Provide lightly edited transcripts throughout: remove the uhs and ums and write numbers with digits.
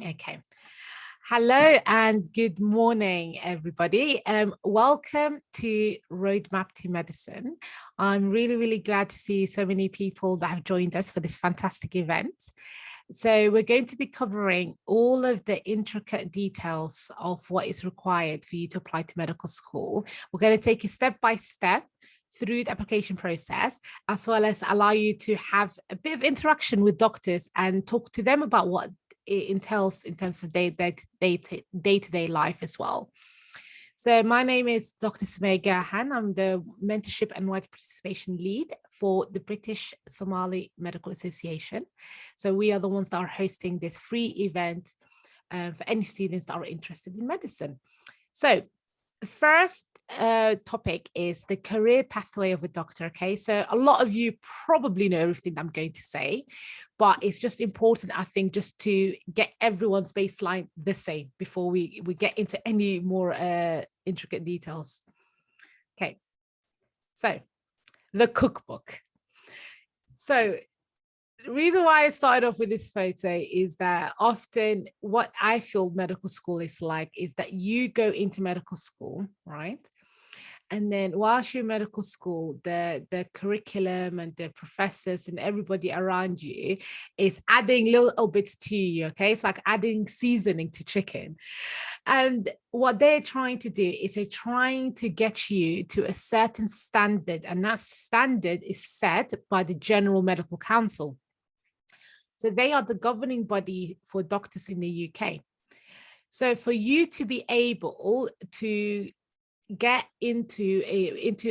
Okay. Hello and good morning, everybody. Welcome to Roadmap to Medicine. I'm really glad to see so many people that have joined us for this fantastic event. So we're going to be covering all of the intricate details of what is required for you to apply to medical school. We're going to take you step by step through the application process, as well as allow you to have a bit of interaction with doctors and talk to them about what it entails in terms of day-to-day life as well. So my name is Dr. Sumaya Gahan. I'm the mentorship and wide participation lead for the British Somali Medical Association. So we are the ones that are hosting this free event for any students that are interested in medicine. So the first topic is the career pathway of a doctor. Okay, so a lot of you probably know everything I'm going to say, but it's just important, I think, just to get everyone's baseline the same before we get into any more intricate details. Okay, so the cookbook. So the reason why I started off with this photo is that often what I feel medical school is like is that you go into medical school, right? And then whilst you're in medical school, the curriculum and the professors and everybody around you is adding little bits to you, okay? It's like adding seasoning to chicken. And what they're trying to do is they're trying to get you to a certain standard, and that standard is set by the General Medical Council. So they are the governing body for doctors in the UK. So for you to be able to get into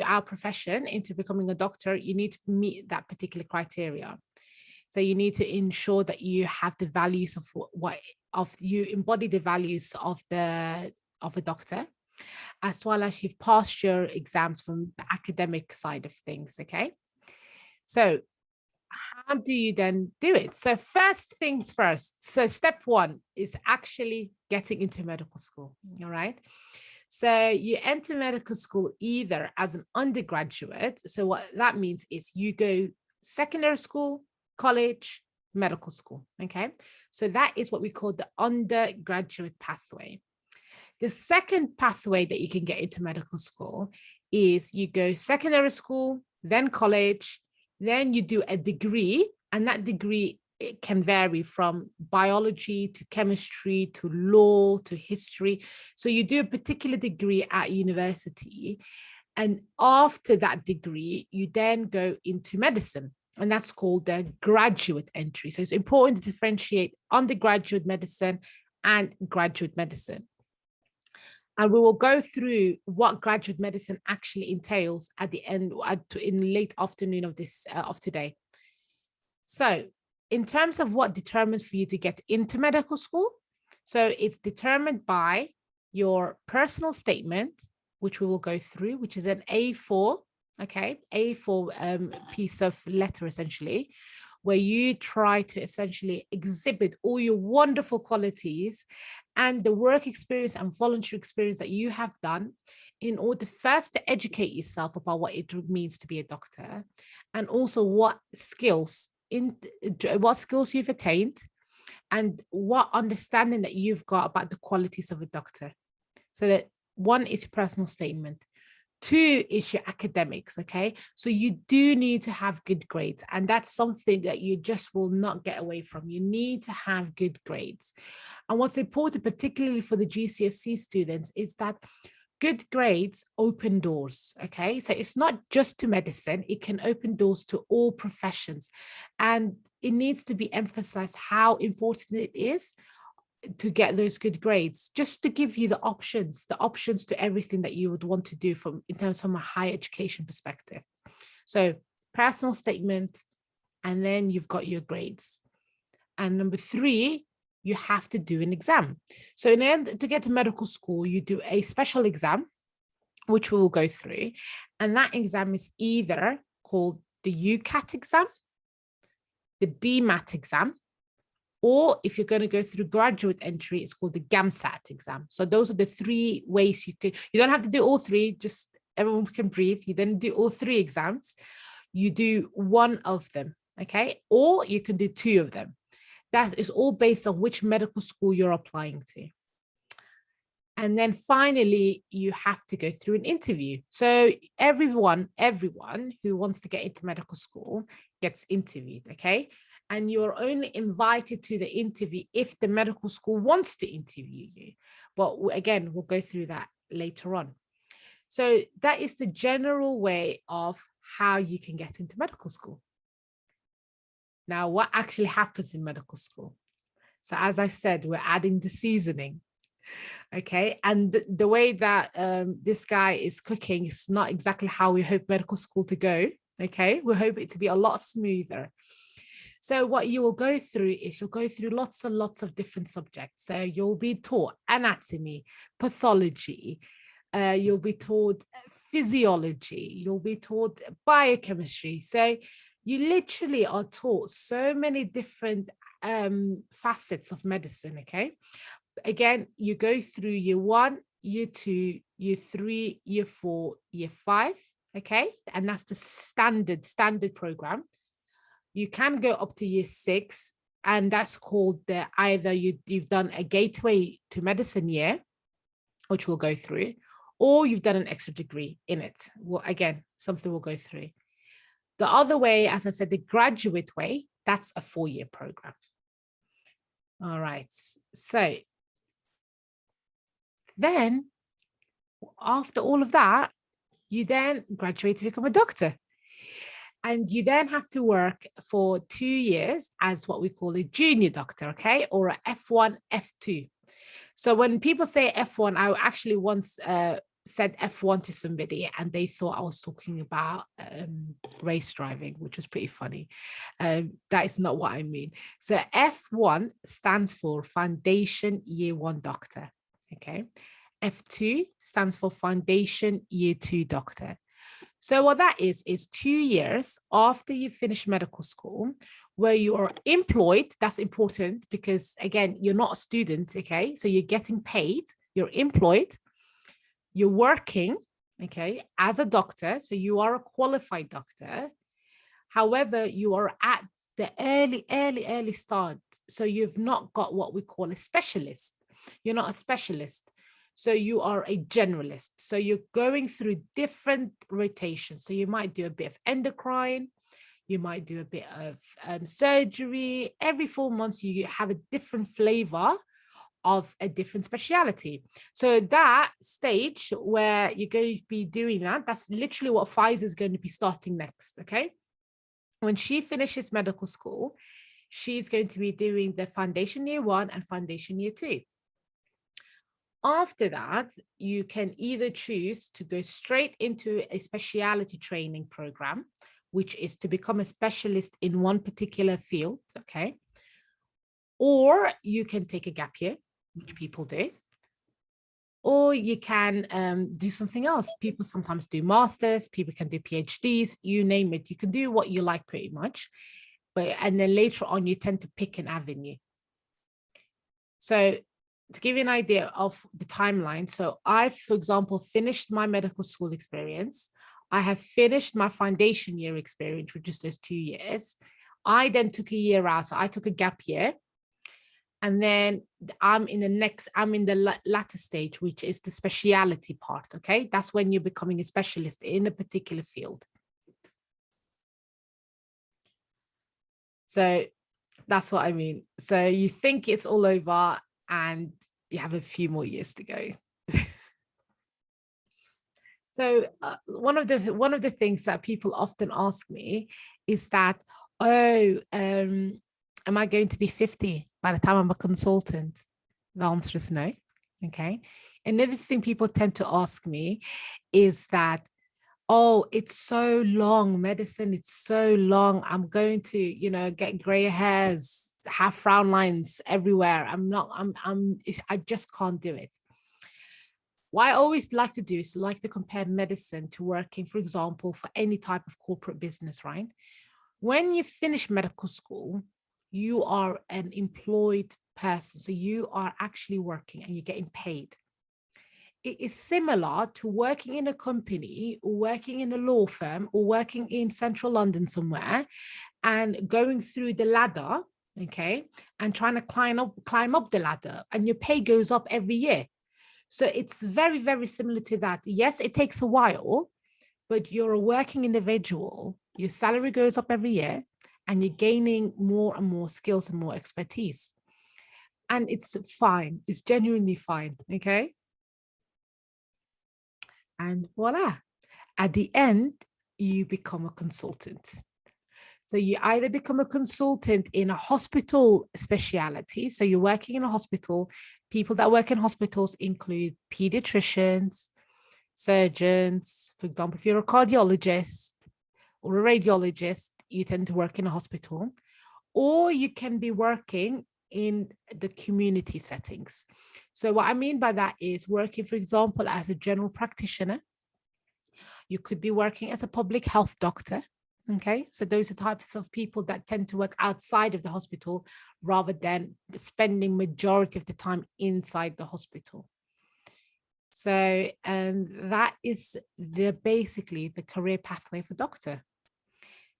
our profession, into becoming a doctor, you need to meet that particular criteria. So you need to ensure that you have the values of you embody the values of a doctor, as well as you've passed your exams from the academic side of things. Okay, so how do you then do it? So first things first. So step one is actually getting into medical school. All right. So you enter medical school either as an undergraduate. So what that means is you go secondary school, college, medical school. Okay. So that is what we call the undergraduate pathway. The second pathway that you can get into medical school is you go secondary school, then college, then you do a degree, and that degree, it can vary from biology to chemistry to law to history. So you do a particular degree at university, and after that degree, you then go into medicine, and that's called the graduate entry. So it's important to differentiate undergraduate medicine and graduate medicine. And we will go through what graduate medicine actually entails at the end, in the late afternoon of this of today. So in terms of what determines for you to get into medical school, so it's determined by your personal statement, which we will go through, which is an A4, okay, A4 piece of letter essentially, where you try to essentially exhibit all your wonderful qualities and the work experience and voluntary experience that you have done in order first to educate yourself about what it means to be a doctor, and also what skills you've attained and what understanding that you've got about the qualities of a doctor. So that one is your personal statement. Two is your academics, okay? So you do need to have good grades, and that's something that you just will not get away from. You need to have good grades. And what's important, particularly for the GCSE students, is that good grades open doors, okay? So it's not just to medicine, it can open doors to all professions. And it needs to be emphasized how important it is to get those good grades, just to give you the options to everything that you would want to do in terms from a higher education perspective. So personal statement, and then you've got your grades. And number three, you have to do an exam. So in the end, to get to medical school, you do a special exam, which we will go through. And that exam is either called the UCAT exam, the BMAT exam, or if you're going to go through graduate entry, it's called the GAMSAT exam. So those are the three ways you don't have to do all three, just everyone can breathe. You then do all three exams. You do one of them, okay? Or you can do two of them. That is all based on which medical school you're applying to. And then finally, you have to go through an interview. So everyone who wants to get into medical school gets interviewed, okay? And you're only invited to the interview if the medical school wants to interview you. But again, we'll go through that later on. So that is the general way of how you can get into medical school. Now, what actually happens in medical school? So as I said, we're adding the seasoning. Okay, and the way that this guy is cooking is not exactly how we hope medical school to go. Okay, we hope it to be a lot smoother. So what you will go through is you'll go through lots and lots of different subjects. So you'll be taught anatomy, pathology, you'll be taught physiology, you'll be taught biochemistry. So you literally are taught so many different facets of medicine. Okay. Again, you go through year 1, year 2, year 3, year 4, year 5, okay? And that's the standard program. You can go up to year 6, and that's called either you've done a gateway to medicine year, which we'll go through, or you've done an extra degree in it. Well, again, something we'll go through. The other way, as I said, the graduate way, that's a 4-year program. All right, so then after all of that, you then graduate to become a doctor. And you then have to work for 2 years as what we call a junior doctor, okay? Or a F1, F2. So when people say F1, I actually once said F1 to somebody and they thought I was talking about race driving, which was pretty funny. That is not what I mean. So F1 stands for Foundation Year 1 Doctor. Okay. F2 stands for Foundation Year 2 Doctor. So what that is 2 years after you finish medical school where you are employed. That's important because, again, you're not a student, okay? So you're getting paid, you're employed, you're working, okay, as a doctor. So you are a qualified doctor. However, you are at the early start. So you've not got what we call a specialist. You're not a specialist. So you are a generalist. So you're going through different rotations. So you might do a bit of endocrine, you might do a bit of surgery. Every 4 months, you have a different flavor of a different speciality. So that stage where you're going to be doing that, that's literally what Pfizer is going to be starting next, okay? When she finishes medical school, she's going to be doing the Foundation Year 1 and Foundation Year 2. After that, you can either choose to go straight into a specialty training program, which is to become a specialist in one particular field, okay? Or you can take a gap year, which people do. Or you can do something else. People sometimes do masters, people can do PhDs, you name it. You can do what you like pretty much. And then later on, you tend to pick an avenue. So to give you an idea of the timeline, so I've, for example, finished my medical school experience. I have finished my foundation year experience, which is those 2 years. I then took a year out. So I took a gap year. And then I'm in the latter stage, which is the speciality part, okay? That's when you're becoming a specialist in a particular field. So that's what I mean. So you think it's all over and you have a few more years to go. So one of the things that people often ask me is that, am I going to be 50 by the time I'm a consultant? The answer is no. Okay. Another thing people tend to ask me is that, oh, it's so long, medicine, it's so long. I'm going to, get gray hairs, have frown lines everywhere. I just can't do it. What I always like to do is like to compare medicine to working, for example, for any type of corporate business, right? When you finish medical school, you are an employed person. So you are actually working and you're getting paid. It is similar to working in a company or working in a law firm or working in central London somewhere and going through the ladder, okay, and trying to climb up the ladder, and your pay goes up every year. So it's very, very similar to that. Yes, it takes a while, but you're a working individual. Your salary goes up every year, and you're gaining more and more skills and more expertise. And it's fine. It's genuinely fine. Okay. And voila. At the end, you become a consultant. So you either become a consultant in a hospital specialty. So you're working in a hospital. People that work in hospitals include pediatricians, surgeons. For example, if you're a cardiologist or a radiologist, you tend to work in a hospital. Or you can be working in the community settings. So what I mean by that is working, for example, as a general practitioner. You could be working as a public health doctor. Okay, so those are types of people that tend to work outside of the hospital rather than spending majority of the time inside the hospital. So, and that is basically the career pathway for doctor.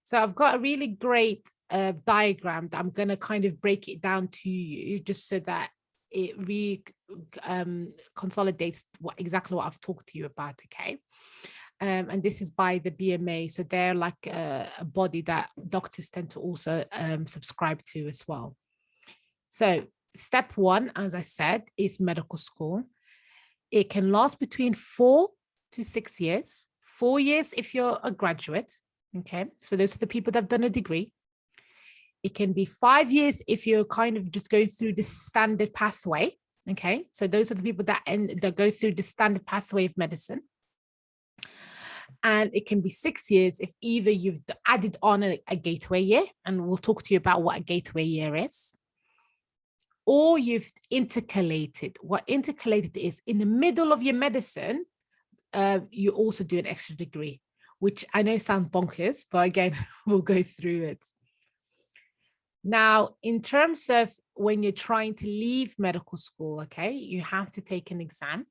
So I've got a really great diagram that I'm going to kind of break it down to you just so that it consolidates exactly what I've talked to you about, okay? And this is by the BMA. So they're like a body that doctors tend to also subscribe to as well. So step one, as I said, is medical school. It can last between 4 to 6 years. 4 years if you're a graduate. Okay, so those are the people that have done a degree. It can be 5 years if you're kind of just going through the standard pathway. Okay, so those are the people that go through the standard pathway of medicine. And it can be 6 years if either you've added on a gateway year, and we'll talk to you about what a gateway year is, or you've intercalated. What intercalated is in the middle of your medicine, you also do an extra degree, which I know sounds bonkers, but again, we'll go through it. Now, in terms of when you're trying to leave medical school, okay, you have to take an exam.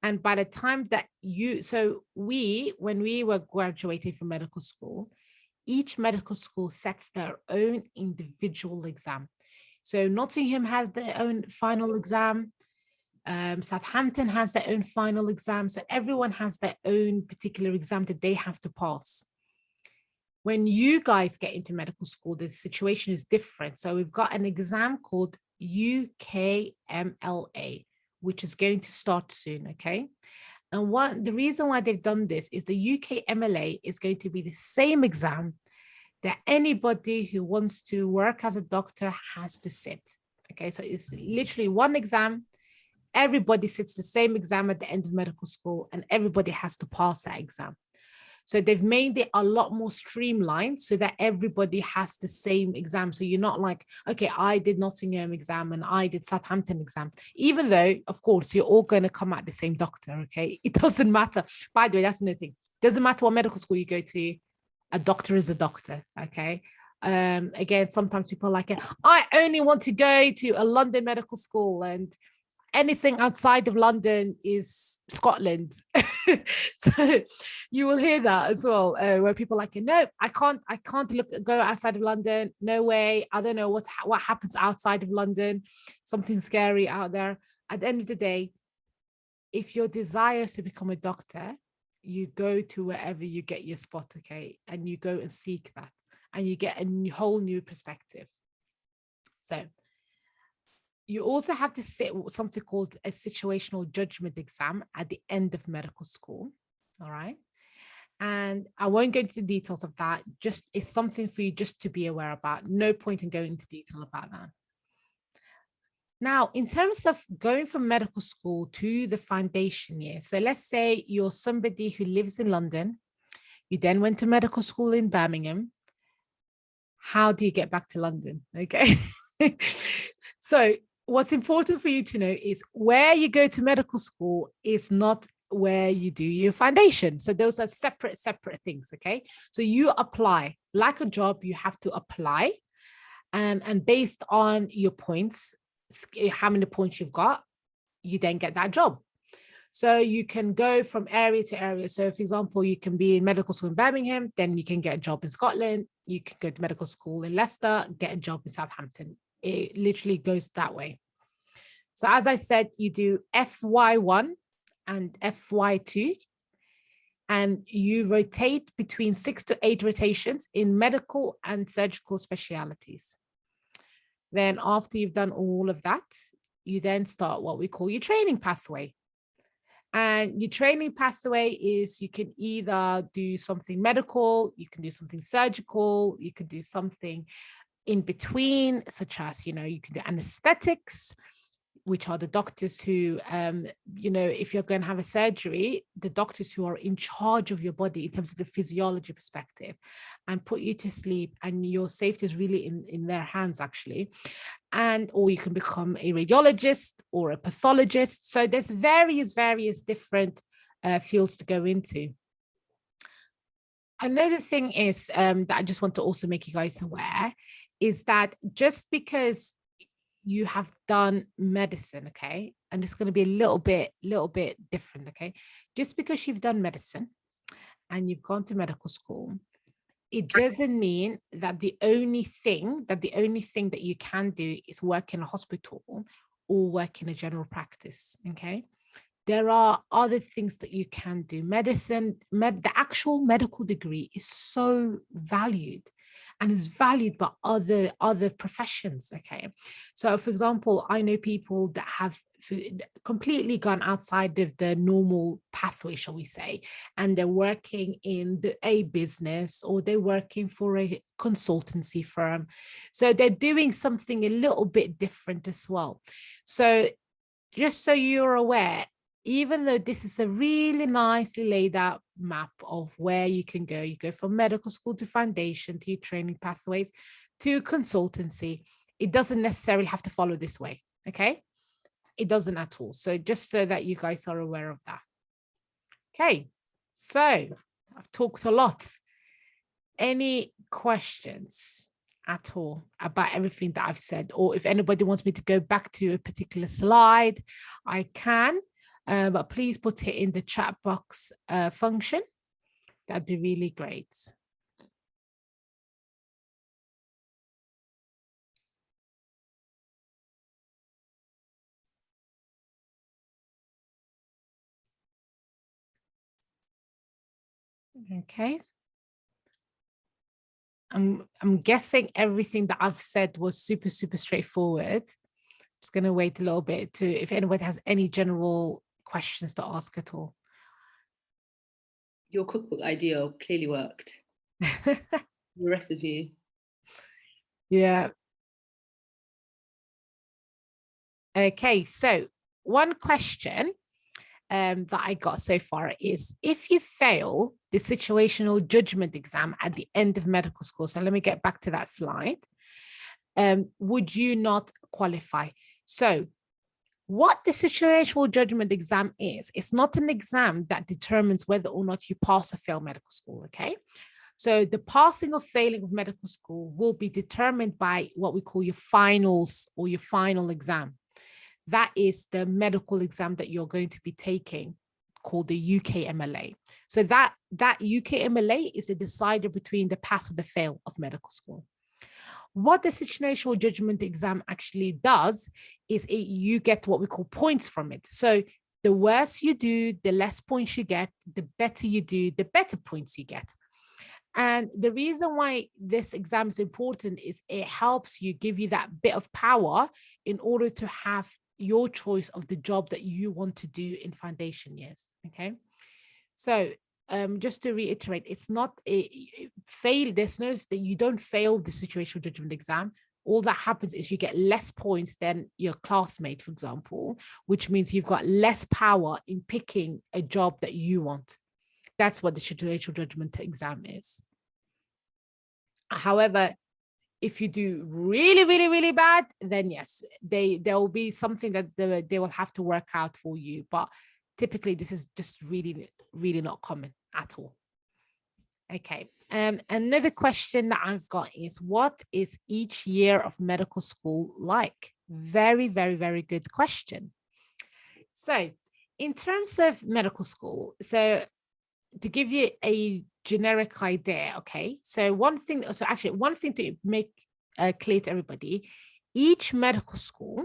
And by the time that when we were graduating from medical school, each medical school sets their own individual exam. So Nottingham has their own final exam. Southampton has their own final exam. So everyone has their own particular exam that they have to pass. When you guys get into medical school, the situation is different. So we've got an exam called UKMLA, which is going to start soon, okay? And the reason why they've done this is the UKMLA is going to be the same exam that anybody who wants to work as a doctor has to sit, okay? So it's literally one exam. Everybody sits the same exam at the end of medical school, and everybody has to pass that exam. So they've made it a lot more streamlined so that everybody has the same exam. So you're not like, okay, I did Nottingham exam and I did Southampton exam, even though, of course, you're all going to come out the same doctor, okay? It doesn't matter. By the way, that's another thing. It doesn't matter what medical school you go to, a doctor is a doctor, okay? Again, sometimes people are like, I only want to go to a London medical school, and anything outside of London is Scotland. So you will hear that as well, where people are like, no, I can't go outside of London. No way. I don't know what happens outside of London. Something scary out there. At the end of the day, if your desire is to become a doctor, you go to wherever you get your spot, okay? And you go and seek that, and you get a whole new perspective. So you also have to sit something called a situational judgment exam at the end of medical school, all right? And I won't go into the details of that. Just it's something for you just to be aware about. No point in going into detail about that. Now, in terms of going from medical school to the foundation year, so let's say you're somebody who lives in London, you then went to medical school in Birmingham. How do you get back to London? Okay. So what's important for you to know is where you go to medical school is not where you do your foundation. So those are separate things, okay? So you apply, like a job, you have to apply. And based on your points, how many points you've got, you then get that job. So you can go from area to area. So for example, you can be in medical school in Birmingham, then you can get a job in Scotland. You can go to medical school in Leicester, get a job in Southampton. It literally goes that way. So as I said, you do FY1 and FY2, and you rotate between 6 to 8 rotations in medical and surgical specialities. Then after you've done all of that, you then start what we call your training pathway. And your training pathway is you can either do something medical, you can do something surgical, you can do something in between, such as, you can do anesthetics, which are the doctors who, if you're going to have a surgery, the doctors who are in charge of your body in terms of the physiology perspective and put you to sleep, and your safety is really in their hands, actually. Or you can become a radiologist or a pathologist. So there's various different fields to go into. Another thing is that I just want to also make you guys aware is that just because you have done medicine, okay, and it's going to be a little bit different, okay, just because you've done medicine and you've gone to medical school, it doesn't mean that the only thing that you can do is work in a hospital or work in a general practice, okay? There are other things that you can do. The actual medical degree is so valued and is valued by other professions, okay? So for example, I know people that have completely gone outside of the normal pathway, shall we say, and they're working in a business, or they're working for a consultancy firm. So they're doing something a little bit different as well. So just so you're aware, even though this is a really nicely laid out map of where you go from medical school to foundation to your training pathways to consultancy, it doesn't necessarily have to follow this way, okay? It doesn't at all. So just so that you guys are aware of that. Okay, so I've talked a lot. Any questions at all about everything that I've said? Or if anybody wants me to go back to a particular slide, I can. But please put it in the chat box function. That'd be really great. Okay. I'm guessing everything that I've said was super straightforward. Just going to wait a little bit to if anyone has any general questions to ask at all. Your cookbook idea clearly worked. The recipe. Yeah. Okay, so one question that I got so far is, if you fail the situational judgment exam at the end of medical school, so let me get back to that slide, would you not qualify? So what the situational judgment exam is, it's not an exam that determines whether or not you pass or fail medical school, okay? So the passing or failing of medical school will be determined by what we call your finals or your final exam. That is the medical exam that you're going to be taking, called the UKMLA. So that UKMLA is the decider between the pass or the fail of medical school. What the situational judgment exam actually does is you get what we call points from it. So the worse you do, the less points you get, the better you do, the better points you get. And the reason why this exam is important is it helps you, give you that bit of power in order to have your choice of the job that you want to do in foundation years, okay? So just to reiterate, it's not a fail. There's no that you don't fail the situational judgment exam. All that happens is you get less points than your classmate, for example, which means you've got less power in picking a job that you want. That's what the situational judgment exam is. However, if you do really bad, then yes, there will be something that they will have to work out for you. But typically, this is just really not common at all. Okay. Another question that I've got is, what is each year of medical school like? Very good question. So in terms of medical school, so to give you a generic idea, okay, so one thing to make clear to everybody, each medical school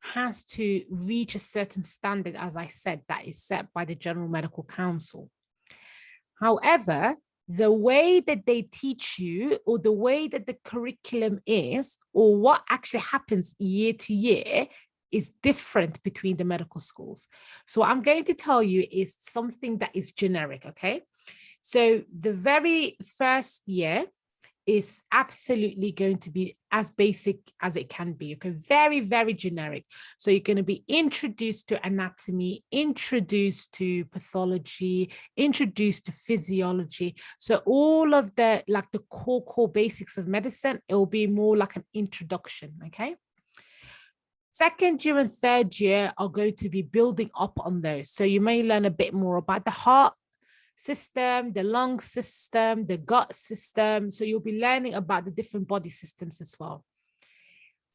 has to reach a certain standard, as I said, that is set by the General Medical Council. However, the way that they teach you, or the way that the curriculum is, or what actually happens year to year, is different between the medical schools. So what I'm going to tell you is something that is generic, okay? So the very first year is absolutely going to be as basic as it can be, okay? Very, very generic. So you're going to be introduced to anatomy, introduced to pathology, introduced to physiology. So all of the, like the core basics of medicine, it will be more like an introduction, okay? Second year and third year are going to be building up on those. So you may learn a bit more about the heart system, the lung system, the gut system. So you'll be learning about the different body systems as well.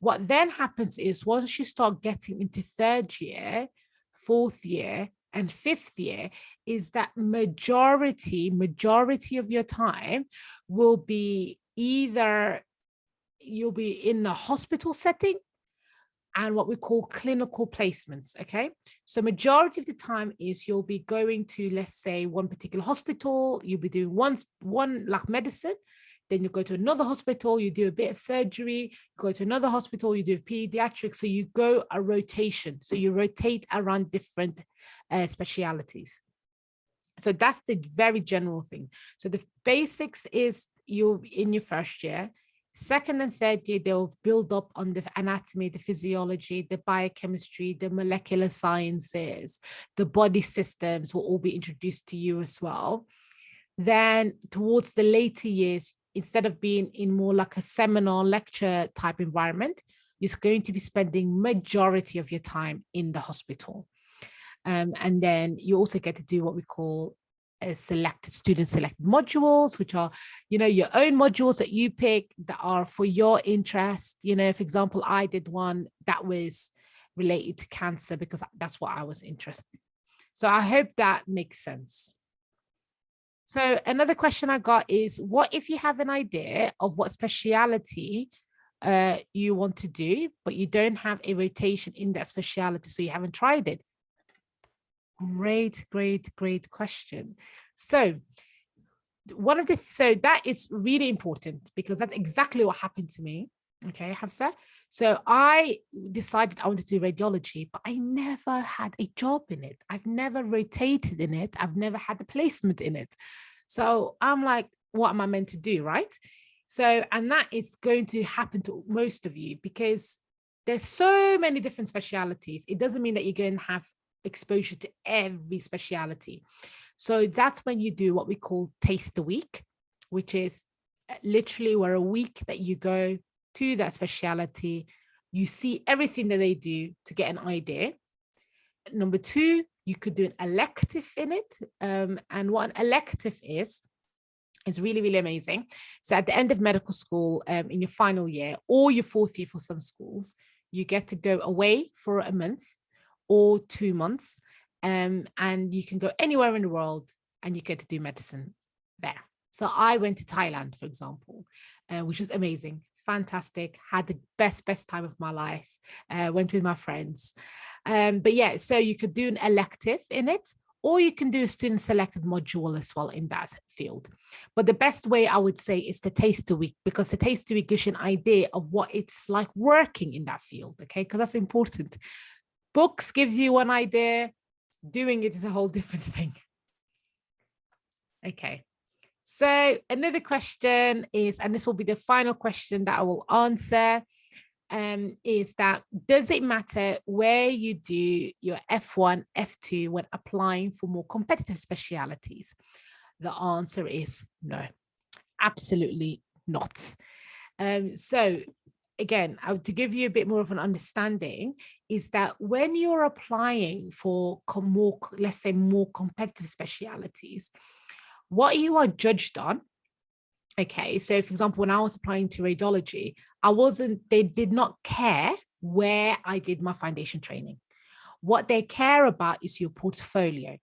What then happens is once you start getting into third year, fourth year, and fifth year, is that majority of your time will be either you'll be in a hospital setting and what we call clinical placements, okay? So majority of the time is you'll be going to, let's say, one particular hospital, you'll be doing one like medicine, then you go to another hospital, you do a bit of surgery, you go to another hospital, you do pediatrics, so you go a rotation. So you rotate around different specialities. So that's the very general thing. So the basics is you in your first year. Second and third year, they'll build up on the anatomy, the physiology, the biochemistry, the molecular sciences, the body systems will all be introduced to you as well. Then towards the later years, instead of being in more like a seminar lecture type environment, you're going to be spending majority of your time in the hospital. And then you also get to do what we call student selected modules, which are, your own modules that you pick that are for your interest. For example, I did one that was related to cancer because that's what I was interested in. So I hope that makes sense. So another question I got is, what if you have an idea of what speciality you want to do, but you don't have a rotation in that speciality, so you haven't tried it? Great question. So that is really important because that's exactly what happened to me. Okay, Hafsa. So I decided I wanted to do radiology, but I never had a job in it. I've never rotated in it. I've never had a placement in it. So I'm like, what am I meant to do, right? So, and that is going to happen to most of you because there's so many different specialities. It doesn't mean that you're going to have exposure to every speciality. So that's when you do what we call taste the week, which is literally where a week that you go to that speciality, you see everything that they do to get an idea. Number two, you could do an elective in it. And what an elective is really, really amazing. So at the end of medical school, in your final year or your fourth year for some schools, you get to go away for a month or 2 months, and you can go anywhere in the world and you get to do medicine there. So I went to Thailand, for example, which was amazing, fantastic, had the best time of my life, went with my friends. But yeah, so you could do an elective in it, or you can do a student selected module as well in that field. But the best way I would say is the taster week, because the taster week gives you an idea of what it's like working in that field, okay? Because that's important. Books gives you one idea, doing it is a whole different thing. Okay, so another question is, and this will be the final question that I will answer, is that, does it matter where you do your F1, F2 when applying for more competitive specialities? The answer is no, absolutely not. So again, to give you a bit more of an understanding, is that when you're applying for more, let's say, more competitive specialities, what you are judged on. Okay, so for example, when I was applying to radiology, they did not care where I did my foundation training. What they care about is your portfolio.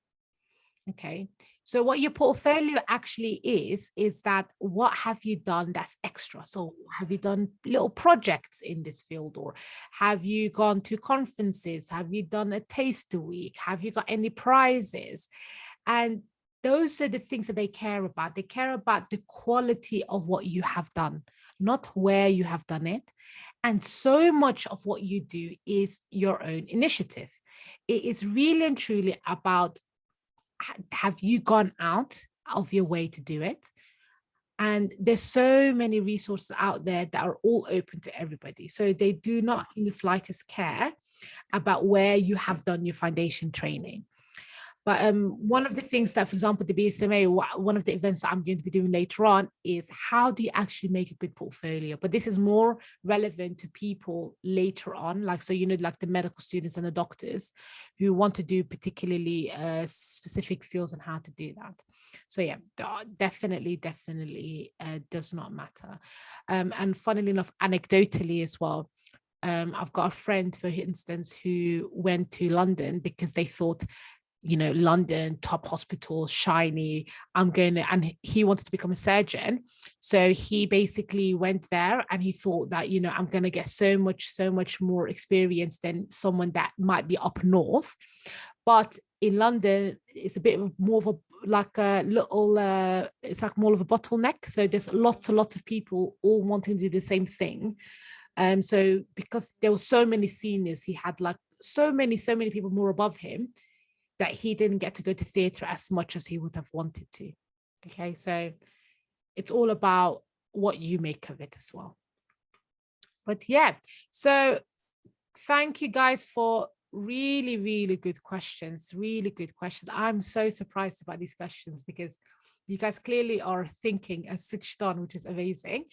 Okay, so what your portfolio actually is that what have you done that's extra? So have you done little projects in this field, or have you gone to conferences? Have you done a taster week? Have you got any prizes? And those are the things that they care about. They care about the quality of what you have done, not where you have done it. And so much of what you do is your own initiative. It is really and truly about, have you gone out of your way to do it? And there's so many resources out there that are all open to everybody. So they do not in the slightest care about where you have done your foundation training. But one of the things that, for example, the BSMA, one of the events that I'm going to be doing later on is how do you actually make a good portfolio? But this is more relevant to people later on, like, so, like the medical students and the doctors who want to do particularly specific fields on how to do that. So yeah, definitely does not matter. And funnily enough, anecdotally as well, I've got a friend, for instance, who went to London because they thought, London, top hospital, shiny, and he wanted to become a surgeon. So he basically went there and he thought that, I'm going to get so much more experience than someone that might be up north. But in London, it's a bit more of it's like more of a bottleneck. So there's a lot of people all wanting to do the same thing. So because there were so many seniors, he had like so many people more above him, that he didn't get to go to theatre as much as he would have wanted to. Okay, so it's all about what you make of it as well. But yeah, so thank you guys for really good questions, I'm so surprised about these questions because you guys clearly are thinking and switched on, which is amazing.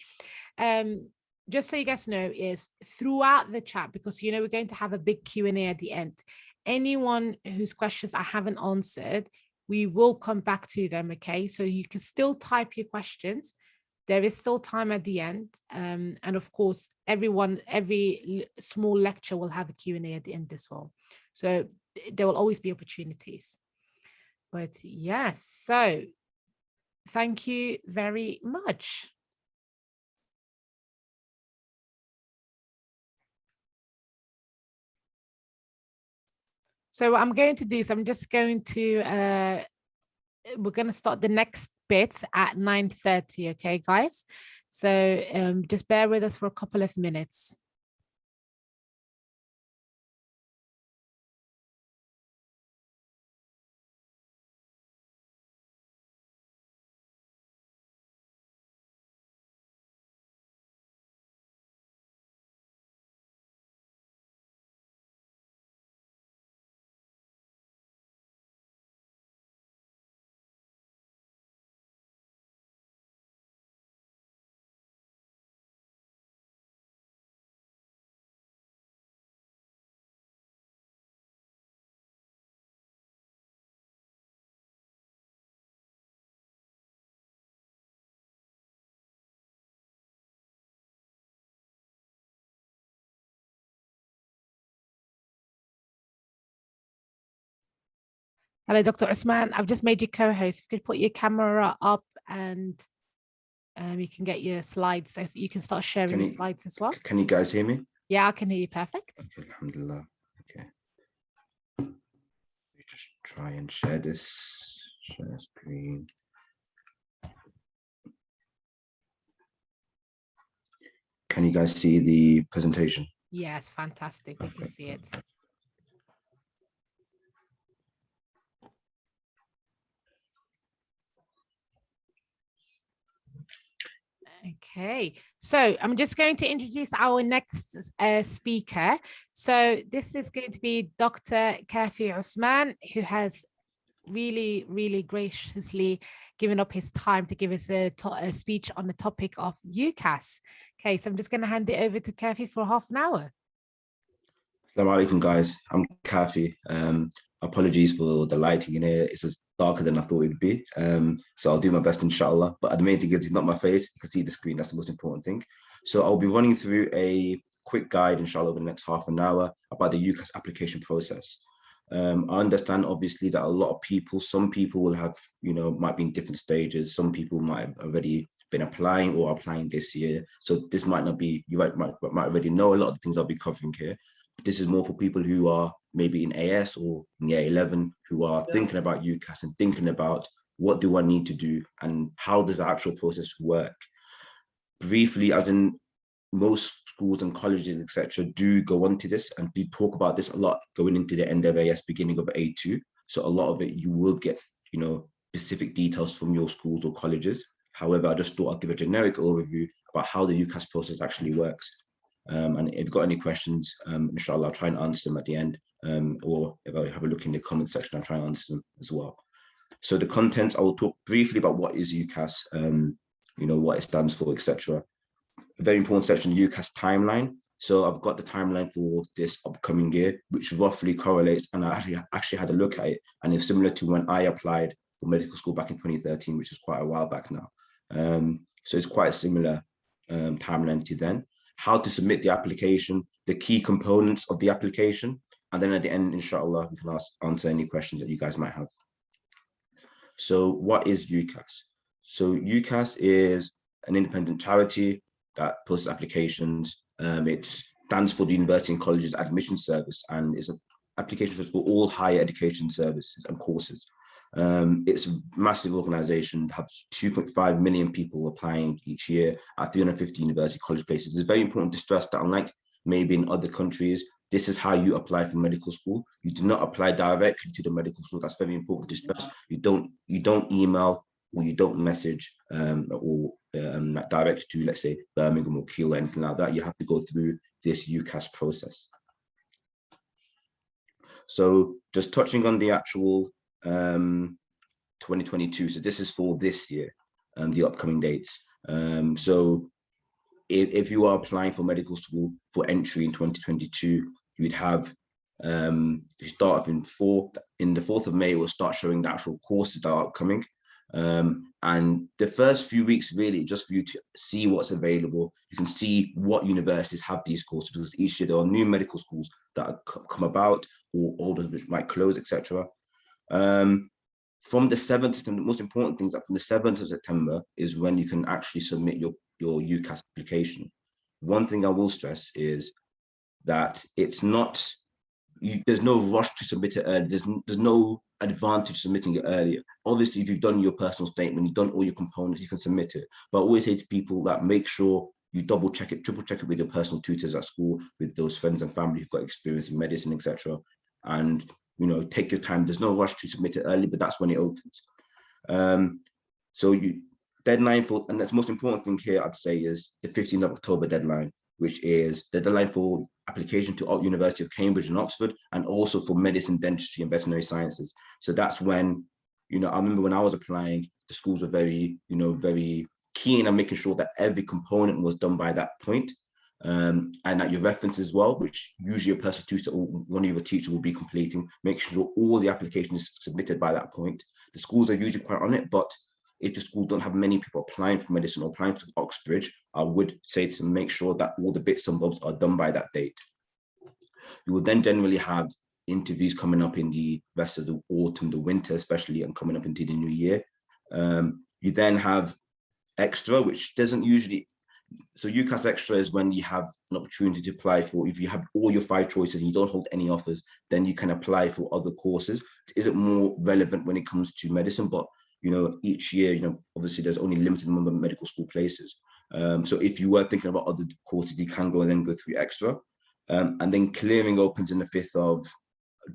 Just so you guys know, is throughout the chat, because we're going to have a big Q&A at the end. Anyone whose questions I haven't answered, we will come back to them. Okay, so you can still type your questions. There is still time at the end. And of course, every small lecture will have a Q&A at the end as well. So there will always be opportunities. But yes, so thank you very much. So what I'm going to do is I'm just going to, we're going to start the next bit at 9:30. Okay, guys? So just bear with us for a couple of minutes. Hello, Dr. Usman. I've just made you co-host. If you could put your camera up and you can get your slides. So you can start sharing the slides as well. Can you guys hear me? Yeah, I can hear you perfect. Okay, alhamdulillah. Okay. Let me just try and share this. Share screen. Can you guys see the presentation? Yes, fantastic. We can see it. Okay, so I'm just going to introduce our next speaker. So this is going to be Dr. Kafi Usman, who has really graciously given up his time to give us a speech on the topic of UCAS. Okay, so I'm just going to hand it over to Kafi for half an hour. Assalamu alaikum, guys. I'm Kafi. Apologies for the lighting in here. It's just darker than I thought it would be. So I'll do my best, inshallah. But the main thing is, it's not my face. You can see the screen. That's the most important thing. So I'll be running through a quick guide, inshallah, over the next half an hour about the UCAS application process. I understand obviously that a lot of people, some people will have, might be in different stages. Some people might have already been applying or applying this year. So this might not be, you might already know a lot of the things I'll be covering here. But this is more for people who are maybe in AS or in year 11, who are thinking about UCAS and thinking about what do I need to do and how does the actual process work? Briefly, as in most schools and colleges, etc., do go on to this and do talk about this a lot going into the end of AS, beginning of A2. So a lot of it, you will get, specific details from your schools or colleges. However, I just thought I'd give a generic overview about how the UCAS process actually works. And if you've got any questions, inshallah, I'll try and answer them at the end. Or if I have a look in the comment section, I'll try and answer them as well. So the contents, I will talk briefly about what is UCAS, what it stands for, etc. A very important section, UCAS timeline. So I've got the timeline for this upcoming year, which roughly correlates, and I actually had a look at it, and it's similar to when I applied for medical school back in 2013, which is quite a while back now. So it's quite a similar timeline to then. How to submit the application, the key components of the application, and then at the end, inshallah, we can answer any questions that you guys might have. So what is UCAS? So UCAS is an independent charity that posts applications. It stands for the University and Colleges Admission Service, and it's an application for all higher education services and courses. It's a massive organization, has 2.5 million people applying each year at 350 university college places. It's very important to stress that unlike maybe in other countries, this is how you apply for medical school. You do not apply directly to the medical school. That's very important to stress. You don't email or you don't message direct to, let's say, Birmingham or Kiel or anything like that. You have to go through this UCAS process. So just touching on the actual 2022. So this is for this year, the upcoming dates. So if you are applying for medical school for entry in 2022, you'd have you start off in the 4th of May, we'll start showing the actual courses that are upcoming. And the first few weeks really just for you to see what's available. You can see what universities have these courses, because each year there are new medical schools that come about, or others which might close, etc. From the 7th, the most important thing is that from the 7th of September is when you can actually submit your UCAS application. One thing I will stress is that it's not, there's no rush to submit it early. There's no advantage submitting it earlier. Obviously, if you've done your personal statement, you've done all your components, you can submit it. But I always say to people that make sure you double check it, triple check it with your personal tutors at school, with those friends and family who've got experience in medicine, etc. And take your time. There's no rush to submit it early, but that's when it opens. So deadline for, and that's the most important thing here, I'd say, is the 15th of October deadline, which is the deadline for application to University of Cambridge and Oxford, and also for medicine, dentistry, and veterinary sciences. So that's when, I remember when I was applying, the schools were very, very keen on making sure that every component was done by that point. And that your reference as well, which usually a personal tutor or one of your teachers will be completing, making sure all the application is submitted by that point. The schools are usually quite on it, but if the school don't have many people applying for medicine or applying for Oxbridge, I would say to make sure that all the bits and bobs are done by that date. You will then generally have interviews coming up in the rest of the autumn, the winter especially, and coming up into the new year. You then have extra, which doesn't usually, so UCAS extra is when you have an opportunity to apply for, if you have all your 5 choices and you don't hold any offers, then you can apply for other courses. It isn't more relevant when it comes to medicine, but each year, obviously there's only a limited number of medical school places. So if you were thinking about other courses, you can go and then go through extra. And then clearing opens in the 5th of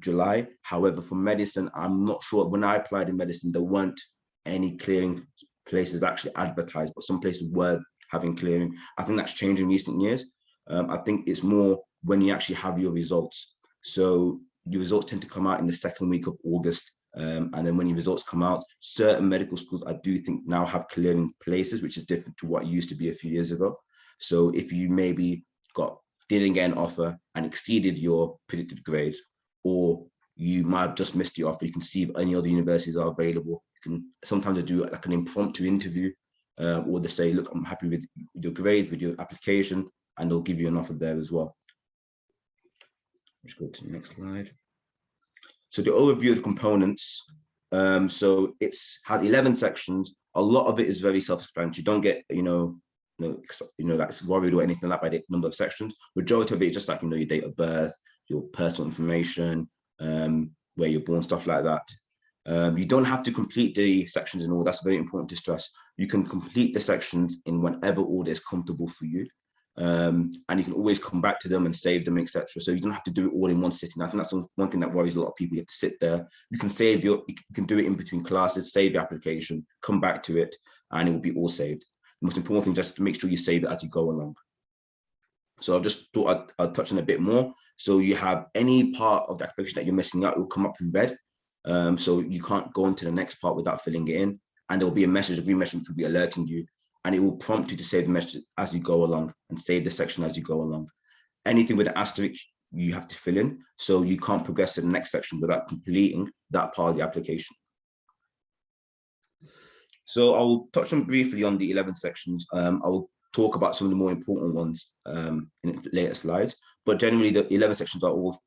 July. However, for medicine, I'm not sure. When I applied in medicine, there weren't any clearing places actually advertised, but some places were having clearing. I think that's changed in recent years. I think it's more when you actually have your results. So your results tend to come out in the 2nd week of August. And then when your results come out, certain medical schools, I do think now have clearing places, which is different to what used to be a few years ago. So if you maybe didn't get an offer and exceeded your predicted grades, or you might have just missed your offer, you can see if any other universities are available. You can sometimes do like an impromptu interview, or they say, look, I'm happy with your grades, with your application, and they'll give you an offer there as well. Let's go to the next slide. So the overview of the components, so has 11 sections. A lot of it is very self-explanatory. Don't get, like worried or anything like that by the number of sections. Majority of it is just like, your date of birth, your personal information, where you're born, stuff like that. You don't have to complete the sections in all. That's very important to stress. You can complete the sections in whatever order is comfortable for you. And you can always come back to them and save them, etc. So you don't have to do it all in one sitting. I think that's one thing that worries a lot of people. You have to sit there. You can you can do it in between classes, save the application, come back to it, and it will be all saved. The most important thing is just to make sure you save it as you go along. So I've just thought I'd touch on a bit more. So you have any part of the application that you're missing out, it will come up in red. So you can't go into the next part without filling it in. And there'll be a message, a green message will be alerting you. And it will prompt you to save the message as you go along and save the section as you go along. Anything with an asterisk, you have to fill in. So you can't progress to the next section without completing that part of the application. So I will touch on briefly on the 11 sections. I will talk about some of the more important ones in the later slides. But generally, the 11 sections are all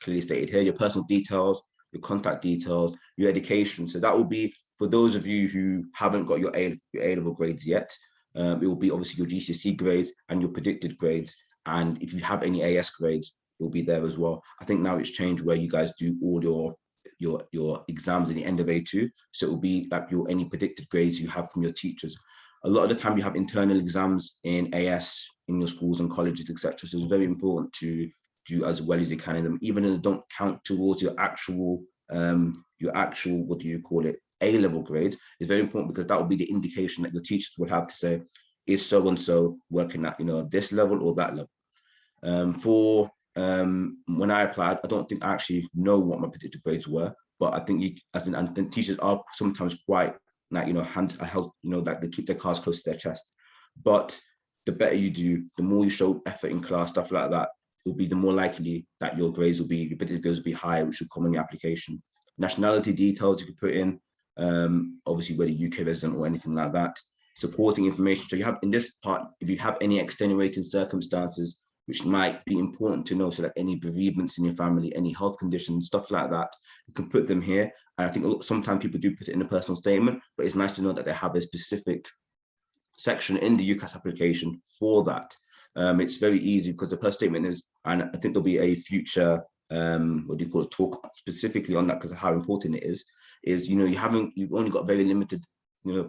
clearly stated here. Your personal details, your contact details, your education. So that will be for those of you who haven't got your A-level grades yet. It will be obviously your GCSE grades and your predicted grades. And if you have any AS grades, it will be there as well. I think now it's changed where you guys do all your exams at the end of A2. So it will be like any predicted grades you have from your teachers. A lot of the time you have internal exams in AS in your schools and colleges, etc. So it's very important to do as well as you can in them, even if they don't count towards your actual, what do you call it, A-level grades. It's very important because that will be the indication that your teachers will have to say, is so-and-so working at, this level or that level. When I applied, I don't think I actually know what my predicted grades were, but I think and teachers are sometimes quite like, like they keep their cards close to their chest. But the better you do, the more you show effort in class, stuff like that, will be the more likely that your grades will be, your predicted grades will be higher, which should come on your application. Nationality details you can put in, obviously whether UK resident or anything like that. Supporting information. So you have in this part, if you have any extenuating circumstances, which might be important to know, so like any bereavements in your family, any health conditions, stuff like that, you can put them here. And I think sometimes people do put it in a personal statement, but it's nice to know that they have a specific section in the UCAS application for that. It's very easy because the personal statement is, and I think there'll be a future, talk specifically on that because of how important it is you've only got very limited,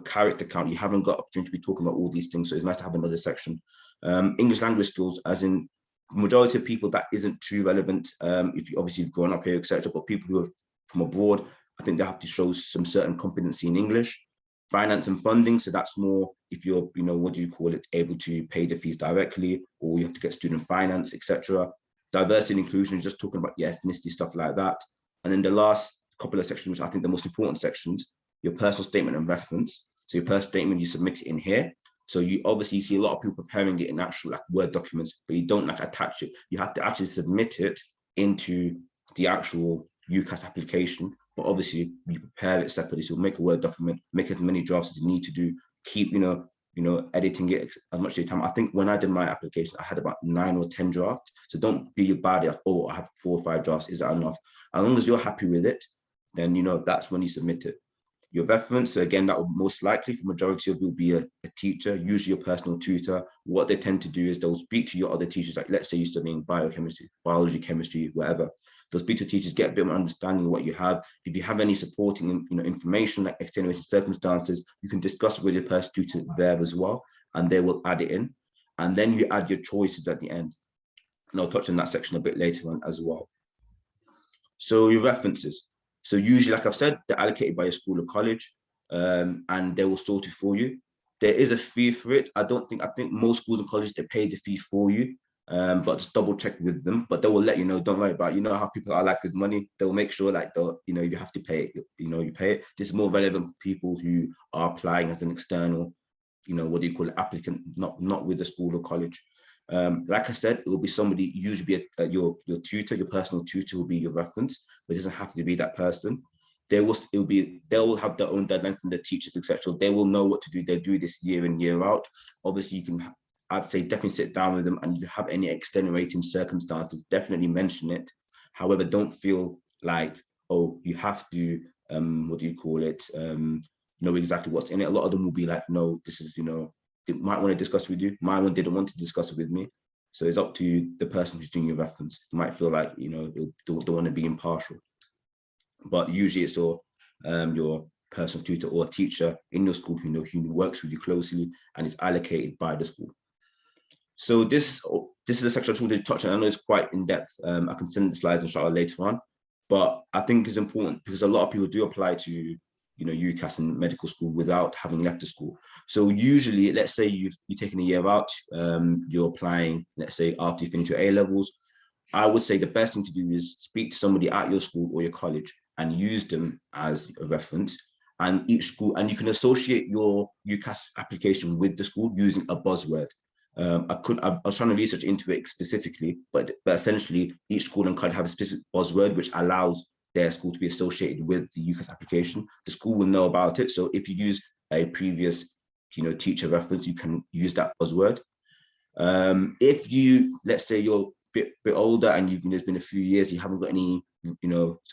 character count. You haven't got opportunity to be talking about all these things. So it's nice to have another section. English language skills, as in majority of people that isn't too relevant. If you obviously you've grown up here, etc. But people who are from abroad, I think they have to show some certain competency in English. Finance and funding, so that's more if you're, able to pay the fees directly, or you have to get student finance, etc. Diversity and inclusion, just talking about your ethnicity, stuff like that. And then the last couple of sections, which I think the most important sections, your personal statement and reference. So your personal statement, you submit it in here. So you obviously see a lot of people preparing it in actual Word documents, but you don't attach it. You have to actually submit it into the actual UCAS application. But obviously you prepare it separately. So make a Word document, make as many drafts as you need to do, keep, editing it as much as you time. I think when I did my application, I had about 9 or 10 drafts. So don't be bad at, I have 4 or 5 drafts. Is that enough? As long as you're happy with it, then, that's when you submit it. Your reference, so again, that will most likely for majority of you will be a teacher, usually your personal tutor. What they tend to do is they'll speak to your other teachers, like let's say you're studying biochemistry, biology, chemistry, whatever. They'll speak to teachers, get a bit of understanding of what you have. If you have any supporting information like extenuating circumstances, you can discuss with your personal tutor there as well, and they will add it in. And then you add your choices at the end. And I'll touch on that section a bit later on as well. So your references. So usually, like I've said, they're allocated by your school or college, and they will sort it for you. There is a fee for it. I think most schools and colleges, they pay the fee for you, but just double check with them. But they will let you know, don't worry about it. You know how people are like with money. They'll make sure you have to pay it, you pay it. This is more relevant for people who are applying as an external, applicant, not with the school or college. Like I said, it will be somebody, usually your tutor, your personal tutor will be your reference, but it doesn't have to be that person. They'll have their own deadline from the teachers, etc. They will know what to do. They do this year in, year out. Obviously, you can, I'd say, definitely sit down with them, and if you have any extenuating circumstances, definitely mention it. However, don't feel like oh, you have to, what do you call it, know exactly what's in it. A lot of them will be like, no, this is, they might want to discuss with you. My one didn't want to discuss it with me. So it's up to the person who's doing your reference. You might feel like, they want to be impartial. But usually it's your personal tutor or teacher in your school who works with you closely and is allocated by the school. So this is a section I just wanted to touch on. I know it's quite in depth. I can send the slides inshallah later on, but I think it's important because a lot of people do apply to UCAS and medical school without having left the school. So usually, let's say you've taken a year out, you're applying, let's say after you finish your A levels, I would say the best thing to do is speak to somebody at your school or your college and use them as a reference. And each school, and you can associate your UCAS application with the school using a buzzword. I was trying to research into it specifically, but essentially each school and college have a specific buzzword which allows their school to be associated with the UCAS application. The school will know about it. So if you use a previous, teacher reference, you can use that buzzword. If you, let's say you're a bit older and there's been a few years, you haven't got any,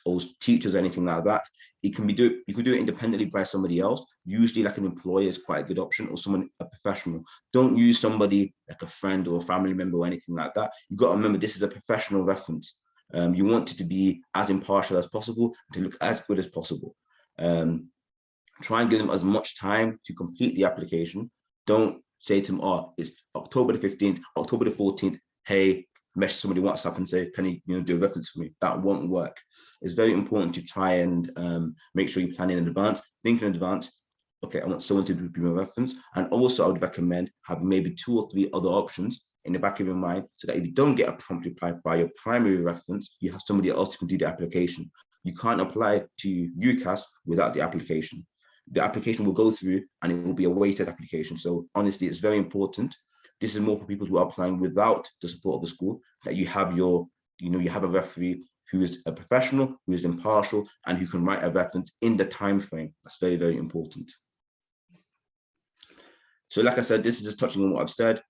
old teachers or anything like that, you could do it independently by somebody else. Usually like an employer is quite a good option, or a professional. Don't use somebody like a friend or a family member or anything like that. You've got to remember this is a professional reference. You want it to be as impartial as possible, to look as good as possible. Try and give them as much time to complete the application. Don't say to them, oh, it's October the 15th, October the 14th, hey, message somebody WhatsApp and say, can you do a reference for me? That won't work. It's very important to try and make sure you plan in advance, think in advance. Okay, I want someone to be my reference. And also I would recommend having maybe 2 or 3 other options in the back of your mind, so that if you don't get a prompt reply by your primary reference, you have somebody else who can do the application. You can't apply to UCAS without the application. The application will go through and it will be a wasted application. So honestly, it's very important. This is more for people who are applying without the support of the school, that you have you have a referee who is a professional, who is impartial, and who can write a reference in the time frame. That's very, very important. So like I said, this is just touching on what I've said.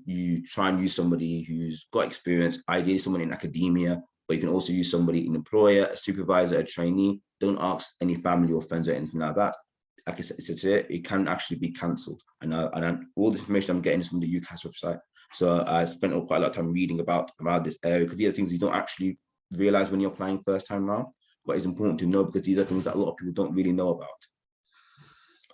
You try and use somebody who's got experience, ideally someone in academia, but you can also use somebody, an employer, a supervisor, a trainee. Don't ask any family or friends or anything like that. Like I said, it can actually be cancelled. And all this information I'm getting is from the UCAS website. So I spent quite a lot of time reading about this area, because these are things you don't actually realize when you're applying first time round, but it's important to know because these are things that a lot of people don't really know about.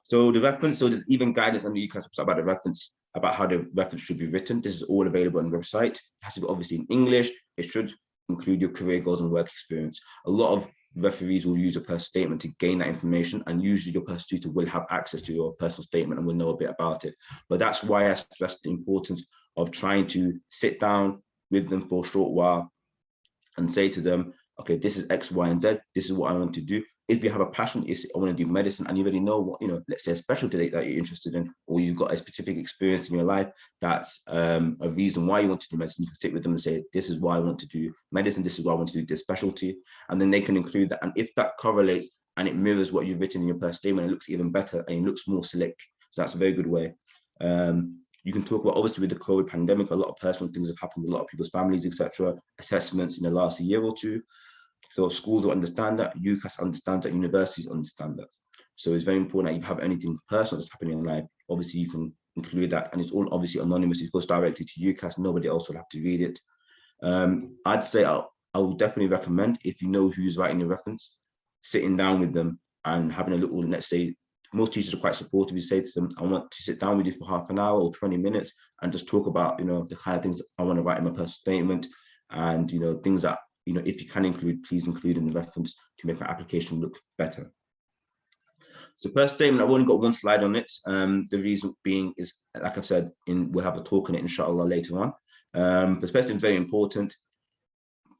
So the reference, so there's even guidance on the UCAS website about the reference, about how the reference should be written. This is all available on the website. It has to be obviously in English. It should include your career goals and work experience. A lot of referees will use a personal statement to gain that information, and usually your personal tutor will have access to your personal statement and will know a bit about it. But that's why I stress the importance of trying to sit down with them for a short while and say to them, okay, this is X, Y, and Z. This is what I want to do. If you have a passion, I want to do medicine, and you already know what, let's say a specialty that you're interested in, or you've got a specific experience in your life, that's a reason why you want to do medicine. You can sit with them and say, this is why I want to do medicine. This is why I want to do this specialty. And then they can include that. And if that correlates and it mirrors what you've written in your personal statement, it looks even better and it looks more slick. So that's a very good way. You can talk about, obviously with the COVID pandemic, a lot of personal things have happened with a lot of people's families, etc. Assessments in the last year or two. So schools will understand that, UCAS understands that, universities understand that. So it's very important that you have anything personal that's happening in life. Obviously, you can include that, and it's all obviously anonymous. It goes directly to UCAS. Nobody else will have to read it. I'd say I will definitely recommend, if you know who's writing your reference, sitting down with them and having a little, let's say, most teachers are quite supportive. You say to them, I want to sit down with you for half an hour or 20 minutes and just talk about, the kind of things I want to write in my personal statement, and, things that, if you can include, please include in the reference to make my application look better. So first statement, I've only got one slide on it. The reason being is, like I've said, we'll have a talk on it, inshallah, later on. But especially very important.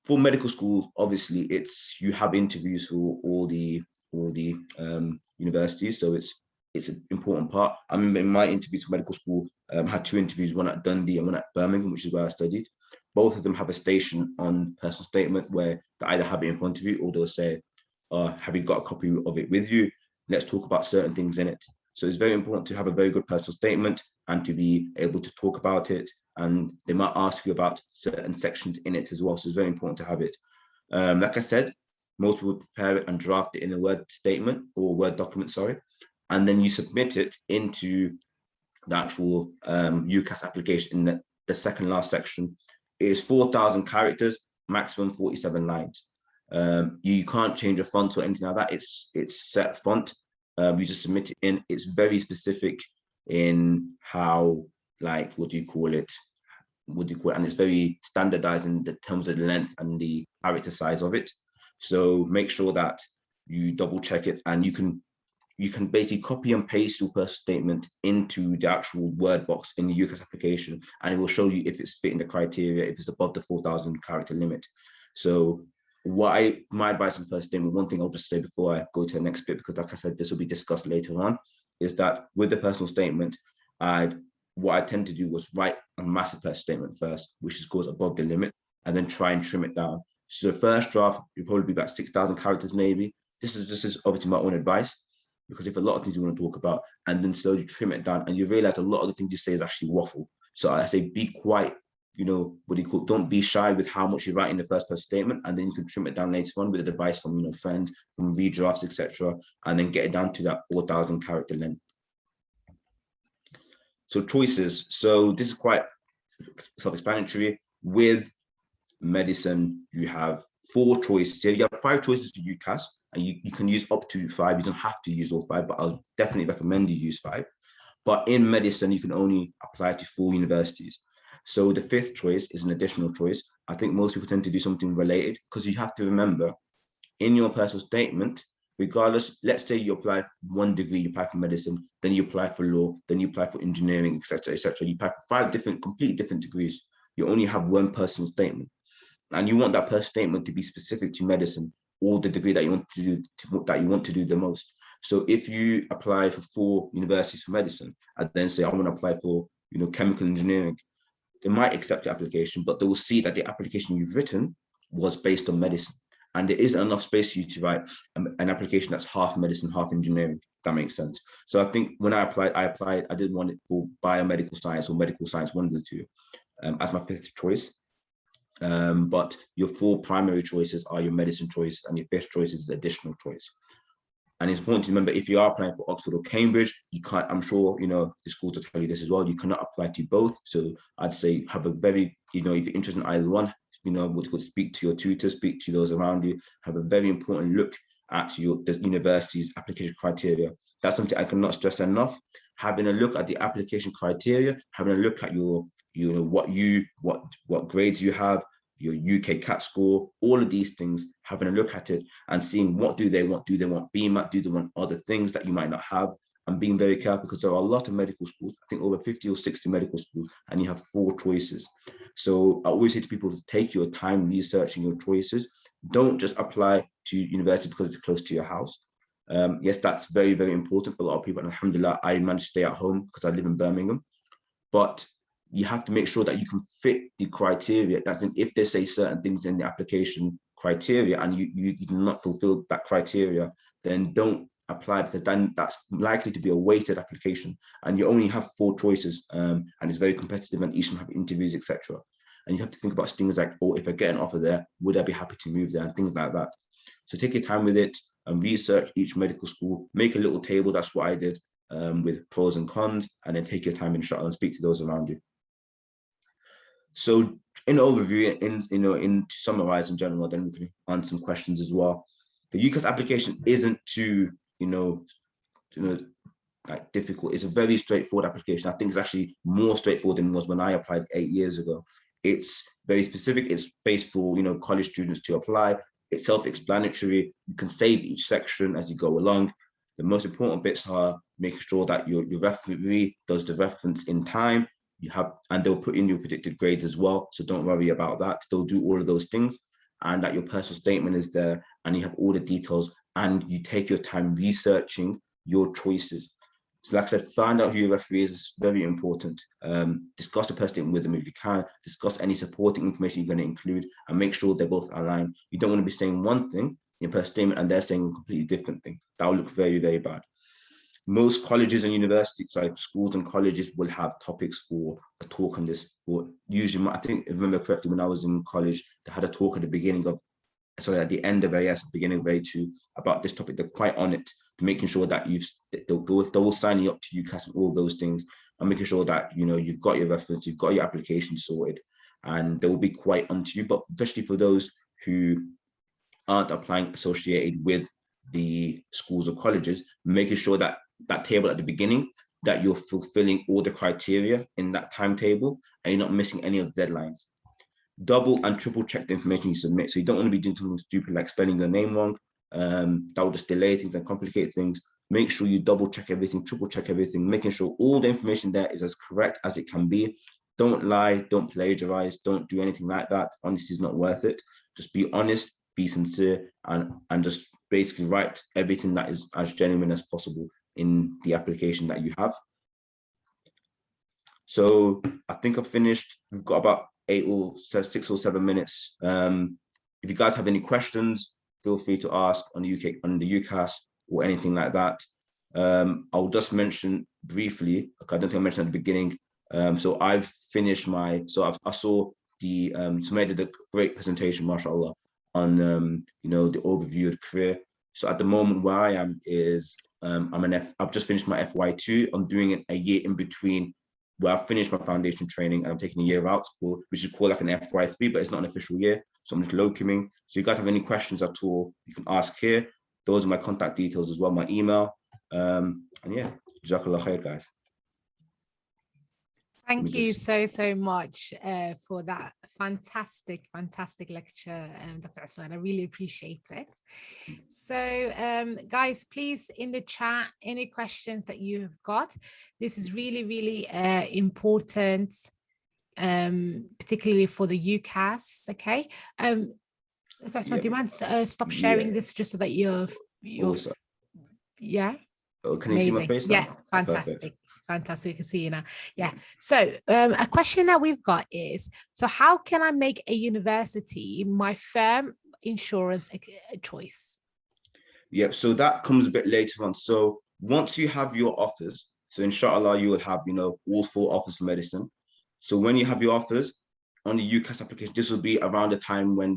For medical school, obviously, you have interviews for all the universities, so it's an important part. I remember in my interviews for medical school, I had 2 interviews, one at Dundee and one at Birmingham, which is where I studied. Both of them have a station on personal statement where they either have it in front of you, or they'll say, have you got a copy of it with you? Let's talk about certain things in it. So it's very important to have a very good personal statement and to be able to talk about it. And they might ask you about certain sections in it as well. So it's very important to have it. Like I said, most people prepare it and draft it in a Word statement or Word document, sorry, and then you submit it into the actual UCAS application in the second last section. It is 4,000 characters, maximum 47 lines. You can't change a font or anything like that. It's set font. You just submit it in. It's very specific in how, like, what do you call it? And it's very standardized in the terms of the length and the character size of it. So make sure that you double check it, and you can basically copy and paste your personal statement into the actual Word box in the UCAS application, and it will show you if it's fitting the criteria, if it's above the 4,000 character limit. So my advice on personal statement, one thing I'll just say before I go to the next bit, because like I said, this will be discussed later on, is that with the personal statement, what I tend to do was write a massive personal statement first, which goes above the limit, and then try and trim it down. So the first draft will probably be about 6,000 characters maybe. This is obviously my own advice, because if a lot of things you want to talk about, and then slowly trim it down, and you realize a lot of the things you say is actually waffle. So I say be quite, don't be shy with how much you write in the first person statement, and then you can trim it down later on with advice from friends, from redrafts, etc., and then get it down to that 4,000 character length. So choices. So this is quite self-explanatory. With medicine, you have 4 choices. You have 5 choices to UCAS, and you can use up to 5. You don't have to use all 5, but I'll definitely recommend you use 5. But in medicine, you can only apply to 4 universities. So the 5th choice is an additional choice. I think most people tend to do something related, because you have to remember, in your personal statement, regardless, let's say you apply for 1 degree, you apply for medicine, then you apply for law, then you apply for engineering, etc., etc. You apply for 5 completely different degrees. You only have 1 personal statement, and you want that personal statement to be specific to medicine or the degree that you want to do the most. So if you apply for 4 universities for medicine, and then say I want to apply for chemical engineering, they might accept the application, but they will see that the application you've written was based on medicine, and there isn't enough space for you to write an application that's half medicine, half engineering. If that makes sense. So I think when I applied, I didn't want it for biomedical science or medical science, one of the two, as my 5th choice. But your 4 primary choices are your medicine choice, and your 5th choice is the additional choice. And it's important to remember, if you are applying for Oxford or Cambridge, you can't, I'm sure, the schools will tell you this as well, you cannot apply to both. So I'd say have a very, if you're interested in either one, would speak to your tutor, speak to those around you, have a very important look at the university's application criteria. That's something I cannot stress enough. Having a look at the application criteria, having a look at your, what grades you have, your UK CAT score, all of these things, having a look at it and seeing what do they want? Do they want BMAT? Do they want other things that you might not have? And being very careful, because there are a lot of medical schools, I think over 50 or 60 medical schools, and you have 4 choices. So I always say to people to take your time researching your choices. Don't just apply to university because it's close to your house. Yes, that's very, very important for a lot of people. And alhamdulillah, I managed to stay at home because I live in Birmingham. But you have to make sure that you can fit the criteria. That's if they say certain things in the application criteria and you do not fulfill that criteria, then don't apply, because then that's likely to be a weighted application, and you only have 4 choices, and it's very competitive, and each one have interviews, etc. And you have to think about things like, oh, if I get an offer there, would I be happy to move there, and things like that. So take your time with it and research each medical school, make a little table. That's what I did, with pros and cons, and then take your time, inshallah, and speak to those around you. So in overview, in to summarize in general, then we can answer some questions as well. The UCAS application isn't too, like difficult. It's a very straightforward application. I think it's actually more straightforward than it was when I applied 8 years ago. It's very specific. It's based for, college students to apply. It's self-explanatory. You can save each section as you go along. The most important bits are making sure that your referee does the reference in time. And they'll put in your predicted grades as well. So don't worry about that. They'll do all of those things, and that your personal statement is there, and you have all the details, and you take your time researching your choices. So like I said, find out who your referee is very important. Discuss the personal statement with them if you can. Discuss any supporting information you're going to include, and make sure they're both aligned. You don't want to be saying one thing in your personal statement and they're saying a completely different thing. That will look very, very bad. Most colleges and universities, like schools and colleges, will have topics for a talk on this. Or usually, I think, if I remember correctly, when I was in college, they had a talk at the beginning of at the end of AS, beginning of A2, about this topic. They're quite on it, to making sure that they'll sign you up to UCAS and all those things, and making sure that you've got your reference, you've got your application sorted, and they will be quite onto you. But especially for those who aren't applying associated with the schools or colleges, making sure that that table at the beginning, that you're fulfilling all the criteria in that timetable and you're not missing any of the deadlines. Double and triple check the information you submit. So you don't want to be doing something stupid like spelling your name wrong. That will just delay things and complicate things. Make sure you double check everything, triple check everything, making sure all the information there is as correct as it can be. Don't lie, don't plagiarize, don't do anything like that. Honesty is not worth it. Just be honest, be sincere, and just basically write everything that is as genuine as possible in the application that you have. So I think I've finished. We've got about 6 or 7 minutes. If you guys have any questions, feel free to ask on the UCAS or anything like that. I'll just mention briefly, I don't think I mentioned at the beginning. So I've finished I saw the Sumaya did a great presentation, mashallah, on the overview of the career. So at the moment where I am is I've just finished my FY2. I'm doing a year in between where I've finished my foundation training and I'm taking a year out, which is called like an FY3, but it's not an official year. So I'm just locuming. So if you guys have any questions at all, you can ask here. Those are my contact details as well, my email. And yeah, Jazakallah khair, guys. Thank you so much for that fantastic lecture, Dr. Usman. I really appreciate it. So guys, please in the chat, any questions that you have got. This is really important, particularly for the UCAS. Okay. Dr. Usman, do you mind stop sharing this just so that you're also. Yeah. Oh, can you see my face now? Yeah, fantastic. Perfect. Fantastic, you can see you now. Yeah. So a question that we've got is, so how can I make a university my firm insurance choice? Yeah, so that comes a bit later on. So once you have your offers, so inshallah you will have, all 4 offers for medicine. So when you have your offers on the UCAS application, this will be around the time when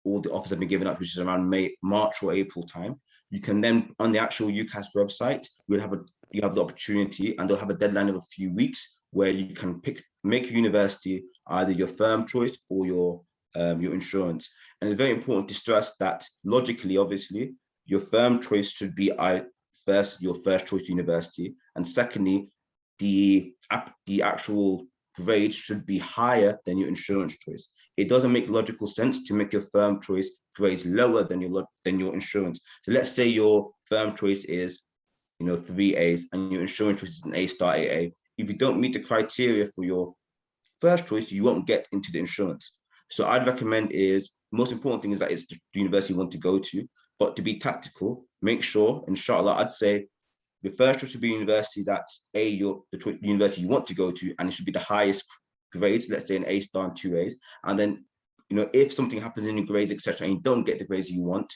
all the offers have been given out, which is around March or April time. You can then, on the actual UCAS website, you have the opportunity, and they'll have a deadline of a few weeks where you can make a university either your firm choice or your insurance. And it's very important to stress that logically, obviously, your firm choice should be your first choice university, and secondly, the actual grade should be higher than your insurance choice. It doesn't make logical sense to make your firm choice grades lower than your insurance. So let's say your firm choice is 3 A's and your insurance choice is an A-star AA. If you don't meet the criteria for your first choice, you won't get into the insurance. So I'd recommend most important thing is that it's the university you want to go to, but to be tactical, make sure, inshallah, I'd say your first choice should be a university that's the university you want to go to, and it should be the highest grades, let's say an A-star and 2 A's. And then, if something happens in your grades, etc., and you don't get the grades you want,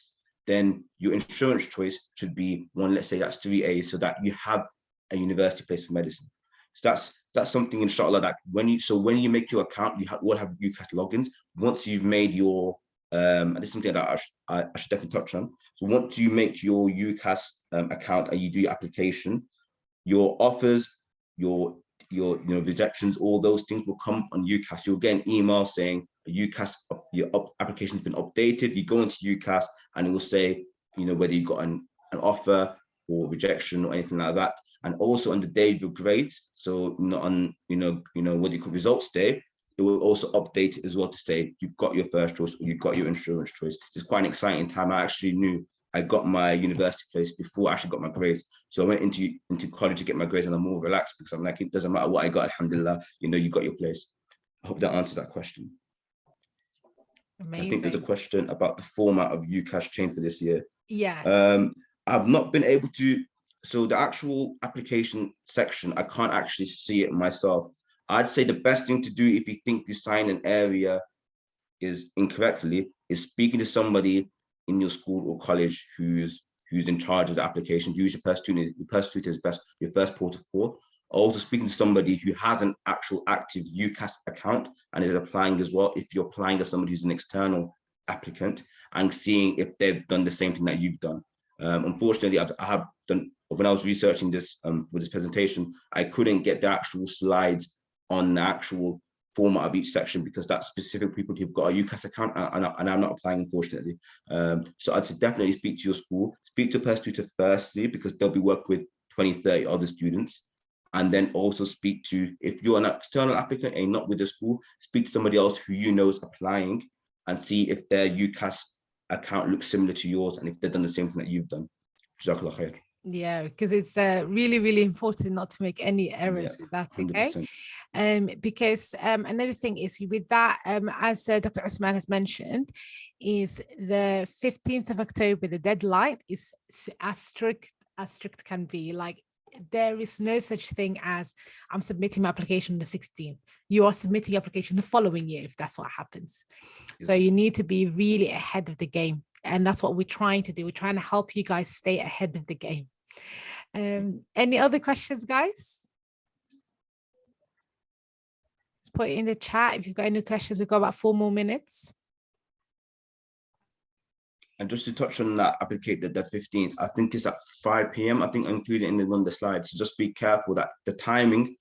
then your insurance choice should be one, let's say that's 3 A's, so that you have a university place for medicine. So that's something, inshallah, that when you make your account, you will have UCAS logins. Once you've made your, and this is something that I should definitely touch on. So once you make your UCAS account and you do your application, your offers, your rejections, all those things will come on UCAS. You'll get an email saying UCAS, your application has been updated. You go into UCAS and it will say, whether you got an offer or rejection or anything like that. And also on the day of your grades, so on what you call results day, it will also update it as well to say you've got your first choice or you've got your insurance choice. It's quite an exciting time. I actually knew I got my university place before I actually got my grades. So I went into college to get my grades, and I'm more relaxed because I'm like, it doesn't matter what I got, alhamdulillah, you got your place. I hope that answers that question. Amazing. I think there's a question about the format of UCAS change for this year. Yes. I've not been able to, so the actual application section, I can't actually see it myself. I'd say the best thing to do if you think you sign an area is incorrectly is speaking to somebody in your school or college who's in charge of the application. Use your first tutor is best, your first port of call. Also speaking to somebody who has an actual active UCAS account and is applying as well. If you're applying as somebody who's an external applicant and seeing if they've done the same thing that you've done. Unfortunately, I have done, when I was researching this for this presentation, I couldn't get the actual slides on the actual format of each section because that's specific people who've got a UCAS account and I'm not applying, unfortunately. So I'd say definitely speak to your school, speak to a past tutor firstly, because they'll be working with 20, 30 other students. And then also speak to, if you're an external applicant and not with the school, speak to somebody else who you know is applying and see if their UCAS account looks similar to yours and if they've done the same thing that you've done. Jazakallah khair. Yeah, because it's really, really important not to make any errors with that, okay? 100%. Because another thing is with that, as Dr. Usman has mentioned, is the 15th of October, the deadline is as strict can be. Like, there is no such thing as I'm submitting my application on the 16th. You are submitting your application the following year if that's what happens. So you need to be really ahead of the game. And that's what we're trying to do. We're trying to help you guys stay ahead of the game. Any other questions, guys? Let's put it in the chat. If you've got any questions, we've got about 4 more minutes. And just to touch on that, application the 15th, I think it's at 5 p.m. I think I included in one of the slides. So just be careful that the timing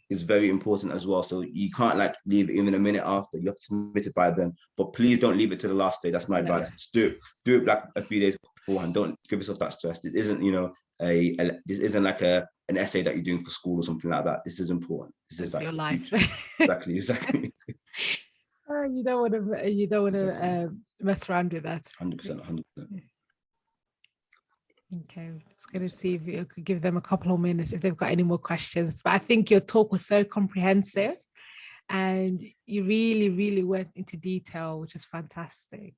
is very important as well. So you can't like leave it even a minute after. You have to submit it by then. But please don't leave it to the last day. That's my advice. Just do it like a few days beforehand. Don't give yourself that stress. This isn't, you know, this isn't like an essay that you're doing for school or something like that. This is important. This is like your life. Exactly. You don't want to mess around with that. 100%. Okay, just going to see if you could give them a couple of minutes if they've got any more questions. But I think your talk was so comprehensive and you really, really went into detail, which is fantastic.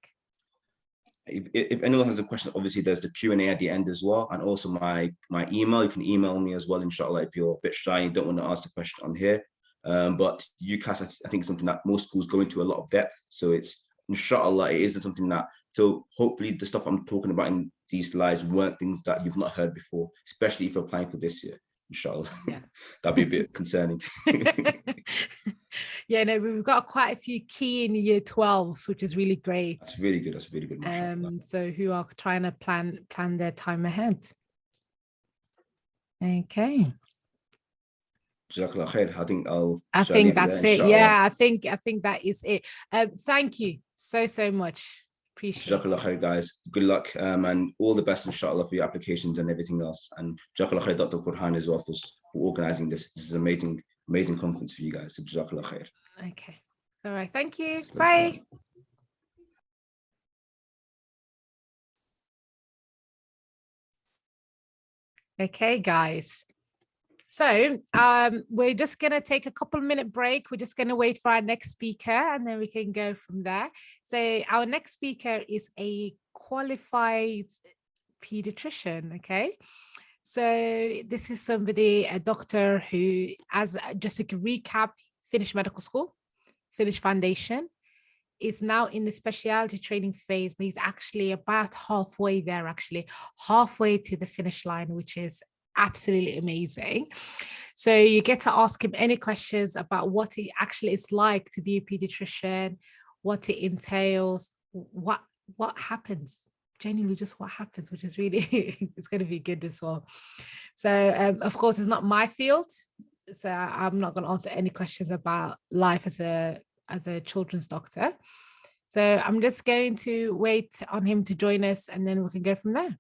If anyone has a question, obviously there's the Q&A at the end as well. And also my email, you can email me as well, inshallah, if you're a bit shy and don't want to ask the question on here. But UCAS, I think is something that most schools go into a lot of depth. So it's, inshallah, it is something that, so hopefully the stuff I'm talking about in these slides weren't things that you've not heard before, especially if you're applying for this year, inshallah. Yeah. That'd be a bit concerning. Yeah, no, we've got quite a few key in year 12s, which is really great. That's really good. That's really good. So who are trying to plan their time ahead. Okay. Jazakallah khair. I think that's it. Yeah, I think that is it. Thank you so much. Appreciate it. Jazakallah khair, guys. Good luck and all the best, inshallah, for your applications and everything else. And Jazakallah khair, Dr. Qurhan as well for organizing this. This is an amazing conference for you guys. So Jazakallah khair. Okay. All right. Thank you. Bye. Okay, guys. So we're just going to take a couple-minute break. We're just going to wait for our next speaker and then we can go from there. So our next speaker is a qualified pediatrician, okay? So this is somebody, a doctor who, as just to recap, finished medical school, finished foundation, is now in the specialty training phase, but he's actually about halfway there, halfway to the finish line, which is absolutely amazing. So you get to ask him any questions about what it actually is like to be a pediatrician, what it entails, what happens, genuinely just what happens, which is really, it's going to be good as well. So of course, it's not my field, so I'm not going to answer any questions about life as a children's doctor. So I'm just going to wait on him to join us and then we can go from there.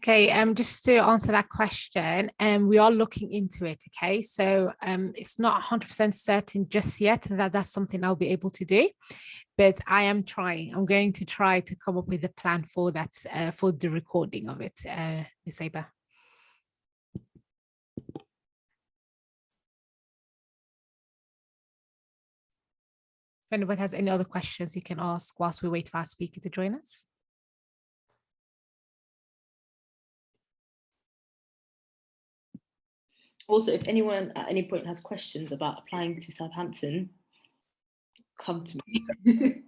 Okay, just to answer that question, we are looking into it, okay? So it's not 100% certain just yet that that's something I'll be able to do, but I am trying. I'm going to try to come up with a plan for that, for the recording of it, Ms. Aber. If anyone has any other questions, you can ask whilst we wait for our speaker to join us. Also, if anyone at any point has questions about applying to Southampton, come to me.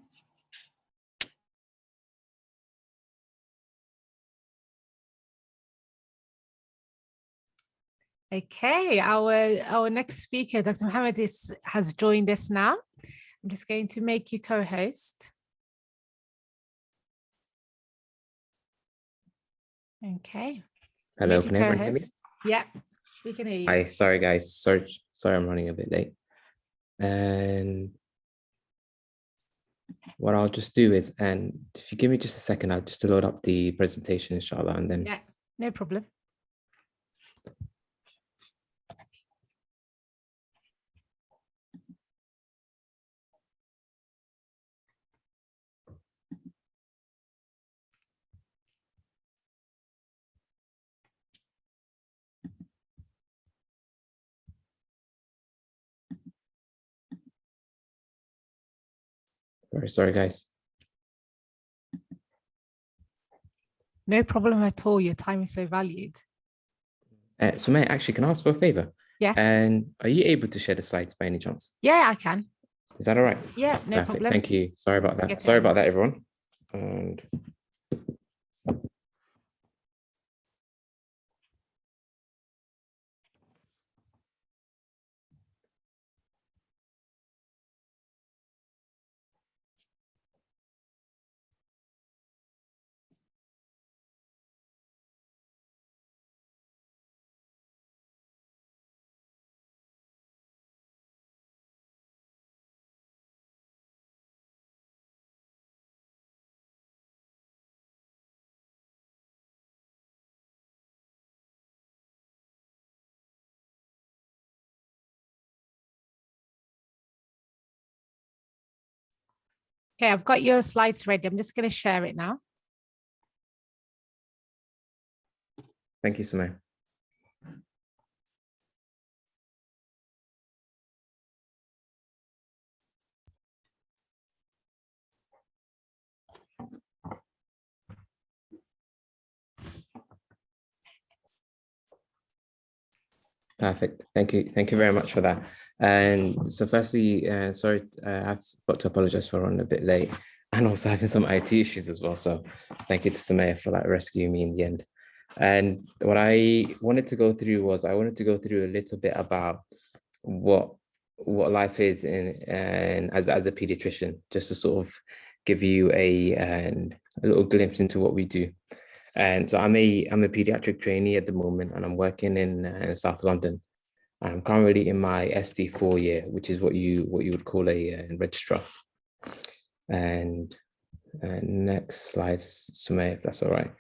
Okay, our next speaker, Dr. Mohammed, has joined us now. I'm just going to make you co-host. Okay. Hello, can everyone hear me? Yeah, we can hear you. Hi, sorry guys, sorry I'm running a bit late. And what I'll just do is, and if you give me just a second, I'll just load up the presentation, inshallah, and then. Yeah, no problem. Very sorry, guys. No problem at all. Your time is so valued. Sumaya, actually, can I ask for a favor? Yes. And are you able to share the slides by any chance? Yeah, I can. Is that all right? Yeah, no Perfect. problem. Thank you. Sorry about Let's that. get Sorry it about on. that, everyone. And Okay, I've got your slides ready. I'm just going to share it now. thank you, Sumaya. Perfect. Thank you. Thank you very much for that. And so firstly, sorry, I've got to apologize for running a bit late and also having some IT issues as well. So thank you to Sumaya for like rescuing me in the end. And what I wanted to go through was a little bit about what life is and as a pediatrician, just to sort of give you a little glimpse into what we do. And so I'm a pediatric trainee at the moment, and I'm working in South London. I'm currently in my SD4 year, which is what you would call a registrar. And next slide, Sumaya, if that's all right.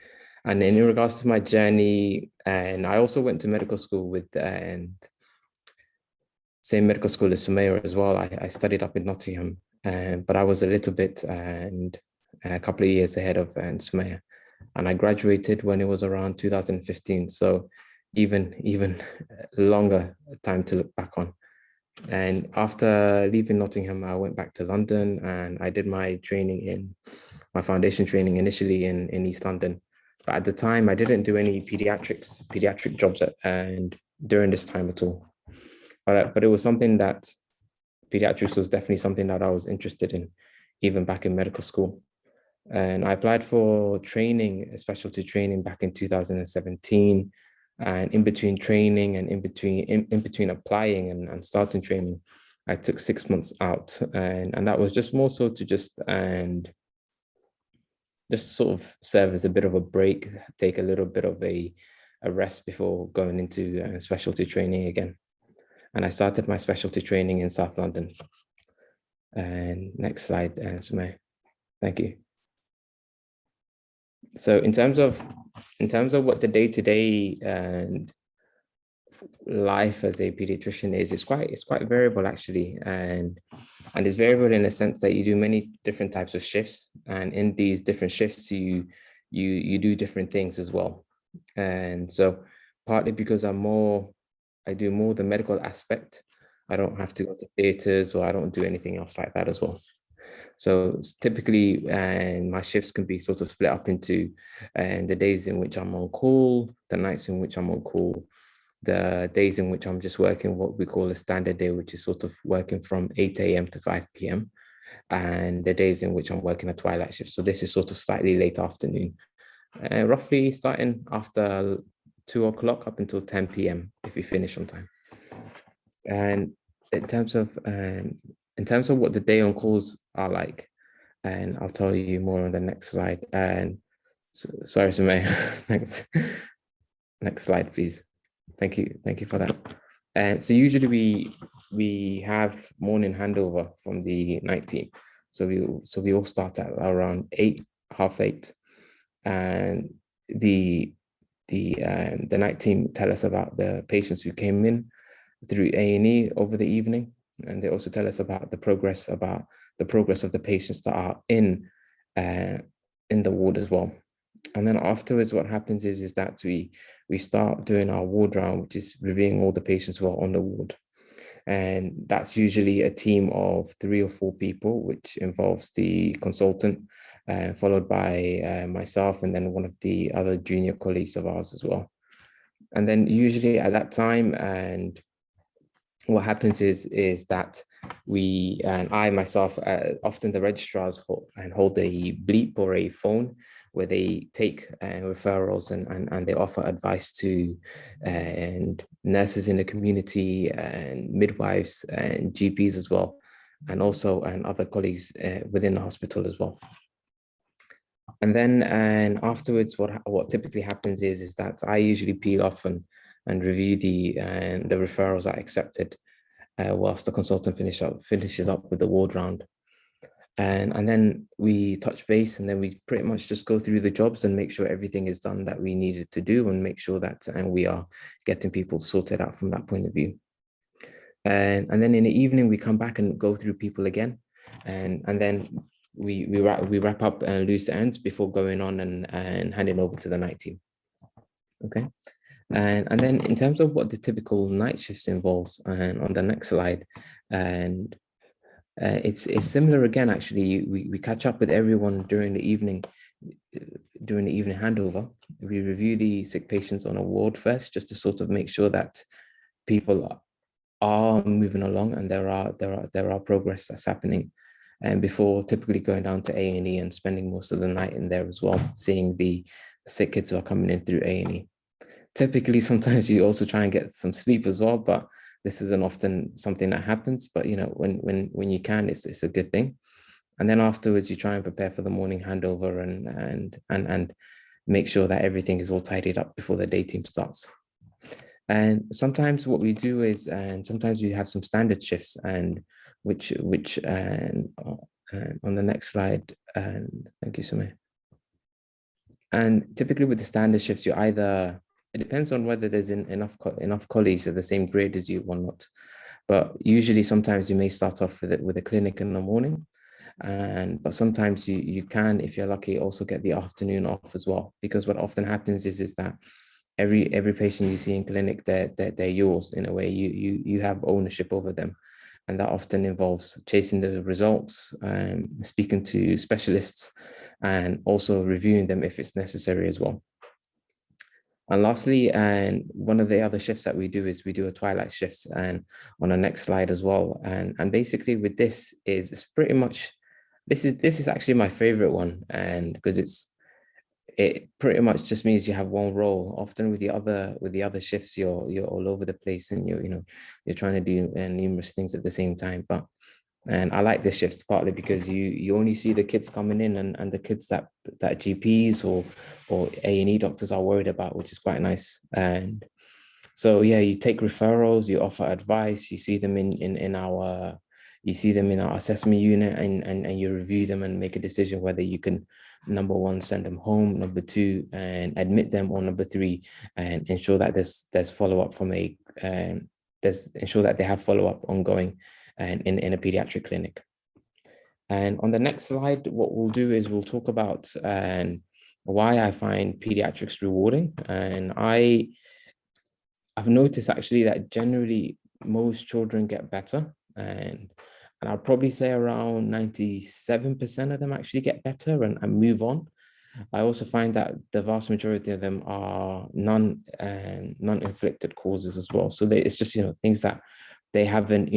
And in regards to my journey, and I also went to medical school with and same medical school as Sumaya as well. I studied up in Nottingham, but I was a little bit and a couple of years ahead of Sumaya. And I graduated when it was around 2015. So even longer time to look back on. And after leaving Nottingham, I went back to London and I did my foundation training initially in East London. But at the time, I didn't do any pediatric jobs and during this time at all. But it was something that pediatrics was definitely something that I was interested in, even back in medical school. And I applied for training, specialty training back in 2017. And in between training and in between applying and starting training, I took 6 months out. And that was just more so to just sort of serve as a bit of a break, take a little bit of a rest before going into specialty training again. And I started my specialty training in South London. And next slide, Sumaya. Thank you. So in terms of what the day-to-day and life as a pediatrician is, it's quite variable actually, and it's variable in the sense that you do many different types of shifts, and in these different shifts you do different things as well. And so partly because I do more the medical aspect, I don't have to go to theaters or I don't do anything else like that as well. So it's typically, and my shifts can be sort of split up into the days in which I'm on call, the nights in which I'm on call, the days in which I'm just working what we call a standard day, which is sort of working from 8 a.m. to 5 p.m. and the days in which I'm working a twilight shift. So this is sort of slightly late afternoon, roughly starting after 2 o'clock up until 10 p.m. if we finish on time. And in terms of what the day on calls are like, and I'll tell you more on the next slide. And so, sorry, Sumaya, next slide, please. Thank you for that. And so usually we have morning handover from the night team. So we all start at around 8, half 8, and the night team tell us about the patients who came in through A&E over the evening, and they also tell us about the progress of the patients that are in the ward as well. And then afterwards, what happens is that we start doing our ward round, which is reviewing all the patients who are on the ward. And that's usually a team of 3 or 4 people, which involves the consultant, followed by myself, and then one of the other junior colleagues of ours as well. And then usually at that time, and what happens is that we, and I myself, often the registrars hold a bleep or a phone where they take referrals and they offer advice to and nurses in the community and midwives and GPs as well, and also and other colleagues within the hospital as well. And then afterwards, what typically happens is that I usually peel off and review the referrals I accepted whilst the consultant finishes up with the ward round. And then we touch base, and then we pretty much just go through the jobs and make sure everything is done that we needed to do, and make sure that we are getting people sorted out from that point of view. And then in the evening, we come back and go through people again, and then we wrap up loose ends before going on and handing over to the night team. Okay. And then in terms of what the typical night shifts involves, and on the next slide, and it's similar again. Actually, we catch up with everyone during the evening handover. We review the sick patients on a ward first, just to sort of make sure that people are moving along and there are progress that's happening, and before typically going down to A&E and spending most of the night in there as well, seeing the sick kids who are coming in through A&E. Typically, sometimes you also try and get some sleep as well, but this isn't often something that happens. But you know, when you can, it's a good thing. And then afterwards, you try and prepare for the morning handover and make sure that everything is all tidied up before the day team starts. And sometimes what we do is, and sometimes you have some standard shifts, and which on the next slide, and thank you, Sumaya. And typically with the standard shifts, you either, it depends on whether there's enough colleagues at the same grade as you or not. But usually sometimes you may start off with a clinic in the morning, but sometimes you can, if you're lucky, also get the afternoon off as well. Because what often happens is that every patient you see in clinic, they're yours in a way. You have ownership over them. And that often involves chasing the results, speaking to specialists, and also reviewing them if it's necessary as well. And lastly, and one of the other shifts that we do is we do a twilight shift, and on the next slide as well. And basically with this it's pretty much, this is actually my favorite one, and because it pretty much just means you have one role. Often with the other shifts, you're all over the place, and you're trying to do numerous things at the same time. And I like the shifts partly because you only see the kids coming in and the kids that GPs or A&E doctors are worried about, which is quite nice. And so yeah, you take referrals, you offer advice, you see them in our assessment unit, and you review them and make a decision whether you can, number 1, send them home, number 2, and admit them, or number 3, and ensure that there's follow-up ensure that they have follow-up ongoing and in a pediatric clinic. And on the next slide, what we'll do is we'll talk about why I find pediatrics rewarding. And I've noticed actually that generally most children get better, and I'll probably say around 97% of them actually get better and move on. I also find that the vast majority of them are non-inflicted causes as well. So it's just, things that they haven't,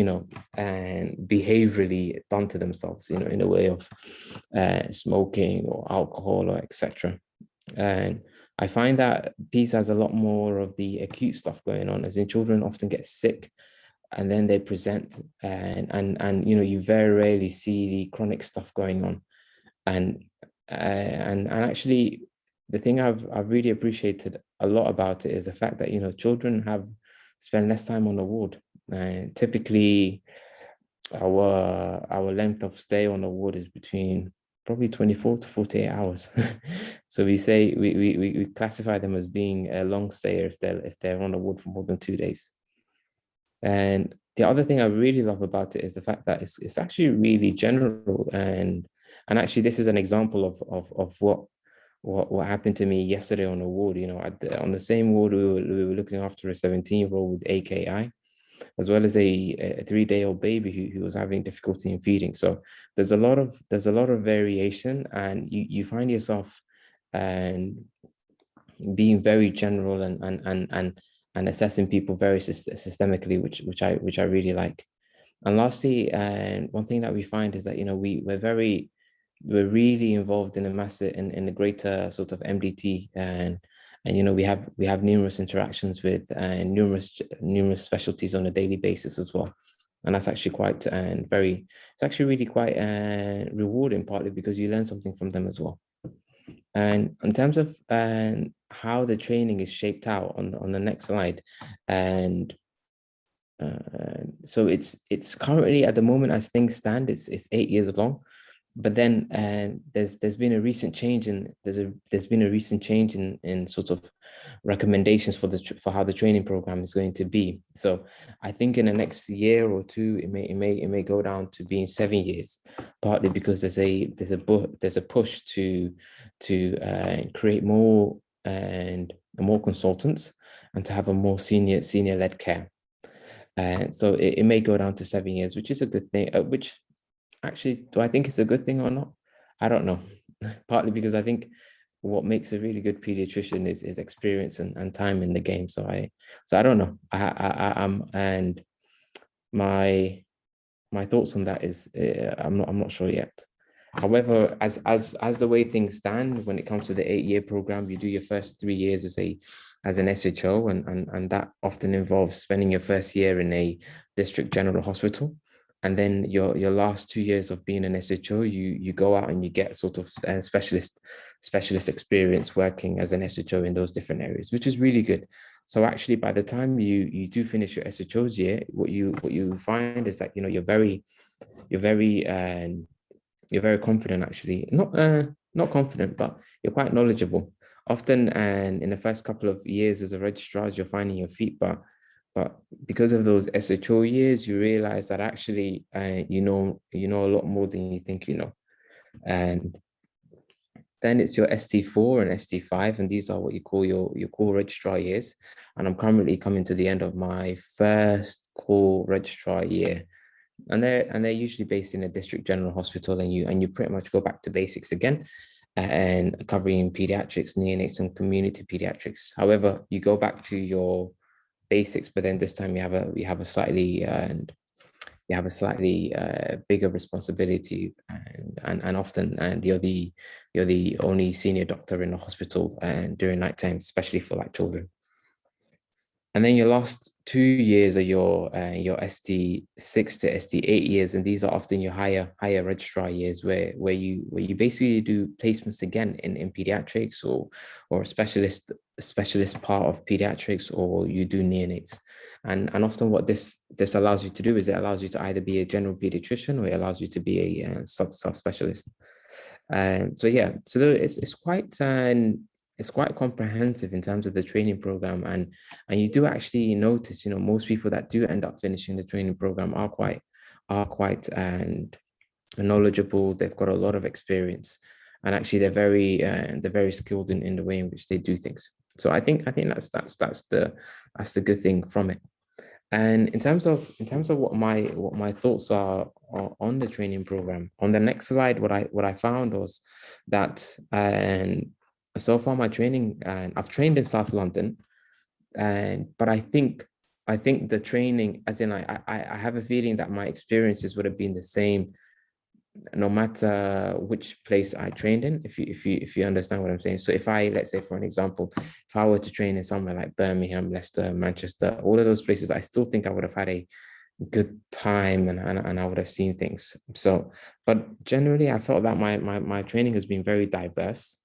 and behaviorally done to themselves, in a way of smoking or alcohol or etc. And I find that PEDS has a lot more of the acute stuff going on, as in children often get sick and then they present, and you very rarely see the chronic stuff going on. And actually, the thing I've really appreciated a lot about it is the fact that children have spent less time on the ward. Typically, our length of stay on the ward is between probably 24 to 48 hours. So we classify them as being a long stayer if they're on the ward for more than 2 days. And the other thing I really love about it is the fact that it's actually really general, and actually this is an example of what happened to me yesterday on the ward. On the same ward we were looking after a 17-year-old with AKI, as well as a 3-day-old baby who was having difficulty in feeding. So there's a lot of variation, and you find yourself and being very general and assessing people very systemically, which I really like. And lastly, and one thing that we find is that we're really involved in in the greater sort of MDT, and we have numerous interactions with numerous specialties on a daily basis as well. And that's actually it's actually really quite rewarding, partly because you learn something from them as well. And in terms of how the training is shaped out on the next slide, and so it's currently, at the moment as things stand, it's 8 years long. But then there's been a recent change in sort of recommendations for how the training program is going to be. So I think in the next year or two, it may go down to being 7 years, partly because there's a push to create more consultants and to have a more senior led care. And so it may go down to 7 years, which is a good thing. Which actually, do I think it's a good thing or not? I don't know. Partly because I think what makes a really good pediatrician is experience and time in the game. So I don't know. And my thoughts on that is I'm not sure yet. However, as the way things stand, when it comes to the 8-year program, you do your first 3 years as an SHO, and that often involves spending your first year in a district general hospital. And then your last 2 years of being an SHO, you go out and you get sort of specialist experience working as an SHO in those different areas, which is really good. So actually, by the time you do finish your SHO's year, what you find is that you're very confident, actually. Not confident, but you're quite knowledgeable. Often, and in the first couple of years as a registrar, you're finding your feet, but because of those SHO years, you realize that actually you know a lot more than you think you know. And then it's your ST4 and ST5, and these are what you call your core registrar years. And I'm currently coming to the end of my first core registrar year. And they're usually based in a district general hospital, and you pretty much go back to basics again, and covering pediatrics, neonates, and community pediatrics. However, you go back to your basics, but then this time you have a slightly bigger responsibility, and often you're the only senior doctor in the hospital and during night time, especially for like children. And then your last 2 years are your ST6 to ST8 years, and these are often your higher registrar years, where you basically do placements again in pediatrics or a specialist part of pediatrics, or you do neonates. And often what this allows you to do is it allows you to either be a general pediatrician, or it allows you to be a subspecialist. So yeah, so it's quite comprehensive in terms of the training program, and you do actually notice, most people that do end up finishing the training program are quite and knowledgeable. They've got a lot of experience, and actually they're very skilled in the way in which they do things. So I think that's the good thing from it. And in terms of what my thoughts are on the training program, on the next slide, what I found was that, and so far my training, and I've trained in South London, but I think the training, as in I have a feeling that my experiences would have been the same no matter which place I trained in, if you understand what I'm saying. So if I, let's say for an example, if I were to train in somewhere like Birmingham, Leicester, Manchester, all of those places, I still think I would have had a good time, and I would have seen things. So, but generally I felt that my training has been very diverse.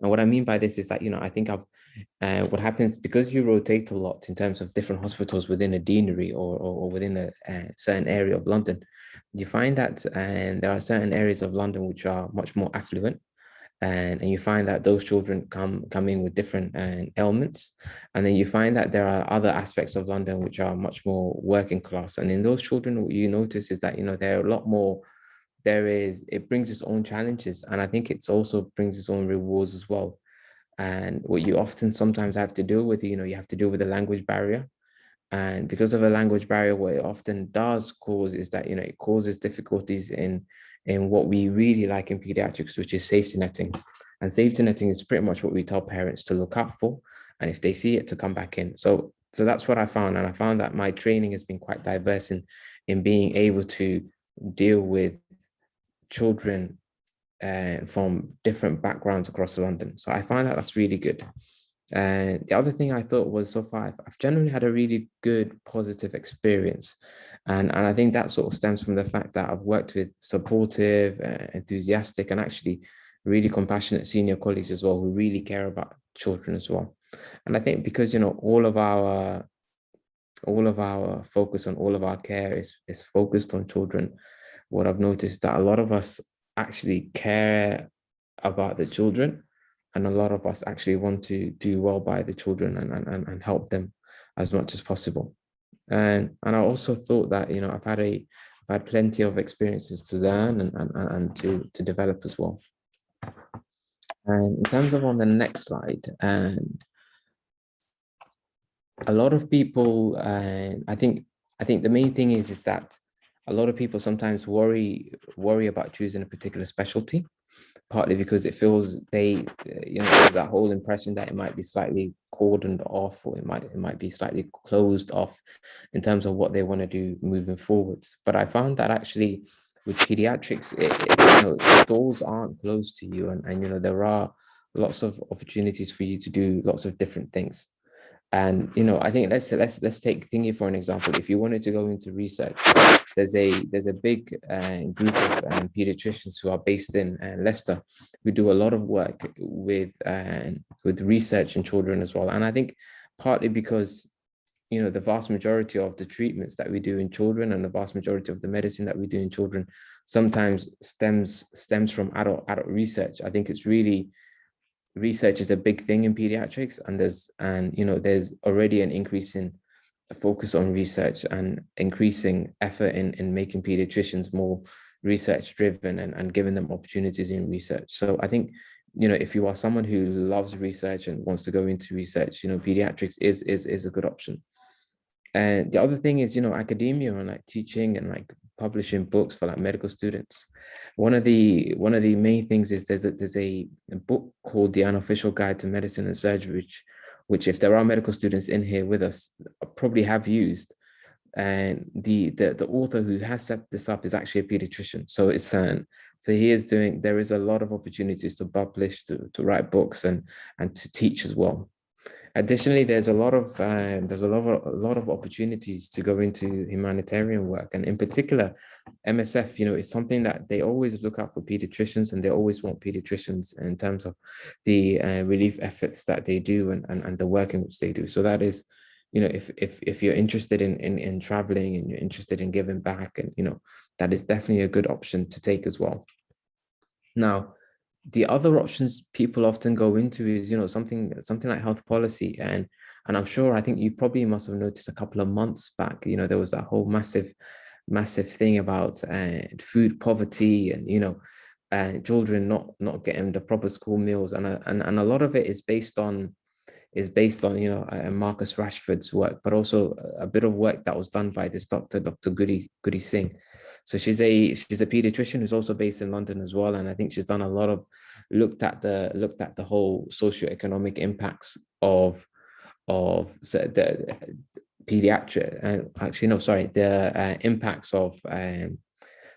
And what I mean by this is that, I think what happens because you rotate a lot in terms of different hospitals within a deanery, or within a certain area of London, you find that there are certain areas of London which are much more affluent. And you find that those children come in with different ailments. And then you find that there are other aspects of London which are much more working class. And in those children, what you notice is that, there are a lot more, it brings its own challenges. And I think it's also brings its own rewards as well. And what you often sometimes have to deal with, you have to deal with the language barrier. And because of a language barrier, what it often does cause is that, it causes difficulties in what we really like in pediatrics, which is safety netting. And safety netting is pretty much what we tell parents to look out for. And if they see it, to come back in. So that's what I found. And I found that my training has been quite diverse in being able to deal with children from different backgrounds across London. So I find that that's really good. And the other thing I thought was, so far, I've generally had a really good, positive experience. And I think that sort of stems from the fact that I've worked with supportive, enthusiastic, and actually really compassionate senior colleagues as well, who really care about children as well. And I think because, all of our focus on all of our care is focused on children, what I've noticed that a lot of us actually care about the children, and a lot of us actually want to do well by the children and help them as much as possible. And I also thought that, I've had plenty of experiences to learn and to develop as well. And in terms of on the next slide, and a lot of people, I think the main thing is that a lot of people sometimes worry about choosing a particular specialty, partly because it feels there's that whole impression that it might be slightly cordoned off, or it might be slightly closed off in terms of what they want to do moving forwards. But I found that actually with pediatrics, the doors aren't closed to you, and there are lots of opportunities for you to do lots of different things. And I think let's take thingy for an example. If you wanted to go into research, there's a big group of pediatricians who are based in Leicester, who do a lot of work with research in children as well. And I think partly because the vast majority of the treatments that we do in children, and the vast majority of the medicine that we do in children, sometimes stems from adult research. I think it's really, research is a big thing in pediatrics, and there's already an increase in focus on research and increasing effort in making pediatricians more research driven, and giving them opportunities in research. So I think, if you are someone who loves research and wants to go into research, pediatrics is a good option. And the other thing is, academia, and like teaching and like publishing books for like medical students. One of the main things is there's a book called The Unofficial Guide to Medicine and Surgery, which if there are medical students in here with us, probably have used. And the author who has set this up is actually a pediatrician. So there is a lot of opportunities to publish, to write books, and to teach as well. Additionally, there's a lot of opportunities to go into humanitarian work, and in particular, MSF. Is something that they always look out for pediatricians, and they always want pediatricians in terms of the relief efforts that they do, and the work in which they do. So that is, if you're interested in traveling, and you're interested in giving back, and that is definitely a good option to take as well. Now, the other options people often go into is, something like health policy. And I'm sure, I think you probably must have noticed a couple of months back, there was that whole massive thing about food poverty, and children not getting the proper school meals. And a lot of it is based on, is based on, you know, Marcus Rashford's work, but also a bit of work that was done by this Dr. Goody Singh. So she's a pediatrician who's also based in London as well, and I think she's done a lot of looked at the whole socioeconomic impacts of the pediatric. Actually, no, sorry, the impacts of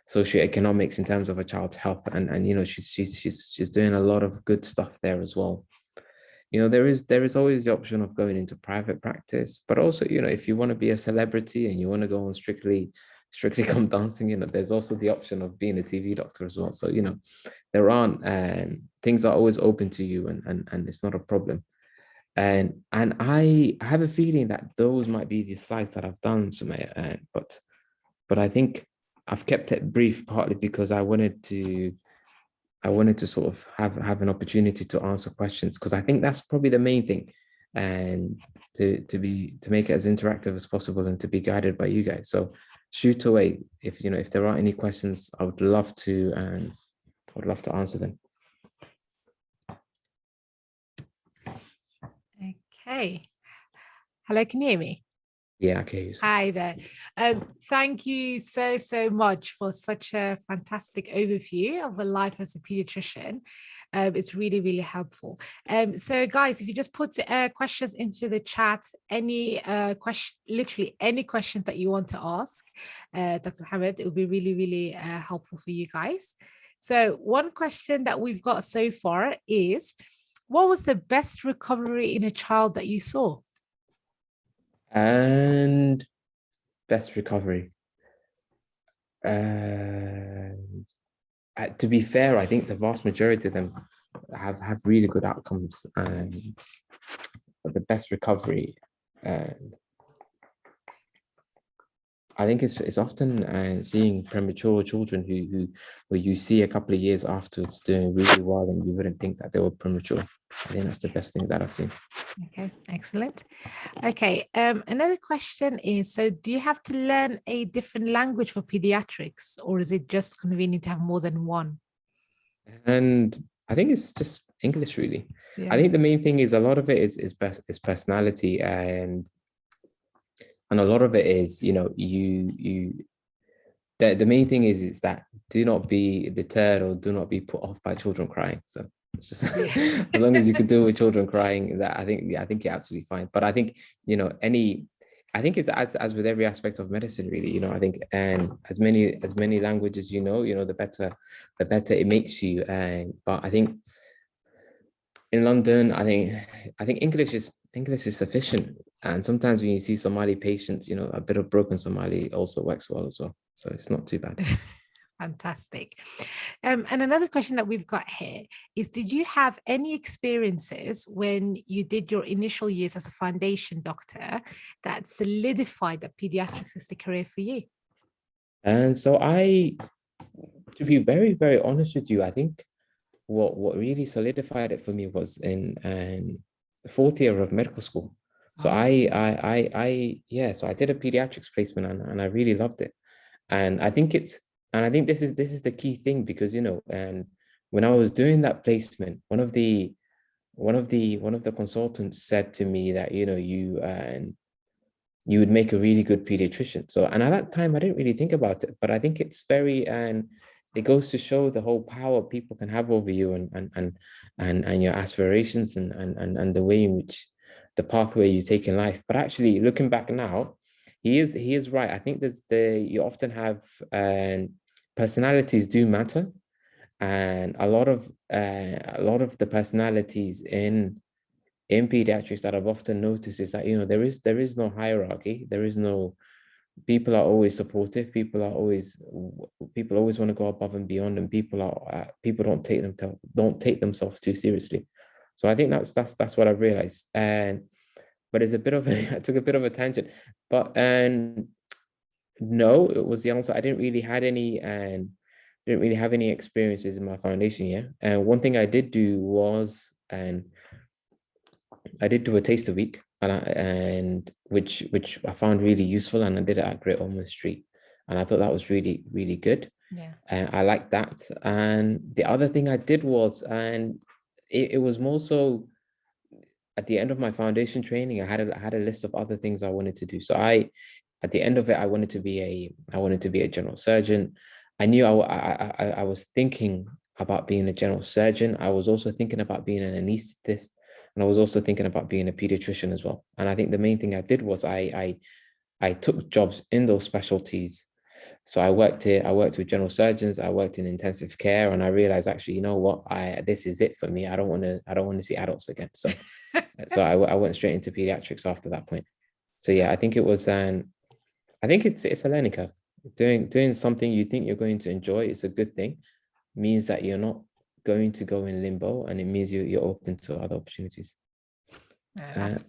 socioeconomics in terms of a child's health, and you know, she's doing a lot of good stuff there as well. You know, there is always the option of going into private practice, but also, you know, if you want to be a celebrity and you want to go on Strictly Come Dancing, you know, there's also the option of being a TV doctor as well. So, you know, there aren't things are always open to you, and it's not a problem. And I have a feeling that those might be the slides that I've done, Sumaya, but I think I've kept it brief, partly because I wanted to sort of have an opportunity to answer questions, because I think that's probably the main thing, and to make it as interactive as possible and to be guided by you guys. So shoot away if there are any questions. I would love to answer them. Okay. Hello, can you hear me? Yeah, okay. Hi there. Thank you so much for such a fantastic overview of a life as a pediatrician. It's really helpful. So guys, if you just put questions into the chat, any literally any questions that you want to ask Dr. Mohammed, it will be really helpful for you guys. So one question that we've got so far is, what was the best recovery in a child that you saw? And best recovery. To be fair, I think the vast majority of them have really good outcomes. But the best recovery, I think it's often seeing premature children who you see a couple of years afterwards doing really well, and you wouldn't think that they were premature. I think that's the best thing that I've seen. Okay, excellent. Okay, another question is, so do you have to learn a different language for pediatrics, or is it just convenient to have more than one? And I think it's just English, really. Yeah. I think the main thing is a lot of it is personality, and a lot of it is, you know, the main thing is that do not be deterred or do not be put off by children crying. So it's just as long as you can deal with children crying, that I think you're absolutely fine. But I think, you know, I think it's as with every aspect of medicine, really. You know, I think as many languages you know, the better it makes you. But I think in London, I think English is sufficient. And sometimes when you see Somali patients, you know, a bit of broken Somali also works well as well. So it's not too bad. Fantastic. And another question that we've got here is, did you have any experiences when you did your initial years as a foundation doctor that solidified that pediatrics is the career for you? And so to be very, very honest with you, I think what really solidified it for me was in the fourth year of medical school. So Wow. so I did a pediatrics placement, and I really loved it. And I think this is the key thing, because, you know, and when I was doing that placement, one of the consultants said to me that, you know, you would make a really good pediatrician. So, and at that time I didn't really think about it, but I think it's very, and it goes to show the whole power people can have over you, and your aspirations, and the way in which the pathway you take in life. But actually, looking back now, he is right. I think you often have, personalities do matter, and a lot of the personalities in pediatrics that I've often noticed is that, you know, there is no hierarchy. There is no, people are always supportive. People always want to go above and beyond, and people don't take themselves too seriously. So I think that's what I've realized. But it's a bit of I took a bit of a tangent, but no, it was the answer. I didn't really have any experiences in my foundation year. And one thing I did do was, I did do a taster week, and which I found really useful, and I did it at Great Ormond Street, and I thought that was really, really good. Yeah. And I liked that. And the other thing I did was, and it was more so, at the end of my foundation training, I had a list of other things I wanted to do. So at the end of it, I wanted to be a general surgeon. I knew I was thinking about being a general surgeon. I was also thinking about being an anesthetist, and I was also thinking about being a pediatrician as well. And I think the main thing I did was I took jobs in those specialties. So I worked with general surgeons, I worked in intensive care, and I realized, actually, you know what, this is it for me. I don't want to see adults again. So I went straight into pediatrics after that point. So yeah, I think it's a learning curve. Doing something you think you're going to enjoy is a good thing. It means that you're not going to go in limbo, and it means you're open to other opportunities.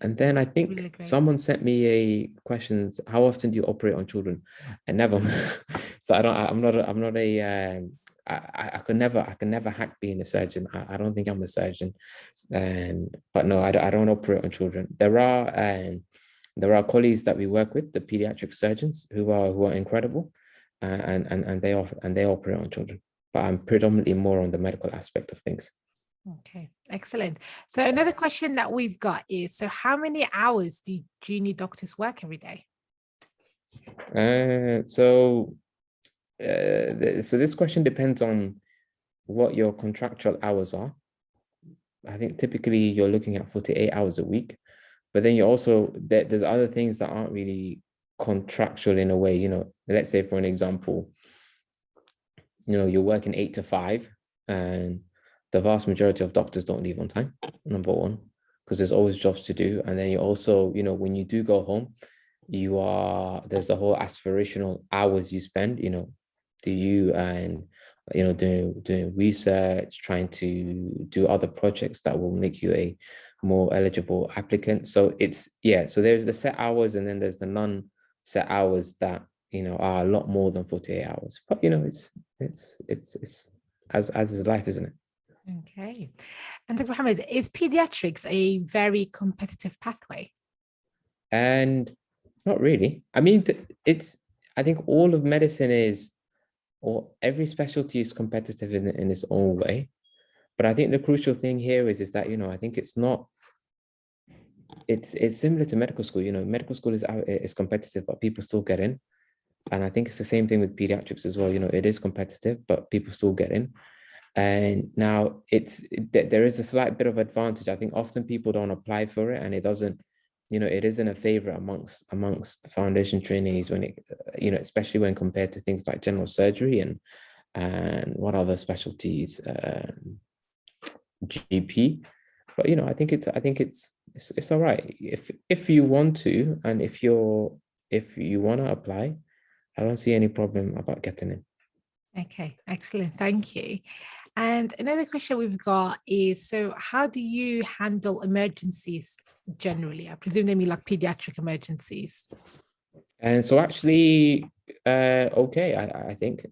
And then I think really great. someone sent me a question: how often do you operate on children? And never. So I can never hack being a surgeon. I don't think I'm a surgeon. But no, I don't operate on children. There are colleagues that we work with, the pediatric surgeons, who are incredible, and they operate on children. But I'm predominantly more on the medical aspect of things. Okay, excellent. So another question that we've got is, so how many hours do junior doctors work every day? So this question depends on what your contractual hours are. I think typically you're looking at 48 hours a week, but then you also, there's other things that aren't really contractual in a way. Let's say, for an example, you're working 8 to 5, and the vast majority of doctors don't leave on time, number one, because there's always jobs to do. And then you also, when you do go home, there's the whole aspirational hours you spend, doing research, trying to do other projects that will make you a more eligible applicant. So so there's the set hours, and then there's the non-set hours that, are a lot more than 48 hours. But, it's as is life, isn't it? Okay. And Dr. Mohammed, is pediatrics a very competitive pathway? And not really. I mean, I think all of medicine or every specialty is competitive in its own way. But I think the crucial thing here is that, I think it's similar to medical school. Medical school is competitive, but people still get in. And I think it's the same thing with pediatrics as well. It is competitive, but people still get in. And now there is a slight bit of advantage. I think often people don't apply for it, and it isn't a favorite amongst foundation trainees when especially when compared to things like general surgery and what other specialties, GP. But I think it's all right if you want to, and if you want to apply. I don't see any problem about getting in. Okay, excellent. Thank you. And another question we've got is, so how do you handle emergencies generally? I presume they mean like pediatric emergencies. And so actually, okay, I think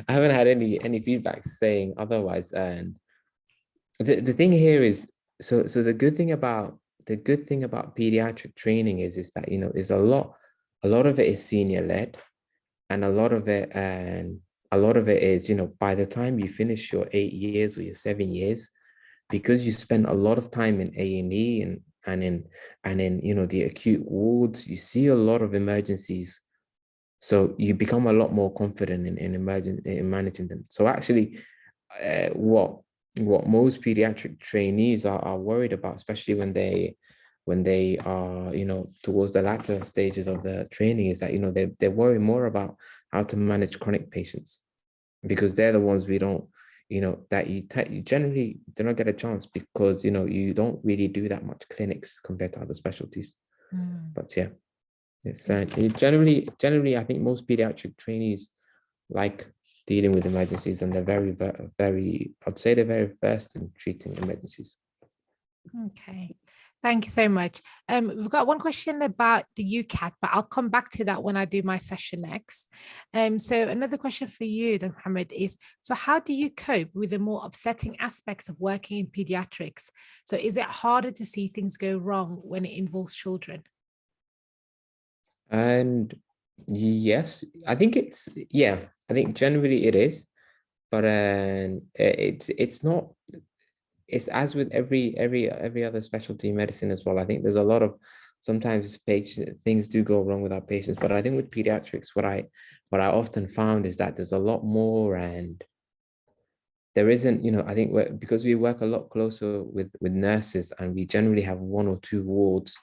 I haven't had any feedback saying otherwise. And the thing here is, so the good thing about pediatric training is that, is a lot of it is senior led, and a lot of it is, by the time you finish your 8 years or your 7 years, because you spend a lot of time in A&E and in the acute wards, you see a lot of emergencies. So you become a lot more confident in managing them. So actually, what most pediatric trainees are worried about, especially when they are, towards the latter stages of the training, is that, they worry more about how to manage chronic patients, because they're the ones we don't, that you generally do not get a chance, because, you don't really do that much clinics compared to other specialties. But yeah, it's generally, I think most pediatric trainees like dealing with emergencies, and they're very, very, very, I'd say they're very versed in treating emergencies. Okay, thank you so much. We've got one question about the UCAT, but I'll come back to that when I do my session next. So another question for you, Dr. Mohammed, is, so how do you cope with the more upsetting aspects of working in pediatrics? So is it harder to see things go wrong when it involves children? And yes, I think I think generally it is, but it's not. it's as with every other specialty in medicine as well. I think there's a lot of sometimes things do go wrong with our patients, but I think with pediatrics, what I often found is that there's a lot more, and there isn't, I think because we work a lot closer with nurses, and we generally have one or two wards,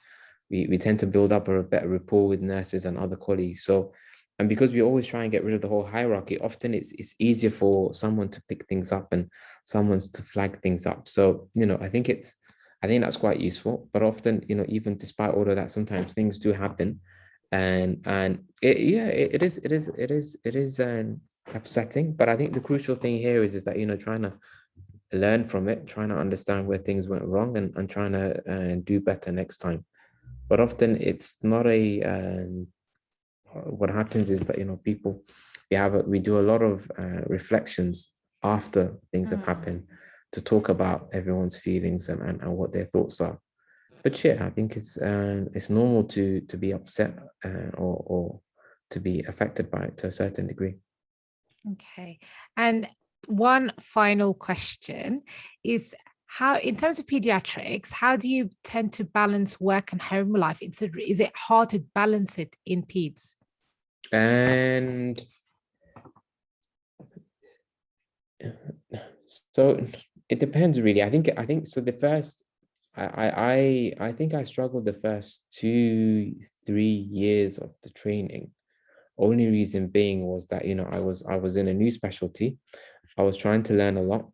we tend to build up a better rapport with nurses and other colleagues. So, and because we always try and get rid of the whole hierarchy, often it's easier for someone to pick things up and someone's to flag things up. So, I think that's quite useful. But often, even despite all of that, sometimes things do happen, and it is upsetting. But I think the crucial thing here is that trying to learn from it, trying to understand where things went wrong, and trying to do better next time. But often it's not what happens is that people we do a lot of reflections after things have happened to talk about everyone's feelings and what their thoughts are. But yeah, I think it's normal to be upset or to be affected by it to a certain degree. Okay. And one final question is, how, in terms of pediatrics, how do you tend to balance work and home life? Is it hard to balance it in peds? And so it depends really. I think so. The first, I think I struggled the first 2-3 years of the training. Only reason being was that I was in a new specialty. I was trying to learn a lot,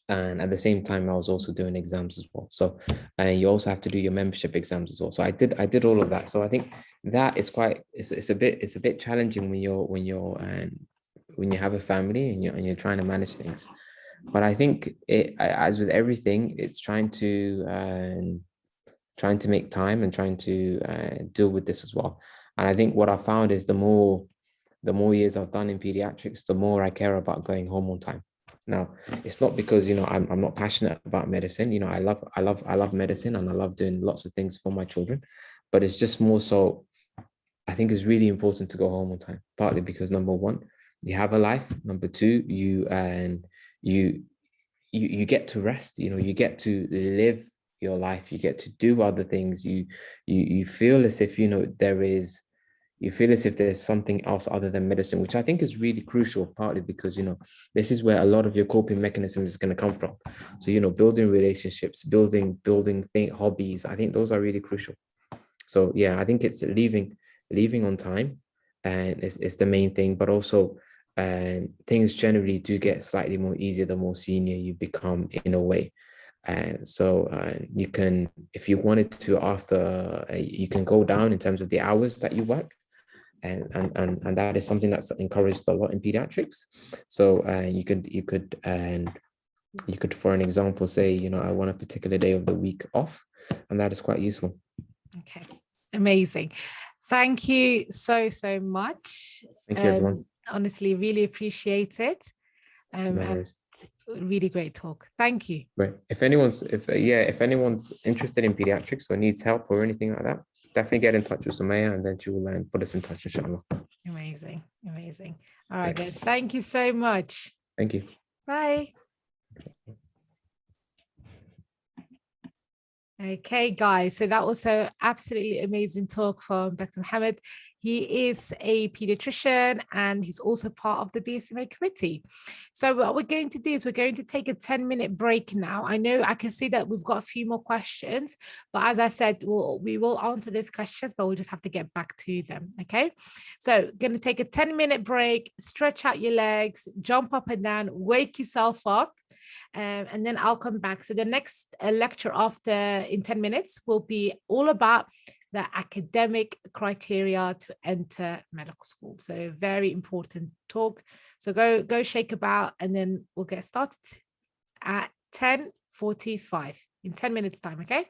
and at the same time I was also doing exams as well. So, and you also have to do your membership exams as well. So I did all of that. So I think that is it's a bit challenging when you have a family and you're trying to manage things. But I think as with everything, it's trying to make time and trying to deal with this as well. And I think what I found is the more years I've done in pediatrics, the more I care about going home on time. Now, it's not because I'm not passionate about medicine. I love medicine, and I love doing lots of things for my children, but it's just more so I think it's really important to go home on time, partly because number one, you have a life. Number two, you get to rest. You get to live your life. You get to do other things. You feel as if you feel as if there's something else other than medicine, which I think is really crucial, partly because this is where a lot of your coping mechanisms is going to come from. So building relationships, building hobbies, I think those are really crucial. So yeah, I think it's leaving on time, and it's the main thing. But also, things generally do get slightly more easier the more senior you become in a way. And so you can, if you wanted to, after you can go down in terms of the hours that you work, and that is something that's encouraged a lot in pediatrics. So you could, for an example, say, I want a particular day of the week off, and that is quite useful. Okay, amazing. Thank you so much. Thank you, everyone. Honestly, really appreciate it. No really great talk. Thank you. Right. If anyone's interested in pediatrics or needs help or anything like that, definitely get in touch with Sumaya, and then she will put us in touch, inshallah. Amazing. All right, then. Thank you so much. Thank you. Bye. Okay, guys, so that was an absolutely amazing talk from Dr. Mohammed. He is a pediatrician and he's also part of the BSMA committee. So what we're going to do is we're going to take a 10-minute break now. I know I can see that we've got a few more questions, but as I said, we will answer these questions, but we'll just have to get back to them, okay? So going to take a 10-minute break, stretch out your legs, jump up and down, wake yourself up. And then I'll come back. So the next lecture after in 10 minutes will be all about the academic criteria to enter medical school. So very important talk. So go shake about, and then we'll get started at 10:45 in 10 minutes time, okay?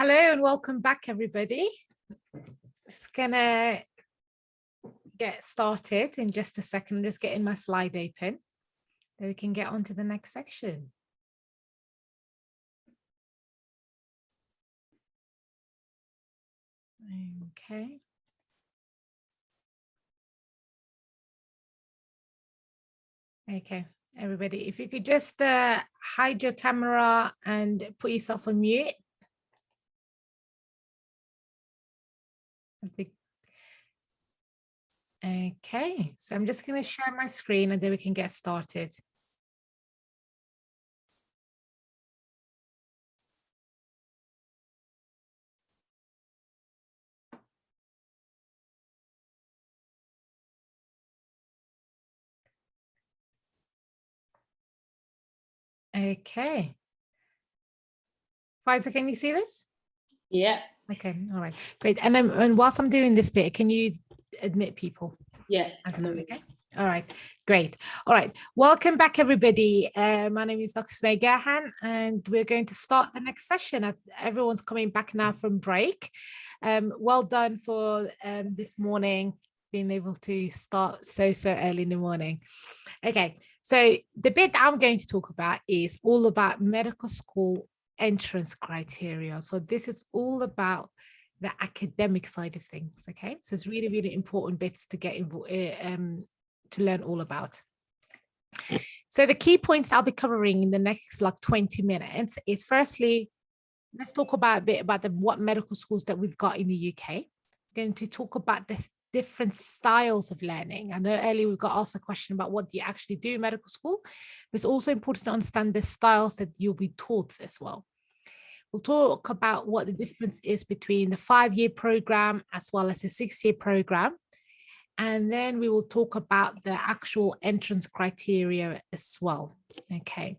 Hello and welcome back, everybody. Just gonna get started in just a second. I'm just getting my slide open so we can get on to the next section. Okay. Okay, everybody, if you could just hide your camera and put yourself on mute. Okay, so I'm just going to share my screen and then we can get started. Okay. Faisal, can you see this? Yeah. Okay, all right, great. And then and whilst I'm doing this bit, can you admit people? Yeah. Okay. All right, great. All right, welcome back, everybody. My name is Dr. Sumaya Gahan, and we're going to start the next session. As everyone's coming back now from break. Well done for this morning, being able to start so early in the morning. Okay, so the bit I'm going to talk about is all about medical school entrance criteria. So this is all about the academic side of things. Okay, so it's really important bits to get to learn all about. So the key points I'll be covering in the next 20 minutes is, firstly, let's talk about a bit about what medical schools that we've got in the UK. I'm going to talk about the different styles of learning. I know earlier we got asked a question about what do you actually do in medical school, but it's also important to understand the styles that you'll be taught as well. We'll talk about what the difference is between the 5-year program as well as the 6-year program. And then we will talk about the actual entrance criteria as well. Okay.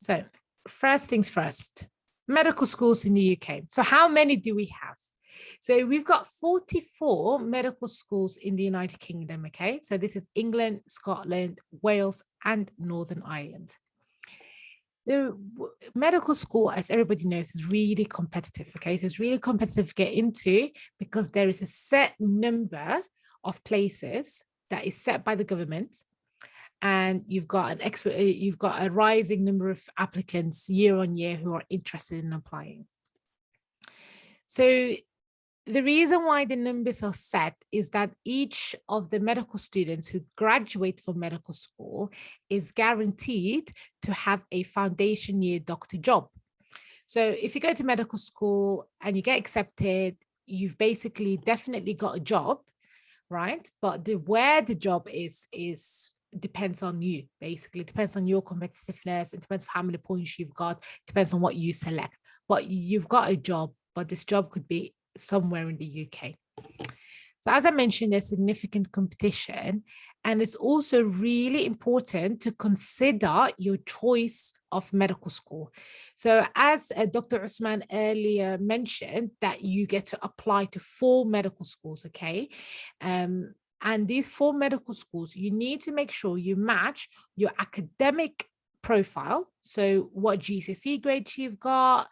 So first things first, medical schools in the UK. So how many do we have? So we've got 44 medical schools in the United Kingdom. Okay. So this is England, Scotland, Wales, and Northern Ireland. The medical school, as everybody knows, is really competitive. Okay. So it's really competitive to get into because there is a set number of places that is set by the government, and you've got a rising number of applicants year on year who are interested in applying. So the reason why the numbers are set is that each of the medical students who graduate from medical school is guaranteed to have a foundation year doctor job. So if you go to medical school and you get accepted, you've basically definitely got a job, right? But where the job is depends on you. Basically, it depends on your competitiveness. It depends on how many points you've got. It depends on what you select. But you've got a job, but this job could be somewhere in the UK. So as I mentioned, there's significant competition, and it's also really important to consider your choice of medical school. So as Dr. Usman earlier mentioned, that you get to apply to 4 medical schools, okay? And these 4 medical schools, you need to make sure you match your academic profile. So what GCSE grades you've got,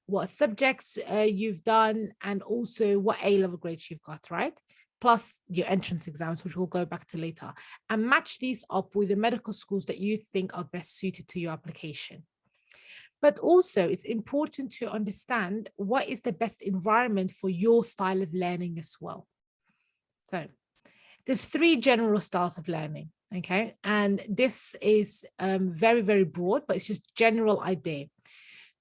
what subjects you've done, and also what A-level grades you've got, right? Plus your entrance exams, which we'll go back to later, and match these up with the medical schools that you think are best suited to your application. But also it's important to understand what is the best environment for your style of learning as well. So there's 3 general styles of learning, okay? And this is very broad, but it's just general idea.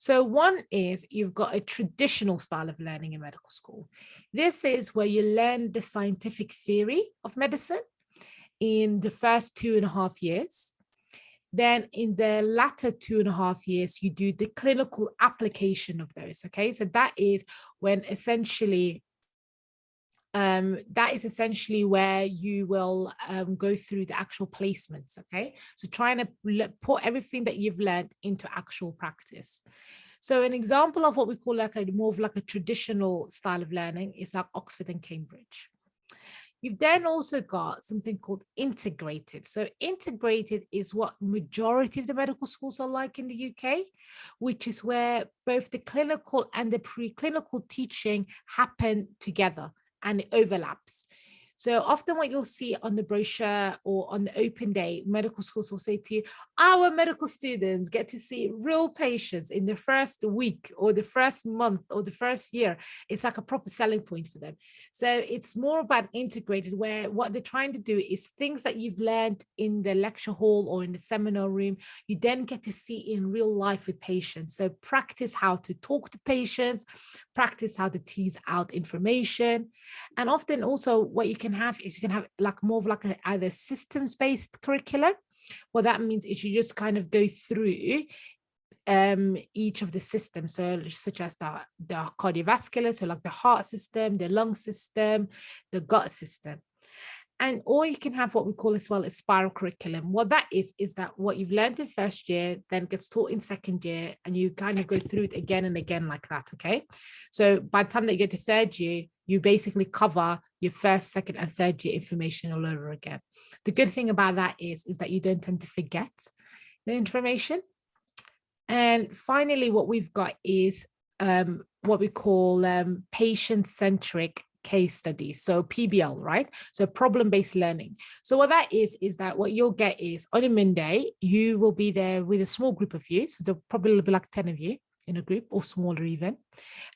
So one is you've got a traditional style of learning in medical school. This is where you learn the scientific theory of medicine in the first 2.5 years. Then in the latter 2.5 years, you do the clinical application of those. Okay, so that is when essentially where you will go through the actual placements. Okay, so trying to put everything that you've learned into actual practice. So an example of what we call more of a traditional style of learning is like Oxford and Cambridge. You've then also got something called integrated. So integrated is what majority of the medical schools are like in the UK, which is where both the clinical and the preclinical teaching happen together and it overlaps. So often what you'll see on the brochure or on the open day, medical schools will say to you, our medical students get to see real patients in the first week or the first month or the first year. It's like a proper selling point for them. So it's more about integrated, where what they're trying to do is things that you've learned in the lecture hall or in the seminar room, you then get to see in real life with patients. So practice how to talk to patients, practice how to tease out information. And often also what you can have is you can have like more of like a either systems-based curriculum. What that means is you just kind of go through each of the systems, so such as the cardiovascular, so like the heart system, the lung system, the gut system. And or you can have what we call as well a spiral curriculum. What that is that what you've learned in first year then gets taught in second year, and you kind of go through it again and again like that. Okay, so by the time that you get to third year, you basically cover your first, second, and third year information all over again. The good thing about that is that you don't tend to forget the information. And finally, what we've got is what we call patient-centric case studies, so PBL, right? So problem-based learning. So what that is that what you'll get is on a Monday, you will be there with a small group of you. So there'll probably be like 10 of you in a group or smaller even,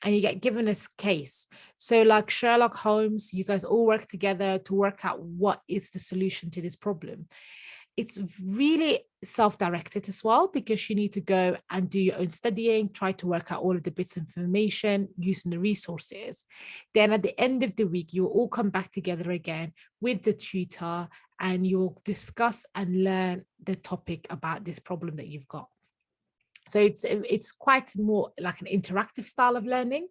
and you get given a case. So like Sherlock Holmes, you guys all work together to work out what is the solution to this problem. It's really self-directed as well, because you need to go and do your own studying, try to work out all of the bits of information using the resources. Then at the end of the week, you will all come back together again with the tutor, and you will discuss and learn the topic about this problem that you've got. So it's quite more like an interactive style of learning.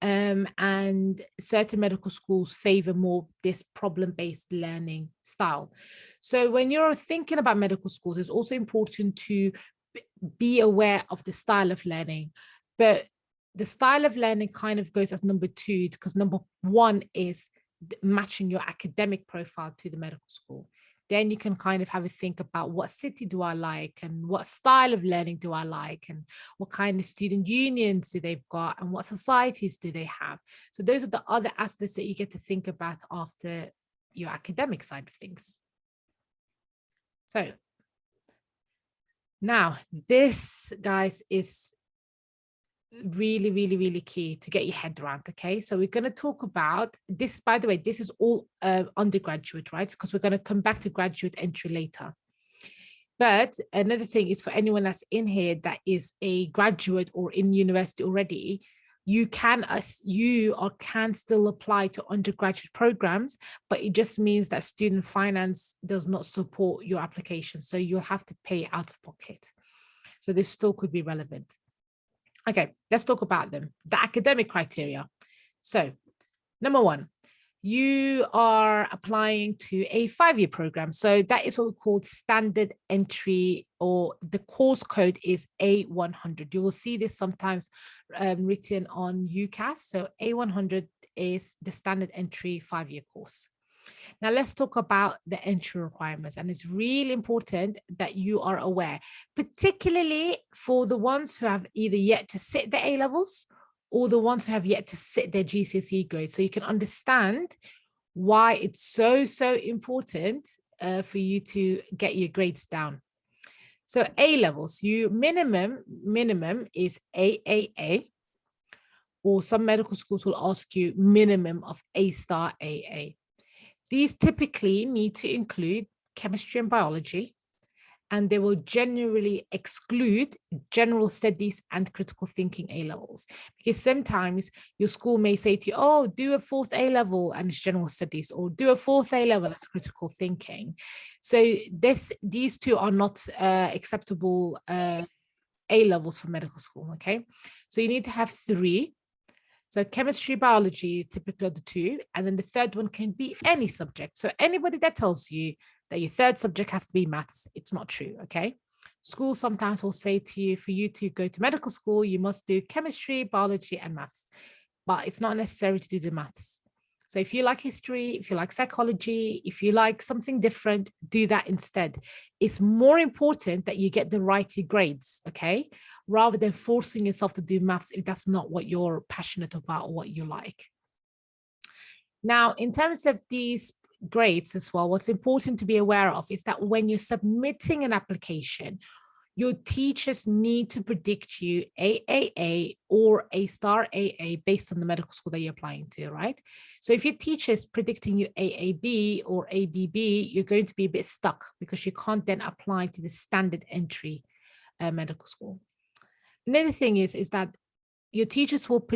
And certain medical schools favor more this problem-based learning style. So when you're thinking about medical schools, it's also important to be aware of the style of learning. But the style of learning kind of goes as number two, because number one is matching your academic profile to the medical school. Then you can kind of have a think about what city do I like, and what style of learning do I like, and what kind of student unions do they've got, and what societies do they have. So those are the other aspects that you get to think about after your academic side of things. So now this, guys, is really, really, really key to get your head around. Okay, so we're going to talk about this. By the way, this is all undergraduate, right? Because we're going to come back to graduate entry later. But another thing is, for anyone that's in here that is a graduate or in university already, you can still apply to undergraduate programs, but it just means that student finance does not support your application, so you'll have to pay out of pocket. So this still could be relevant. Okay, let's talk about them. The academic criteria. So, number one, you are applying to a 5-year program. So that is what we call standard entry, or the course code is A100. You will see this sometimes written on UCAS. So A100 is the standard entry 5-year course. Now let's talk about the entry requirements, and it's really important that you are aware, particularly for the ones who have either yet to sit the A-levels or the ones who have yet to sit their GCSE grade, so you can understand why it's so important for you to get your grades down. So A-levels, you minimum is AAA, or some medical schools will ask you minimum of A-star AA. These typically need to include chemistry and biology, and they will generally exclude general studies and critical thinking A-levels, because sometimes your school may say to you, oh, do a 4th A-level and it's general studies, or do a 4th A-level as critical thinking. So these two are not acceptable A-levels for medical school, okay? So you need to have 3. So chemistry, biology, typically are the 2. And then the third one can be any subject. So anybody that tells you that your third subject has to be maths, it's not true, okay? School sometimes will say to you, for you to go to medical school, you must do chemistry, biology, and maths. But it's not necessary to do the maths. So if you like history, if you like psychology, if you like something different, do that instead. It's more important that you get the right grades, okay? Rather than forcing yourself to do maths if that's not what you're passionate about or what you like. Now, in terms of these grades as well, what's important to be aware of is that when you're submitting an application, your teachers need to predict you AAA or A star AA based on the medical school that you're applying to, right? So if your teacher is predicting you AAB or ABB, you're going to be a bit stuck because you can't then apply to the standard entry medical school. Another thing is that your teachers will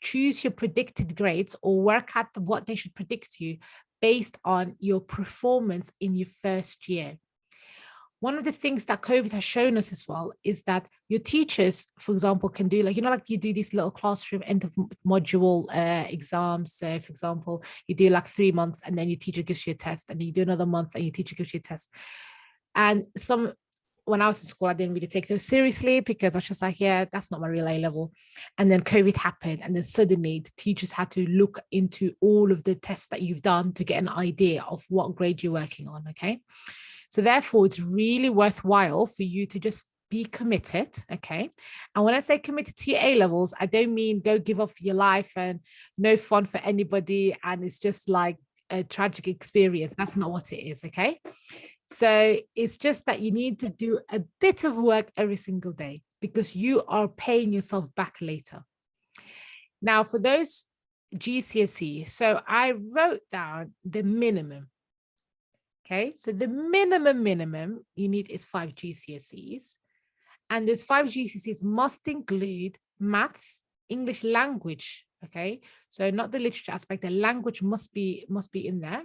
choose your predicted grades or work out what they should predict you based on your performance in your first year. One of the things that COVID has shown us as well is that your teachers, for example, can do like, like you do these little classroom end of module exams. So for example, you do like 3 months and then your teacher gives you a test, and then you do another month and your teacher gives you a test. And when I was in school, I didn't really take those seriously because I was just like, yeah, that's not my real A level. And then COVID happened. And then suddenly the teachers had to look into all of the tests that you've done to get an idea of what grade you're working on, okay? So therefore, it's really worthwhile for you to just be committed, okay? And when I say committed to your A levels, I don't mean go give up your life and no fun for anybody and it's just like a tragic experience. That's not what it is, okay? So it's just that you need to do a bit of work every single day because you are paying yourself back later. Now, for those GCSE, so I wrote down the minimum. Okay, so the minimum you need is 5 GCSEs. And those 5 GCSEs must include maths, English language, okay? So not the literature aspect, the language must be in there,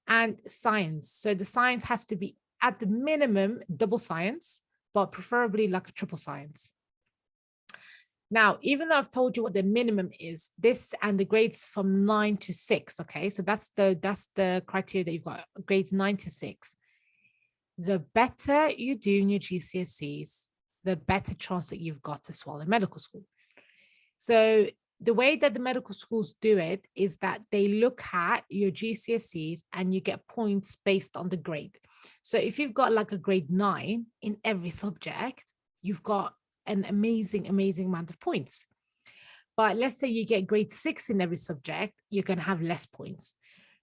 and science. So the science has to be at the minimum double science, but preferably like a triple science. Now, even though I've told you what the minimum is, this and the grades from 9 to 6, okay? So that's the criteria that you've got, grades 9 to 6. The better you do in your GCSEs, the better chance that you've got to swallow in medical school. So the way that the medical schools do it is that they look at your GCSEs and you get points based on the grade. So if you've got like a grade 9 in every subject, you've got an amazing amount of points. But let's say you get grade 6 in every subject, you're going to have less points.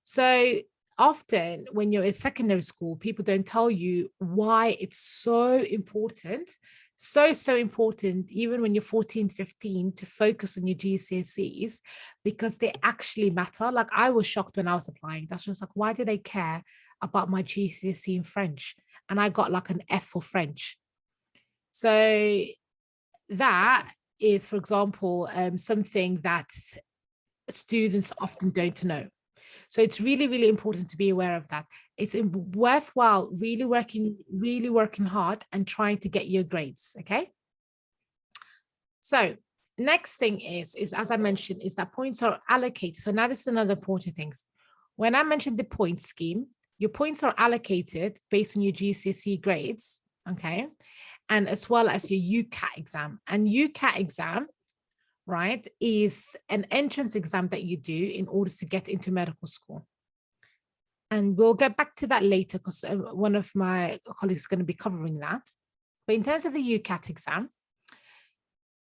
So often when you're in secondary school, people don't tell you why it's so important, so important, even when you're 14, 15, to focus on your GCSEs, because they actually matter. Like I was shocked when I was applying. That's just like, why do they care about my GCSE in French? And I got like an F for French. So that is, for example, something that students often don't know. So it's really important to be aware of that. It's worthwhile really working hard and trying to get your grades, okay? So next thing is as I mentioned, is that points are allocated. So now this is another important thing. When I mentioned the point scheme, your points are allocated based on your GCSE grades, okay? And as well as your UCAT exam. And UCAT exam, right, is an entrance exam that you do in order to get into medical school. And we'll get back to that later because one of my colleagues is going to be covering that. But in terms of the UCAT exam,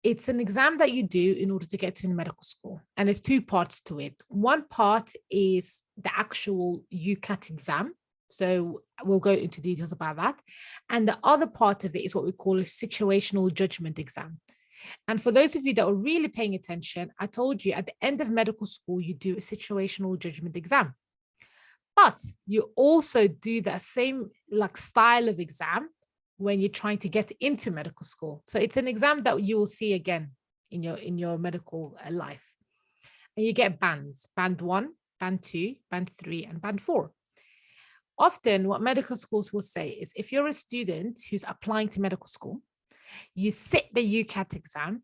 it's an exam that you do in order to get to medical school. And there's 2 parts to it. One part is the actual UCAT exam. So we'll go into details about that. And the other part of it is what we call a situational judgment exam. And for those of you that are really paying attention, I told you at the end of medical school, you do a situational judgment exam. But you also do that same like style of exam when you're trying to get into medical school. So it's an exam that you will see again in your medical life. And you get bands, band 1, band 2, band 3, and band 4. Often what medical schools will say is if you're a student who's applying to medical school, you sit the UCAT exam,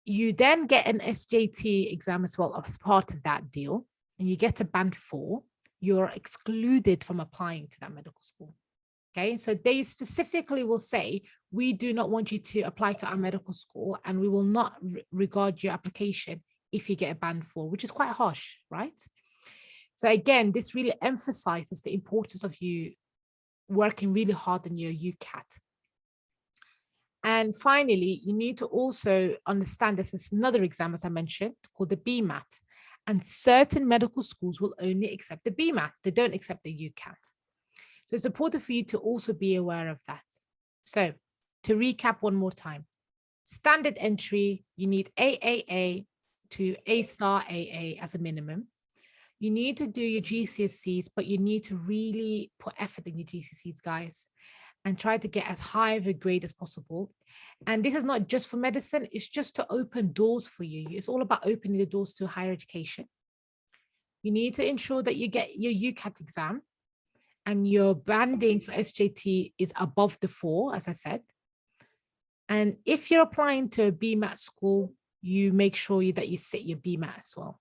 you then get an SJT exam as well as part of that deal, and you get a band 4, you're excluded from applying to that medical school. Okay, so they specifically will say, we do not want you to apply to our medical school and we will not regard your application if you get a band 4, which is quite harsh, right? So again, this really emphasizes the importance of you working really hard on your UCAT. And finally, you need to also understand this is another exam, as I mentioned, called the BMAT. And certain medical schools will only accept the BMAT. They don't accept the UCAT. So it's important for you to also be aware of that. So to recap one more time, standard entry, you need AAA to A-star AA as a minimum. You need to do your GCSEs, but you need to really put effort in your GCSEs, guys, and try to get as high of a grade as possible. And this is not just for medicine, it's just to open doors for you. It's all about opening the doors to higher education. You need to ensure that you get your UCAT exam and your banding for SJT is above the 4, as I said. And if you're applying to a BMAT school, you make sure that you sit your BMAT as well.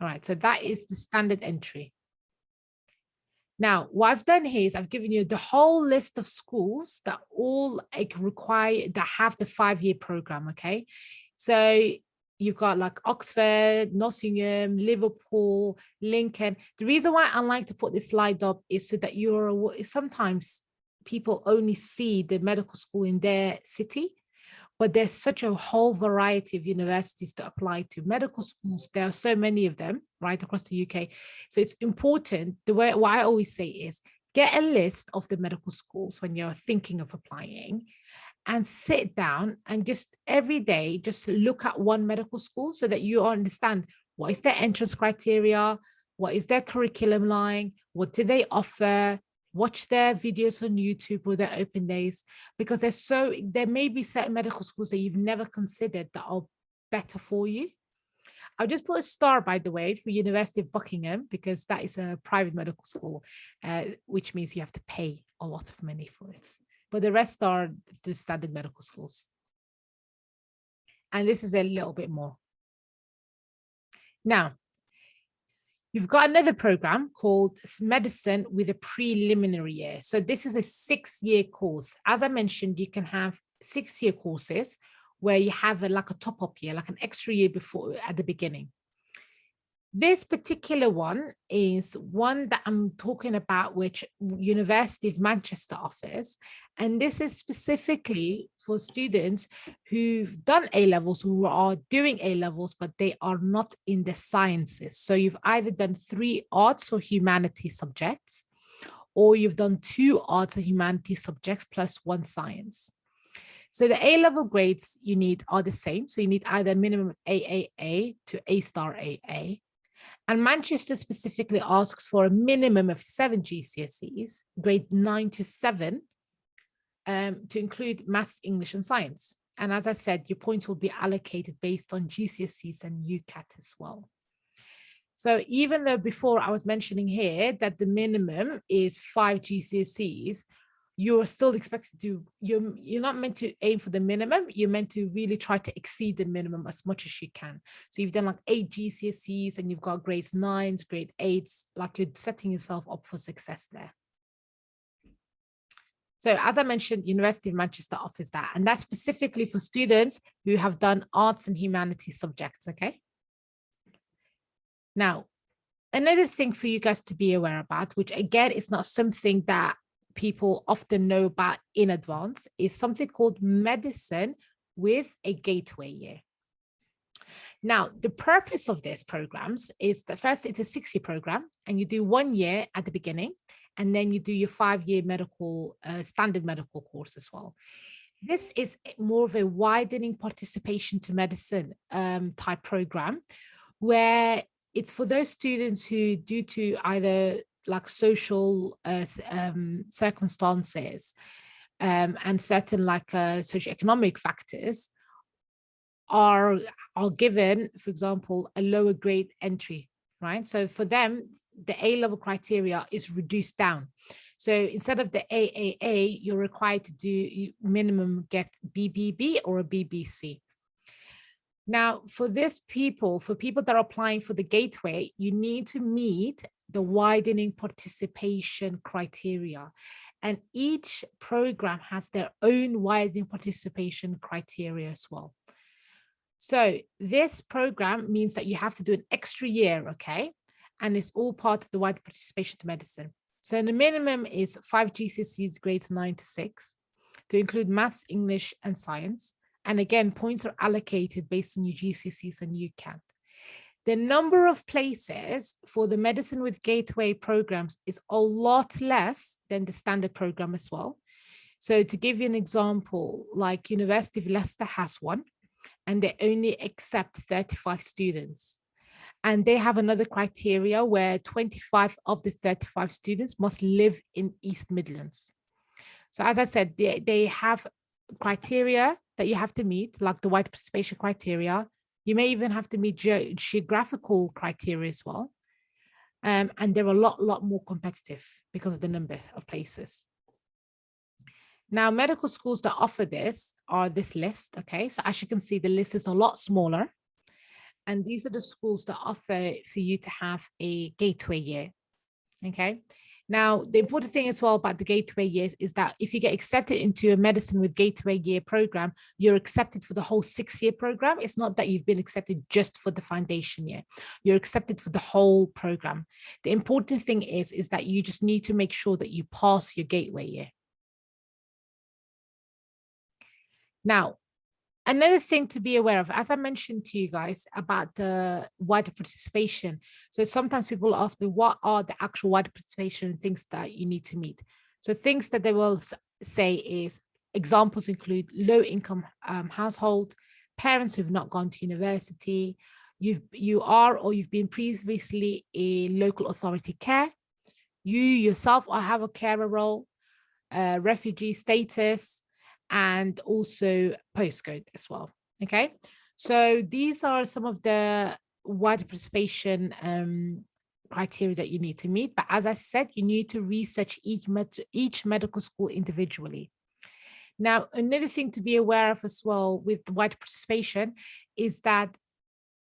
All right, so that is the standard entry. Now, what I've done here is I've given you the whole list of schools that all require, that have the 5-year program, okay? So you've got like Oxford, Nottingham, Liverpool, Lincoln. The reason why I like to put this slide up is so that you're, sometimes people only see the medical school in their city, but there's such a whole variety of universities to apply to. Medical schools, there are so many of them right across the UK. So it's important, what I always say is get a list of the medical schools when you're thinking of applying, and sit down and just every day, just look at one medical school so that you understand what is their entrance criteria, what is their curriculum like, what do they offer, watch their videos on YouTube or their open days, because there may be certain medical schools that you've never considered that are better for you. I'll just put a star, by the way, for University of Buckingham, because that is a private medical school, which means you have to pay a lot of money for it. But the rest are the standard medical schools. And this is a little bit more. Now, you've got another program called Medicine with a preliminary year. So this is a 6-year course. As I mentioned, you can have 6-year courses where you have like a top-up year, like an extra year before at the beginning. This particular one is one that I'm talking about, which University of Manchester offers. And this is specifically for students who've done A-levels, who are doing A-levels, but they are not in the sciences. So you've either done 3 arts or humanities subjects, or you've done 2 arts and humanities subjects plus 1 science. So the A-level grades you need are the same. So you need either a minimum of AAA to A-star AA. And Manchester specifically asks for a minimum of 7 GCSEs, grade 9 to 7, to include maths, English, and science. And as I said, your points will be allocated based on GCSEs and UCAT as well. So even though before I was mentioning here that the minimum is 5 GCSEs, you're still expected to, you're not meant to aim for the minimum, you're meant to really try to exceed the minimum as much as you can. So you've done like 8 GCSEs and you've got grades 9s, grade 8s, like you're setting yourself up for success there. So as I mentioned, University of Manchester offers that, and that's specifically for students who have done arts and humanities subjects, okay? Now, another thing for you guys to be aware about, which again is not something that people often know about in advance, is something called medicine with a gateway year. Now, the purpose of these programs is that first it's a 6-year program and you do 1 year at the beginning, and then you do your 5-year medical, standard medical course as well. This is more of a widening participation to medicine type program, where it's for those students who, due to either like social circumstances and certain like socioeconomic factors, are given, for example, a lower grade entry, right? So for them, the A-level criteria is reduced down. So instead of the AAA, you're required to do minimum get BBB or a BBC. Now, for people that are applying for the gateway, you need to meet the widening participation criteria. And each program has their own widening participation criteria as well. So this program means that you have to do an extra year, okay? And it's all part of the wide participation to medicine. So the minimum is 5 GCSEs grades 9 to 6 to include maths, English, and science. And again, points are allocated based on your GCSEs and UCAT. The number of places for the medicine with gateway programs is a lot less than the standard program as well. So to give you an example, like University of Leicester has one, and they only accept 35 students. And they have another criteria where 25 of the 35 students must live in East Midlands. So as I said, they have criteria that you have to meet, like the wide participation criteria. You may even have to meet geographical criteria as well. And they're a lot more competitive because of the number of places. Now, medical schools that offer this are this list, okay? So as you can see, the list is a lot smaller. And these are the schools that offer for you to have a gateway year, okay? Now, the important thing as well about the gateway years is that if you get accepted into a medicine with gateway year program, you're accepted for the whole 6-year program. It's not that you've been accepted just for the foundation year. You're accepted for the whole program. The important thing is that you just need to make sure that you pass your gateway year. Now, another thing to be aware of, as I mentioned to you guys about the wider participation. So sometimes people ask me, what are the actual wider participation things that you need to meet? So things that they will say is, examples include low income household, parents who've not gone to university, you are or you've been previously a local authority care, you yourself or have a carer role, refugee status, and also postcode as well. Okay, so these are some of the wider participation criteria that you need to meet. But as I said, you need to research each medical school individually. Now, another thing to be aware of as well with wider participation is that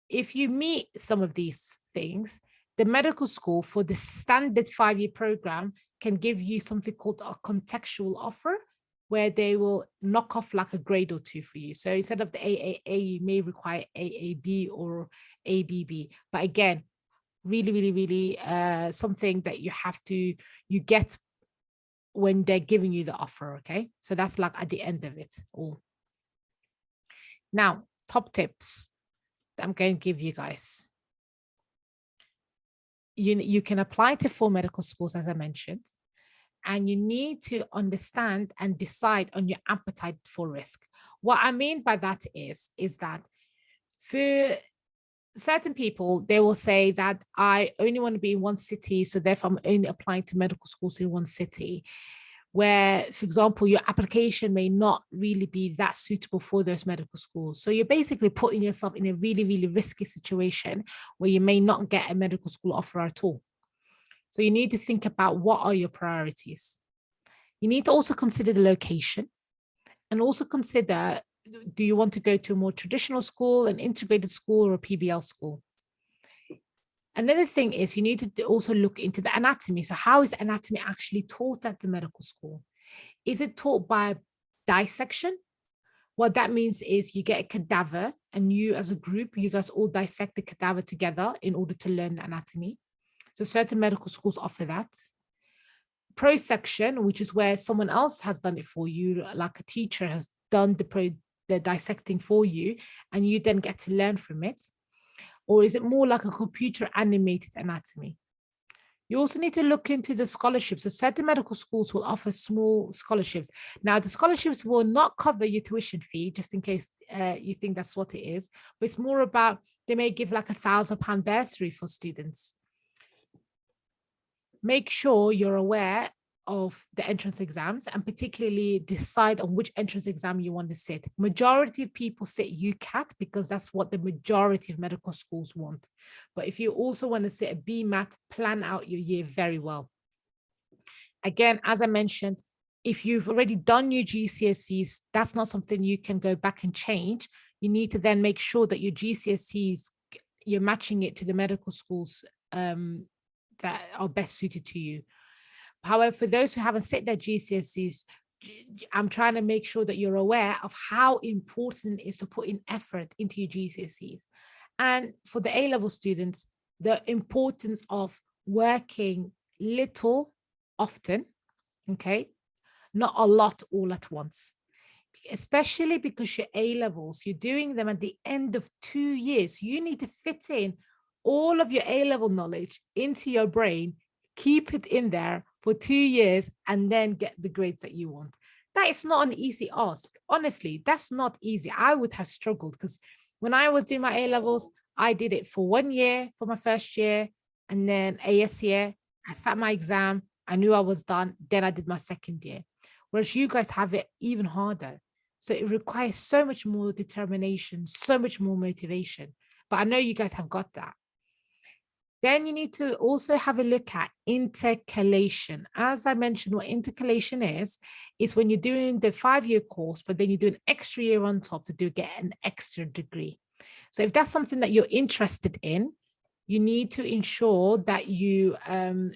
if you meet some of these things, the medical school for the standard 5-year program can give you something called a contextual offer, where they will knock off like a grade or 2 for you. So instead of the AAA, you may require AAB or ABB. But again, really something that you get when they're giving you the offer, okay? So that's like at the end of it all. Now, top tips that I'm going to give you guys. You can apply to 4 medical schools, as I mentioned. And you need to understand and decide on your appetite for risk. What I mean by that is that for certain people, they will say that I only want to be in one city, so therefore I'm only applying to medical schools in one city, where, for example, your application may not really be that suitable for those medical schools. So you're basically putting yourself in a really risky situation where you may not get a medical school offer at all. So you need to think about what are your priorities. You need to also consider the location and also consider, do you want to go to a more traditional school, an integrated school, or a PBL school? Another thing is you need to also look into the anatomy. So how is anatomy actually taught at the medical school? Is it taught by dissection? What that means is you get a cadaver and you as a group, you guys all dissect the cadaver together in order to learn the anatomy. So certain medical schools offer that. Prosection, which is where someone else has done it for you, like a teacher has done the dissecting for you, and you then get to learn from it. Or is it more like a computer animated anatomy? You also need to look into the scholarships. So certain medical schools will offer small scholarships. Now, the scholarships will not cover your tuition fee, just in case you think that's what it is, but it's more about, they may give like £1,000 bursary for students. Make sure you're aware of the entrance exams and particularly decide on which entrance exam you want to sit. Majority of people sit UCAT because that's what the majority of medical schools want. But if you also want to sit a BMAT, plan out your year very well. Again, as I mentioned, if you've already done your GCSEs, that's not something you can go back and change. You need to then make sure that your GCSEs, you're matching it to the medical schools that are best suited to you. However, for those who haven't set their GCSEs, I'm trying to make sure that you're aware of how important it is to put in effort into your GCSEs. And for the A-level students, the importance of working little, often, okay, not a lot all at once, especially because your A-levels, you're doing them at the end of 2 years. You need to fit in all of your A-level knowledge into your brain, keep it in there for 2 years, and then get the grades that you want. That is not an easy ask. Honestly, that's not easy. I would have struggled because when I was doing my A-levels, I did it for 1 year for my first year, and then AS year, I sat my exam, I knew I was done, then I did my second year. Whereas you guys have it even harder. So it requires so much more determination, so much more motivation. But I know you guys have got that. Then you need to also have a look at intercalation. As I mentioned, what intercalation is when you're doing the 5-year course, but then you do an extra year on top to get an extra degree. So if that's something that you're interested in, you need to ensure that you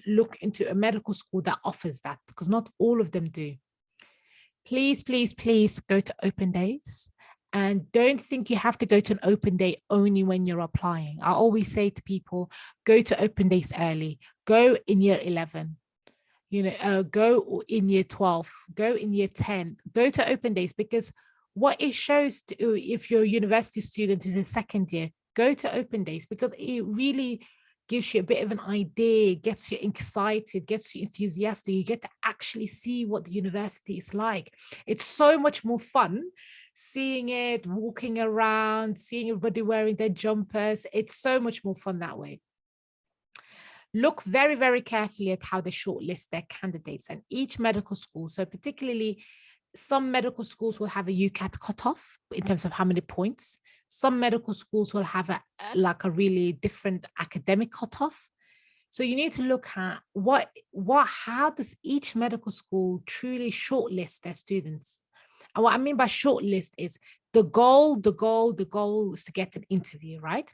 look into a medical school that offers that, because not all of them do. Please, please, please go to open days. And don't think you have to go to an open day only when you're applying. I always say to people, go to open days early, go in year 11, go in year 12, go in year 10, go to open days, because what it shows to, if you're a university student who's in second year, go to open days, because it really gives you a bit of an idea, gets you excited, gets you enthusiastic. You get to actually see what the university is like. It's so much more fun seeing it, walking around, seeing everybody wearing their jumpers. It's so much more fun that way. Look very, very carefully at how they shortlist their candidates, and each medical school. So particularly some medical schools will have a UCAT cutoff in terms of how many points. Some medical schools will have a really different academic cutoff. So you need to look at how does each medical school truly shortlist their students? And what I mean by shortlist is the goal is to get an interview, right?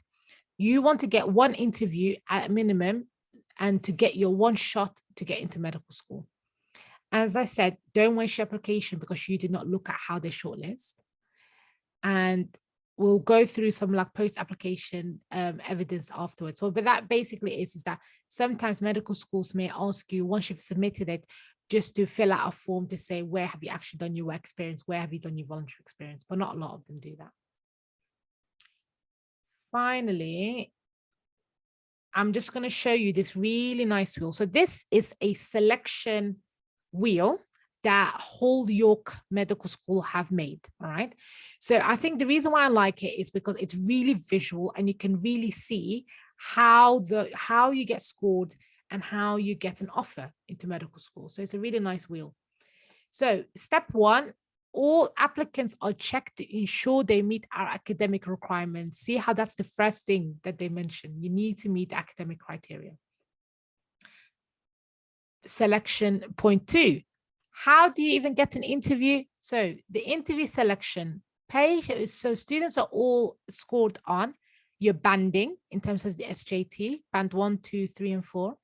You want to get one interview at a minimum and to get your one shot to get into medical school. As I said, don't waste your application because you did not look at how they shortlist. And we'll go through some post-application evidence afterwards. So, but that basically is that sometimes medical schools may ask you, once you've submitted it, just to fill out a form to say, where have you actually done your work experience? Where have you done your voluntary experience? But not a lot of them do that. Finally, I'm just going to show you this really nice wheel. So this is a selection wheel that Hull York Medical School have made. All right. So I think the reason why I like it is because it's really visual and you can really see how you get scored and how you get an offer into medical school. So it's a really nice wheel. So step 1, all applicants are checked to ensure they meet our academic requirements. See how that's the first thing that they mention. You need to meet academic criteria. Selection point 2. How do you even get an interview? So the interview selection page, so students are all scored on your banding in terms of the SJT, band 1, 2, 3, and 4.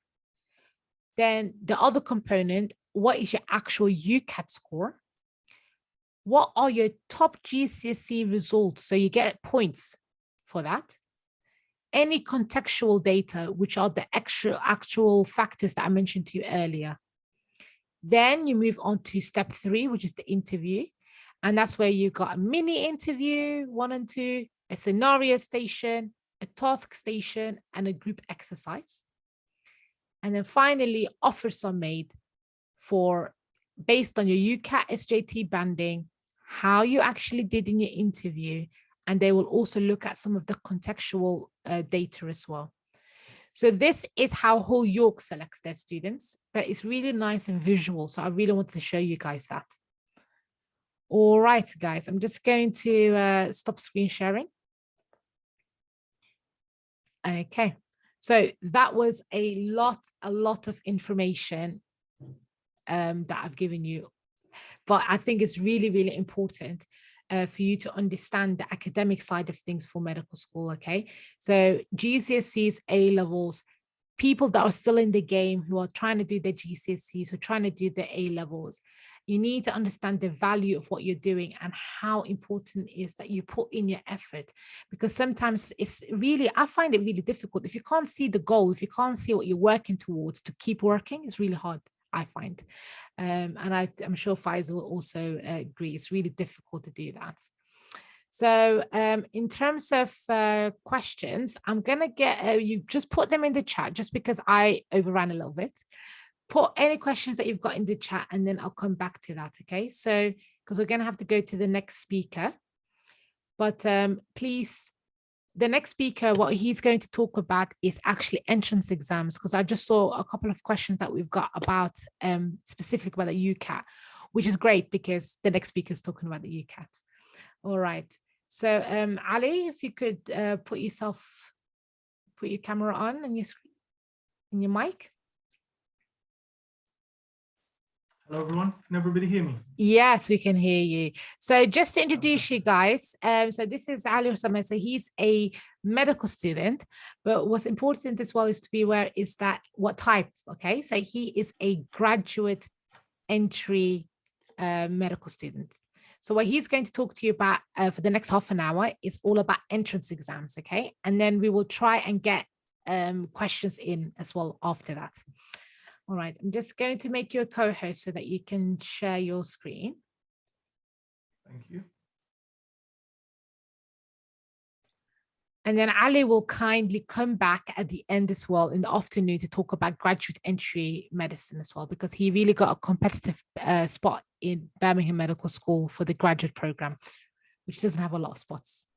Then the other component, what is your actual UCAT score? What are your top GCSE results? So you get points for that. Any contextual data, which are the actual factors that I mentioned to you earlier. Then you move on to step 3, which is the interview. And that's where you've got a mini interview, 1 and 2, a scenario station, a task station, and a group exercise. And then finally, offers are made based on your UCAT SJT banding, how you actually did in your interview, and they will also look at some of the contextual data as well. So this is how Hull York selects their students, but it's really nice and visual. So I really wanted to show you guys that. All right, guys, I'm just going to stop screen sharing. Okay, so that was a lot of information that I've given you, but I think it's really, really important for you to understand the academic side of things for medical school, okay? So GCSEs, A-levels, people that are still in the game, who are trying to do their GCSEs, who are trying to do their A levels, you need to understand the value of what you're doing and how important it is that you put in your effort. Because sometimes it's really, I find it really difficult. If you can't see the goal, if you can't see what you're working towards, to keep working, it's really hard, I find. And I'm sure Faisal will also agree, it's really difficult to do that. So in terms of questions, I'm going to get, you just put them in the chat, just because I overran a little bit. Put any questions that you've got in the chat, and then I'll come back to that, okay? So, because we're going to have to go to the next speaker. But please, the next speaker, what he's going to talk about is actually entrance exams, because I just saw a couple of questions that we've got about specific about the UCAT, which is great because the next speaker is talking about the UCAT. All right. So Ali, if you could put your camera on and your screen and your mic. Hello, everyone. Can everybody hear me? Yes, we can hear you. So just to introduce you guys, so this is Ali Osama. So he's a medical student, but what's important as well is to be aware is that what type, okay? So he is a graduate entry medical student. So what he's going to talk to you about for the next half an hour is all about entrance exams, okay? And then we will try and get questions in as well after that. All right, I'm just going to make you a co-host so that you can share your screen. Thank you. And then Ali will kindly come back at the end as well in the afternoon to talk about graduate entry medicine as well, because he really got a competitive spot in Birmingham Medical School for the graduate program, which doesn't have a lot of spots.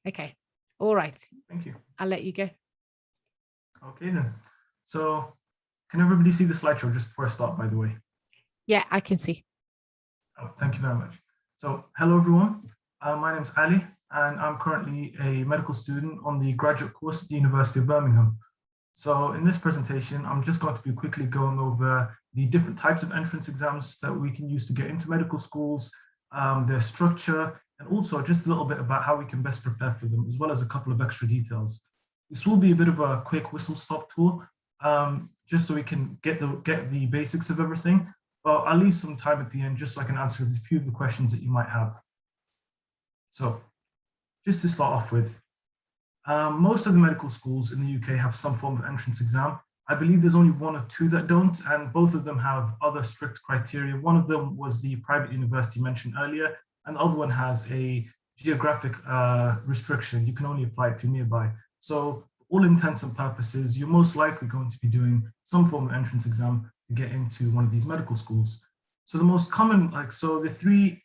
Okay, all right. Thank you. I'll let you go. Okay then. So can everybody see the slideshow just before I start, by the way? Yeah, I can see. Oh, thank you very much. So hello, everyone. My name is Ali, and I'm currently a medical student on the graduate course at the University of Birmingham. So in this presentation, I'm just going to be quickly going over the different types of entrance exams that we can use to get into medical schools, their structure, and also just a little bit about how we can best prepare for them, as well as a couple of extra details. This will be a bit of a quick whistle-stop tour, just so we can get the basics of everything. But I'll leave some time at the end just so I can answer a few of the questions that you might have. So just to start off with, most of the medical schools in the UK have some form of entrance exam. I believe there's only one or two that don't, and both of them have other strict criteria. One of them was the private university mentioned earlier, and the other one has a geographic restriction. You can only apply if you're nearby. So all intents and purposes, you're most likely going to be doing some form of entrance exam to get into one of these medical schools. So the most common, the three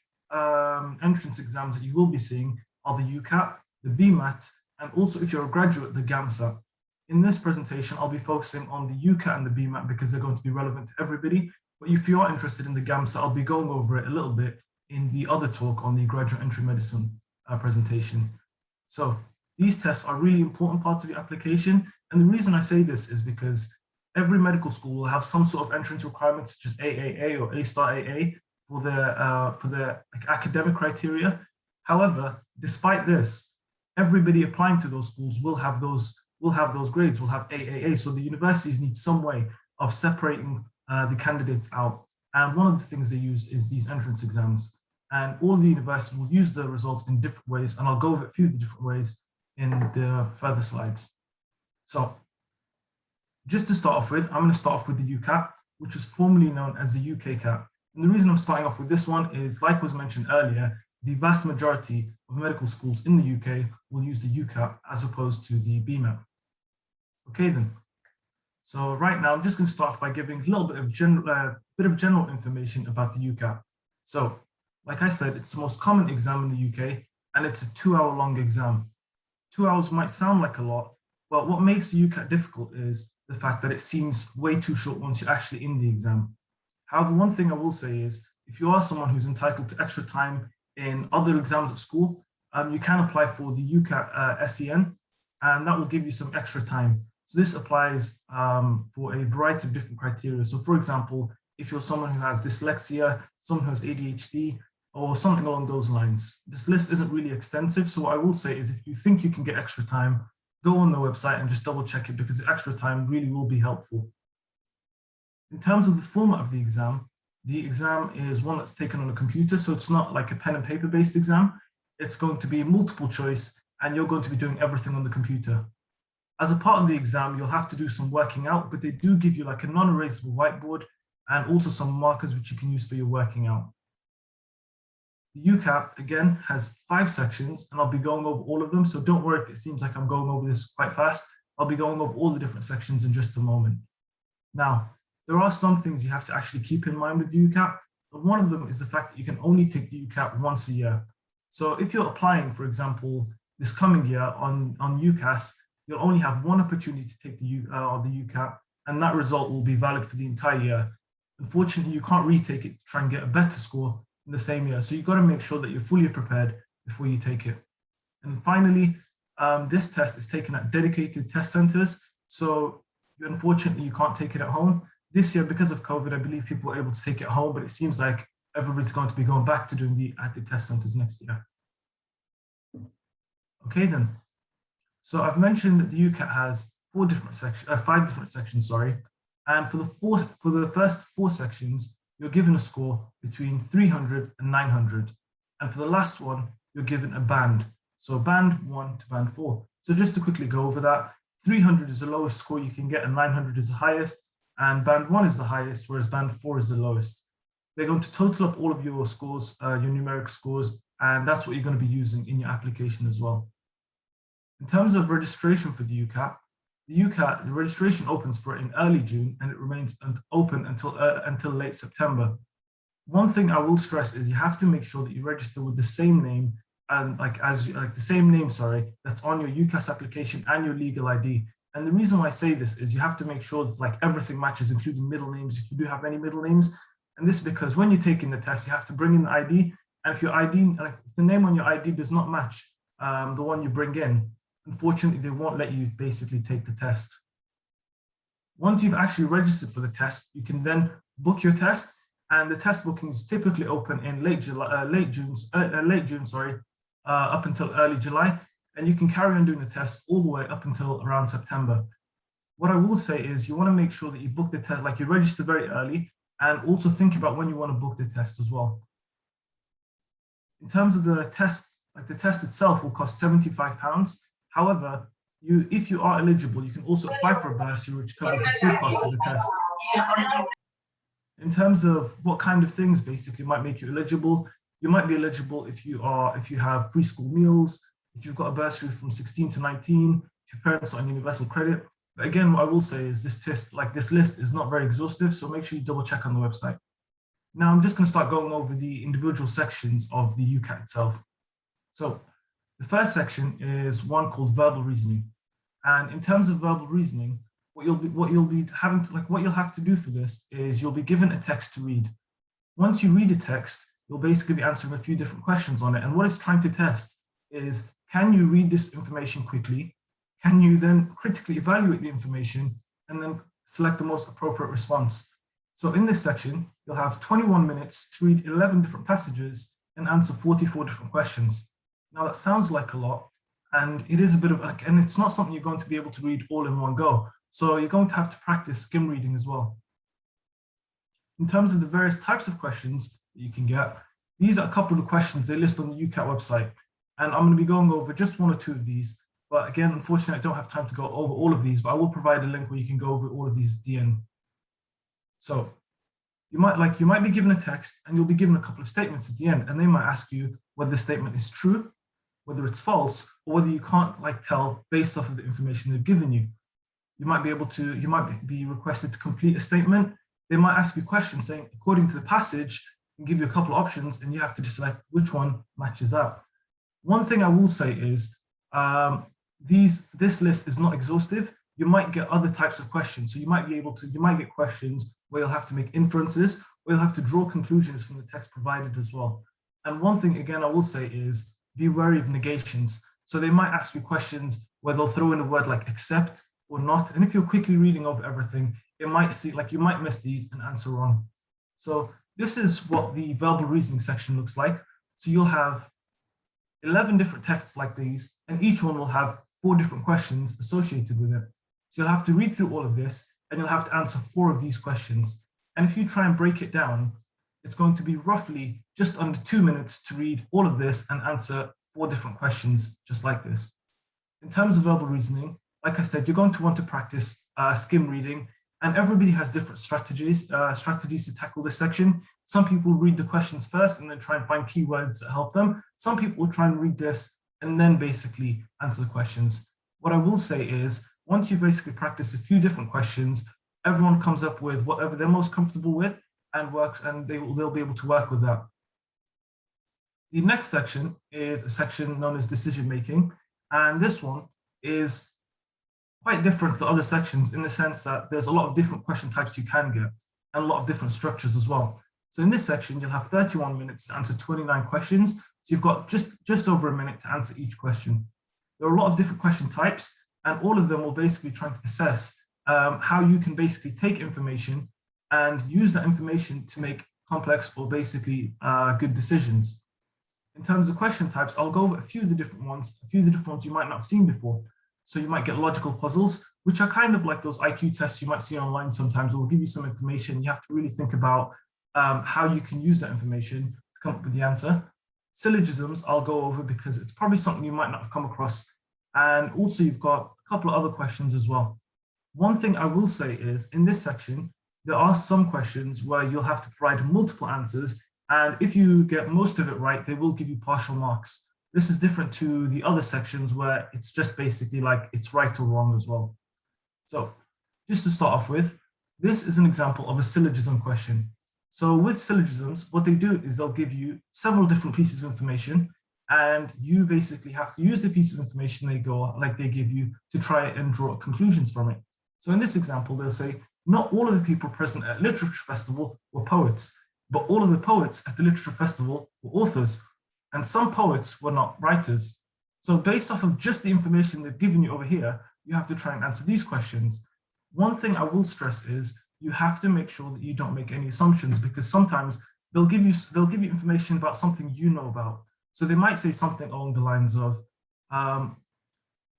entrance exams that you will be seeing are the UCAT, the BMAT, and also if you're a graduate, the GAMSAT. In this presentation, I'll be focusing on the UCAT and the BMAT because they're going to be relevant to everybody. But if you are interested in the GAMSAT, I'll be going over it a little bit in the other talk on the graduate entry medicine presentation. So these tests are really important parts of your application. And the reason I say this is because every medical school will have some sort of entrance requirements, such as AAA or A*AA for their academic criteria. However, despite this, everybody applying to those schools will have those grades, will have AAA. So the universities need some way of separating the candidates out. And one of the things they use is these entrance exams. And all the universities will use the results in different ways. And I'll go over a few of the different ways in the further slides. So just to start off with, I'm going to start off with the UCAT, which was formerly known as the UK CAT. And the reason I'm starting off with this one is, like was mentioned earlier, the vast majority of medical schools in the UK will use the UCAT as opposed to the BMAT. Okay then. So right now, I'm just going to start off by giving a little bit of general information about the UCAT. So, like I said, it's the most common exam in the UK, and it's a 2-hour-long exam. 2 hours might sound like a lot, but what makes the UCAT difficult is the fact that it seems way too short once you're actually in the exam. However, one thing I will say is, if you are someone who's entitled to extra time in other exams at school, you can apply for the UCAT SEN, and that will give you some extra time. So this applies for a variety of different criteria. So for example, if you're someone who has dyslexia, someone who has ADHD, or something along those lines. This list isn't really extensive. So what I will say is if you think you can get extra time, go on the website and just double check it, because the extra time really will be helpful. In terms of the format of the exam is one that's taken on a computer, so it's not like a pen and paper based exam. It's going to be multiple choice, and you're going to be doing everything on the computer. As a part of the exam, you'll have to do some working out, but they do give you like a non-erasable whiteboard and also some markers which you can use for your working out. The UCAP, again, has 5 sections, and I'll be going over all of them, so don't worry if it seems like I'm going over this quite fast. I'll be going over all the different sections in just a moment. Now, there are some things you have to actually keep in mind with the UCAP, but one of them is the fact that you can only take the UCAP once a year. So if you're applying, for example, this coming year on UCAS, you'll only have one opportunity to take the UCAP, and that result will be valid for the entire year. Unfortunately, you can't retake it to try and get a better score in the same year. So you've got to make sure that you're fully prepared before you take it. And finally, this test is taken at dedicated test centers. So unfortunately, you can't take it at home. This year, because of COVID, I believe people were able to take it home, but it seems like everybody's going to be going back to doing at the test centers next year. Okay, then. So I've mentioned that the UCAT has 5 different sections, sorry. And for the first 4 sections, you're given a score between 300 and 900. And for the last one, you're given a band. So band 1 to band 4. So just to quickly go over that, 300 is the lowest score you can get and 900 is the highest. And band 1 is the highest, whereas band 4 is the lowest. They're going to total up all of your scores, your numeric scores, and that's what you're going to be using in your application as well. In terms of registration for the UCAT, the registration opens for it in early June, and it remains open until late September. One thing I will stress is you have to make sure that you register with the same name and the same name, that's on your UCAS application and your legal ID. And the reason why I say this is you have to make sure that everything matches, including middle names, if you do have any middle names. And this is because when you're taking the test, you have to bring in the ID. And if your ID, if the name on your ID does not match the one you bring in, unfortunately, they won't let you basically take the test. Once you've actually registered for the test, you can then book your test, and the test booking is typically open in late June, up until early July, and you can carry on doing the test all the way up until around September. What I will say is you want to make sure that you book the test, you register very early, and also think about when you want to book the test as well. In terms of the test, the test itself will cost £75. However, if you are eligible, you can also apply for a bursary which covers the full cost of the test. In terms of what kind of things basically might make you eligible, you might be eligible if you have free school meals, if you've got a bursary from 16 to 19, if your parents are on universal credit. But again, what I will say is this list is not very exhaustive, so make sure you double check on the website. Now I'm just going to start going over the individual sections of the UCAT itself. So the first section is one called verbal reasoning. And in terms of verbal reasoning, what you'll have to do for this is you'll be given a text to read. Once you read a text, you'll basically be answering a few different questions on it. And what it's trying to test is, can you read this information quickly? Can you then critically evaluate the information and then select the most appropriate response? So in this section, you'll have 21 minutes to read 11 different passages and answer 44 different questions. Now that sounds like a lot, and it is a bit of, and it's not something you're going to be able to read all in one go. So you're going to have to practice skim reading as well. In terms of the various types of questions that you can get, these are a couple of the questions they list on the UCAT website. And I'm going to be going over just 1 or 2 of these. But again, unfortunately, I don't have time to go over all of these, but I will provide a link where you can go over all of these at the end. So you might be given a text and you'll be given a couple of statements at the end, and they might ask you whether the statement is true, whether it's false, or whether you can't tell based off of the information they've given you. You might be requested to complete a statement. They might ask you questions saying, according to the passage, and give you a couple of options, and you have to just select which one matches that. One thing I will say is this list is not exhaustive. You might get other types of questions. So you might get questions where you'll have to make inferences, or you'll have to draw conclusions from the text provided as well. And one thing, again, I will say is be wary of negations. So they might ask you questions where they'll throw in a word like except or not. And if you're quickly reading over everything, it might seem like you might miss these and answer wrong. So this is what the verbal reasoning section looks like. So you'll have 11 different texts like these, and each one will have 4 different questions associated with it. So you'll have to read through all of this and you'll have to answer 4 of these questions. And if you try and break it down, it's going to be roughly just under 2 minutes to read all of this and answer 4 different questions just like this. In terms of verbal reasoning, like I said, you're going to want to practice skim reading, and everybody has different strategies to tackle this section. Some people read the questions first and then try and find keywords that help them. Some people will try and read this and then basically answer the questions. What I will say is, once you've basically practiced a few different questions, everyone comes up with whatever they're most comfortable with and they'll be able to work with that. The next section is a section known as decision making, and this one is quite different to other sections in the sense that there's a lot of different question types you can get and a lot of different structures as well. So in this section, you'll have 31 minutes to answer 29 questions. So you've got just over a minute to answer each question. There are a lot of different question types, and all of them will basically try to assess how you can basically take information and use that information to make complex or basically good decisions. In terms of question types, I'll go over a few of the different ones you might not have seen before. So you might get logical puzzles, which are kind of like those IQ tests you might see online sometimes. It will give you some information. You have to really think about how you can use that information to come up with the answer. Syllogisms I'll go over because it's probably something you might not have come across. And also you've got a couple of other questions as well. One thing I will say is in this section, there are some questions where you'll have to provide multiple answers. And if you get most of it right, they will give you partial marks. This is different to the other sections where it's just basically like it's right or wrong as well. So just to start off with, this is an example of a syllogism question. So with syllogisms, what they do is they'll give you several different pieces of information, and you basically have to use the piece of information they give you to try and draw conclusions from it. So in this example, they'll say, not all of the people present at Literature Festival were poets, but all of the poets at the Literature Festival were authors, and some poets were not writers. So based off of just the information they've given you over here, you have to try and answer these questions. One thing I will stress is you have to make sure that you don't make any assumptions, because sometimes they'll give you information about something you know about. So they might say something along the lines of,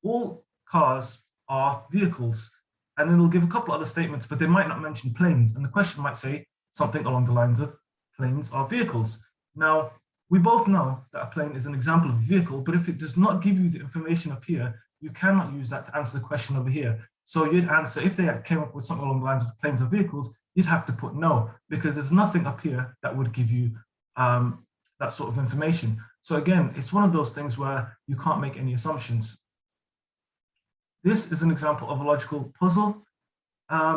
all cars are vehicles. And then they'll give a couple other statements, but they might not mention planes. And the question might say something along the lines of, planes are vehicles. Now, we both know that a plane is an example of a vehicle, but if it does not give you the information up here, you cannot use that to answer the question over here. So you'd answer, if they came up with something along the lines of planes or vehicles, you'd have to put no, because there's nothing up here that would give you that sort of information. So again, it's one of those things where you can't make any assumptions. This is an example of a logical puzzle.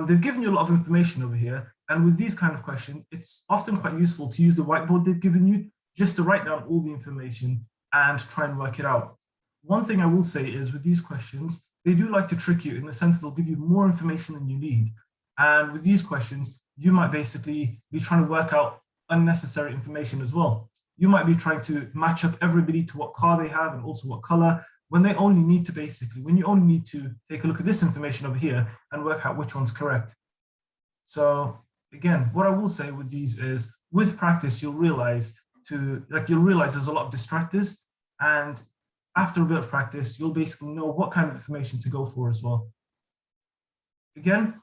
They've given you a lot of information over here, and with these kind of questions, it's often quite useful to use the whiteboard they've given you just to write down all the information and try and work it out. One thing I will say is with these questions, they do like to trick you in the sense they'll give you more information than you need. And with these questions, you might basically be trying to work out unnecessary information as well. You might be trying to match up everybody to what car they have and also what color, when they only need to when you only need to take a look at this information over here and work out which one's correct. So again, what I will say with these is with practice, you'll realize there's a lot of distractors, and after a bit of practice, you'll basically know what kind of information to go for as well. Again,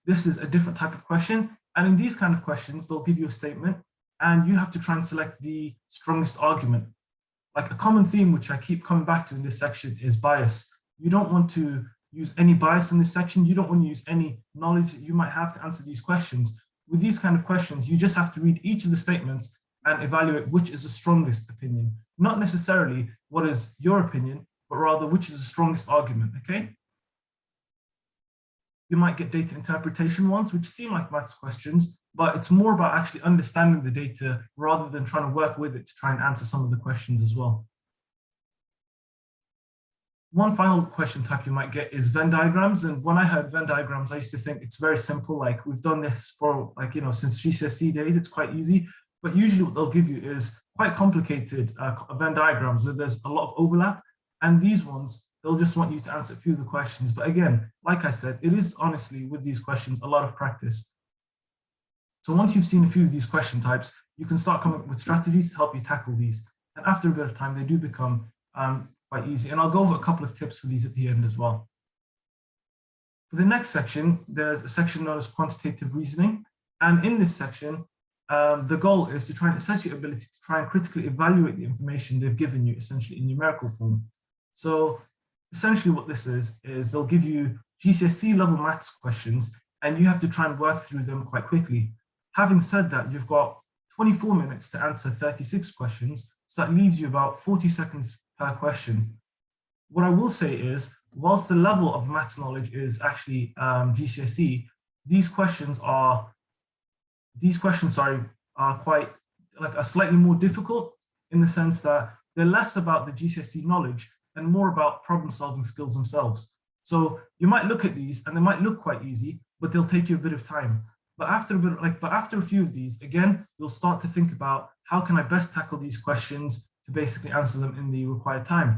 this is a different type of question. And in these kind of questions, they'll give you a statement and you have to try and select the strongest argument. Like a common theme, which I keep coming back to in this section, is bias. You don't want to use any bias in this section. You don't want to use any knowledge that you might have to answer these questions. With these kind of questions, you just have to read each of the statements and evaluate which is the strongest opinion. Not necessarily what is your opinion, but rather which is the strongest argument, okay? You might get data interpretation ones, which seem like maths questions, but it's more about actually understanding the data rather than trying to work with it to try and answer some of the questions as well. One final question type you might get is Venn diagrams. And when I heard Venn diagrams, I used to think it's very simple. Like we've done this for since GCSE days, it's quite easy. But usually what they'll give you is quite complicated Venn diagrams where there's a lot of overlap. And these ones, they'll just want you to answer a few of the questions. But again, like I said, it is honestly with these questions, a lot of practice. So once you've seen a few of these question types, you can start coming up with strategies to help you tackle these. And after a bit of time, they do become quite easy. And I'll go over a couple of tips for these at the end as well. For the next section, there's a section known as quantitative reasoning. And in this section, the goal is to try and assess your ability to try and critically evaluate the information they've given you, essentially in numerical form. So essentially what this is they'll give you GCSE level maths questions, and you have to try and work through them quite quickly. Having said that, you've got 24 minutes to answer 36 questions, so that leaves you about 40 seconds per question. What I will say is, whilst the level of maths knowledge is actually GCSE, these questions are quite are slightly more difficult, in the sense that they're less about the GCSE knowledge and more about problem solving skills themselves. So you might look at these and they might look quite easy, but they'll take you a bit of time. But after a few of these, again, you'll start to think about, how can I best tackle these questions to basically answer them in the required time?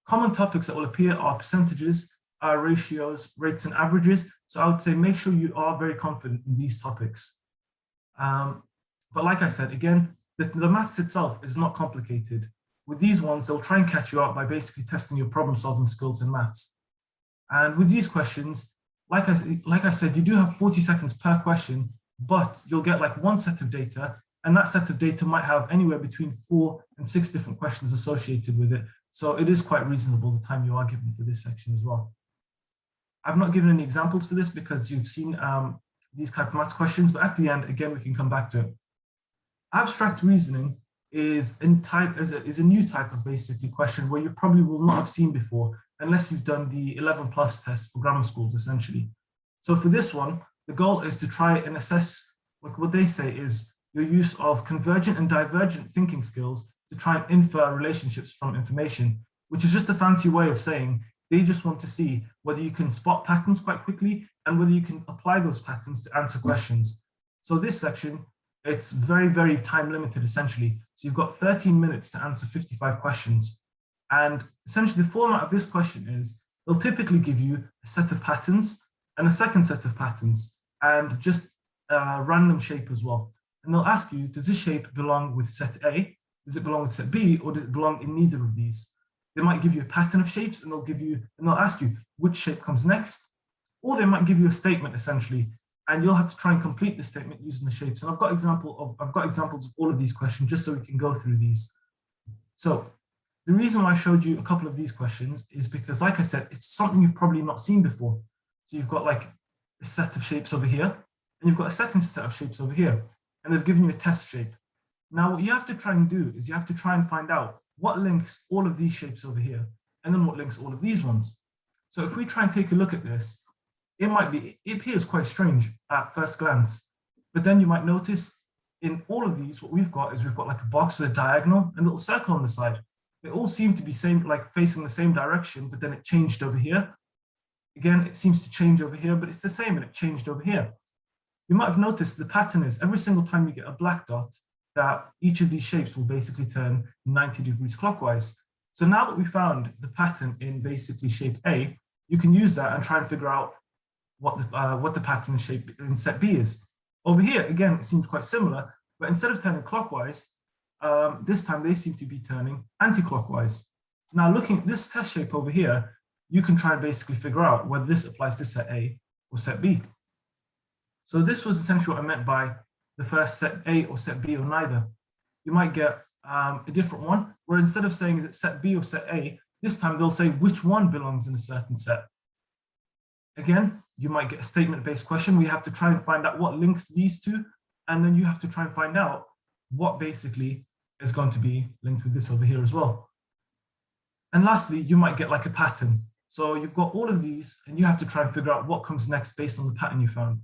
Common topics that will appear are percentages, ratios, rates and averages. So I would say make sure you are very confident in these topics. But like I said, again, the maths itself is not complicated. With these ones, they'll try and catch you out by basically testing your problem solving skills in maths. And with these questions, like I said, you do have 40 seconds per question, but you'll get like one set of data, and that set of data might have anywhere between 4 and 6 different questions associated with it. So it is quite reasonable, the time you are given for this section as well. I've not given any examples for this because you've seen these type of maths questions, but at the end, again, we can come back to it. Abstract reasoning is a new type of basically question where you probably will not have seen before, unless you've done the 11+ test for grammar schools, essentially. So for this one, the goal is to try and assess, like what they say is your use of convergent and divergent thinking skills to try and infer relationships from information, which is just a fancy way of saying they just want to see whether you can spot patterns quite quickly and whether you can apply those patterns to answer questions. So this section, it's very, very time limited, essentially. So you've got 13 minutes to answer 55 questions. And essentially the format of this question is, they'll typically give you a set of patterns and a second set of patterns and just a random shape as well. And they'll ask you, does this shape belong with set A? Does it belong with set B? Or does it belong in neither of these? They might give you a pattern of shapes and they'll ask you which shape comes next. Or they might give you a statement, essentially, and you'll have to try and complete the statement using the shapes. And I've got examples of all of these questions just so we can go through these. So the reason why I showed you a couple of these questions is because, like I said, it's something you've probably not seen before. So you've got like a set of shapes over here, and you've got a second set of shapes over here, and they've given you a test shape. Now, what you have to try and do is you have to try and find out what links all of these shapes over here, and then what links all of these ones. So if we try and take a look at this, it appears quite strange at first glance, but then you might notice in all of these, what we've got like a box with a diagonal and a little circle on the side. They all seem to be facing the same direction, but then it changed over here. Again, it seems to change over here, but it's the same and it changed over here. You might have noticed the pattern is every single time you get a black dot, that each of these shapes will basically turn 90 degrees clockwise. So now that we found the pattern in basically shape A, you can use that and try and figure out what the pattern shape in set B is. Over here, again, it seems quite similar, but instead of turning clockwise, this time they seem to be turning anti-clockwise. Now looking at this test shape over here, you can try and basically figure out whether this applies to set A or set B. So this was essentially what I meant by the first set A or set B or neither. You might get a different one, where instead of saying is it set B or set A, this time they'll say which one belongs in a certain set. Again, you might get a statement-based question where you have to try and find out what links these two, and then you have to try and find out what basically is going to be linked with this over here as well. And lastly, you might get like a pattern. So you've got all of these, and you have to try and figure out what comes next based on the pattern you found.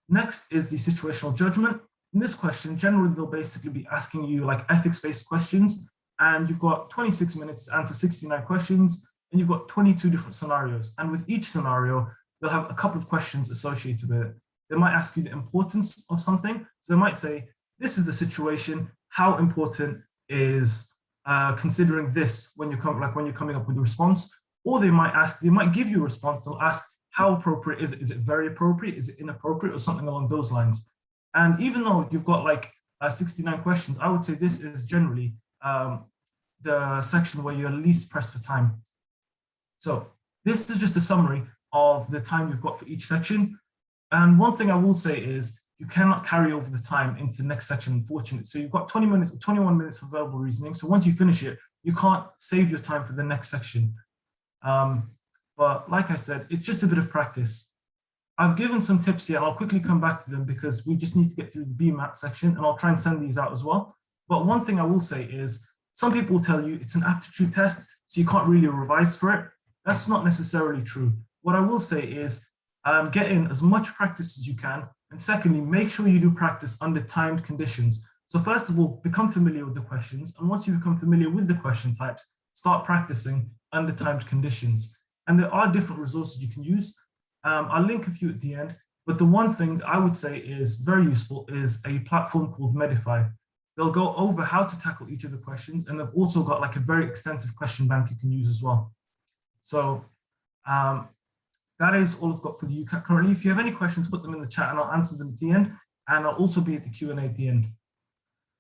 Next is the situational judgment. In this question, generally, they'll basically be asking you like ethics-based questions, and you've got 26 minutes to answer 69 questions, and you've got 22 different scenarios. And with each scenario, they'll have a couple of questions associated with it. They might ask you the importance of something. So they might say, this is the situation, how important is considering this when you're coming up with a response? Or they might give you a response. They'll ask, how appropriate is it? Is it very appropriate? Is it inappropriate, or something along those lines? And even though you've got like 69 questions, I would say this is generally the section where you're least pressed for time. So this is just a summary of the time you've got for each section. And one thing I will say is you cannot carry over the time into the next section, unfortunately. So you've got 20 minutes, 21 minutes for verbal reasoning. So once you finish it, you can't save your time for the next section. But like I said, it's just a bit of practice. I've given some tips here, and I'll quickly come back to them because we just need to get through the BMAT section, and I'll try and send these out as well. But one thing I will say is some people will tell you it's an aptitude test, so you can't really revise for it. That's not necessarily true. What I will say is get in as much practice as you can. And secondly, make sure you do practice under timed conditions. So first of all, become familiar with the questions. And once you become familiar with the question types, start practicing under timed conditions. And there are different resources you can use. I'll link a few at the end. But the one thing I would say is very useful is a platform called Medify. They'll go over how to tackle each of the questions. And they've also got like a very extensive question bank you can use as well. So that is all I've got for the UCAT currently. If you have any questions, put them in the chat and I'll answer them at the end. And I'll also be at the Q&A at the end.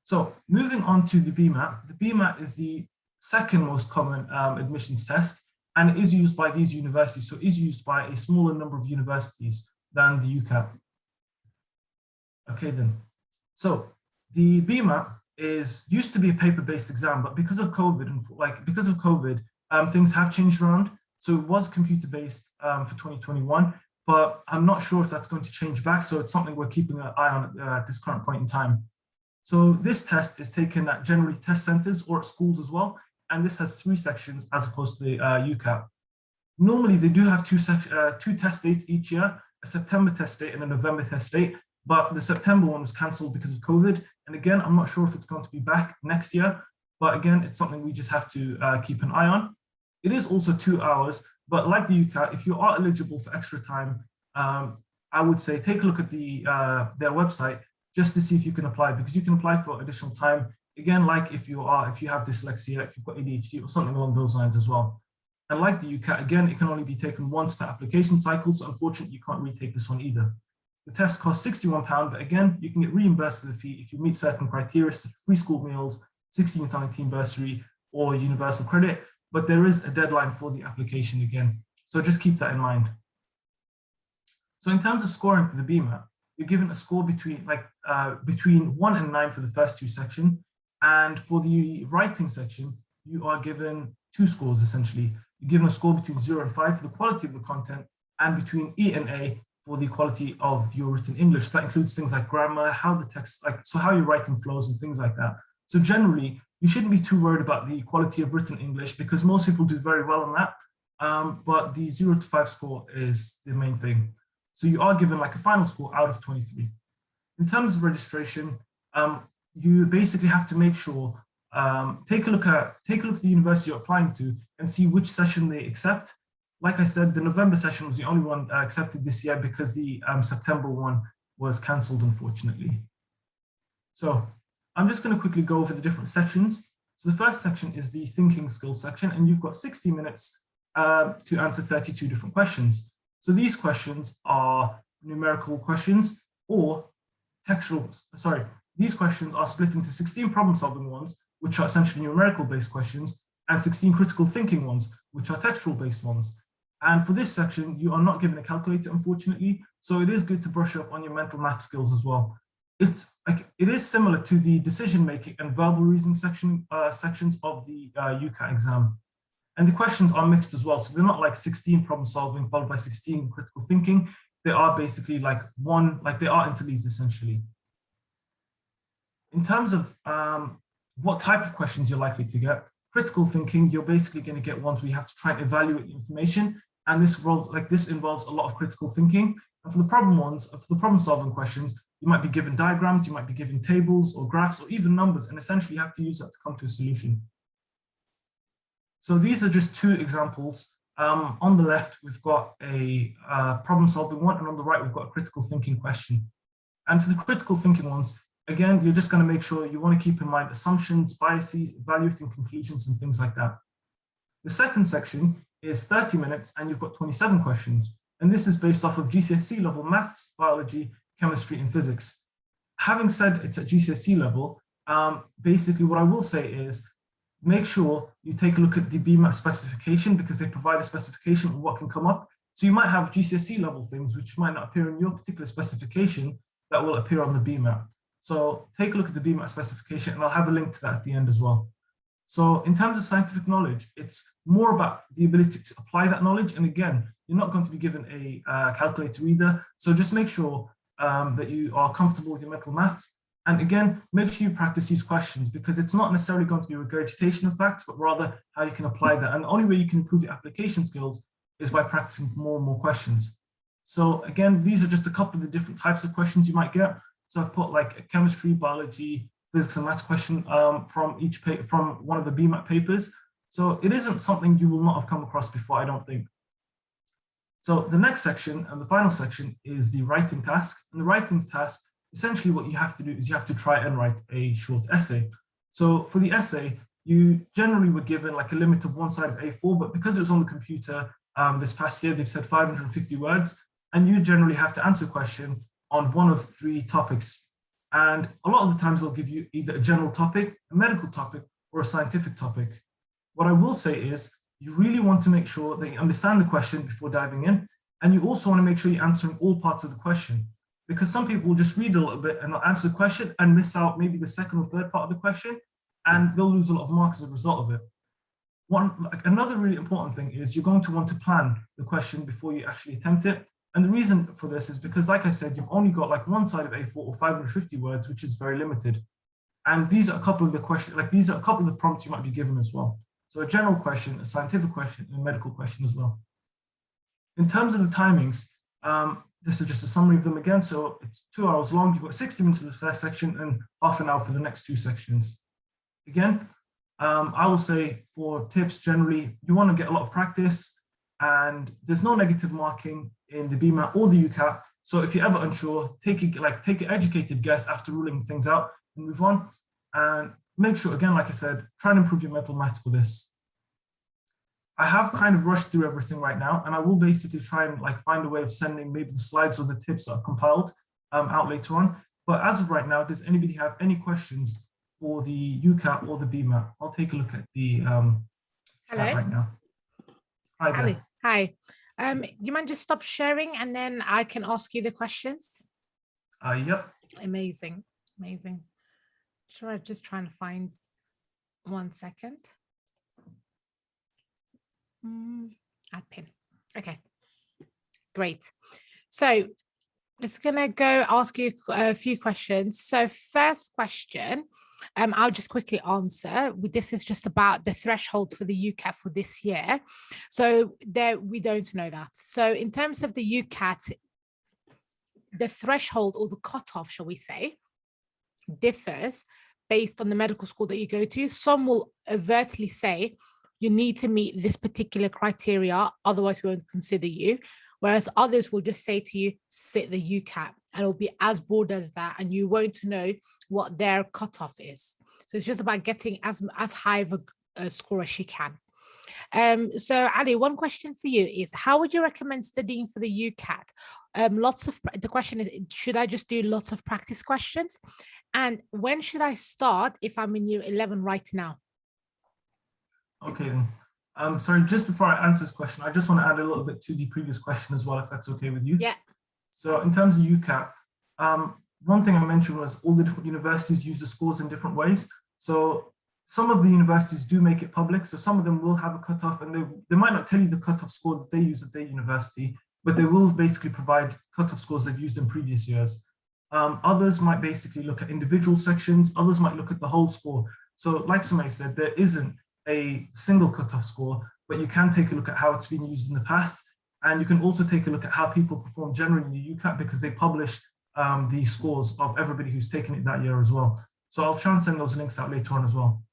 So moving on to the BMAT. The BMAT is the second most common admissions test, and it is used by these universities. So it is used by a smaller number of universities than the UCAT. Okay then. So the BMAT used to be a paper-based exam, but because of COVID, things have changed around. So it was computer-based for 2021, but I'm not sure if that's going to change back. So it's something we're keeping an eye on at this current point in time. So this test is taken at generally test centers or at schools as well. And this has 3 sections as opposed to the UCAT. Normally they do have two test dates each year, a September test date and a November test date, but the September one was cancelled because of COVID. And again, I'm not sure if it's going to be back next year, but again, it's something we just have to keep an eye on. It is also 2 hours, but like the UCAT, if you are eligible for extra time, I would say take a look at their website just to see if you can apply, because you can apply for additional time. Again, like if you have dyslexia, if you've got ADHD or something along those lines as well. And like the UCAT, again, it can only be taken once per application cycle. So unfortunately, you can't retake this one either. The test costs £61, but again, you can get reimbursed for the fee if you meet certain criteria, such as free school meals, 16 to 19 bursary, or universal credit. But there is a deadline for the application again. So just keep that in mind. So in terms of scoring for the BMAT, you're given a score between 1 and 9 for the first 2 sections. And for the writing section, you are given 2 scores essentially. You're given a score between 0 and 5 for the quality of the content, and between E and A for the quality of your written English. So that includes things like grammar, how the text, so how your writing flows and things like that. So generally, you shouldn't be too worried about the quality of written English because most people do very well on that. But the 0 to 5 score is the main thing. So you are given like a final score out of 23. In terms of registration, you basically have to make sure, take a look at the university you're applying to and see which session they accept. Like I said, the November session was the only one accepted this year because the September one was cancelled, unfortunately. So I'm just going to quickly go over the different sections. So the first section is the thinking skills section, and you've got 60 minutes to answer 32 different questions. So these questions are numerical questions or textual, these questions are split into 16 problem-solving ones, which are essentially numerical-based questions, and 16 critical thinking ones, which are textual-based ones. And for this section, you are not given a calculator, unfortunately, so it is good to brush up on your mental math skills as well. It is similar to the decision-making and verbal reasoning sections of the UCAT exam. And the questions are mixed as well, so they're not like 16 problem-solving followed by 16 critical thinking. They are basically they are interleaved essentially. In terms of what type of questions you're likely to get, critical thinking, you're basically going to get ones where you have to try and evaluate the information, and this involves a lot of critical thinking. And for the problem-solving questions, you might be given diagrams, you might be given tables or graphs or even numbers, and essentially you have to use that to come to a solution. So these are just 2 examples. On the left, we've got a problem-solving one, and on the right, we've got a critical thinking question. And for the critical thinking ones, again, you're just going to make sure you want to keep in mind assumptions, biases, evaluating conclusions, and things like that. The second section is 30 minutes, and you've got 27 questions. And this is based off of GCSE level maths, biology, chemistry, and physics. Having said it's at GCSE level, basically what I will say is make sure you take a look at the BMAT specification, because they provide a specification of what can come up. So you might have GCSE level things which might not appear in your particular specification that will appear on the BMAT. So take a look at the BMAT specification, and I'll have a link to that at the end as well. So in terms of scientific knowledge, it's more about the ability to apply that knowledge. And again, you're not going to be given a calculator either. So just make sure that you are comfortable with your mental maths. And again, make sure you practice these questions, because it's not necessarily going to be regurgitation of facts, but rather how you can apply that. And the only way you can improve your application skills is by practicing more and more questions. So again, these are just a couple of the different types of questions you might get. So I've put like a chemistry, biology, physics and maths question from one of the BMAT papers. So it isn't something you will not have come across before, I don't think. So the next section and the final section is the writing task. And the writing task, essentially what you have to do is you have to try and write a short essay. So for the essay, you generally were given like a limit of one side of A4, but because it was on the computer this past year, they've said 550 words, and you generally have to answer a question on one of 3 topics. And a lot of the times they'll give you either a general topic, a medical topic, or a scientific topic. What I will say is you really want to make sure that you understand the question before diving in. And you also want to make sure you're answering all parts of the question, because some people will just read a little bit and not answer the question and miss out maybe the second or third part of the question, and they'll lose a lot of marks as a result of it. Another really important thing is you're going to want to plan the question before you actually attempt it. And the reason for this is because, like I said, you've only got like one side of A4 or 550 words, which is very limited. And these are a couple of the questions, like these are a couple of the prompts you might be given as well. So a general question, a scientific question, and a medical question as well. In terms of the timings, this is just a summary of them again. So it's 2 hours long. You've got 60 minutes of the first section and half an hour for the next 2 sections. Again, I will say for tips, generally, you want to get a lot of practice, and there's no negative marking in the BMAT or the UCAT. So if you're ever unsure, take an educated guess after ruling things out and move on. And make sure, again, like I said, try and improve your mental maths for this. I have kind of rushed through everything right now, and I will basically try and like find a way of sending maybe the slides or the tips that I've compiled out later on. But as of right now, does anybody have any questions for the UCAT or the BMAT? I'll take a look at the chat right now. Hi, Ali. Hi. You mind just stop sharing and then I can ask you the questions? Yep. Amazing. Amazing. Sure, just trying to find 1 second. Add pin. Okay, great. So just gonna go ask you a few questions. So first question, I'll just quickly answer. This is just about the threshold for the UCAT for this year. So there, we don't know that. So in terms of the UCAT, the threshold or the cutoff, shall we say, differs based on the medical school that you go to. Some will overtly say you need to meet this particular criteria, otherwise we won't consider you. Whereas others will just say to you, sit the UCAT, and it'll be as broad as that, and you won't know what their cutoff is. So it's just about getting as high of a score as you can. So Ali, one question for you is, how would you recommend studying for the UCAT? The question is, should I just do lots of practice questions? And when should I start if I'm in year 11 right now? Okay, then. Sorry, just before I answer this question, I just want to add a little bit to the previous question as well, if that's okay with you. Yeah. So in terms of UCAT, one thing I mentioned was all the different universities use the scores in different ways. So some of the universities do make it public. So some of them will have a cutoff, and they might not tell you the cutoff score that they use at their university, but they will basically provide cutoff scores they've used in previous years. Others might basically look at individual sections. Others might look at the whole score. So like Sumay said, there isn't a single cutoff score, but you can take a look at how it's been used in the past. And you can also take a look at how people perform generally in the UCAT, because they publish the scores of everybody who's taken it that year as well. So I'll try and send those links out later on as well.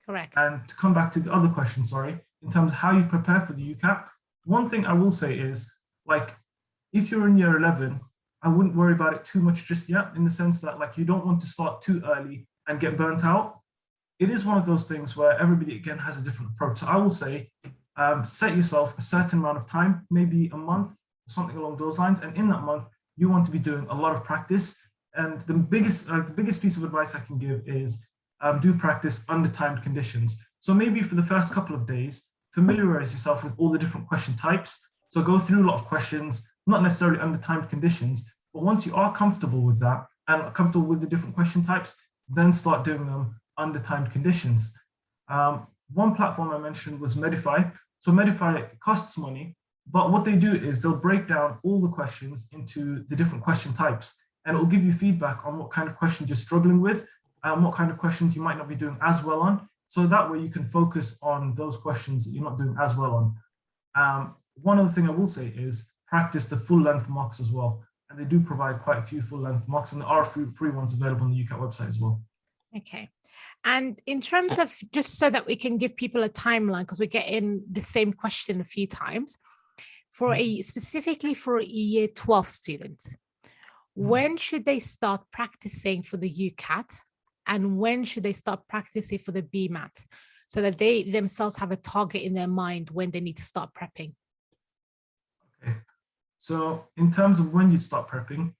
Correct. And to come back to the other question, sorry, in terms of how you prepare for the UCAT, one thing I will say is, like, if you're in year 11, I wouldn't worry about it too much just yet, in the sense that, like, you don't want to start too early and get burnt out. It is one of those things where everybody, again, has a different approach. So I will say, set yourself a certain amount of time, maybe a month, something along those lines. And in that month, you want to be doing a lot of practice. And the biggest piece of advice I can give is do practice under timed conditions. So maybe for the first couple of days, familiarize yourself with all the different question types. So go through a lot of questions, not necessarily under timed conditions, but once you are comfortable with that and comfortable with the different question types, then start doing them under timed conditions. One platform I mentioned was Medify. So Medify costs money, but what they do is they'll break down all the questions into the different question types, and it will give you feedback on what kind of questions you're struggling with and what kind of questions you might not be doing as well on. So that way you can focus on those questions that you're not doing as well on. One other thing I will say is practice the full length mocks as well. And they do provide quite a few full length mocks, and there are free ones available on the UCAT website as well. Okay. And in terms of, just so that we can give people a timeline, because we get in the same question a few times, for specifically for a year 12 student, when should they start practicing for the UCAT, and when should they start practicing for the BMAT, so that they themselves have a target in their mind when they need to start prepping? Okay. So in terms of when you start prepping,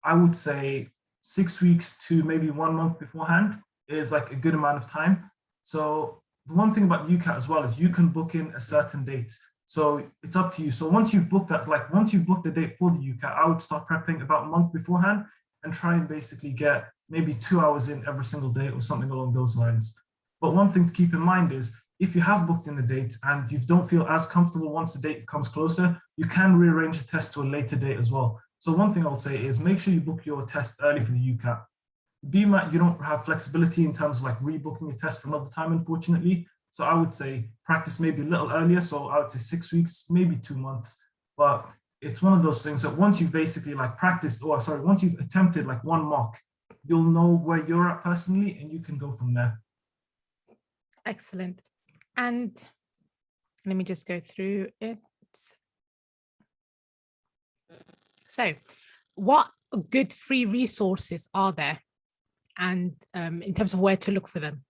I would say 6 weeks to maybe 1 month beforehand is like a good amount of time. So the one thing about the UCAT as well is you can book in a certain date. So it's up to you. So once you've booked that, like once you've booked the date for the UCAT, I would start prepping about a month beforehand and try and basically get maybe 2 hours in every single day or something along those lines. But one thing to keep in mind is if you have booked in the date and you don't feel as comfortable once the date comes closer, you can rearrange the test to a later date as well. So one thing I would say is make sure you book your test early for the UCAT. BMAT, you don't have flexibility in terms of like rebooking your test for another time, unfortunately. So I would say practice maybe a little earlier. So I would say 6 weeks, maybe 2 months. But it's one of those things that once you've basically like practiced, or sorry, once you've attempted like one mock, you'll know where you're at personally and you can go from there. Excellent. And let me just go through it. So what good free resources are there, and in terms of where to look for them?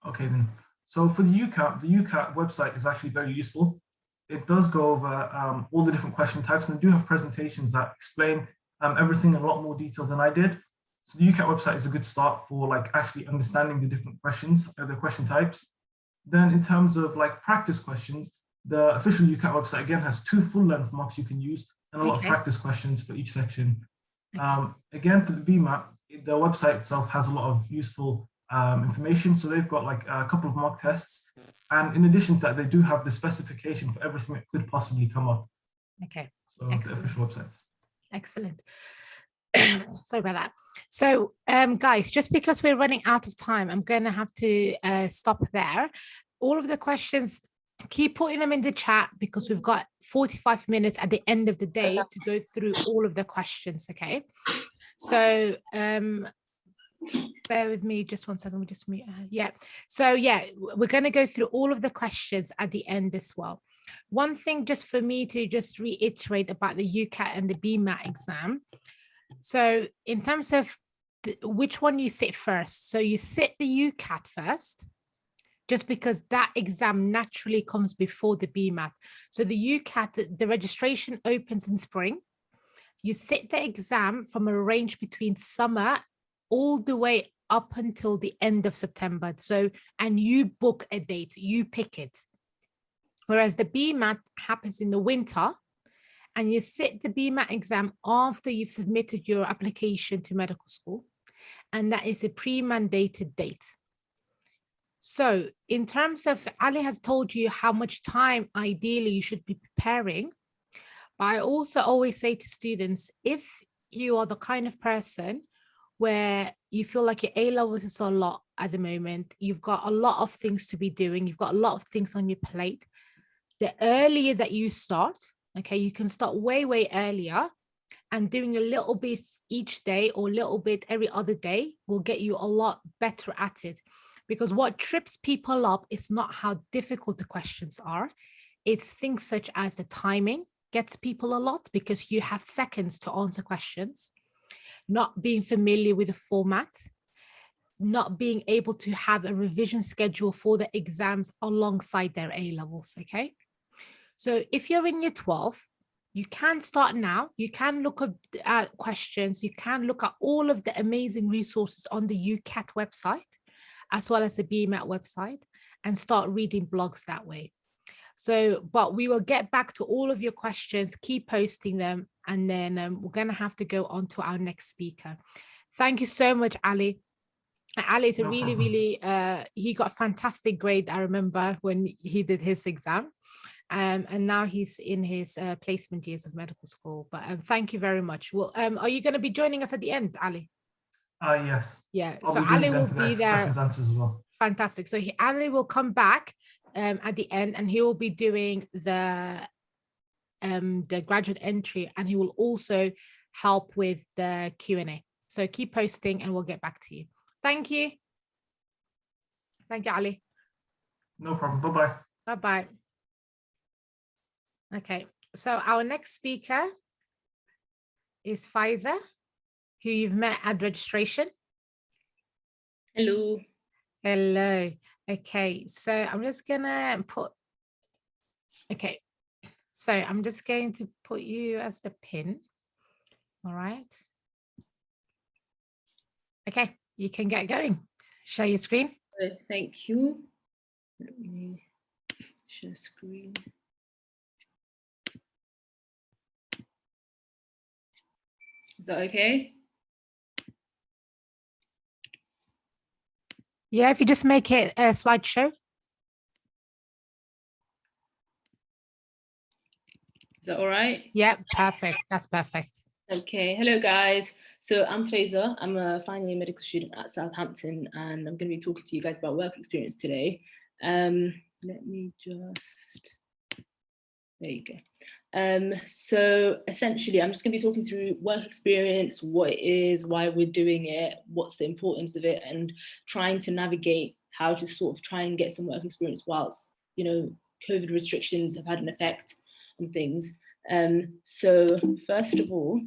Okay, then. So for the UCAT website is actually very useful. It does go over all the different question types, and they do have presentations that explain everything in a lot more detail than I did. So the UCAT website is a good start for like actually understanding the different questions, the question types. Then in terms of like practice questions, the official UCAT website again has 2 full-length mocks you can use and a lot of practice questions for each section. Again, for the BMAT, the website itself has a lot of useful information. So they've got like a couple of mock tests. And in addition to that, they do have the specification for everything that could possibly come up. Okay. So the official websites. Excellent. Sorry about that. So guys, just because we're running out of time, I'm going to have to stop there. All of the questions, keep putting them in the chat, because we've got 45 minutes at the end of the day to go through all of the questions. Okay. So bear with me just 1 second. Let me just mute. Yeah. So yeah, we're going to go through all of the questions at the end as well. One thing just for me to just reiterate about the UCAT and the BMAT exam. So in terms of which one you sit first, so you sit the UCAT first, just because that exam naturally comes before the BMAT. So the UCAT, the registration opens in spring. You sit the exam from a range between summer all the way up until the end of September. So, and you book a date, you pick it. Whereas the BMAT happens in the winter, and you sit the BMAT exam after you've submitted your application to medical school. And that is a pre-mandated date. So in terms of, Ali has told you how much time ideally you should be preparing. But I also always say to students, if you are the kind of person where you feel like your A-levels is a lot at the moment, you've got a lot of things to be doing, you've got a lot of things on your plate, the earlier that you start, okay, you can start way, way earlier, and doing a little bit each day or a little bit every other day will get you a lot better at it. Because what trips people up is not how difficult the questions are. It's things such as the timing gets people a lot, because you have seconds to answer questions, not being familiar with the format, not being able to have a revision schedule for the exams alongside their A-levels, okay? So if you're in year 12, you can start now. You can look at questions. You can look at all of the amazing resources on the UCAT website, as well as the BMAT website. and start reading blogs that way. So, but we will get back to all of your questions, keep posting them, and then we're going to have to go on to our next speaker. Thank you so much, Ali. Ali is a really, he got a fantastic grade, I remember, when he did his exam. And now he's in his placement years of medical school. But thank you very much. Well, are you going to be joining us at the end, Ali? Yes. Yeah, I'll so be Ali will be there. Questions, answers as well. Fantastic. So Ali will come back at the end, and he will be doing the graduate entry, and he will also help with the Q&A. So keep posting and we'll get back to you. Thank you. Thank you, Ali. No problem. Bye-bye. Bye-bye. Okay, so our next speaker is Faiza, who you've met at registration. Hello. Hello. Okay, so I'm just gonna put, okay, so I'm just going to put you as the pin. All right. Okay, you can get going. Share your screen. Thank you. Let me share screen. Is that okay? Yeah, if you just make it a slideshow. Is that all right? Yeah, perfect. That's perfect. Okay, hello guys. So I'm Faiza. I'm a final year medical student at Southampton, and I'm going to be talking to you guys about work experience today. Let me just, there you go. So essentially, I'm just going to be talking through work experience, what it is, why we're doing it, what's the importance of it, and trying to navigate how to sort of try and get some work experience whilst, you know, COVID restrictions have had an effect on things. So first of all,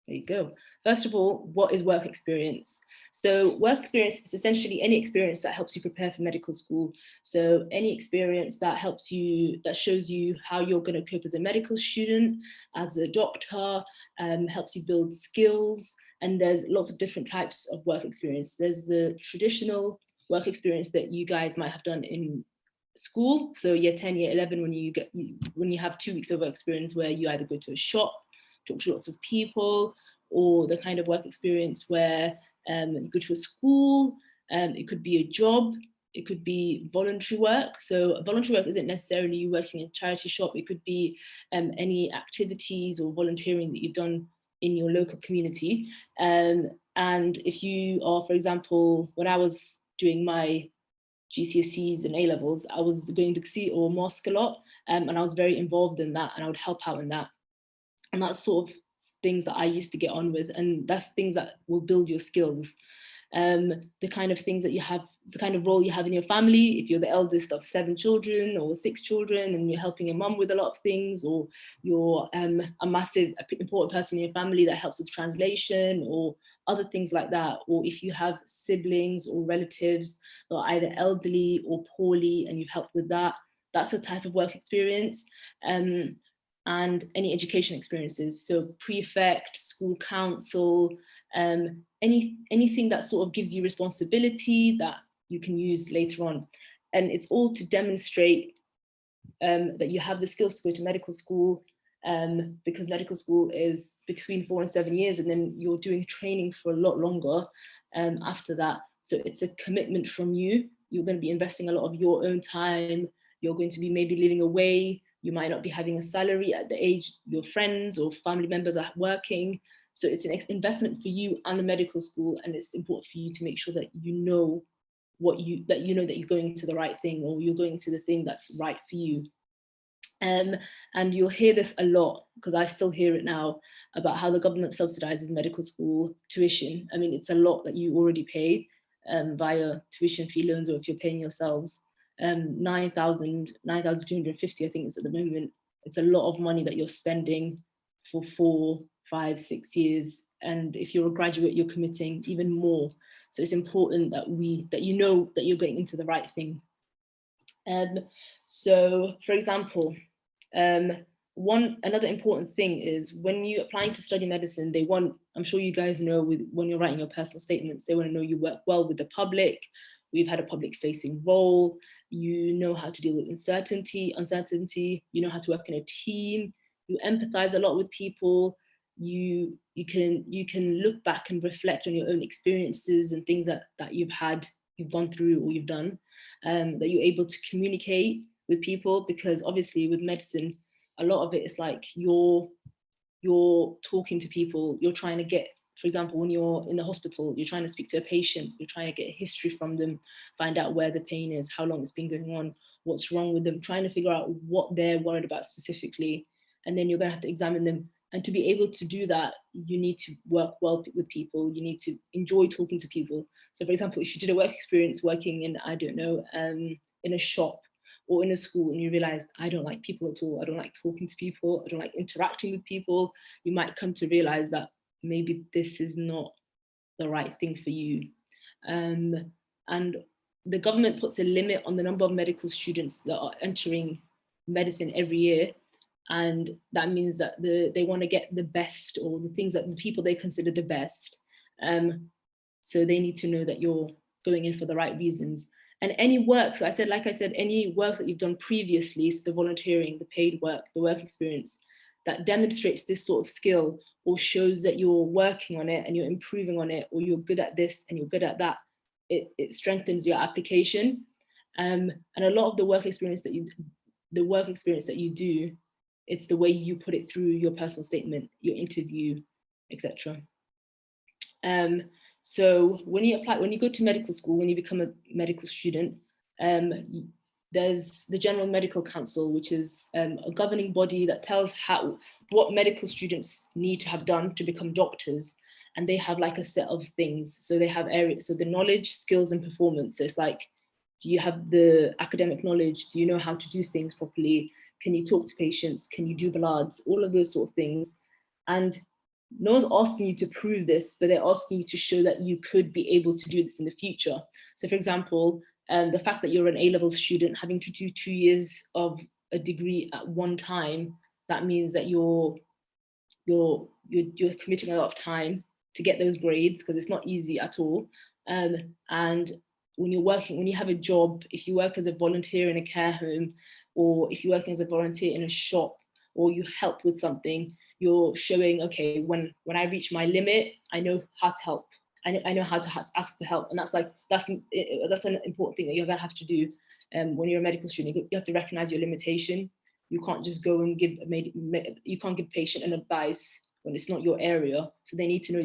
there you go. First of all, what is work experience? So work experience is essentially any experience that helps you prepare for medical school. So any experience that helps you, that shows you how you're going to cope as a medical student, as a doctor, helps you build skills. And there's lots of different types of work experience. There's the traditional work experience that you guys might have done in school. So year 10, year 11, when you have 2 weeks of work experience where you either go to a shop, talk to lots of people, or the kind of work experience where you go to a school, it could be a job, it could be voluntary work. So voluntary work isn't necessarily you working in a charity shop, it could be any activities or volunteering that you've done in your local community. And if you are, for example, when I was doing my GCSEs and A-levels, I was going to see or mosque a lot, and I was very involved in that, and I would help out in that. And that's sort of things that I used to get on with, and that's things that will build your skills. The kind of things that you have, the kind of role you have in your family, if you're the eldest of 7 children or 6 children and you're helping your mum with a lot of things, or you're a massive, important person in your family that helps with translation or other things like that. Or if you have siblings or relatives that are either elderly or poorly and you've helped with that, that's a type of work experience. And any education experiences, so prefect, school council, anything that sort of gives you responsibility that you can use later on. And it's all to demonstrate that you have the skills to go to medical school, because medical school is between 4 and 7 years, and then you're doing training for a lot longer after that. So it's a commitment from you. You're going to be investing a lot of your own time. You're going to be maybe living away. You might not be having a salary at the age your friends or family members are working. So it's an investment for you and the medical school, and it's important for you to make sure that you know that you're going to the right thing, or you're going to the thing that's right for you. And you'll hear this a lot, because I still hear it now, about how the government subsidizes medical school tuition. I mean, it's a lot that you already pay via tuition fee loans, or if you're paying yourselves. 9,250, I think it's at the moment. It's a lot of money that you're spending for 4, 5, 6 years. And if you're a graduate, you're committing even more. So it's important that you know that you're getting into the right thing. So for example, another important thing is when you're applying to study medicine, they want, I'm sure you guys know, when you're writing your personal statements, they want to know you work well with the public, you've had a public facing role, you know how to deal with uncertainty, you know how to work in a team, you empathize a lot with people, you can look back and reflect on your own experiences and things that you've gone through or you've done, that you're able to communicate with people, because obviously with medicine, a lot of it is like you're talking to people, you're trying to get, for example, when you're in the hospital, you're trying to speak to a patient, you're trying to get a history from them, find out where the pain is, how long it's been going on, what's wrong with them, trying to figure out what they're worried about specifically. And then you're going to have to examine them. And to be able to do that, you need to work well with people. You need to enjoy talking to people. So for example, if you did a work experience working in, I don't know, in a shop or in a school, and you realize, I don't like people at all, I don't like talking to people, I don't like interacting with people, you might come to realize that maybe this is not the right thing for you. And the government puts a limit on the number of medical students that are entering medicine every year. And that means that they want to get the best, or the things that the people they consider the best. So they need to know that you're going in for the right reasons. And any work, so like I said, any work that you've done previously, so the volunteering, the paid work, the work experience, that demonstrates this sort of skill or shows that you're working on it and you're improving on it, or you're good at this and you're good at that, it strengthens your application. And a lot of the work experience that you do, it's the way you put it through your personal statement, your interview, etc. So when you go to medical school, when you become a medical student, there's the General Medical Council, which is a governing body that tells what medical students need to have done to become doctors. And they have like a set of things. So they have areas, so the knowledge, skills, and performance. So it's like, do you have the academic knowledge? Do you know how to do things properly? Can you talk to patients? Can you do bloods? All of those sort of things. And no one's asking you to prove this, but they're asking you to show that you could be able to do this in the future. So for example, the fact that you're an A-level student having to do 2 years of a degree at one time, that means that you're committing a lot of time to get those grades, because it's not easy at all. And when you have a job, if you work as a volunteer in a care home, or if you're working as a volunteer in a shop, or you help with something, you're showing, okay, when I reach my limit, I know how to help. I know how to ask for help. And that's an important thing that you're gonna have to do when you're a medical student. You have to recognize your limitation. You can't just go and you can't give patient an advice when it's not your area. So they need to know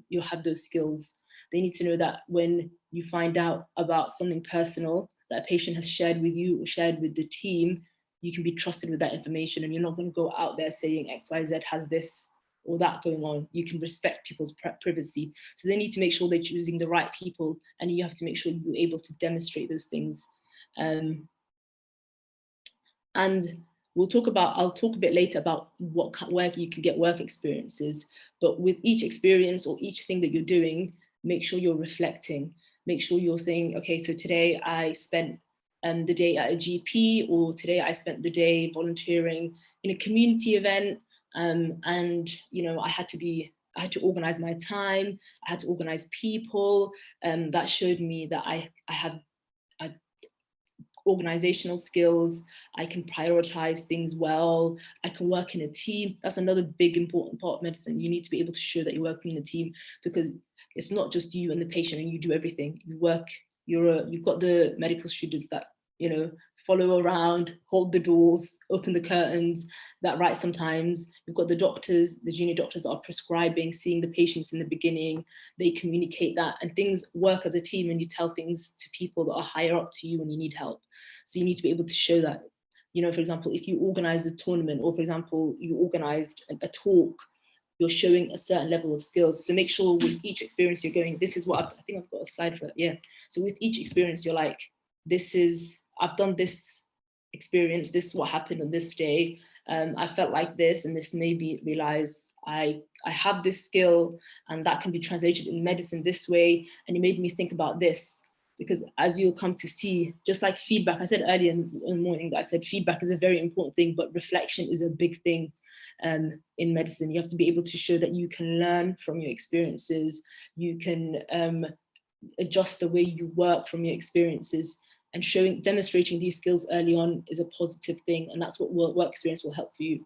you'll have those skills. They need to know that when you find out about something personal that a patient has shared with you or shared with the team, you can be trusted with that information, and you're not going to go out there saying XYZ has this or that going on. You can respect people's privacy. So they need to make sure they're choosing the right people, and you have to make sure you're able to demonstrate those things. And I'll talk a bit later about where you can get work experiences, but with each experience or each thing that you're doing, make sure you're reflecting, make sure you're saying, okay, so today I spent the day at a GP, or today I spent the day volunteering in a community event, and I had to organize my time, I had to organize people, that showed me that I have organizational skills, I can prioritize things well, I can work in a team. That's another big important part of medicine. You need to be able to show that you're working in a team, because it's not just you and the patient and you do everything. You've got the medical students that follow around, hold the doors, open the curtains, that write sometimes. You've got the doctors, the junior doctors that are prescribing, seeing the patients in the beginning, they communicate that, and things work as a team, and you tell things to people that are higher up to you when you need help. So you need to be able to show that. For example, if you organize a tournament, or for example, you organized a talk, you're showing a certain level of skills. So make sure with each experience you're going, this is what I think I've got a slide for that, yeah. So with each experience, you're like, I've done this experience, this is what happened on this day, I felt like this, and this made me realize I have this skill, and that can be translated in medicine this way, and it made me think about this. Because as you'll come to see, just like feedback, I said earlier in the morning that I said feedback is a very important thing, but reflection is a big thing in medicine. You have to be able to show that you can learn from your experiences, you can adjust the way you work from your experiences, and demonstrating these skills early on is a positive thing, and that's what work experience will help for you.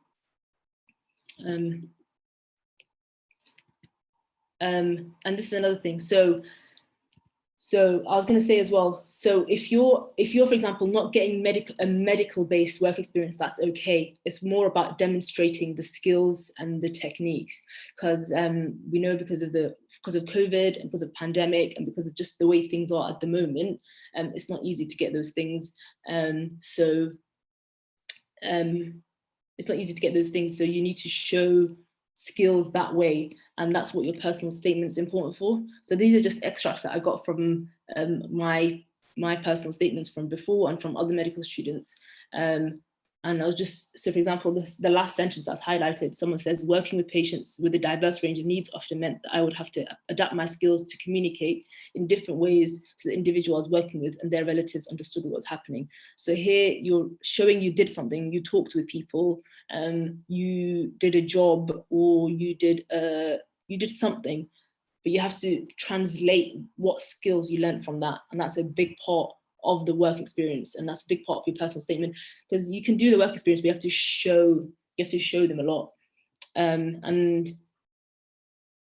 And this is another thing. So I was going to say as well, so if you're, for example, not getting a medical-based work experience, that's okay. It's more about demonstrating the skills and the techniques, because we know because of COVID and because of pandemic and because of just the way things are at the moment, it's not easy to get those things. It's not easy to get those things. So you need to show skills that way, and that's what your personal statement is important for. So these are just extracts that I got from my personal statements from before and from other medical students. And I was just, so for example, the last sentence that's highlighted, someone says, working with patients with a diverse range of needs often meant that I would have to adapt my skills to communicate in different ways so the individual I was working with and their relatives understood what was happening. So here you're showing you did something, you talked with people, you did a job, or you did something, but you have to translate what skills you learned from that. And that's a big part of the work experience, and that's a big part of your personal statement, because you can do the work experience, but you have to show them a lot, and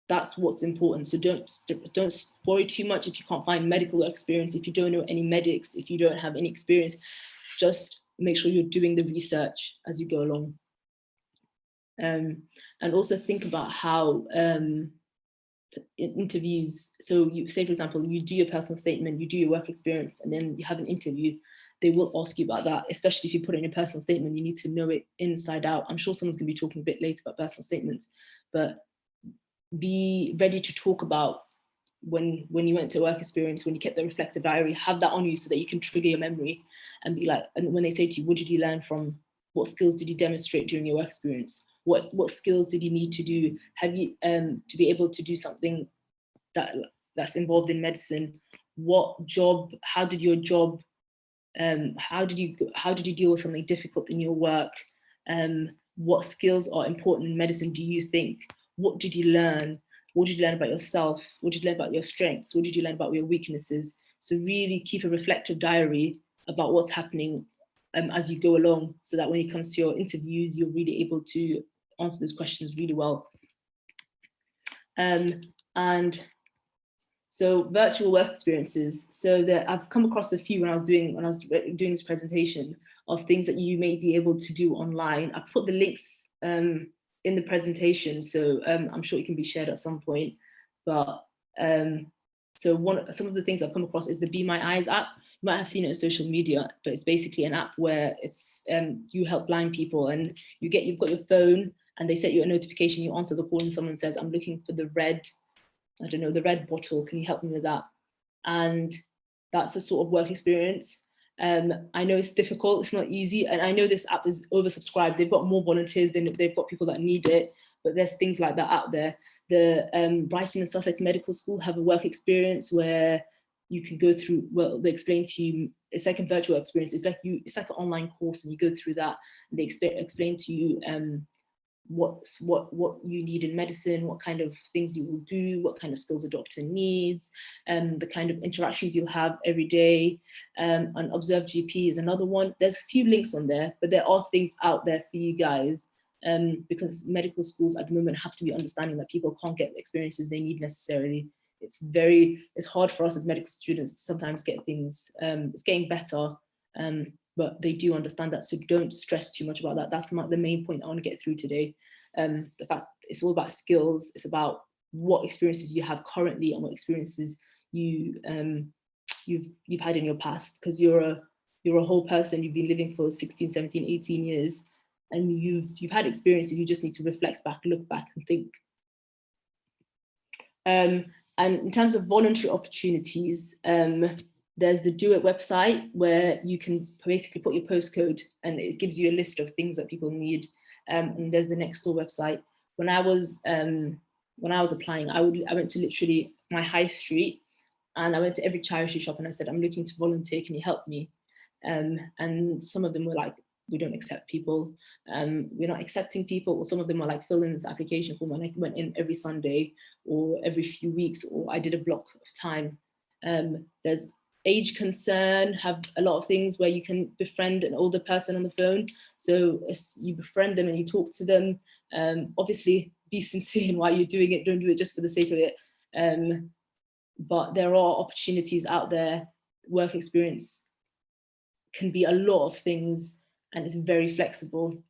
that's what's important. So don't worry too much if you can't find medical work experience, if you don't know any medics, if you don't have any experience. Just make sure you're doing the research as you go along, and also think about how interviews, so you say, for example, you do your personal statement, you do your work experience, and then you have an interview, they will ask you about that. Especially if you put it in a personal statement, you need to know it inside out. I'm sure someone's going to be talking a bit later about personal statements, but be ready to talk about when you went to work experience, when you kept the reflective diary, have that on you so that you can trigger your memory and be like, and when they say to you, what did you learn from, what skills did you demonstrate during your work experience? What skills did you need to do? Have you to be able to do something that's involved in medicine? What job? How did your job? How did you deal with something difficult in your work? What skills are important in medicine, do you think? What did you learn? What did you learn about yourself? What did you learn about your strengths? What did you learn about your weaknesses? So really keep a reflective diary about what's happening as you go along, so that when it comes to your interviews, you're really able to answer those questions really well. And so virtual work experiences. So that I've come across a few when I was doing this presentation of things that you may be able to do online. I put the links in the presentation, so I'm sure it can be shared at some point. But so some of the things I've come across is the Be My Eyes app. You might have seen it on social media, but it's basically an app where it's you help blind people, and you've got your phone, and they set you a notification. You answer the call, and someone says, "I'm looking for the red, I don't know, the red bottle. Can you help me with that?" And that's the sort of work experience. I know it's difficult, it's not easy, and I know this app is oversubscribed. They've got more volunteers than they've got people that need it, but there's things like that out there. The Brighton and Sussex Medical School have a work experience where you can go through, well, they explain to you, it's like a virtual experience. It's like an online course, and you go through that, and they explain to you what you need in medicine, what kind of things you will do, what kind of skills a doctor needs, the kind of interactions you'll have every day. And Observe GP is another one. There's a few links on there, but there are things out there for you guys, because medical schools at the moment have to be understanding that people can't get the experiences they need necessarily. It's hard for us as medical students to sometimes get things. It's getting better, but they do understand that, so don't stress too much about that. That's not the main point I want to get through today. The fact it's all about skills. It's about what experiences you have currently and what experiences you've had in your past, because you're a whole person. You've been living for 16, 17, 18 years, and you've had experiences. You just need to reflect back, look back, and think. And in terms of voluntary opportunities, there's the Do It website, where you can basically put your postcode and it gives you a list of things that people need. And there's the Nextdoor website. When I was applying, I went to literally my high street, and I went to every charity shop and I said, "I'm looking to volunteer, can you help me?" And some of them were like, "We don't accept people, we're not accepting people," or some of them were like, "Fill in this application form," and I went in every Sunday or every few weeks, or I did a block of time. There's age concern, have a lot of things where you can befriend an older person on the phone. So you befriend them and you talk to them. Obviously, be sincere in why you're doing it. Don't do it just for the sake of it. But there are opportunities out there. Work experience can be a lot of things and it's very flexible.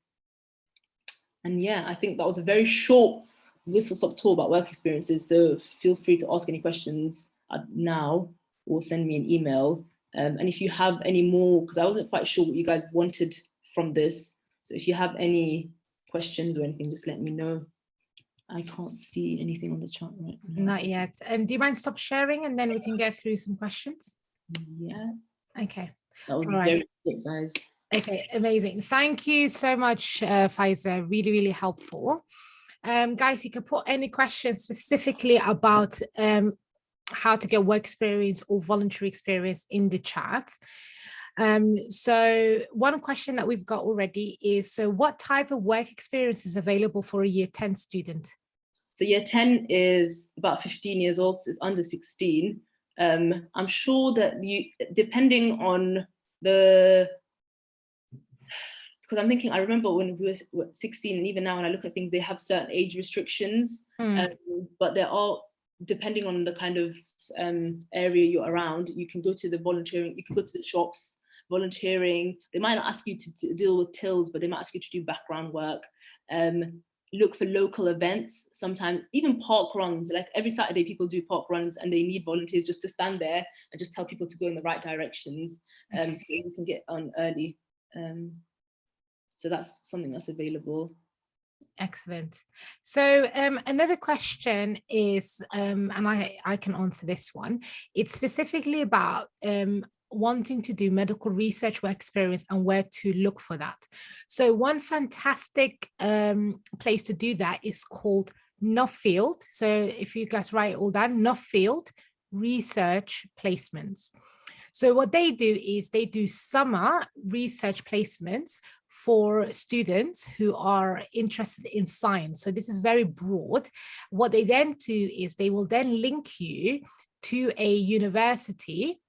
And yeah, I think that was a very short whistle-stop tour about work experiences. So feel free to ask any questions now or send me an email. And if you have any more, because I wasn't quite sure what you guys wanted from this. So if you have any questions or anything, just let me know. I can't see anything on the chat right now. Not yet. Do you mind stop sharing and then we can get through some questions? Yeah. Okay. That was All right. very quick, guys. Okay, amazing. Thank you so much, Faiza. Really, really helpful. Guys, you can put any questions specifically about how to get work experience or voluntary experience in the chat. So one question that we've got already is, so what type of work experience is available for a year 10 student? So year 10 is about 15 years old, so it's under 16. I'm sure that depending on the, because I'm thinking, I remember when we were 16 and even now when I look at things, they have certain age restrictions, but there are, depending on the kind of area you're around, you can go to the volunteering, you can go to the shops, volunteering. They might not ask you to deal with tills, but they might ask you to do background work. Look for local events, sometimes even park runs. Like every Saturday people do park runs and they need volunteers just to stand there and just tell people to go in the right directions, so you can get on early. So that's something that's available. Excellent. So another question is, and I can answer this one. It's specifically about wanting to do medical research work experience and where to look for that. So one fantastic place to do that is called Nuffield. So if you guys write it all down, Nuffield Research Placements. So what they do is they do summer research placements for students who are interested in science. So this is very broad. What they then do is they will then link you to a university,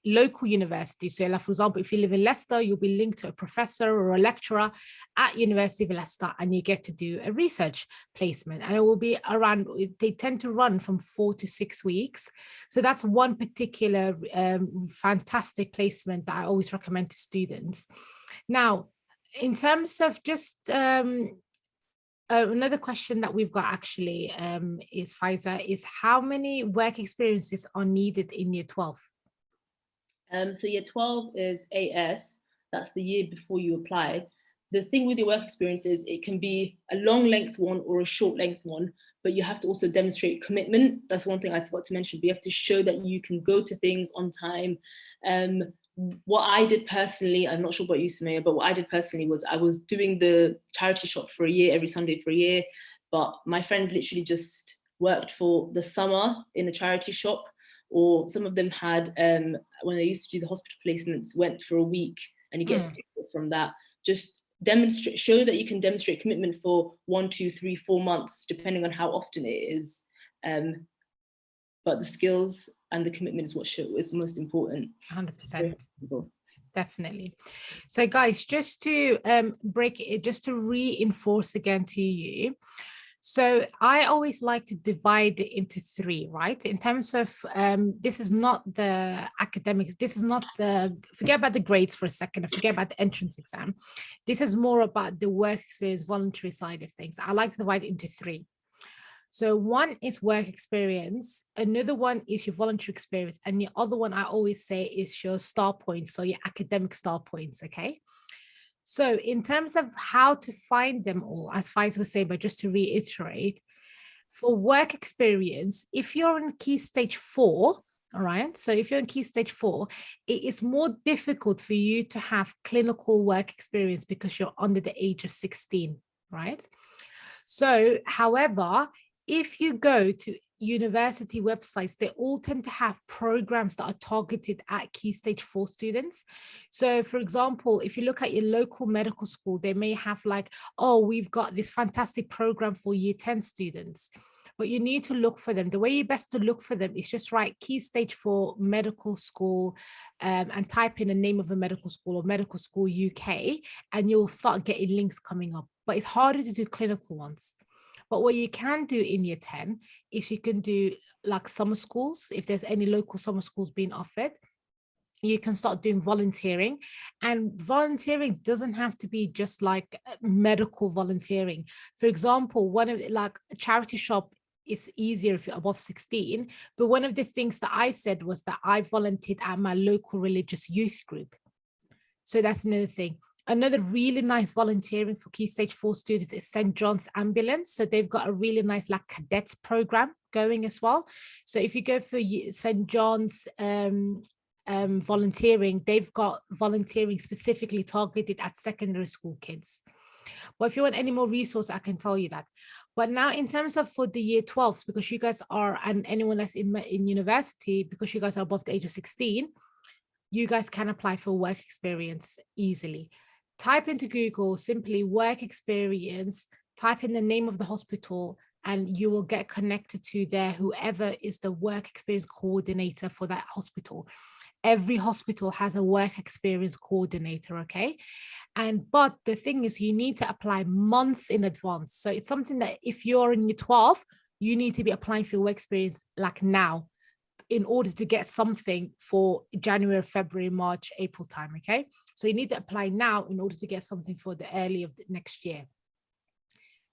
local university. So like, for example, if you live in Leicester, you'll be linked to a professor or a lecturer at University of Leicester and you get to do a research placement, and it will be around, they tend to run from 4 to 6 weeks. So that's one particular fantastic placement that I always recommend to students. Now, in terms of just another question that we've got actually is, Faiza, is how many work experiences are needed in year 12? So year 12 is AS, that's the year before you apply. The thing with your work experience is it can be a long length one or a short length one, but you have to also demonstrate commitment. That's one thing I forgot to mention. You have to show that you can go to things on time. What I did personally, I'm not sure about you, Sumaya, but what I did personally was I was doing the charity shop for a year, every Sunday for a year, but my friends literally just worked for the summer in a charity shop, or some of them had, when they used to do the hospital placements, went for a week and you get stickers from that. Just demonstrate, show that you can demonstrate commitment for 1, 2, 3, 4 months, depending on how often it is. But the skills and the commitment is what is most important. 100%. Definitely. So guys, just to break it, just to reinforce again to you. So I always like to divide it into 3, right? In terms of, this is not the academics, this is not the, forget about the grades for a second, and forget about the entrance exam. This is more about the work experience, voluntary side of things. I like to divide it into 3. So one is work experience, another one is your voluntary experience, and the other one I always say is your star points, so your academic star points, okay? So in terms of how to find them all, as Faiz was saying, but just to reiterate, for work experience, if you're in key stage 4, all right, so if you're in key stage 4, it is more difficult for you to have clinical work experience because you're under the age of 16, right? So, however, if you go to university websites, they all tend to have programs that are targeted at key stage 4 students. So for example, if you look at your local medical school, they may have like, oh, we've got this fantastic program for year 10 students. but you need to look for them. The way you best to look for them is just write Key Stage 4 medical school and type in the name of a medical school or medical school UK, and you'll start getting links coming up. But it's harder to do clinical ones. But what you can do in year 10 is you can do like summer schools, if there's any local summer schools being offered. You can start doing volunteering, and volunteering doesn't have to be just like medical volunteering. For example, one of like a charity shop is easier if you're above 16, but one of the things that I said was that I volunteered at my local religious youth group. So that's another thing. Another really nice volunteering for Key Stage 4 students is St. John's Ambulance. So they've got a really nice like cadets program going as well. So if you go for St. John's volunteering, they've got volunteering specifically targeted at secondary school kids. But if you want any more resources, I can tell you that. But now in terms of for the year 12s, because you guys are, and anyone that's in university, because you guys are above the age of 16, you guys can apply for work experience easily. Type into Google simply work experience, type in the name of the hospital, and you will get connected to whoever is the work experience coordinator for that hospital. Every hospital has a work experience coordinator, okay? But the thing is, you need to apply months in advance. So it's something that if you're in year 12, you need to be applying for your work experience like now in order to get something for January, February, March, April time, okay? So you need to apply now in order to get something for the early of the next year.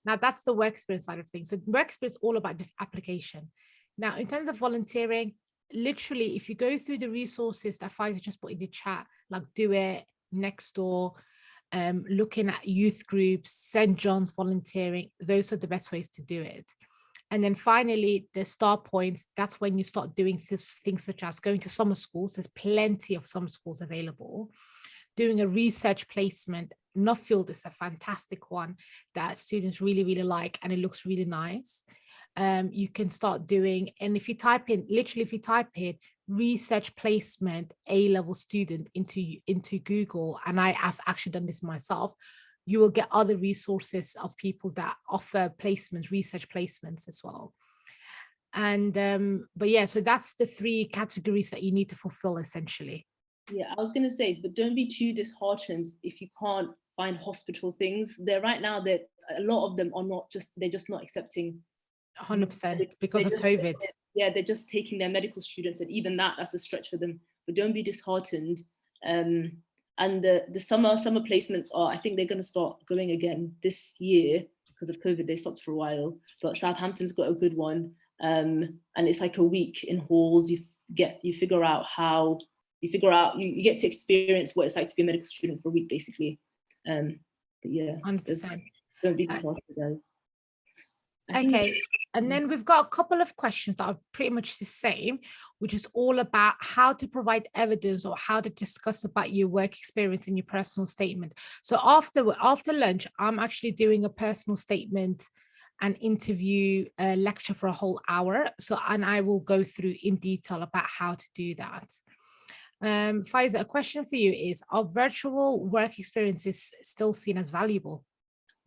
Now that's the work experience side of things. So work experience is all about just application. Now, in terms of volunteering, literally, if you go through the resources that Faiza just put in the chat, like Do It, Nextdoor, looking at youth groups, St. John's volunteering, those are the best ways to do it. And then finally, the star points, that's when you start doing things such as going to summer schools. There's plenty of summer schools available. Doing a research placement. Nuffield is a fantastic one that students really, really like, and it looks really nice. You can start doing, and if you type in, literally if you type in research placement A-level student into Google, and I have actually done this myself, you will get other resources of people that offer placements, research placements as well. And but yeah, so that's the 3 categories that you need to fulfill essentially. Yeah, I was going to say, but don't be too disheartened if you can't find hospital things. They're right now that a lot of them are not just, they're just not accepting 100% because of COVID. Yeah, they're just taking their medical students, and even that's a stretch for them. But don't be disheartened. And the summer placements are, I think they're going to start going again this year because of COVID. They stopped for a while, but Southampton's got a good one, and it's like a week in halls. You figure out you get to experience what it's like to be a medical student for a week, basically. But yeah, 100%. Don't be disheartened, guys. Okay, and then we've got a couple of questions that are pretty much the same, which is all about how to provide evidence or how to discuss about your work experience in your personal statement. So after lunch, I'm actually doing a personal statement and interview lecture for a whole hour. And I will go through in detail about how to do that. Faiza, a question for you is, are virtual work experiences still seen as valuable?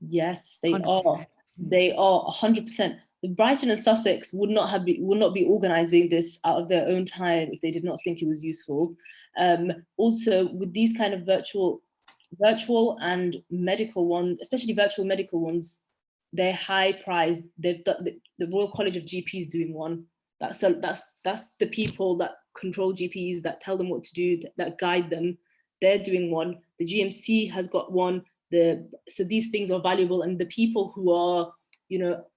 Yes, they 100%. are. They are 100%. Brighton and Sussex would not be organising this out of their own time if they did not think it was useful. Also, with these kind of virtual and medical ones, especially virtual medical ones, they're high priced. They've done the Royal College of GPs doing one. That's the people that control GPs, that tell them what to do, that guide them. They're doing one. The GMC has got one. So these things are valuable, and the people who are,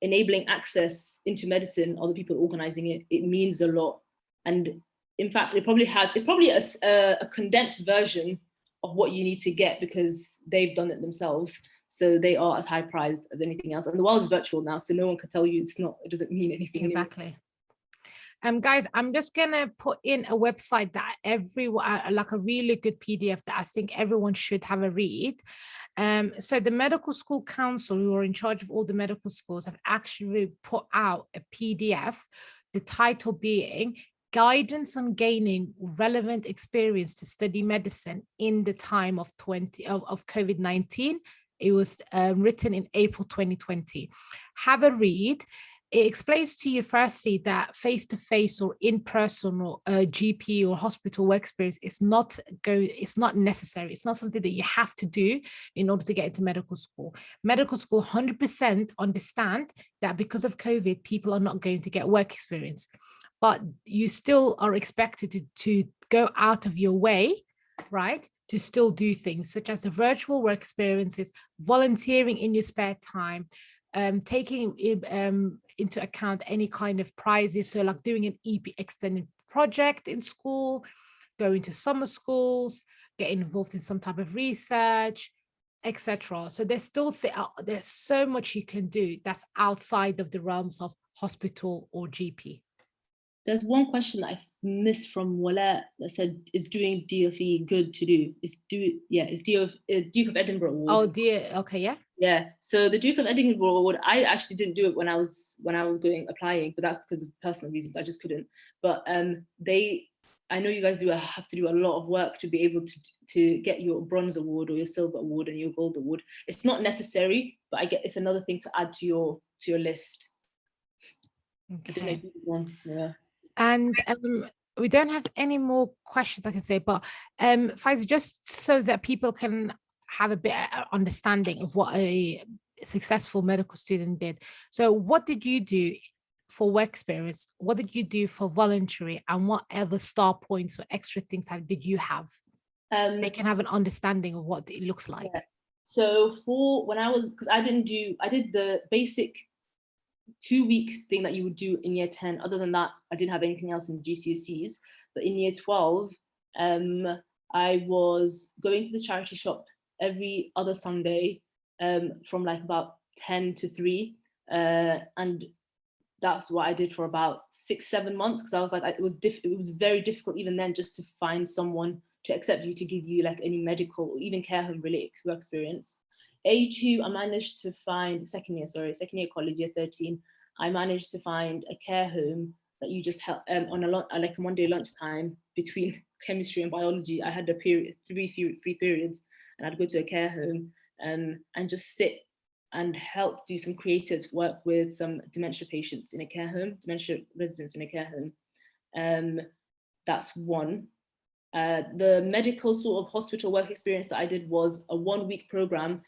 enabling access into medicine are the people organizing it. It means a lot. And in fact, it's probably a condensed version of what you need to get because they've done it themselves. So they are as high priced as anything else. And the world is virtual now, so no one can tell you it doesn't mean anything. Exactly. Guys, I'm just gonna put in a website that everyone, like a really good PDF that I think everyone should have a read. So the Medical School Council, who are in charge of all the medical schools, have actually put out a PDF, the title being Guidance on Gaining Relevant Experience to Study Medicine in the Time of COVID-19. It was written in April 2020. Have a read. it explains to you firstly that face-to-face or in-person or GP or hospital work experience is it's not necessary. It's not something that you have to do in order to get into medical school. Medical school 100% understand that because of COVID, people are not going to get work experience, but you still are expected to go out of your way, right, to still do things such as the virtual work experiences, volunteering in your spare time, taking into account any kind of prizes. So like doing an EP extended project in school, going to summer schools, getting involved in some type of research, etc. So there's still there's so much you can do that's outside of the realms of hospital or GP. There's one question that I missed from Wala that said, is doing DFE good to do? Is Duke of Edinburgh Award. Oh dear, okay, yeah. Yeah, so the Duke of Edinburgh Award, I actually didn't do it when I was applying, but that's because of personal reasons. I just couldn't. But I know you guys have to do a lot of work to be able to get your bronze award or your silver award and your gold award. It's not necessary, but it's another thing to add to your list. Okay. Yeah. And we don't have any more questions I can say, but Faiza, just so that people can have a bit of understanding of what a successful medical student did. So what did you do for work experience? What did you do for voluntary? And what other star points or extra things did you have? They can have an understanding of what it looks like. Yeah. So because I did the basic 2-week thing that you would do in year 10. Other than that, I didn't have anything else in GCSEs. But in year 12, I was going to the charity shop every other Sunday from like about 10 to 3. And that's what I did for about 6-7 months, because I was like, it was very difficult even then just to find someone to accept you, to give you like any medical or even care home related work experience. A2, I managed to find, second year college, year 13, I managed to find a care home that you just help on like a Monday lunchtime between chemistry and biology. I had a period, three periods, and I'd go to a care home and just sit and help do some creative work with some dementia patients in a care home, dementia residents in a care home. That's one. The medical sort of hospital work experience that I did was a 1-week program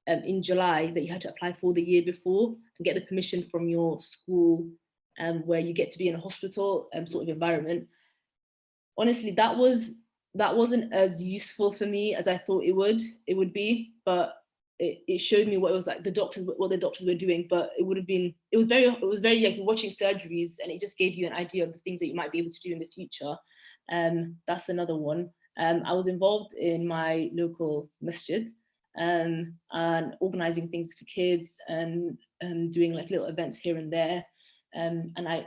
in July that you had to apply for the year before and get the permission from your school, where you get to be in a hospital sort of environment. Honestly, that wasn't as useful for me as I thought it would be, but it showed me what it was like, what the doctors were doing. But it was very like watching surgeries, and it just gave you an idea of the things that you might be able to do in the future. That's another one. I was involved in my local masjid and organizing things for kids and doing like little events here and there. And I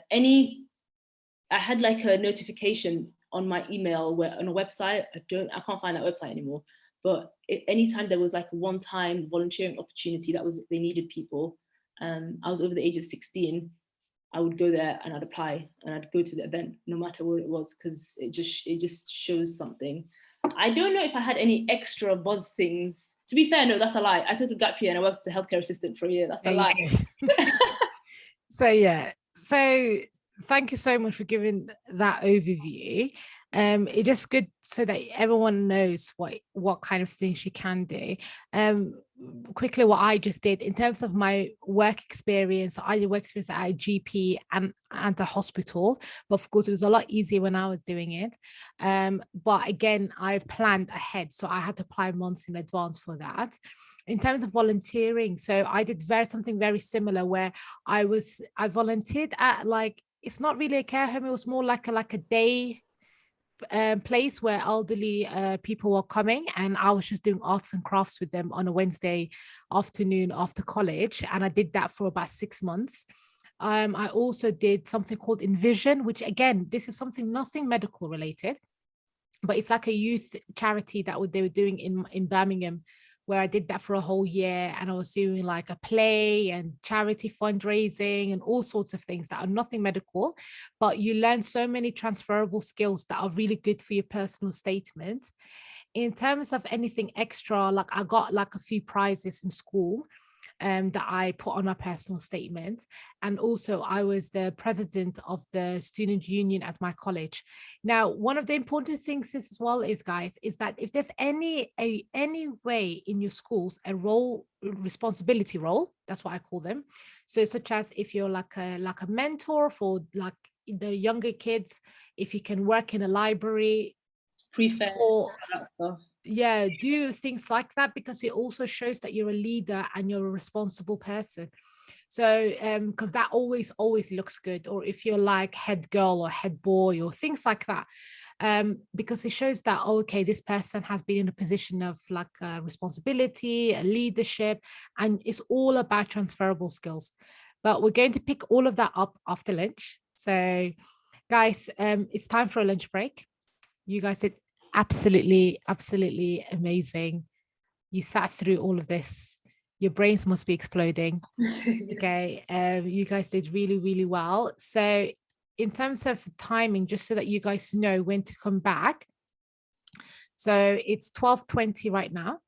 had like a notification on my email on a website. I can't find that website anymore. But anytime there was like a one-time volunteering opportunity they needed people, I was over the age of 16, I would go there and I'd apply and I'd go to the event no matter what it was, because it just shows something. I don't know if I had any extra buzz things. To be fair, no, that's a lie. I took a gap year and I worked as a healthcare assistant for a year. That's a lie. So yeah, so thank you so much for giving that overview. It's just good so that everyone knows what kind of things you can do. Quickly, what I just did in terms of my work experience, I did work experience at a GP and a hospital, but of course it was a lot easier when I was doing it. But again, I planned ahead, so I had to apply months in advance for that. In terms of volunteering, so I did something very similar where I volunteered at, like, it's not really a care home, it was more like a day place where elderly people were coming, and I was just doing arts and crafts with them on a Wednesday afternoon after college, and I did that for about 6 months. I also did something called Envision, which again, this is nothing medical related, but it's like a youth charity that they were doing in Birmingham, where I did that for a whole year, and I was doing like a play and charity fundraising and all sorts of things that are nothing medical, but you learn so many transferable skills that are really good for your personal statement. In terms of anything extra, like I got like a few prizes in school. that I put on my personal statement. And also I was the president of the student union at my college. Now, one of the important things is as well is, guys, is that if there's any way in your schools, a role, responsibility role, that's what I call them. So such as if you're like a mentor for like the younger kids, if you can work in a library, Prefect, support, that stuff. yeah, do things like that, because it also shows that you're a leader and you're a responsible person. So because that always looks good. Or if you're like head girl or head boy or things like that, because it shows that, oh, okay, this person has been in a position of like responsibility, a leadership, and it's all about transferable skills. But we're going to pick all of that up after lunch. So guys, it's time for a lunch break. You guys did absolutely amazing. You sat through all of this. Your brains must be exploding. Okay, you guys did really well. So in terms of timing, just so that you guys know when to come back, so it's 12:20 right now.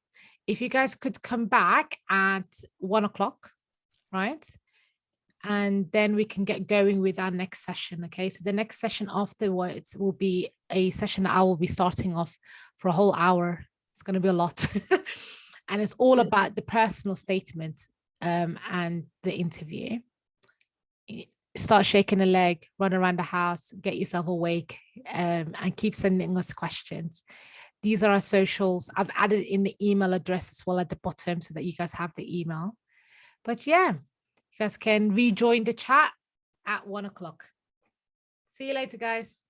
If you guys could come back at 1 o'clock, right, and then we can get going with our next session. Okay, so the next session afterwards will be a session that I will be starting off for a whole hour. It's going to be a lot. And it's all about the personal statement and the interview. Start shaking a leg, run around the house, get yourself awake, and keep sending us questions. These are our socials. I've added in the email address as well at the bottom so that you guys have the email. But yeah, you guys can rejoin the chat at 1 o'clock. See you later, guys.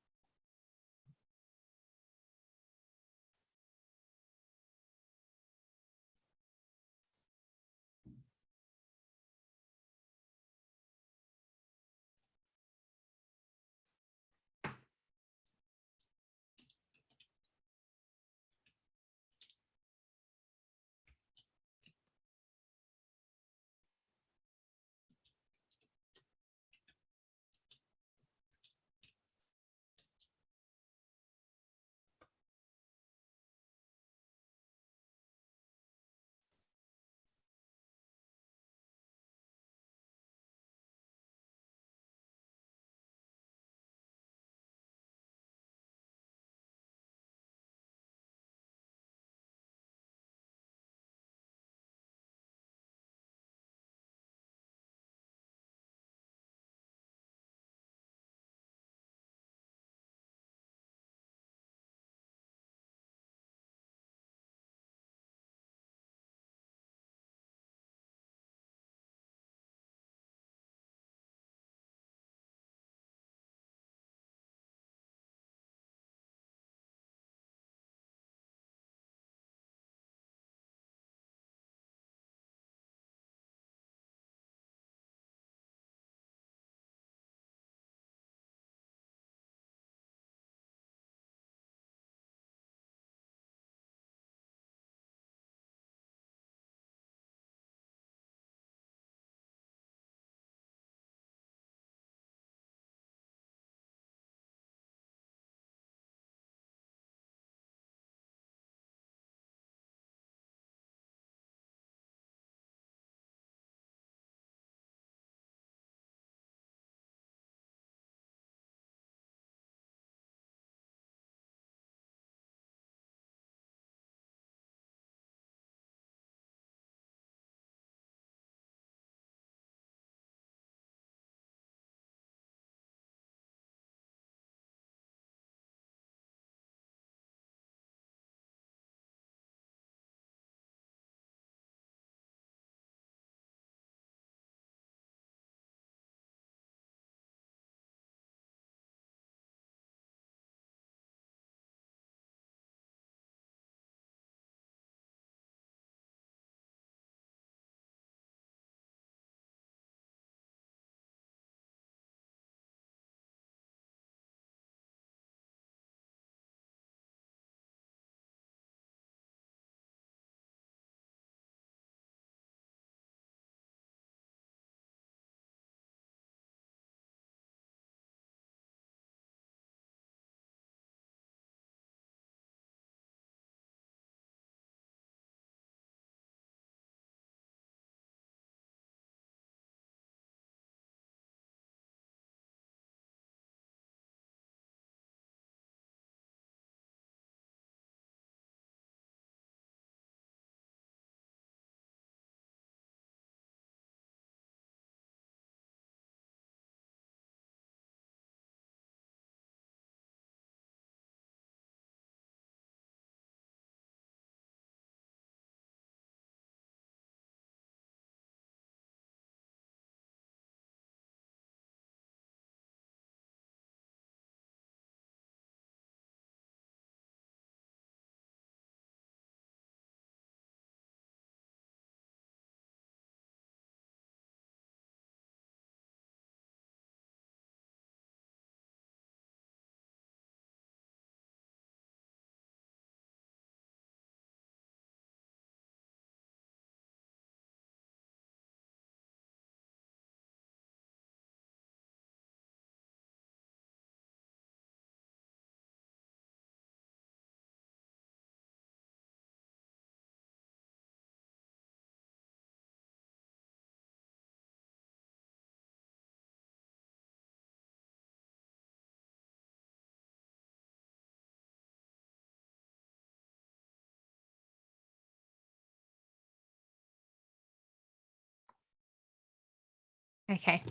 Okay,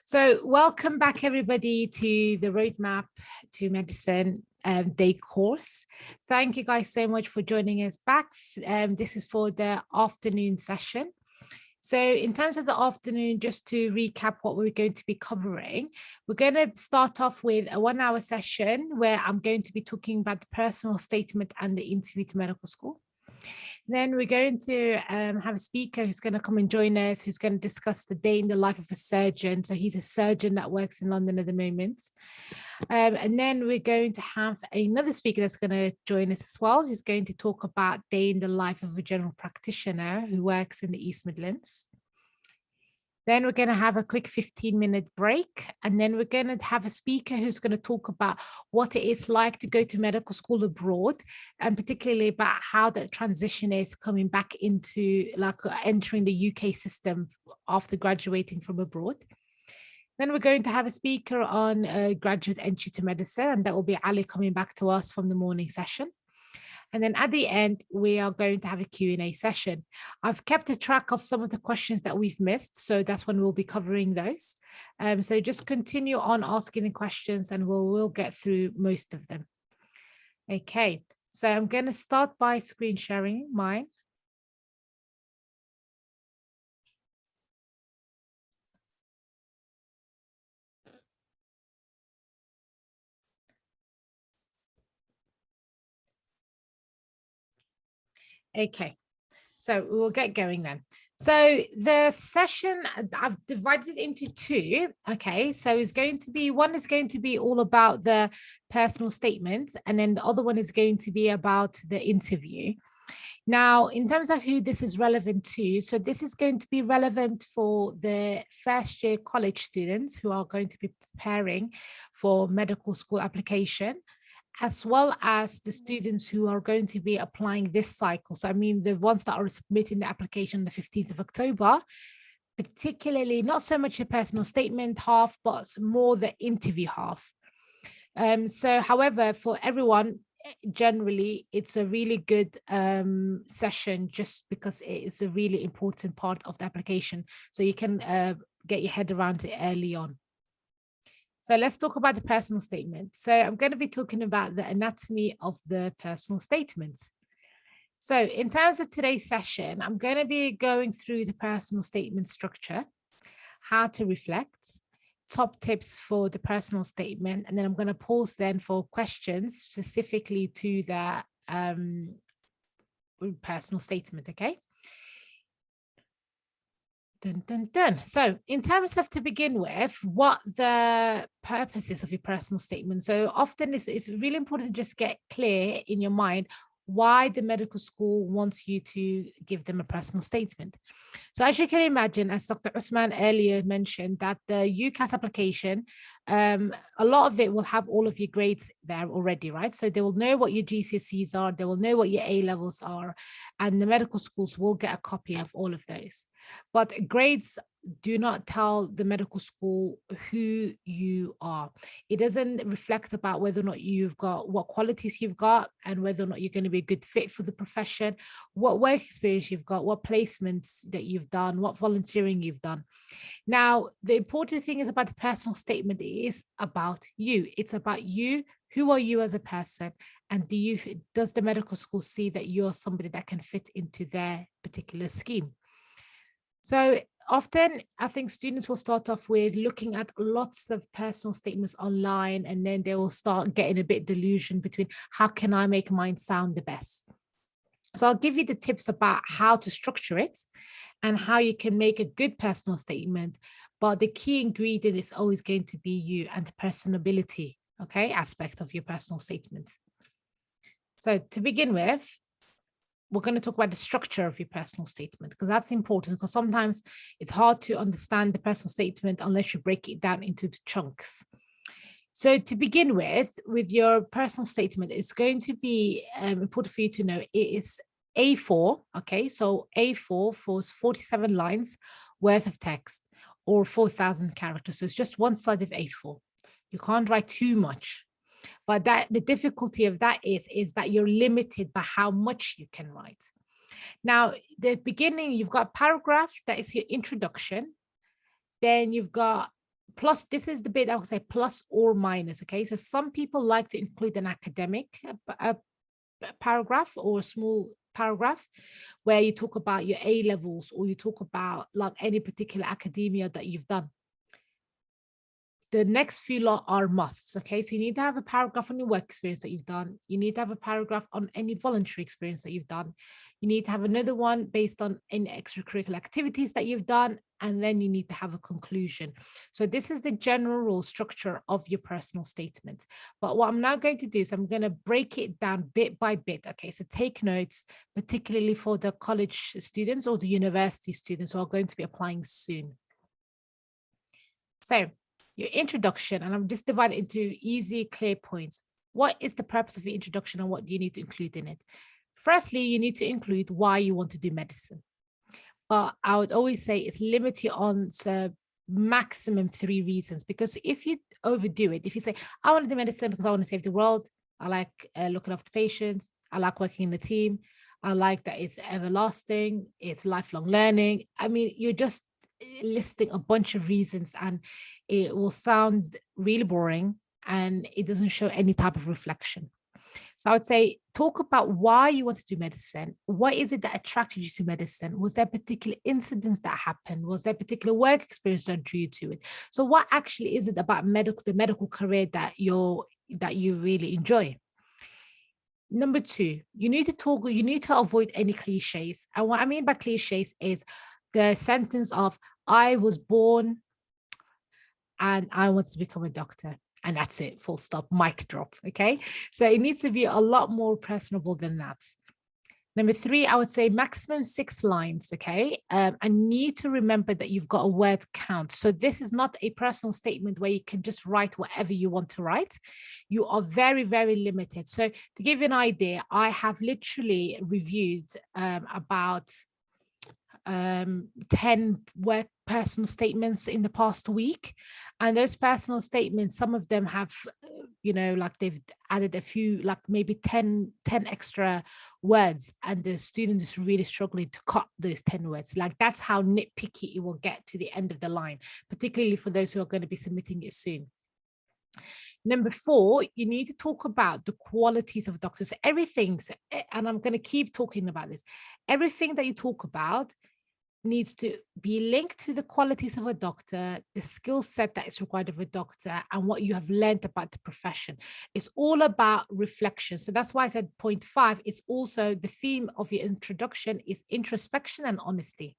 so welcome back everybody to the Roadmap to Medicine day course. Thank you guys so much for joining us back. This is for the afternoon session. So in terms of the afternoon, just to recap what we're going to be covering, we're going to start off with a 1-hour session where I'm going to be talking about the personal statement and the interview to medical school. Then we're going to have a speaker who's going to come and join us, who's going to discuss the day in the life of a surgeon. So he's a surgeon that works in London at the moment. And then we're going to have another speaker that's going to join us as well, who's going to talk about day in the life of a general practitioner who works in the East Midlands. Then we're going to have a quick 15-minute break. And then we're going to have a speaker who's going to talk about what it is like to go to medical school abroad, and particularly about how the transition is coming back into entering the UK system after graduating from abroad. Then we're going to have a speaker on graduate entry to medicine, and that will be Ali coming back to us from the morning session. And then at the end, we are going to have a Q&A session. I've kept a track of some of the questions that we've missed, so that's when we'll be covering those. So just continue on asking the questions and we'll get through most of them. Okay, so I'm going to start by screen sharing mine. Okay, so we'll get going then. So the session, I've divided it into two. Okay, so it's going to be, one is going to be all about the personal statement, and then the other one is going to be about the interview. Now, in terms of who this is relevant to, so this is going to be relevant for the first year college students who are going to be preparing for medical school application, as well as the students who are going to be applying this cycle. So I mean, the ones that are submitting the application on the 15th of October, particularly not so much the personal statement half, but more the interview half. So however, for everyone, generally, it's a really good session just because it is a really important part of the application. So you can get your head around it early on. So let's talk about the personal statement. So I'm going to be talking about the anatomy of the personal statement. So in terms of today's session, I'm going to be going through the personal statement structure, how to reflect, top tips for the personal statement, and then I'm going to pause then for questions specifically to the personal statement, okay? Dun, dun, dun. So in terms of, to begin with, what the purpose is of your personal statement. So often it's really important to just get clear in your mind why the medical school wants you to give them a personal statement. So as you can imagine, as Dr. Usman earlier mentioned, that the UCAS application, a lot of it will have all of your grades there already, right? So they will know what your GCSEs are, they will know what your A levels are, and the medical schools will get a copy of all of those. But grades do not tell the medical school who you are. It doesn't reflect about whether or not you've got, what qualities you've got, and whether or not you're going to be a good fit for the profession, what work experience you've got, what placements that you've done, what volunteering you've done. Now, the important thing is about the personal statement is about you. It's about you. Who are you as a person? And does the medical school see that you're somebody that can fit into their particular scheme? So often, I think students will start off with looking at lots of personal statements online, and then they will start getting a bit delusion between how can I make mine sound the best? So I'll give you the tips about how to structure it and how you can make a good personal statement. But the key ingredient is always going to be you and the personability, okay, aspect of your personal statement. So to begin with, we're going to talk about the structure of your personal statement, because that's important, because sometimes it's hard to understand the personal statement unless you break it down into chunks. So to begin with your personal statement, it's going to be important for you to know it is A4, okay? So A4 for 47 lines worth of text, or 4,000 characters. So it's just one side of A4. You can't write too much. But the difficulty of that is that you're limited by how much you can write. Now, the beginning, you've got a paragraph that is your introduction. Then you've got plus, this is the bit I would say plus or minus, okay? So some people like to include an academic paragraph or a small paragraph where you talk about your A levels or you talk about like any particular academia that you've done. The next few lot are musts, okay? So you need to have a paragraph on your work experience that you've done. You need to have a paragraph on any voluntary experience that you've done. You need to have another one based on any extracurricular activities that you've done. And then you need to have a conclusion. So this is the general structure of your personal statement. But what I'm now going to do is I'm going to break it down bit by bit. Okay, so take notes, particularly for the college students or the university students who are going to be applying soon. So your introduction, and I'm just divided into easy, clear points. What is the purpose of your introduction and what do you need to include in it? Firstly, you need to include why you want to do medicine. But I would always say it's limited on maximum 3 reasons, because if you overdo it, if you say, I want to do medicine because I want to save the world, I like looking after patients, I like working in the team, I like that it's everlasting, it's lifelong learning. I mean, you're just listing a bunch of reasons and it will sound really boring and it doesn't show any type of reflection. So I would say, talk about why you want to do medicine. What is it that attracted you to medicine? Was there particular incidents that happened? Was there particular work experience that drew you to it? So what actually is it about the medical career that you really enjoy? Number 2, you need to avoid any cliches. And what I mean by cliches is the sentence of, I was born and I want to become a doctor. And that's it, full stop, mic drop, okay? So it needs to be a lot more personable than that. Number 3, I would say maximum 6 lines, okay? And need to remember that you've got a word count. So this is not a personal statement where you can just write whatever you want to write. You are very, very limited. So to give you an idea, I have literally reviewed about 10 work personal statements in the past week, and those personal statements, some of them have like they've added a few, like maybe 10 extra words, and the student is really struggling to cut those 10 words. Like, that's how nitpicky it will get to the end of the line, particularly for those who are going to be submitting it soon. Number 4, you need to talk about the qualities of doctors. Everything, and I'm going to keep talking about this, everything that you talk about needs to be linked to the qualities of a doctor, the skill set that is required of a doctor, and what you have learned about the profession. It's all about reflection. So that's why I said point 5 is also the theme of your introduction is introspection and honesty.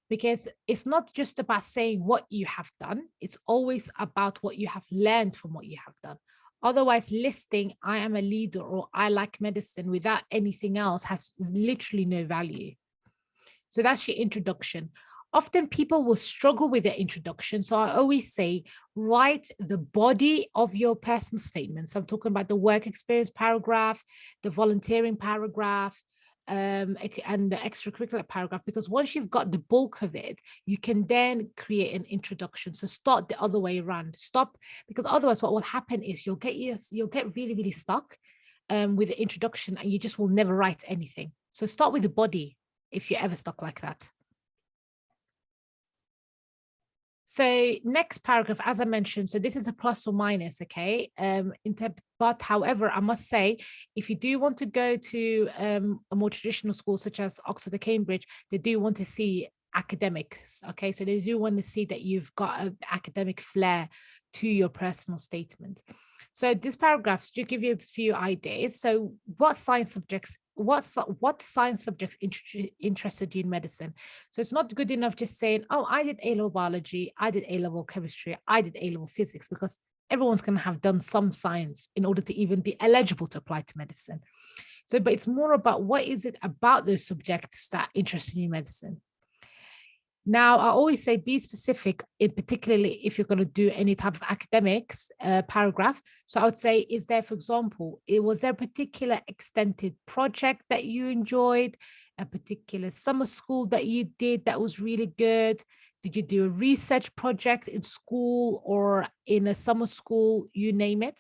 Because it's not just about saying what you have done, it's always about what you have learned from what you have done. Otherwise, listing I am a leader or I like medicine without anything else has literally no value. So that's your introduction. Often people will struggle with their introduction. So I always say, write the body of your personal statement. So I'm talking about the work experience paragraph, the volunteering paragraph, and the extracurricular paragraph, because once you've got the bulk of it, you can then create an introduction. So start the other way around. Stop, because otherwise what will happen is you'll get really, really stuck with the introduction and you just will never write anything. So start with the body if you're ever stuck like that. So next paragraph, as I mentioned, so this is a plus or minus, okay? But however, I must say, if you do want to go to a more traditional school such as Oxford or Cambridge, they do want to see academics, okay? So they do want to see that you've got an academic flair to your personal statement. So this paragraph should give you a few ideas. So what science subjects interested you in medicine? So it's not good enough just saying, oh, I did A-level biology, I did A-level chemistry, I did A-level physics, because everyone's going to have done some science in order to even be eligible to apply to medicine. So, but it's more about what is it about those subjects that interest you in medicine. Now, I always say be specific, in particularly if you're going to do any type of academics paragraph. So I would say, is there, for example, was there a particular extended project that you enjoyed, a particular summer school that you did that was really good? Did you do a research project in school or in a summer school, you name it?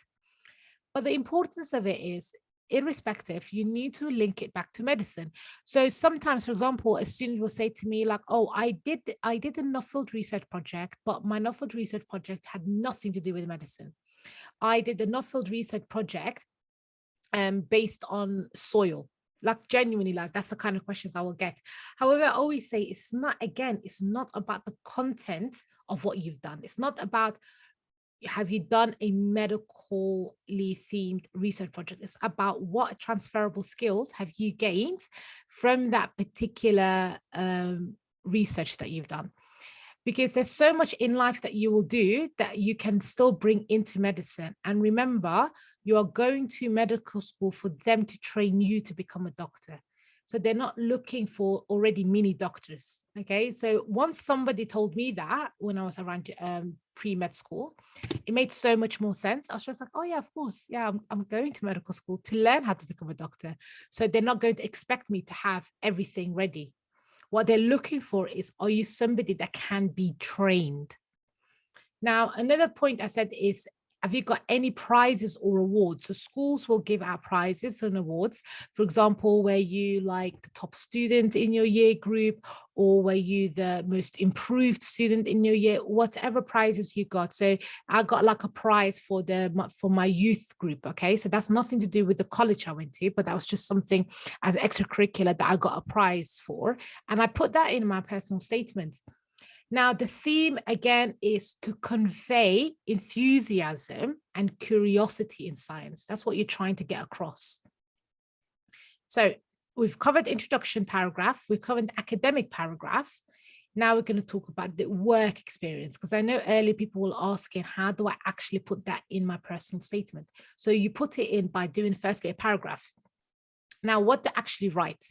But the importance of it is, irrespective, you need to link it back to medicine. So sometimes, for example, a student will say to me like, oh, I did a Nuffield research project, but my Nuffield research project had nothing to do with medicine. I did the Nuffield research project based on soil. Like genuinely, like that's the kind of questions I will get. However, I always say it's not about the content of what you've done. It's not about, have you done a medically themed research project? It's about what transferable skills have you gained from that particular research that you've done. Because there's so much in life that you will do that you can still bring into medicine. And remember, you are going to medical school for them to train you to become a doctor. So they're not looking for already mini doctors. Okay. So once somebody told me that when I was around pre-med school, it made so much more sense. I was just like, oh yeah, of course. Yeah, I'm going to medical school to learn how to become a doctor. So they're not going to expect me to have everything ready. What they're looking for is, are you somebody that can be trained? Now, another point I said is, have you got any prizes or awards? So schools will give out prizes and awards. For example, were you like the top student in your year group, or were you the most improved student in your year, whatever prizes you got. So I got like a prize for my youth group. Okay. So that's nothing to do with the college I went to, but that was just something as extracurricular that I got a prize for. And I put that in my personal statement. Now, the theme again is to convey enthusiasm and curiosity in science. That's what you're trying to get across. So we've covered the introduction paragraph, we've covered the academic paragraph. Now we're going to talk about the work experience, because I know earlier people will ask, how do I actually put that in my personal statement? So you put it in by doing firstly a paragraph. Now, what to actually write.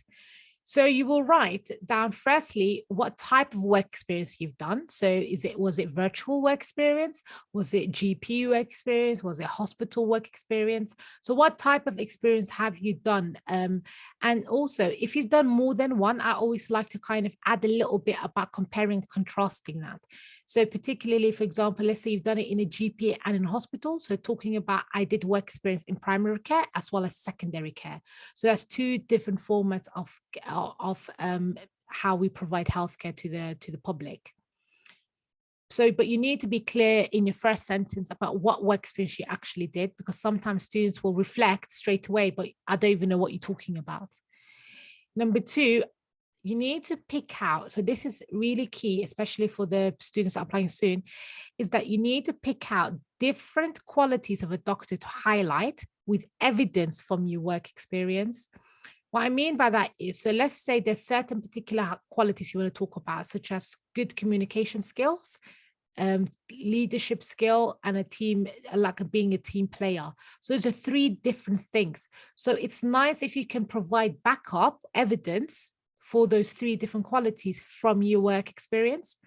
So you will write down firstly what type of work experience you've done. So was it virtual work experience? Was it GP work experience? Was it hospital work experience? So what type of experience have you done? And also, if you've done more than one, I always like to kind of add a little bit about comparing, contrasting that. So particularly, for example, let's say you've done it in a GP and in hospital. So talking about, I did work experience in primary care as well as secondary care. So that's two different formats of how we provide healthcare to the public. So, but you need to be clear in your first sentence about what work experience you actually did, because sometimes students will reflect straight away, but I don't even know what you're talking about. Number two, you need to pick out, so this is really key, especially for the students applying soon, is that you need to pick out different qualities of a doctor to highlight with evidence from your work experience. What I mean by that is, so let's say there's certain particular qualities you want to talk about, such as good communication skills, leadership skill, and a team, like being a team player. So those are three different things. So it's nice if you can provide backup evidence for those three different qualities from your work experience.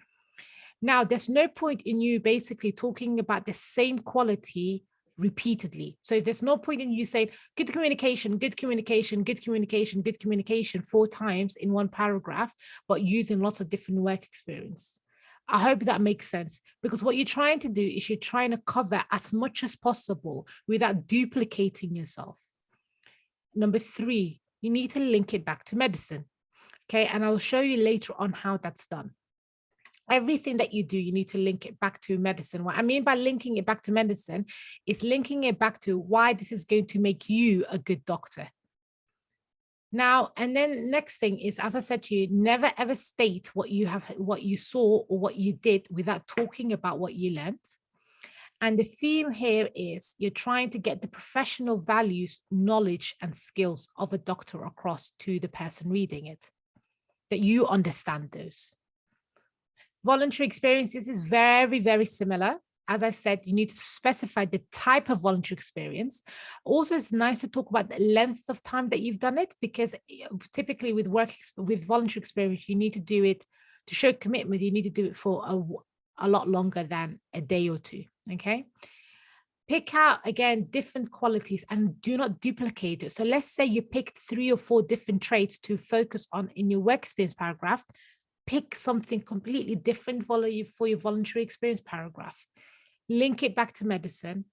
Now, there's no point in you basically talking about the same quality repeatedly. So there's no point in you saying good communication, good communication, good communication, good communication 4 times in one paragraph, but using lots of different work experience. I hope that makes sense, because what you're trying to do is you're trying to cover as much as possible without duplicating yourself. Number 3, you need to link it back to medicine. Okay, and I'll show you later on how that's done. Everything that you do, you need to link it back to medicine. What I mean by linking it back to medicine is linking it back to why this is going to make you a good doctor. Now, and then next thing is, as I said to you, never ever state what you saw or what you did without talking about what you learned. And the theme here is you're trying to get the professional values, knowledge, and skills of a doctor across to the person reading it, that you understand those. Voluntary experiences is very, very similar. As I said, you need to specify the type of voluntary experience. Also, it's nice to talk about the length of time that you've done it, because typically with voluntary experience, you need to do it to show commitment. You need to do it for a lot longer than a day or 2. Okay. Pick out, again, different qualities and do not duplicate it. So let's say you picked 3 or 4 different traits to focus on in your work experience paragraph. Pick something completely different for your voluntary experience paragraph. Link it back to medicine.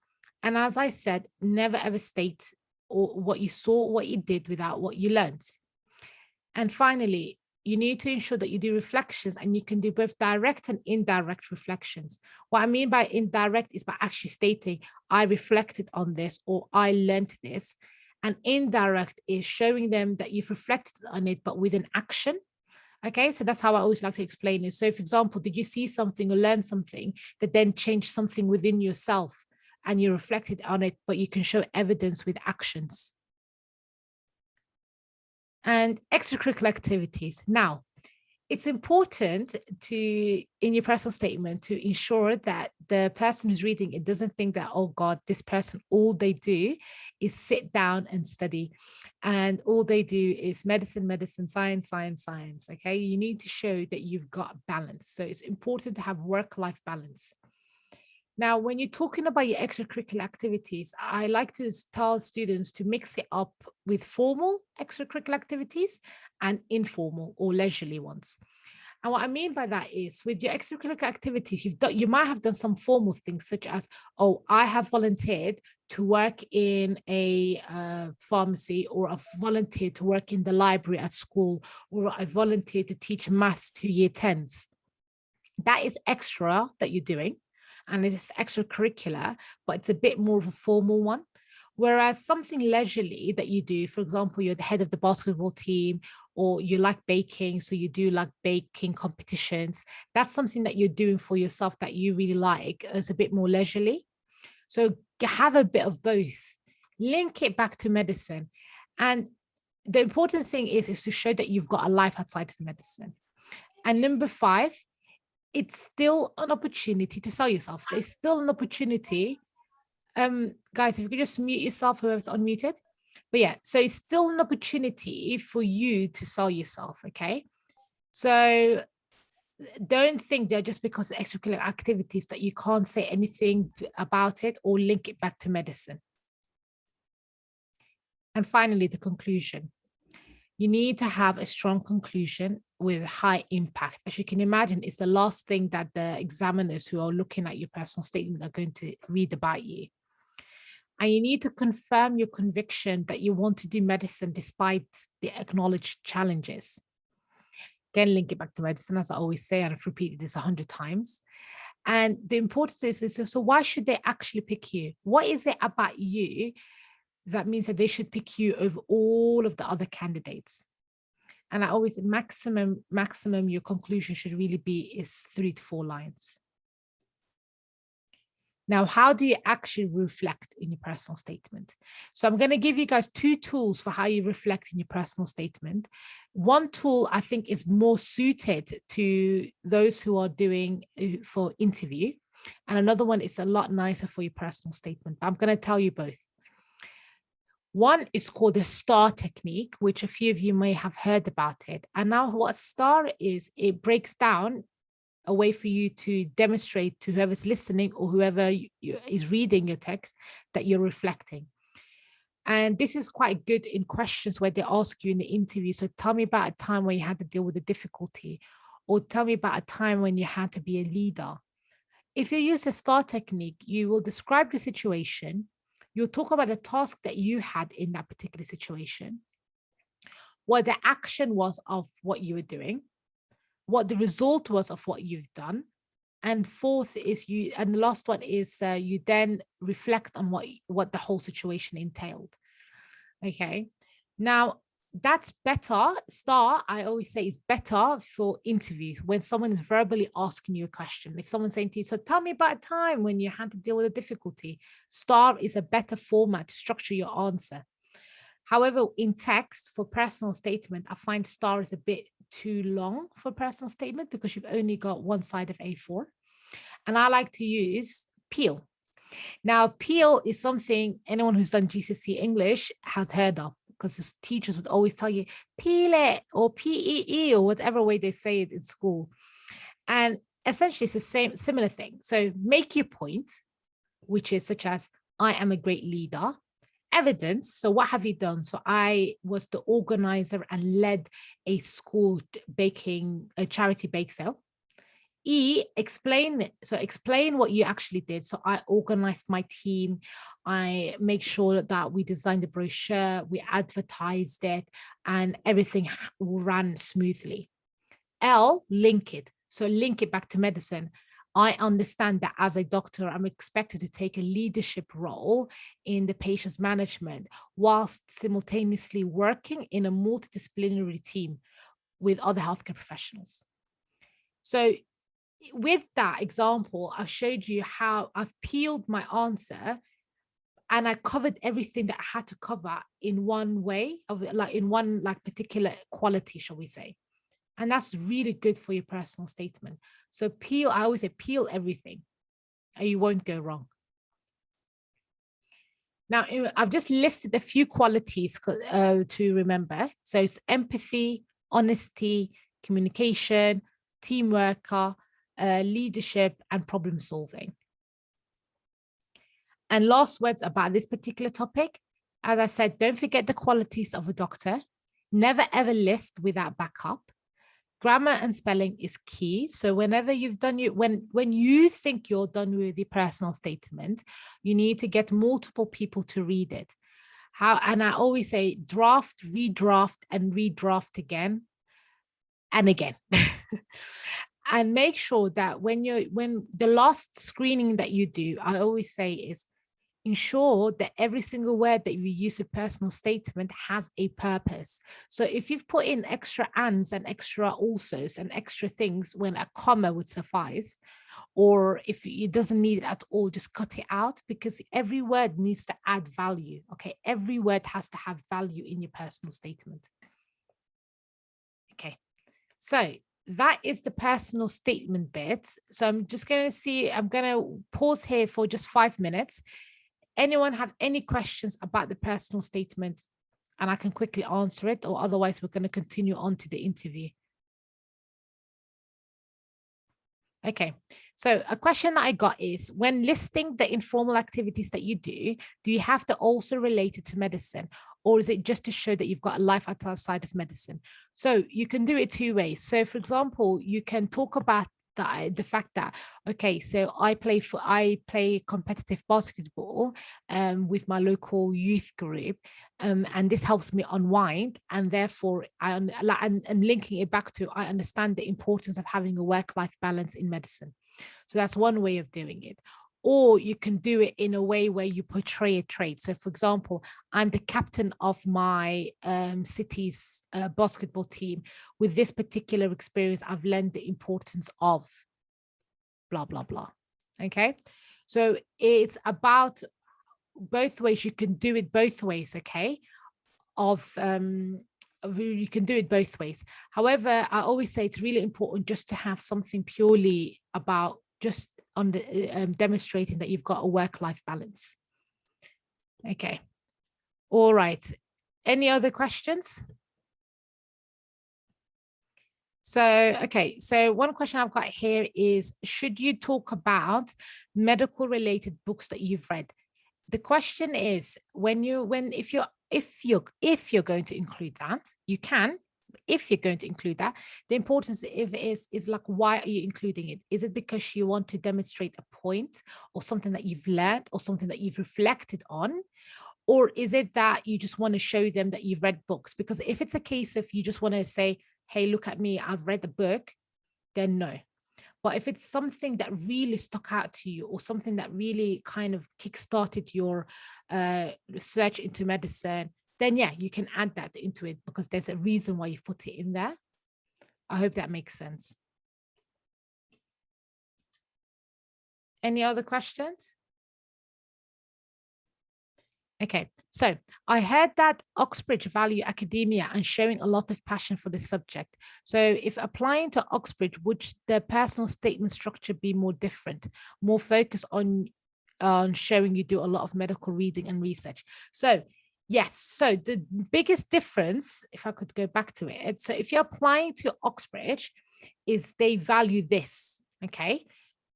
And as I said, never ever state or what you saw, what you did without what you learned. And finally, you need to ensure that you do reflections, and you can do both direct and indirect reflections. What I mean by indirect is by actually stating, I reflected on this or I learned this. And indirect is showing them that you've reflected on it, but with an action. Okay, so that's how I always like to explain it. So for example, did you see something or learn something that then changed something within yourself and you reflected on it, but you can show evidence with actions? And extracurricular activities. Now, it's important to, in your personal statement, to ensure that the person who's reading it doesn't think that, oh God, this person, all they do is sit down and study. And all they do is medicine, medicine, science, science, science. Okay, you need to show that you've got balance. So it's important to have work-life balance. Now, when you're talking about your extracurricular activities, I like to tell students to mix it up with formal extracurricular activities and informal or leisurely ones. And what I mean by that is, with your extracurricular activities, you might have done some formal things such as, oh, I have volunteered to work in a pharmacy, or I've volunteered to work in the library at school, or I volunteered to teach maths to year 10s. That is extra that you're doing, and it's extracurricular, but it's a bit more of a formal one. Whereas something leisurely that you do, for example, you're the head of the basketball team, or you like baking, so you do like baking competitions, that's something that you're doing for yourself that you really like, as a bit more leisurely. So have a bit of both, link it back to medicine. And the important thing is to show that you've got a life outside of medicine. And number 5, it's still an opportunity to sell yourself. There's still an opportunity. Guys, if you could just mute yourself, whoever's unmuted. But yeah, so it's still an opportunity for you to sell yourself, okay? So don't think that just because of extracurricular activities that you can't say anything about it or link it back to medicine. And finally, the conclusion. You need to have a strong conclusion with high impact. As you can imagine, it's the last thing that the examiners who are looking at your personal statement are going to read about you. And you need to confirm your conviction that you want to do medicine despite the acknowledged challenges. Again, link it back to medicine, as I always say, and I've repeated this 100 times. And the importance is, so why should they actually pick you? What is it about you that means that they should pick you over all of the other candidates? And I always, maximum your conclusion should really be is 3 to 4 lines. Now, how do you actually reflect in your personal statement? So I'm going to give you guys 2 tools for how you reflect in your personal statement. One tool I think is more suited to those who are doing for interview, and another one is a lot nicer for your personal statement. But I'm going to tell you both. One is called the STAR technique, which a few of you may have heard about it. And now what STAR is, it breaks down a way for you to demonstrate to whoever's listening or whoever is reading your text that you're reflecting. And this is quite good in questions where they ask you in the interview. So tell me about a time when you had to deal with a difficulty, or tell me about a time when you had to be a leader. If you use the STAR technique, you will describe the situation. You'll talk about the task that you had in that particular situation, what the action was of what you were doing, what the result was of what you've done. And fourth is and the last one is you then reflect on what the whole situation entailed. Okay. Now that's better. STAR, I always say, is better for interview when someone is verbally asking you a question. If someone's saying to you, so tell me about a time when you had to deal with a difficulty, STAR is a better format to structure your answer. However, in text for personal statement, I find STAR is a bit too long for personal statement because you've only got one side of A4. And I like to use PEEL. Now, PEEL is something anyone who's done GCSE English has heard of, because the teachers would always tell you peel it or PEE or whatever way they say it in school. And essentially it's the similar thing. So make your point, which is such as, I am a great leader. Evidence. So what have you done? So I was the organizer and led a school a charity bake sale. E, explain it. So explain what you actually did. So I organized my team. I make sure that we designed the brochure, we advertised it, and everything ran smoothly. L, link it. So link it back to medicine. I understand that as a doctor, I'm expected to take a leadership role in the patient's management whilst simultaneously working in a multidisciplinary team with other healthcare professionals. So with that example, I've showed you how I've peeled my answer and I covered everything that I had to cover in one way, of like in one like particular quality, shall we say. And that's really good for your personal statement. So peel, I always say peel everything and you won't go wrong. Now, I've just listed a few qualities to remember. So it's empathy, honesty, communication, teamwork, leadership, and problem solving. And last words about this particular topic. As I said, don't forget the qualities of a doctor. Never ever list without backup. Grammar and spelling is key. So whenever you've done when you think you're done with your personal statement, you need to get multiple people to read it. And I always say draft, redraft, and redraft again and again. And make sure that when the last screening that you do, I always say is ensure that every single word that you use a personal statement has a purpose. So if you've put in extra ands and extra alsos and extra things when a comma would suffice, or if it doesn't need it at all, just cut it out, because every word needs to add value. Okay, every word has to have value in your personal statement. Okay, so that is the personal statement bit. So I'm going to pause here for just 5 minutes. Anyone have any questions about the personal statement? And I can quickly answer it, or otherwise we're going to continue on to the interview. Okay, so a question that I got is, when listing the informal activities that you do you have to also relate it to medicine? Or is it just to show that you've got a life outside of medicine? So you can do it two ways. So for example, you can talk about the fact that, okay, so I play competitive basketball with my local youth group, and this helps me unwind, and therefore and linking it back to, I understand the importance of having a work-life balance in medicine. So that's one way of doing it. Or you can do it in a way where you portray a trait. So for example, I'm the captain of my city's basketball team. With this particular experience, I've learned the importance of blah, blah, blah. Okay. So it's about both ways. You can do it both ways. Okay. You can do it both ways. However, I always say it's really important just to have something purely about just demonstrating that you've got a work-life balance. Okay. All right. Any other questions? So, okay. So one question I've got here is, should you talk about medical related books that you've read? The question is, if you're going to include that, you can. If you're going to include that, the importance of it is like, why are you including it? Is it because you want to demonstrate a point or something that you've learned or something that you've reflected on? Or is it that you just want to show them that you've read books? Because if it's a case of you just want to say, hey, look at me, I've read the book, then no. But if it's something that really stuck out to you, or something that really kind of kickstarted your research into medicine, then yeah, you can add that into it, because there's a reason why you've put it in there. I hope that makes sense. Any other questions? Okay, so I heard that Oxbridge value academia and showing a lot of passion for this subject. So if applying to Oxbridge, would the personal statement structure be more different, more focused on showing you do a lot of medical reading and research? So yes, so the biggest difference, if I could go back to it, so if you're applying to Oxbridge, is they value this, okay?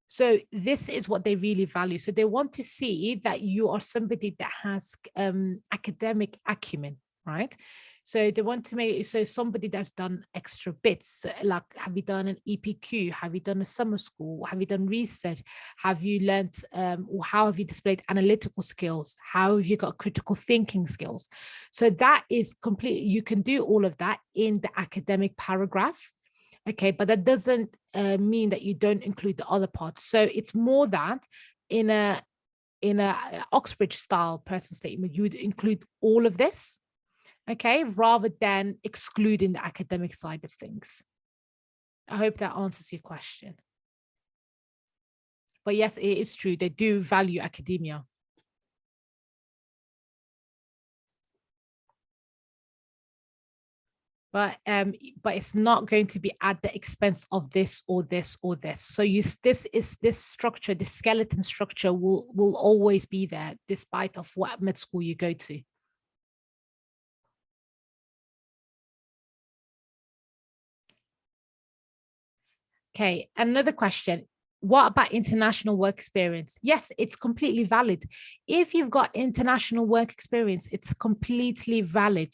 So this is what they really value. So they want to see that you are somebody that has academic acumen, right? So they want to make, so somebody that's done extra bits, like, have you done an EPQ? Have you done a summer school? Have you done research? Have you learnt, or how have you displayed analytical skills? How have you got critical thinking skills? So that is completely, you can do all of that in the academic paragraph. Okay, but that doesn't mean that you don't include the other parts. So it's more that in a Oxbridge style personal statement, you would include all of this, okay, rather than excluding the academic side of things. I hope that answers your question. But yes, it is true. They do value academia. But it's not going to be at the expense of this or this or this. So this structure, this skeleton structure will always be there, despite of what med school you go to. Okay, another question. What about international work experience? Yes, it's completely valid. If you've got international work experience, it's completely valid.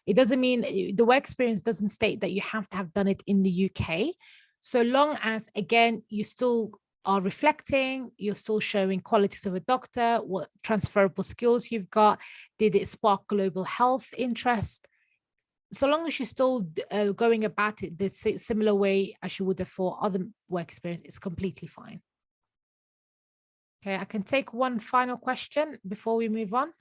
It doesn't mean, the work experience doesn't state that you have to have done it in the UK. So long as, again, you still are reflecting, you're still showing qualities of a doctor, what transferable skills you've got, did it spark global health interest? So long as you're still going about it the similar way as you would have for other work experience, it's completely fine. Okay, I can take one final question before we move on.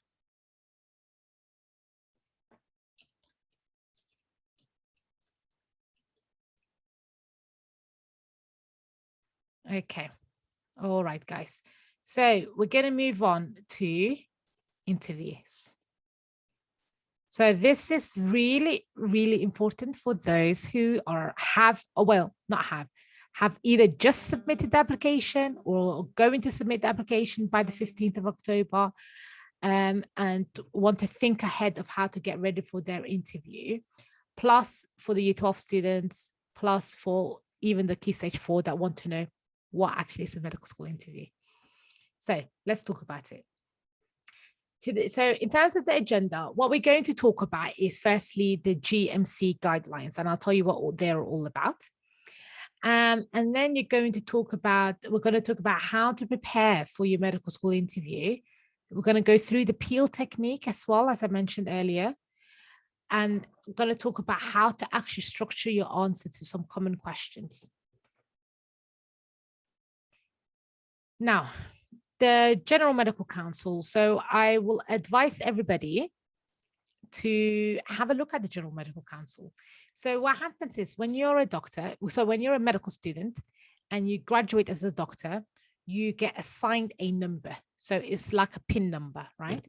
Okay, all right, guys. So we're going to move on to interviews. So this is really, really important for those who have either just submitted the application or going to submit the application by the 15th of October, and want to think ahead of how to get ready for their interview, plus for the Year 12 students, plus for even the Key Stage 4 that want to know what actually is a medical school interview. So let's talk about it. So in terms of the agenda, what we're going to talk about is firstly the GMC guidelines, and I'll tell you what they're all about. And then we're going to talk about how to prepare for your medical school interview. We're going to go through the peel technique as well, as I mentioned earlier. And I'm going to talk about how to actually structure your answer to some common questions. Now, the General Medical Council. So I will advise everybody to have a look at the General Medical Council. So what happens is when you're a doctor, so when you're a medical student and you graduate as a doctor, you get assigned a number. So it's like a PIN number, right?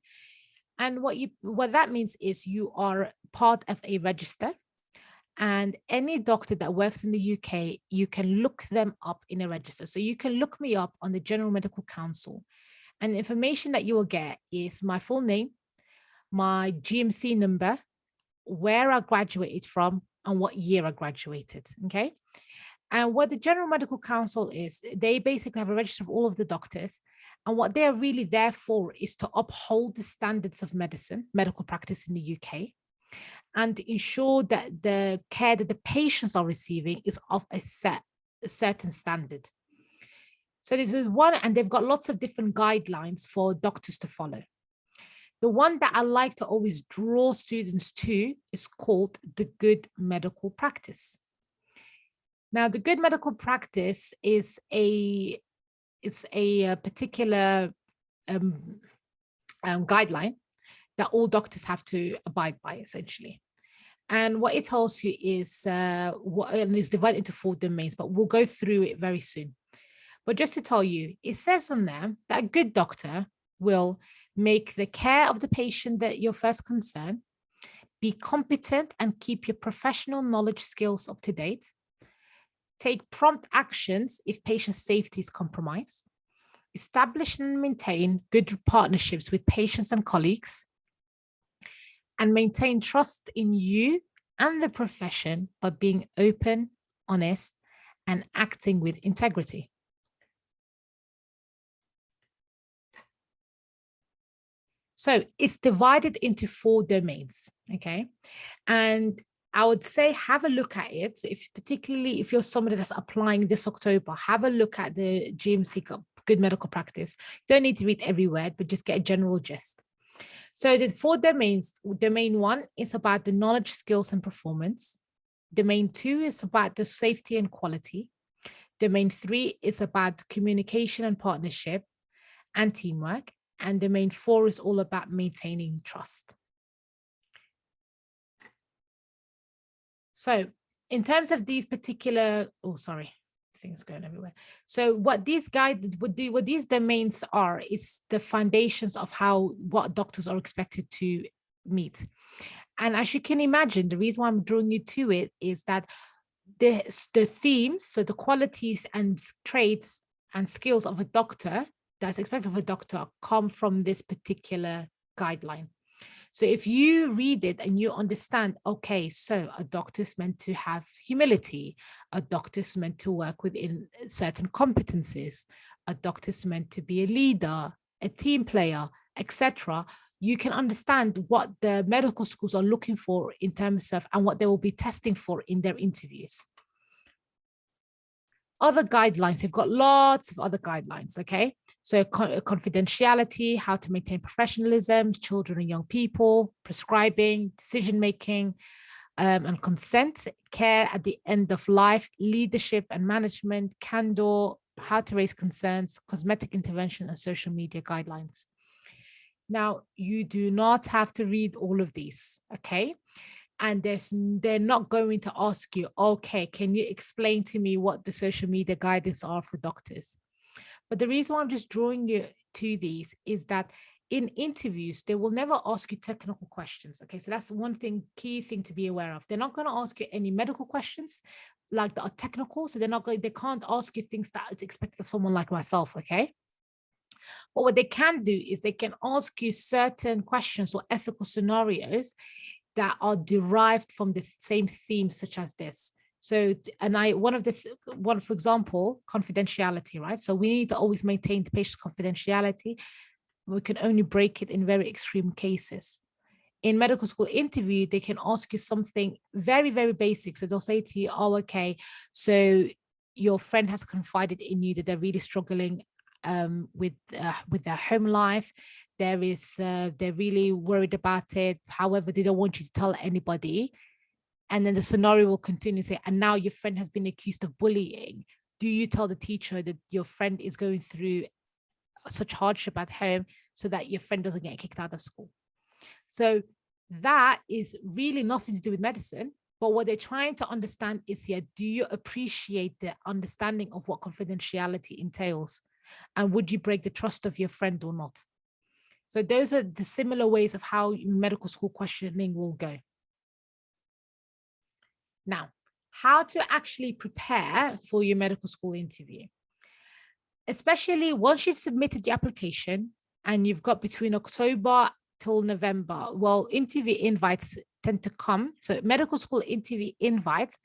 And what that means is you are part of a register. And any doctor that works in the UK, you can look them up in a register. So you can look me up on the General Medical Council. And the information that you will get is my full name, my GMC number, where I graduated from, and what year I graduated, okay? And what the General Medical Council is, they basically have a register of all of the doctors. And what they are really there for is to uphold the standards of medical practice in the UK, and ensure that the care that the patients are receiving is of a certain standard. So this is one, and they've got lots of different guidelines for doctors to follow. The one that I like to always draw students to is called the Good Medical Practice. Now, the Good Medical Practice is a particular guideline that all doctors have to abide by, essentially. And what it tells you is, and it's divided into 4 domains, but we'll go through it very soon. But just to tell you, it says on there that a good doctor will make the care of the patient that your first concern, be competent and keep your professional knowledge skills up to date, take prompt actions if patient safety is compromised, establish and maintain good partnerships with patients and colleagues, and maintain trust in you and the profession by being open, honest, and acting with integrity. So it's divided into 4 domains, okay? And I would say have a look at it. Particularly if you're somebody that's applying this October, have a look at the GMC Good Medical Practice. You don't need to read every word, but just get a general gist. So there's 4 domains. Domain 1 is about the knowledge, skills, and performance. Domain 2 is about the safety and quality. Domain 3 is about communication and partnership and teamwork. And domain 4 is all about maintaining trust. So in terms of these particular, oh, sorry, things going everywhere. So what these what these domains are is the foundations of what doctors are expected to meet. And as you can imagine, the reason why I'm drawing you to it is that the themes, so the qualities and traits and skills of a doctor that's expected of a doctor come from this particular guideline. So if you read it and you understand, okay, so a doctor is meant to have humility, a doctor is meant to work within certain competencies, a doctor is meant to be a leader, a team player, etc., you can understand what the medical schools are looking for in terms of, and what they will be testing for in their interviews. Other guidelines, they've got lots of other guidelines, okay? So confidentiality, how to maintain professionalism, children and young people, prescribing, decision-making, and consent, care at the end of life, leadership and management, candor, how to raise concerns, cosmetic intervention, and social media guidelines. Now, you do not have to read all of these, okay? And they're not going to ask you, okay, can you explain to me what the social media guidance are for doctors? But the reason why I'm just drawing you to these is that in interviews, they will never ask you technical questions. Okay, so that's one key thing to be aware of. They're not going to ask you any medical questions like that are technical. So they can't ask you things that is expected of someone like myself, okay? But what they can do is they can ask you certain questions or ethical scenarios that are derived from the same themes such as this. So, and one, for example, confidentiality, right? So we need to always maintain the patient's confidentiality. We can only break it in very extreme cases. In medical school interview, they can ask you something very, very basic. So they'll say to you, oh, okay, so your friend has confided in you that they're really struggling with their home life. They're really worried about it. However, they don't want you to tell anybody. And then the scenario will continue to say, and now your friend has been accused of bullying. Do you tell the teacher that your friend is going through such hardship at home so that your friend doesn't get kicked out of school? So that is really nothing to do with medicine. But what they're trying to understand is, do you appreciate the understanding of what confidentiality entails? And would you break the trust of your friend or not? So those are the similar ways of how medical school questioning will go. Now, how to actually prepare for your medical school interview, especially once you've submitted your application and you've got between October till November. Well, interview invites tend to come. So medical school interview invites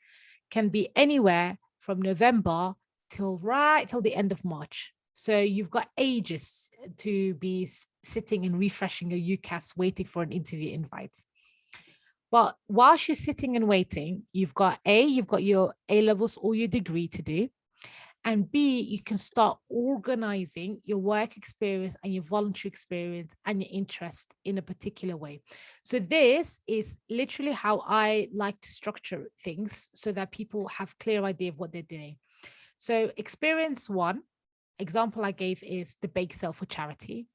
can be anywhere from November till the end of March. So you've got ages to be sitting and refreshing your UCAS waiting for an interview invite. But whilst you're sitting and waiting, you've got your A-levels or your degree to do. And B, you can start organizing your work experience and your voluntary experience and your interest in a particular way. So this is literally how I like to structure things so that people have clear idea of what they're doing. So experience 1, example I gave is the bake sale for charity.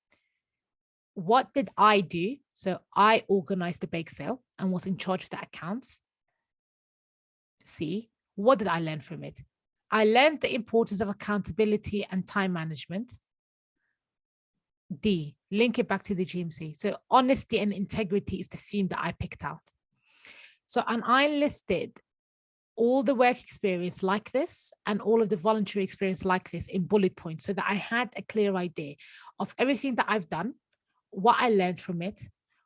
What did I do? So I organized the bake sale and was in charge of the accounts. C, what did I learn from it? I learned the importance of accountability and time management. D, link it back to the GMC. So honesty and integrity is the theme that I picked out. So, and I listed all the work experience like this and all of the voluntary experience like this in bullet points so that I had a clear idea of everything that I've done, what I learned from it,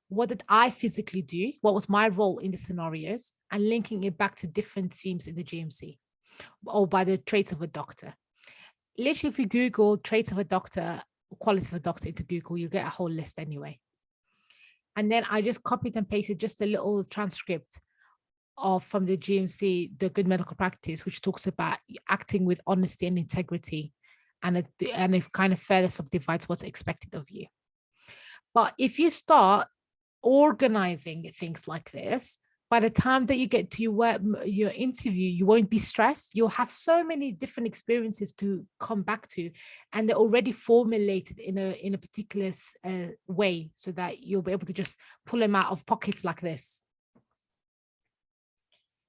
what did I physically do, what was my role in the scenarios, and linking it back to different themes in the GMC or by the traits of a doctor. Literally, if you Google traits of a doctor, qualities of a doctor into Google, you get a whole list anyway. And then I just copied and pasted just a little transcript of from the GMC, the Good Medical Practice, which talks about acting with honesty and integrity. And it kind of further subdivides what's expected of you. But if you start organizing things like this, by the time that you get to your interview, you won't be stressed. You'll have so many different experiences to come back to, and they're already formulated in a particular way, so that you'll be able to just pull them out of pockets like this.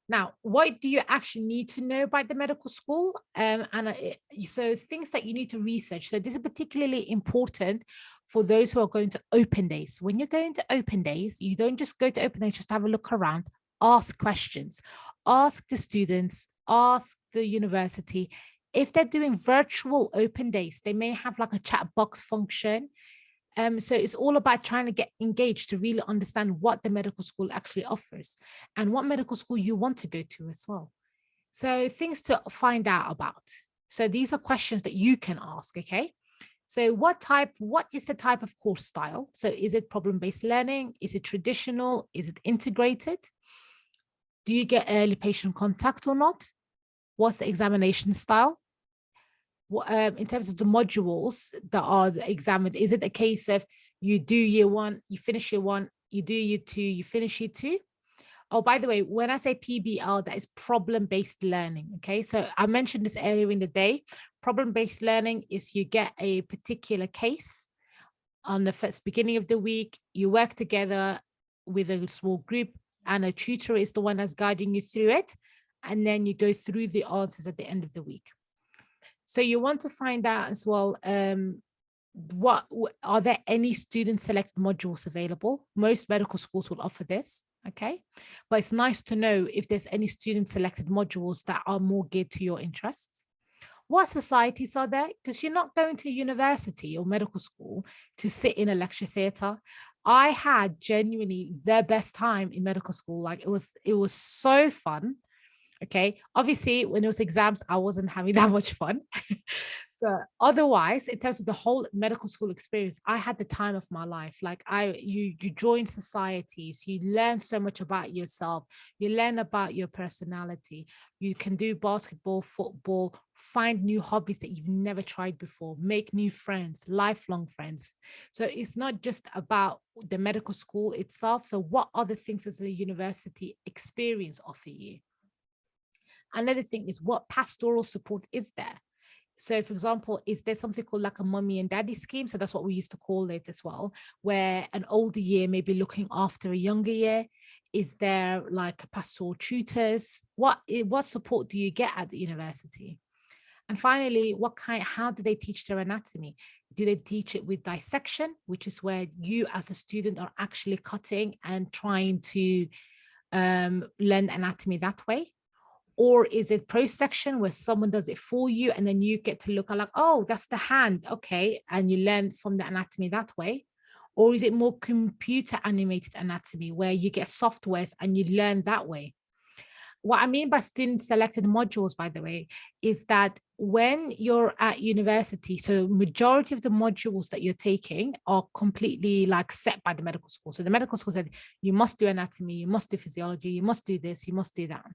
Now, what do you actually need to know about the medical school? So things that you need to research. So this is particularly important for those who are going to open days. When you're going to open days, you don't just go to open days just to have a look around. Ask questions. Ask the students. Ask the university. If they're doing virtual open days, they may have like a chat box function. So it's all about trying to get engaged to really understand what the medical school actually offers and what medical school you want to go to as well. So things to find out about. So these are questions that you can ask, okay? So what is the type of course style? So is it problem-based learning? Is it traditional? Is it integrated? Do you get early patient contact or not? What's the examination style? In terms of the modules that are examined, is it a case of you do year one, you finish year one, you do year two, you finish year two? Oh, by the way, when I say PBL, that is problem-based learning. Okay, so I mentioned this earlier in the day. Problem-based learning is you get a particular case on the first beginning of the week, you work together with a small group, and a tutor is the one that's guiding you through it. And then you go through the answers at the end of the week. So you want to find out as well, are there any student selected modules available? Most medical schools will offer this, okay? But it's nice to know if there's any student selected modules that are more geared to your interests. What societies are there? Because you're not going to university or medical school to sit in a lecture theatre. I had genuinely the best time in medical school. Like it was so fun. Okay, obviously when it was exams, I wasn't having that much fun. But otherwise, in terms of the whole medical school experience, I had the time of my life. Like you join societies, you learn so much about yourself, you learn about your personality, you can do basketball, football, find new hobbies that you've never tried before, make new friends, lifelong friends. So it's not just about the medical school itself. So what other things does the university experience offer you? Another thing is, what pastoral support is there? So for example, is there something called like a mommy and daddy scheme? So that's what we used to call it as well, where an older year may be looking after a younger year. Is there like pastoral tutors? What support do you get at the university? And finally, how do they teach their anatomy? Do they teach it with dissection, which is where you as a student are actually cutting and trying to learn anatomy that way? Or is it pro-section where someone does it for you and then you get to look at like, oh, that's the hand, okay, and you learn from the anatomy that way? Or is it more computer animated anatomy where you get softwares and you learn that way? What I mean by student selected modules, by the way, is that when you're at university, so majority of the modules that you're taking are completely like set by the medical school. So the medical school said, you must do anatomy, you must do physiology, you must do this, you must do that.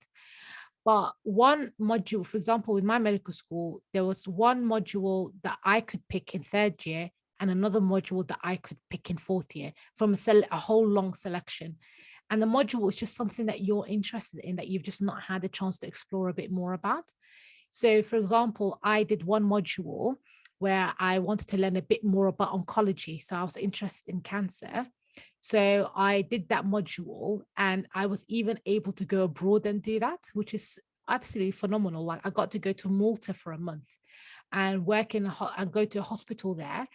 But one module, for example, with my medical school, there was one module that I could pick in third year and another module that I could pick in fourth year from a whole long selection. And the module was just something that you're interested in, that you've just not had a chance to explore a bit more about. So for example, I did one module where I wanted to learn a bit more about oncology. So I was interested in cancer. So I did that module and I was even able to go abroad and do that, which is absolutely phenomenal. Like I got to go to Malta for a month and work and go to a hospital there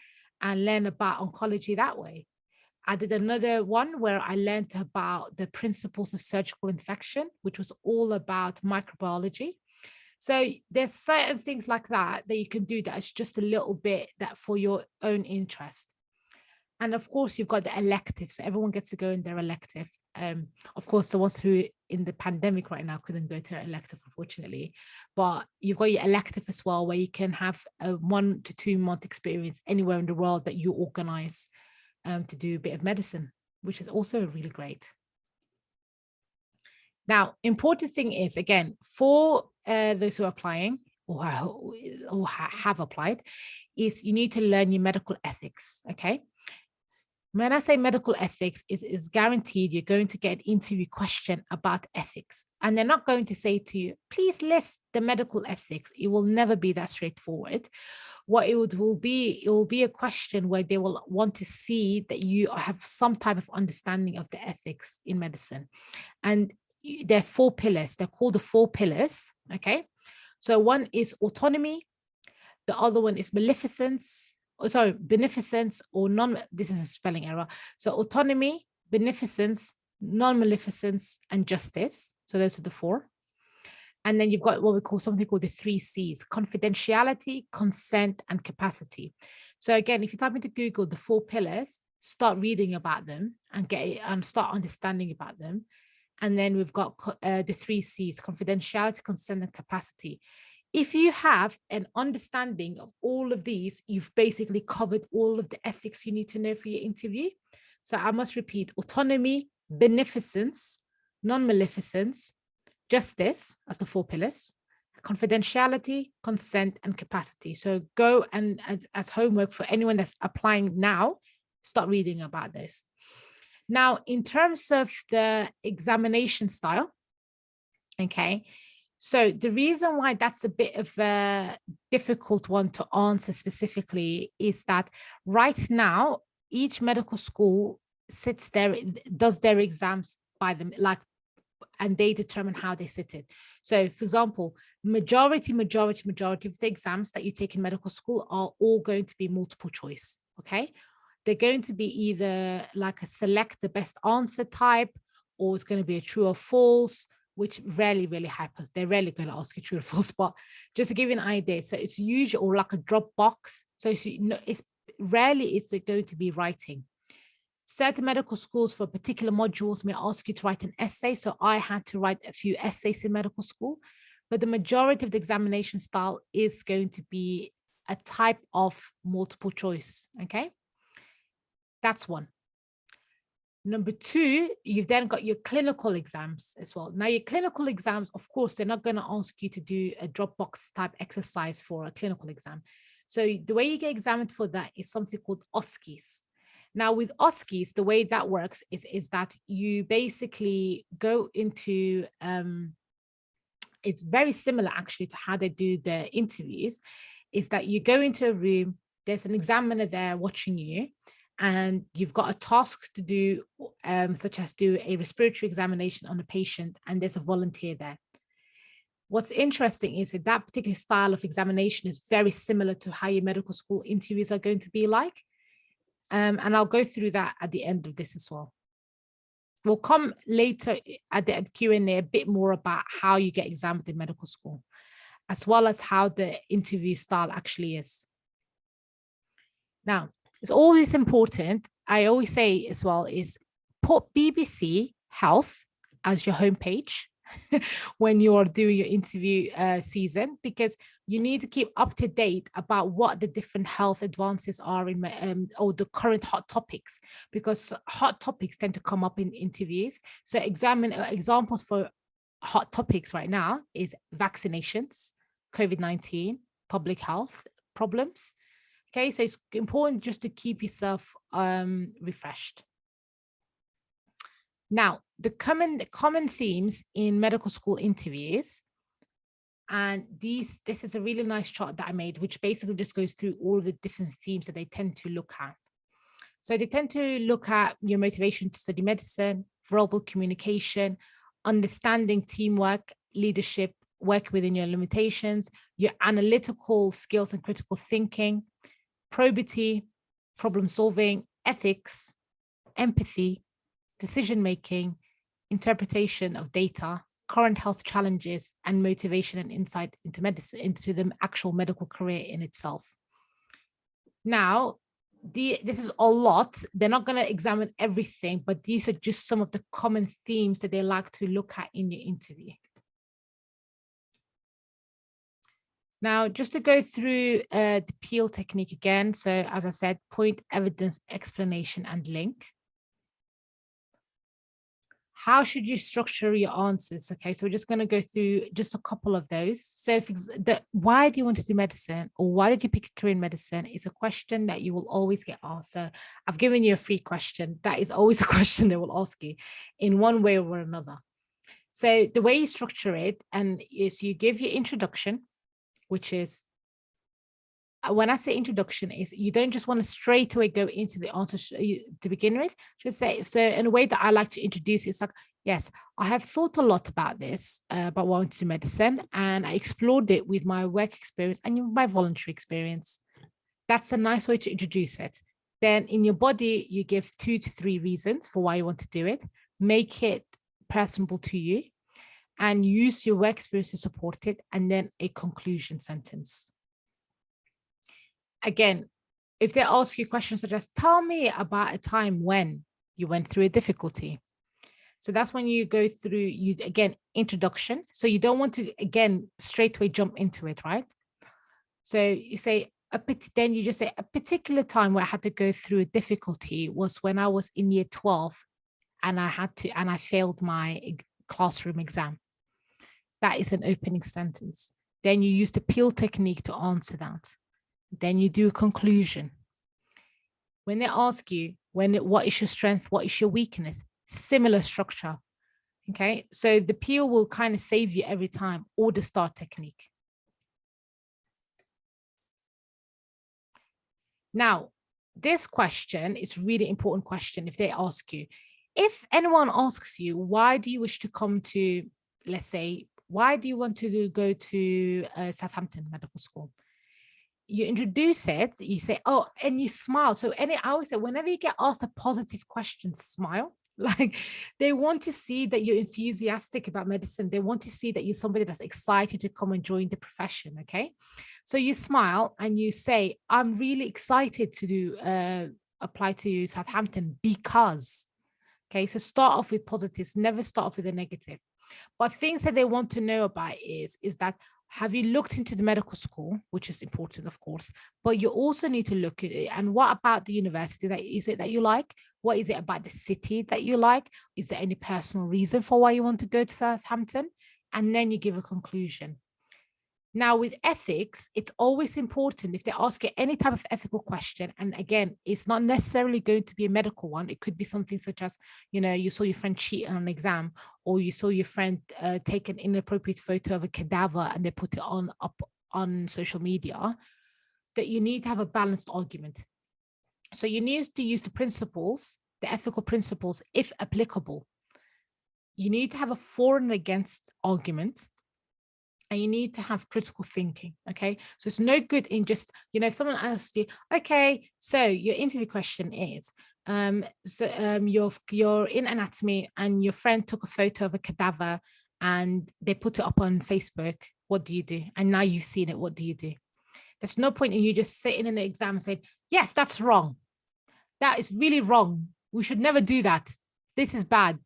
and learn about oncology that way. I did another one where I learned about the principles of surgical infection, which was all about microbiology. So there's certain things like that you can do that is just a little bit that for your own interest. And of course, you've got the electives. So everyone gets to go in their elective. Of course, the ones who in the pandemic right now couldn't go to an elective, unfortunately. But you've got your elective as well, where you can have a 1 to 2 month experience anywhere in the world that you organize to do a bit of medicine. which is also really great. Now, important thing is, again, for those who are applying or have applied, is you need to learn your medical ethics, okay? When I say medical ethics, is guaranteed you're going to get an interview question about ethics. And they're not going to say to you, please list the medical ethics. It will never be that straightforward. What it will be a question where they will want to see that you have some type of understanding of the ethics in medicine. And there are 4 pillars. They're called the 4 pillars, okay? So one is autonomy. The other one is beneficence or non, this is a spelling error. So autonomy, beneficence, non-maleficence, and justice. So those are the 4. And then you've got what we call something called the 3 C's: confidentiality, consent, and capacity. So again, if you type into Google the 4 pillars, start reading about them and start understanding about them. And then we've got the 3 C's: confidentiality, consent, and capacity. If you have an understanding of all of these, you've basically covered all of the ethics you need to know for your interview. So I must repeat: autonomy, beneficence, non-maleficence, justice as the 4 pillars, confidentiality, consent, and capacity. So go and as homework for anyone that's applying now, start reading about this. Now, in terms of the examination style, okay, so the reason why that's a bit of a difficult one to answer specifically is that right now, each medical school sits there, does their exams by them, and they determine how they sit it. So for example, majority of the exams that you take in medical school are all going to be multiple choice, okay? They're going to be either like a select the best answer type, or it's going to be a true or false, which rarely happens. They're rarely going to ask you true or false, but just to give you an idea. So it's usually, or like a drop box. So it's rarely going to be writing. Certain medical schools for particular modules may ask you to write an essay. So I had to write a few essays in medical school, but the majority of the examination style is going to be a type of multiple choice, okay? That's one. Number 2, you've then got your clinical exams as well. Now, your clinical exams, of course, they're not going to ask you to do a Dropbox type exercise for a clinical exam. So the way you get examined for that is something called OSCEs. Now, with OSCEs, the way that works is that you basically go into, it's very similar actually to how they do the interviews, is that you go into a room, there's an examiner there watching you, and you've got a task to do, such as do a respiratory examination on a patient, and there's a volunteer there. What's interesting is that particular style of examination is very similar to how your medical school interviews are going to be like. And I'll go through that at the end of this as well. We'll come later at the Q&A a bit more about how you get examined in medical school, as well as how the interview style actually is. Now, it's always important, I always say as well, is put BBC Health as your homepage when you are doing your interview season, because you need to keep up to date about what the different health advances are in or the current hot topics, because hot topics tend to come up in interviews. So examples for hot topics right now is vaccinations, COVID-19, public health problems. Okay, so it's important just to keep yourself refreshed. Now, the common themes in medical school interviews, and this is a really nice chart that I made, which basically just goes through all of the different themes that they tend to look at. So they tend to look at your motivation to study medicine, verbal communication, understanding teamwork, leadership, work within your limitations, your analytical skills and critical thinking, probity, problem solving, ethics, empathy, decision-making, interpretation of data, current health challenges, and motivation and insight into medicine, into the actual medical career in itself. Now, this is a lot. They're not going to examine everything, but these are just some of the common themes that they like to look at in your interview. Now, just to go through the Peel technique again. So as I said, point, evidence, explanation, and link. how should you structure your answers? Okay, so we're just going to go through just a couple of those. So why do you want to do medicine, or why did you pick a career in medicine, is a question that you will always get asked. So I've given you a free question. That is always a question they will ask you in one way or another. So the way you structure it is you give your introduction, which is, when I say introduction, is you don't just want to straight away go into the answer to begin with. Just say, so in a way that I like to introduce, it's like, yes, I have thought a lot about this, about wanting to do medicine, and I explored it with my work experience and my voluntary experience. That's a nice way to introduce it. Then in your body, you give 2 to 3 reasons for why you want to do it. Make it personable to you and use your work experience to support it. And then a conclusion sentence. Again, if they ask you questions such as, tell me about a time when you went through a difficulty. So that's when you go through, again, introduction. So you don't want to, again, straight away jump into it, right? So you say, then you just say, a particular time where I had to go through a difficulty was when I was in year 12 and I failed my classroom exam. That is an opening sentence. Then you use the peel technique to answer that. Then you do a conclusion. When they ask you, what is your strength, what is your weakness, similar structure. Okay, so the peel will kind of save you every time, or the star technique. Now, this question is really important question. If they ask you, if anyone asks you, why do you wish to come to, let's say, why do you want to go to Southampton Medical School? You introduce it, you say, oh, and you smile. So I always say, whenever you get asked a positive question, smile. Like, they want to see that you're enthusiastic about medicine. They want to see that you're somebody that's excited to come and join the profession. Okay, so you smile and you say, I'm really excited to apply to Southampton because. Okay, so start off with positives, never start off with a negative. But things that they want to know about is that, have you looked into the medical school, which is important, of course, but you also need to look at it. And what about the university? Is it that you like? What is it about the city that you like? Is there any personal reason for why you want to go to Southampton? And then you give a conclusion. Now, with ethics, it's always important if they ask you any type of ethical question. And again, it's not necessarily going to be a medical one. It could be something such as, you saw your friend cheat on an exam, or you saw your friend take an inappropriate photo of a cadaver and they put it up on social media, that you need to have a balanced argument. So you need to use the principles, the ethical principles, if applicable. You need to have a for and against argument. And you need to have critical thinking. Okay, so it's no good in just, if someone asks you, okay, so your interview question is, you're in anatomy and your friend took a photo of a cadaver and they put it up on Facebook. What do you do? And now you've seen it. What do you do? There's no point in you just sitting in an exam and saying, yes, that's wrong. That is really wrong. We should never do that. This is bad.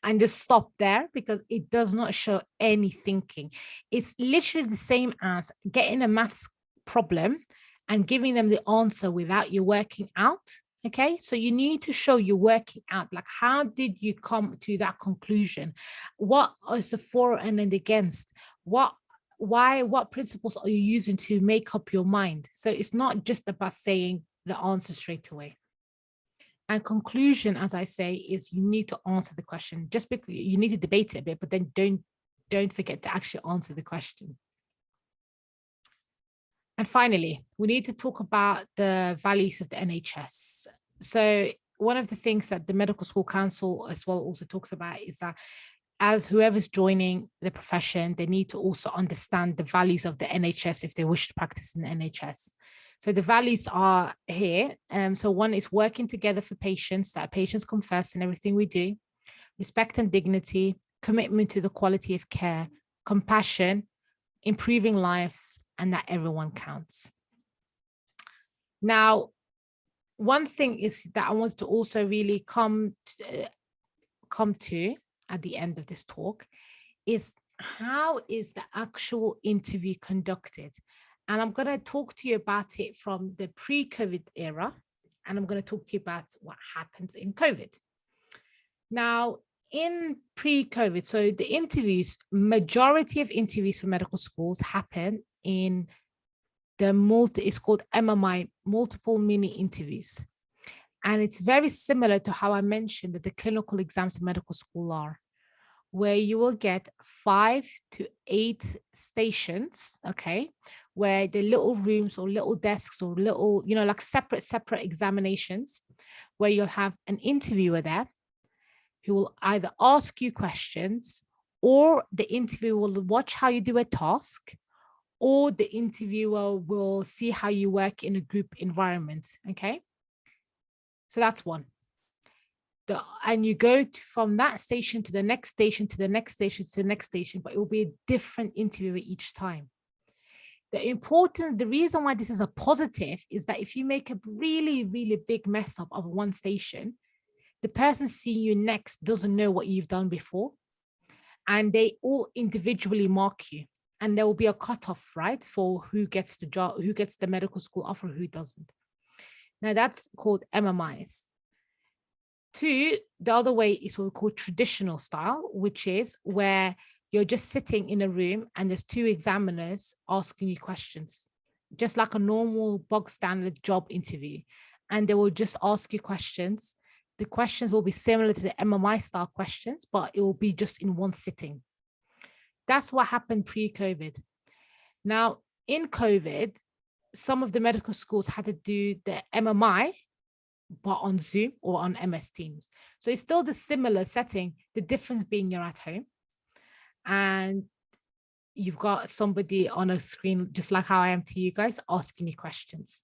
And just stop there, because it does not show any thinking. It's literally the same as getting a maths problem and giving them the answer without you working out. Okay, so you need to show you're working out, like, how did you come to that conclusion? What is the for and against? What principles are you using to make up your mind? So it's not just about saying the answer straight away. And conclusion, as I say, is you need to answer the question. Just because you need to debate it a bit, but then don't forget to actually answer the question. And finally, we need to talk about the values of the NHS. So one of the things that the Medical School Council as well also talks about is that, as whoever's joining the profession, they need to also understand the values of the NHS if they wish to practice in the NHS. So the values are here. So one is working together for patients, that patients come first in everything we do, respect and dignity, commitment to the quality of care, compassion, improving lives, and that everyone counts. Now, one thing is that I want to also really come to at the end of this talk is, how is the actual interview conducted? And I'm going to talk to you about it from the pre-COVID era, and I'm going to talk to you about what happens in COVID. Now, in pre-COVID, so the interviews, majority of interviews for medical schools happen in it's called MMI, multiple mini interviews. And it's very similar to how I mentioned that the clinical exams in medical school are, where you will get 5 to 8 stations, okay, where the little rooms or little desks or little, like separate examinations, where you'll have an interviewer there who will either ask you questions, or the interviewer will watch how you do a task, or the interviewer will see how you work in a group environment, okay? So that's one. And you go from that station to the next station, to the next station, to the next station, but it will be a different interviewer each time. The reason why this is a positive is that if you make a really, really big mess up of one station, the person seeing you next doesn't know what you've done before, and they all individually mark you. And there will be a cutoff, right, for who gets the job, who gets the medical school offer, who doesn't. Now that's called MMIs. 2, the other way is what we call traditional style, which is where you're just sitting in a room and there's 2 examiners asking you questions, just like a normal bog standard job interview. And they will just ask you questions. The questions will be similar to the MMI style questions, but it will be just in one sitting. That's what happened pre-COVID. Now, in COVID, some of the medical schools had to do the MMI, but on Zoom or on MS Teams. So it's still the similar setting, the difference being you're at home and you've got somebody on a screen, just like how I am to you guys, asking you questions.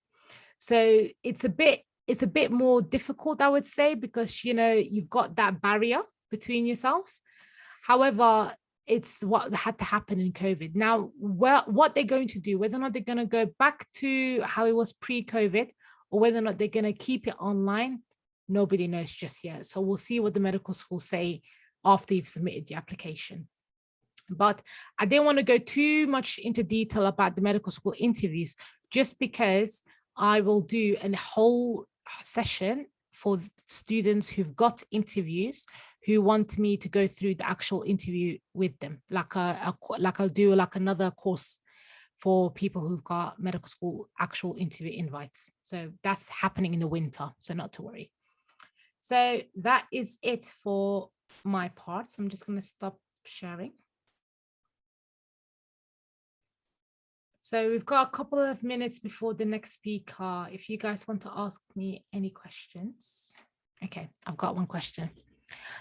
So it's a bit more difficult, I would say, because, you've got that barrier between yourselves. However, it's what had to happen in COVID. Now, what they're going to do, whether or not they're going to go back to how it was pre-COVID, or whether or not they're going to keep it online, nobody knows just yet. So we'll see what the medical schools say after you've submitted the application. But I didn't want to go too much into detail about the medical school interviews, just because I will do a whole session for students who've got interviews, who want me to go through the actual interview with them, like I'll do like another course for people who've got medical school actual interview invites. So that's happening in the winter, so not to worry. So that is it for my part. So I'm just going to stop sharing. So we've got a couple of minutes before the next speaker. If you guys want to ask me any questions. Okay, I've got one question.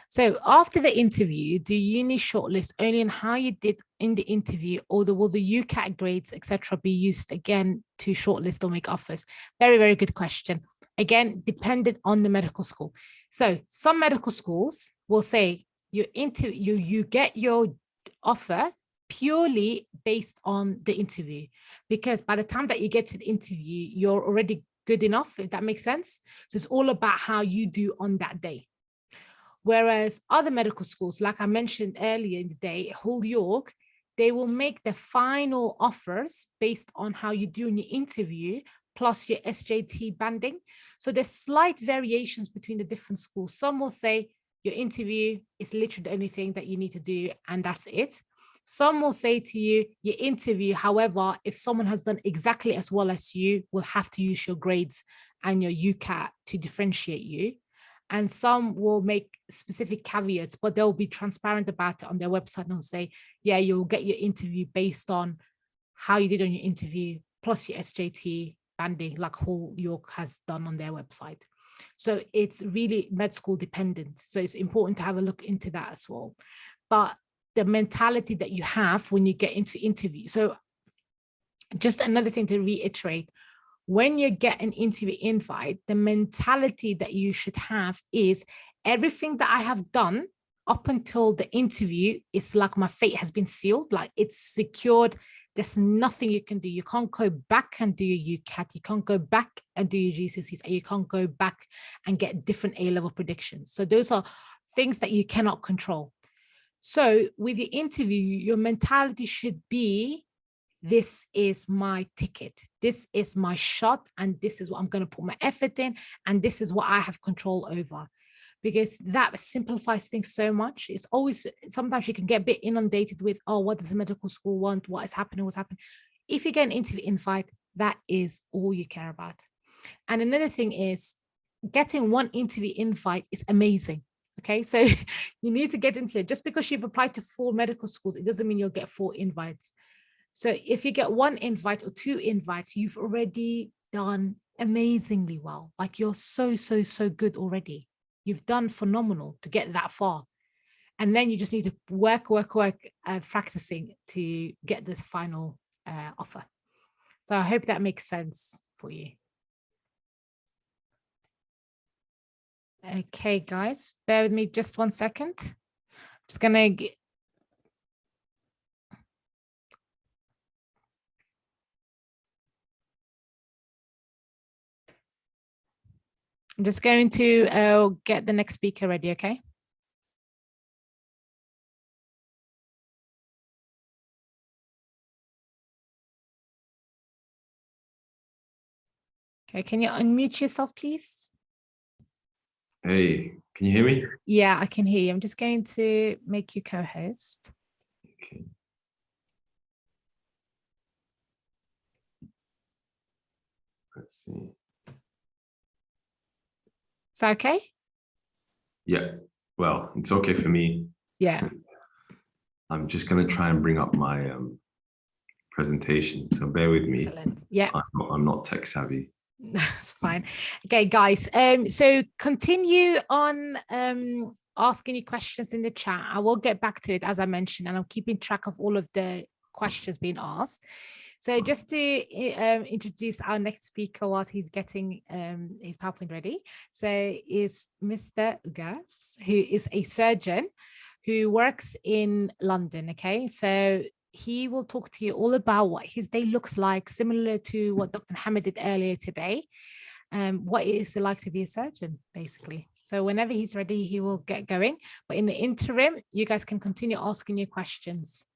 So after the interview, do uni shortlist only on how you did in the interview, or will the UCAT grades, etc., be used again to shortlist or make offers? Very, very good question. Again, dependent on the medical school. So some medical schools will say you get your offer purely based on the interview, because by the time that you get to the interview, you're already good enough, if that makes sense. So it's all about how you do on that day. Whereas other medical schools, like I mentioned earlier in the day, Hull York, they will make the final offers based on how you do in your interview, plus your SJT banding. So there's slight variations between the different schools. Some will say your interview is literally the only thing that you need to do, and that's it. Some will say to you, your interview, however, if someone has done exactly as well as you, will have to use your grades and your UCAT to differentiate you. And some will make specific caveats, but they'll be transparent about it on their website and they'll say, yeah, you'll get your interview based on how you did on your interview, plus your SJT banding, like Hull York has done on their website. So it's really med school dependent. So it's important to have a look into that as well. But the mentality that you have when you get into interview. So just another thing to reiterate, when you get an interview invite, the mentality that you should have is everything that I have done up until the interview is like my fate has been sealed, like it's secured. There's nothing you can do. You can't go back and do your UCAT. You can't go back and do your GCSEs, and you can't go back and get different A-level predictions. So those are things that you cannot control. So with the interview, your mentality should be, this is my ticket. This is my shot. And this is what I'm going to put my effort in. And this is what I have control over. because that simplifies things so much. It's always, sometimes you can get a bit inundated with, oh, what does the medical school want? What is happening? What's happening? If you get an interview invite, that is all you care about. And another thing is, getting one interview invite is amazing. Okay, so you need to get into it. Just because you've applied to 4 medical schools, it doesn't mean you'll get 4 invites. So if you get 1 invite or 2 invites, you've already done amazingly well. Like, you're so good already. You've done phenomenal to get that far. And then you just need to work, practicing to get this final offer. So I hope that makes sense for you. Okay, guys, bear with me just 1 second. Just gonna get. I'm just going to get the next speaker ready, okay? Okay, can you unmute yourself, please? Hey, can you hear me? Yeah, I can hear you. I'm just going to make you co-host. Okay. Let's see. Is that okay? Yeah, well, it's okay for me. Yeah. I'm just going to try and bring up my presentation, so bear with me. Excellent. Yeah. I'm not tech savvy. That's fine. Okay, guys. So continue on asking your questions in the chat. I will get back to it, as I mentioned, and I'm keeping track of all of the questions being asked. So just to introduce our next speaker whilst he's getting his PowerPoint ready. So is Mr. Ugas, who is a surgeon who works in London. Okay, so he will talk to you all about what his day looks like, similar to what Dr. Mohammed did earlier today. What is it like to be a surgeon, basically. So whenever he's ready, he will get going. But in the interim, you guys can continue asking your questions.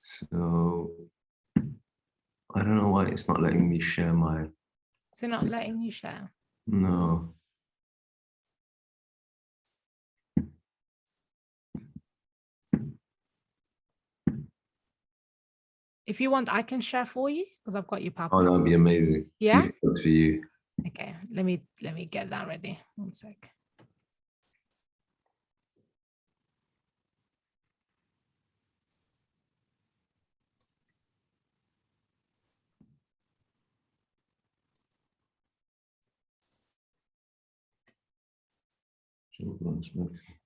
So I don't know why it's not letting me share my. So not letting you share. No. If you want, I can share for you because I've got your PowerPoint. Oh, that would be amazing. Yeah. See if it works for you. Okay, let me get that ready. 1 sec.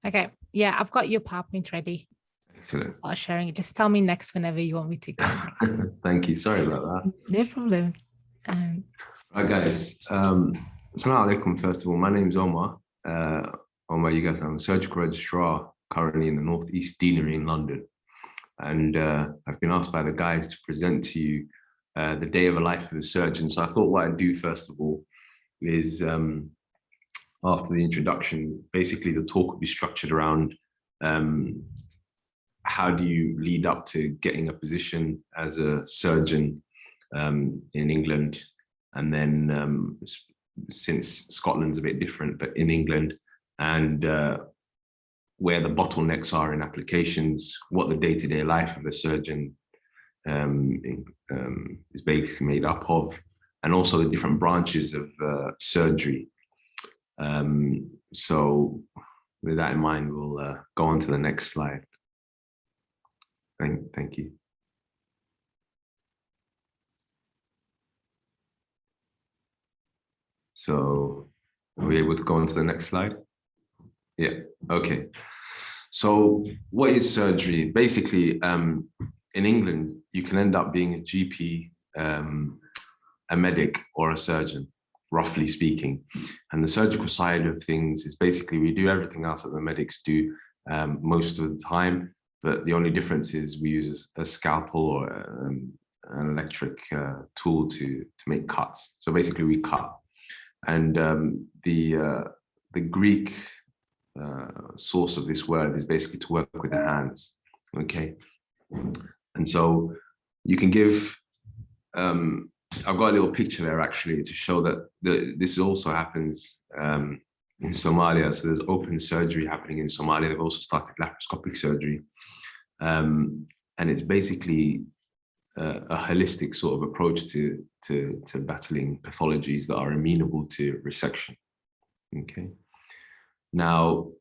Okay, yeah, I've got your PowerPoint ready. Excellent. Start sharing it. Just tell me next whenever you want me to go next. Thank you. Sorry about that. No problem. Right, guys. Assalamu alaikum. First of all, my name's Omar. Omar, you guys, I'm a surgical registrar currently in the Northeast Deanery in London. And I've been asked by the guys to present to you the day of a life of a surgeon. So I thought what I'd do, first of all, is after the introduction, basically the talk will be structured around how do you lead up to getting a position as a surgeon in England. And then since Scotland's a bit different, but in England, and where the bottlenecks are in applications, what the day-to-day life of a surgeon is basically made up of, and also the different branches of surgery. So with that in mind, we'll go on to the next slide. Thank you. So are we able to go on to the next slide? Yeah, okay. So what is surgery? Basically, in England, you can end up being a GP, a medic, or a surgeon, roughly speaking. And the surgical side of things is basically we do everything else that the medics do most of the time, but the only difference is we use a scalpel or an electric tool to make cuts. So basically we cut. And the Greek source of this word is basically to work with the hands, okay? And so you can give I've got a little picture there actually to show that this also happens in Somalia. So there's open surgery happening in Somalia. They've also started laparoscopic surgery. And it's basically a holistic sort of approach to battling pathologies that are amenable to resection. Okay. Now,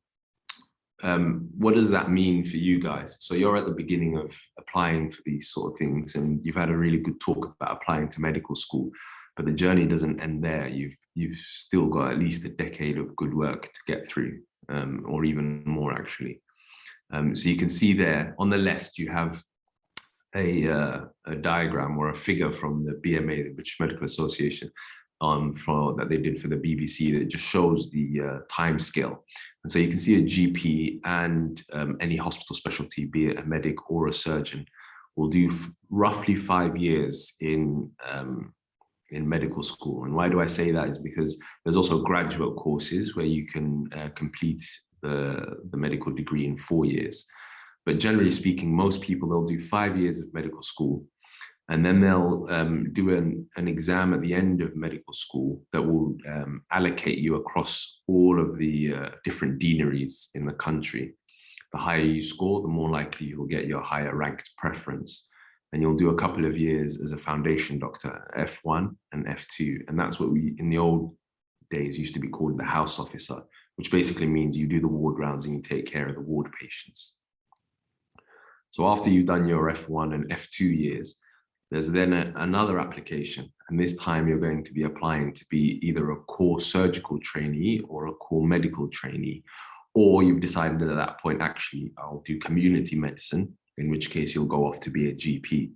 what does that mean for you guys? So you're at the beginning of applying for these sort of things, and you've had a really good talk about applying to medical school, but the journey doesn't end there. You've still got at least a decade of good work to get through, or even more actually. So you can see there on the left, you have a diagram or a figure from the BMA, the British Medical Association, that they did for the BBC that just shows the time scale. And so you can see a GP and any hospital specialty, be it a medic or a surgeon, will do roughly 5 years in medical school. And why do I say that? Is because there's also graduate courses where you can complete the medical degree in 4 years. But generally speaking, most people, they'll do 5 years of medical school, and then they'll do an exam at the end of medical school that will allocate you across all of the different deaneries in the country. The higher you score, the more likely you'll get your higher ranked preference. And you'll do a couple of years as a foundation doctor, F1 and F2. And that's what we, in the old days, used to be called the house officer, which basically means you do the ward rounds and you take care of the ward patients. So after you've done your F1 and F2 years, there's then another application. And this time you're going to be applying to be either a core surgical trainee or a core medical trainee, or you've decided at that point, actually, I'll do community medicine, in which case you'll go off to be a GP.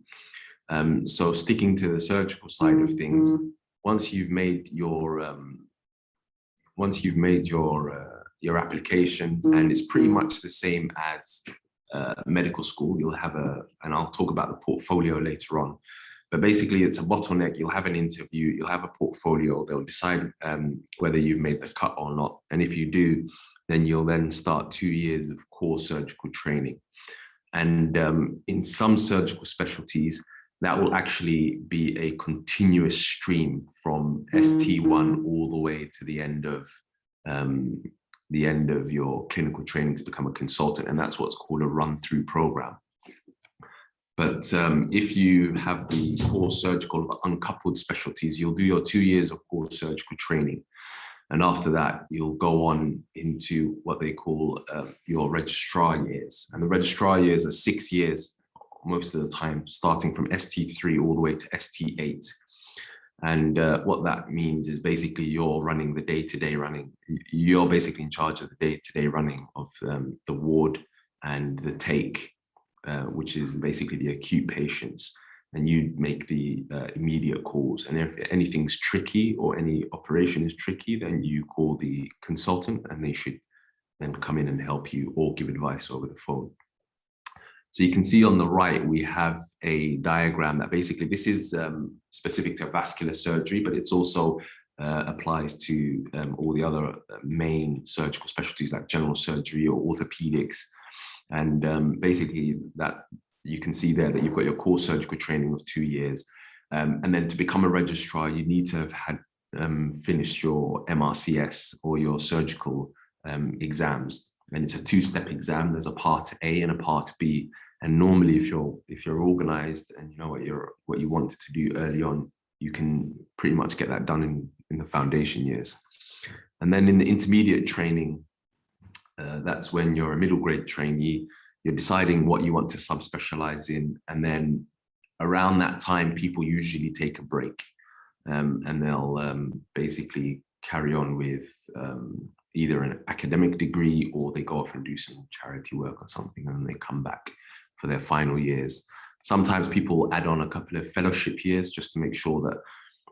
So sticking to the surgical side of things, once you've made your application, and it's pretty much the same as medical school, you'll have and I'll talk about the portfolio later on, but basically it's a bottleneck. You'll have an interview, you'll have a portfolio, they'll decide whether you've made the cut or not. And if you do, then you'll then start 2 years of core surgical training. And in some surgical specialties, that will actually be a continuous stream from ST1 all the way to the end of your clinical training to become a consultant. And that's what's called a run-through program. But if you have the core surgical uncoupled specialties, you'll do your 2 years of core surgical training. And after that, you'll go on into what they call your registrar years. And the registrar years are 6 years, most of the time, starting from ST3 all the way to ST8. And what that means is basically you're running the day-to-day running. You're basically in charge of the day-to-day running of the ward and the take, which is basically the acute patients. And you make the immediate calls. And if anything's tricky or any operation is tricky, then you call the consultant and they should then come in and help you or give advice over the phone. So you can see on the right, we have a diagram that basically, this is specific to vascular surgery, but it's also applies to all the other main surgical specialties like general surgery or orthopedics. And basically that you can see there that you've got your core surgical training of 2 years. And then to become a registrar, you need to have had finished your MRCS or your surgical exams. And it's a 2-step exam. There's a part A and a part B. And normally, if you're organized and you know what you want to do early on, you can pretty much get that done in the foundation years. And then in the intermediate training, that's when you're a middle grade trainee. You're deciding what you want to subspecialize in, and then around that time, people usually take a break, and they'll basically carry on with either an academic degree or they go off and do some charity work or something, and then they come back for their final years. Sometimes people add on a couple of fellowship years just to make sure that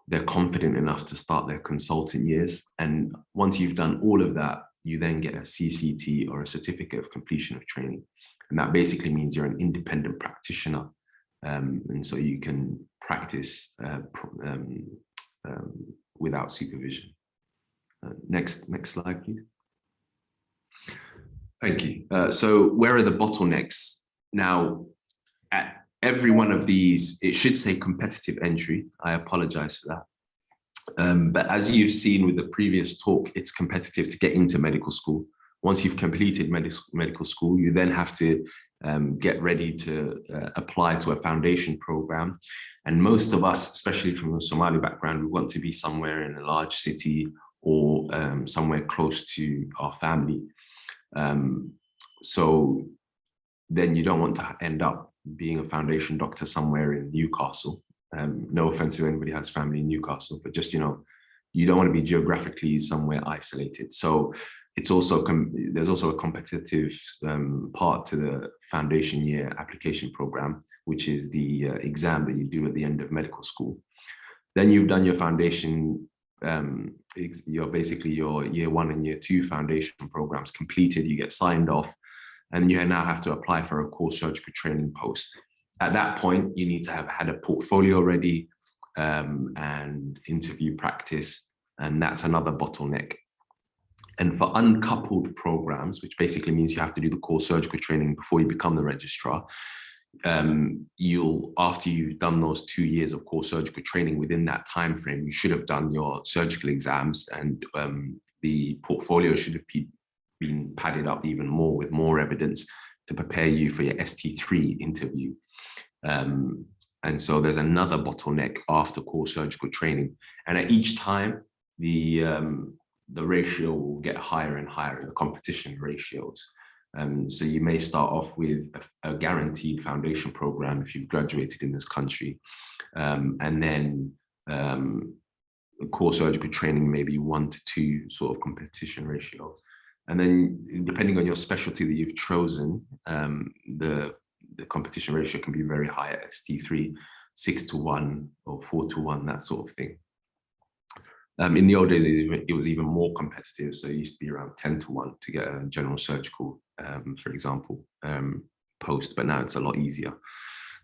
they're confident enough to start their consultant years. And once you've done all of that, you then get a CCT or a certificate of completion of training. And that basically means you're an independent practitioner. And so you can practice without supervision. Next slide, please. Thank you. So where are the bottlenecks? Now, every one of these, it should say competitive entry. I apologize for that. But as you've seen with the previous talk, it's competitive to get into medical school. Once you've completed medical school, you then have to get ready to apply to a foundation program. And most of us, especially from a Somali background, we want to be somewhere in a large city or somewhere close to our family. So then you don't want to end up being a foundation doctor somewhere in Newcastle. No offense to anybody who has family in Newcastle, but just, you know, you don't want to be geographically somewhere isolated. So it's also, there's also a competitive part to the foundation year application program, which is the exam that you do at the end of medical school. Then you've done your foundation, basically your year 1 and year 2 foundation programs completed, you get signed off, and you now have to apply for a core surgical training post. At that point, you need to have had a portfolio ready and interview practice, and that's another bottleneck. And for uncoupled programs, which basically means you have to do the core surgical training before you become the registrar, after you've done those 2 years of core surgical training, within that time frame, you should have done your surgical exams, and the portfolio should have been padded up even more with more evidence to prepare you for your ST3 interview. And so there's another bottleneck after core surgical training, and at each time the ratio will get higher and higher, the competition ratios. So you may start off with a guaranteed foundation program if you've graduated in this country, and then core surgical training maybe 1 to 2 sort of competition ratio. And then depending on your specialty that you've chosen, the competition ratio can be very high at ST3, 6 to 1 or 4 to 1, that sort of thing. In the old days, it was even more competitive. So it used to be around 10 to 1 to get a general surgical, for example, post, but now it's a lot easier.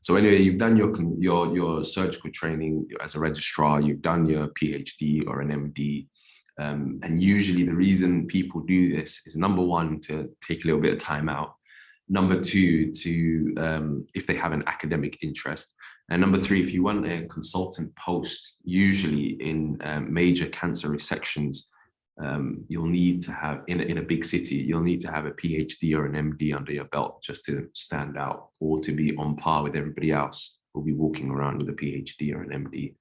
So anyway, you've done your surgical training as a registrar, you've done your PhD or an MD. And usually the reason people do this is, number 1, to take a little bit of time out. Number 2, to if they have an academic interest. And number 3, if you want a consultant post, usually in major cancer resections, you'll need to have, in a big city, you'll need to have a PhD or an MD under your belt just to stand out, or to be on par with everybody else who'll be walking around with a PhD or an MD.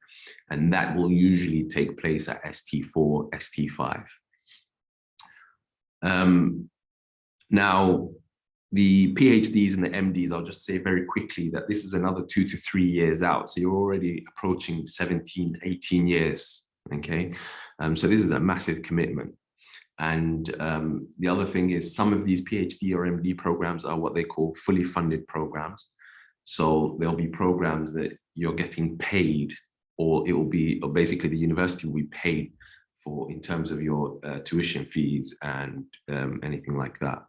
And that will usually take place at ST4, ST5. Now, the PhDs and the MDs, I'll just say very quickly that this is another 2 to 3 years out. So you're already approaching 17, 18 years, okay? So this is a massive commitment. And the other thing is, some of these PhD or MD programs are what they call fully funded programs. So there'll be programs that you're getting paid, or it will be, or basically the university will be paid for in terms of your tuition fees and anything like that.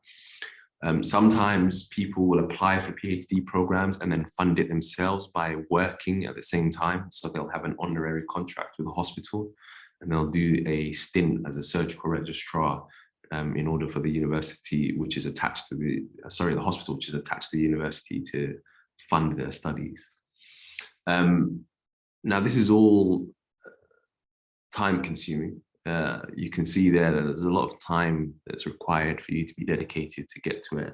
Sometimes people will apply for PhD programs and then fund it themselves by working at the same time. So they'll have an honorary contract with the hospital, and they'll do a stint as a surgical registrar in order for the university, which is attached to the hospital, which is attached to the university, to fund their studies. Now, this is all time consuming. You can see there that there's a lot of time that's required for you to be dedicated to get to a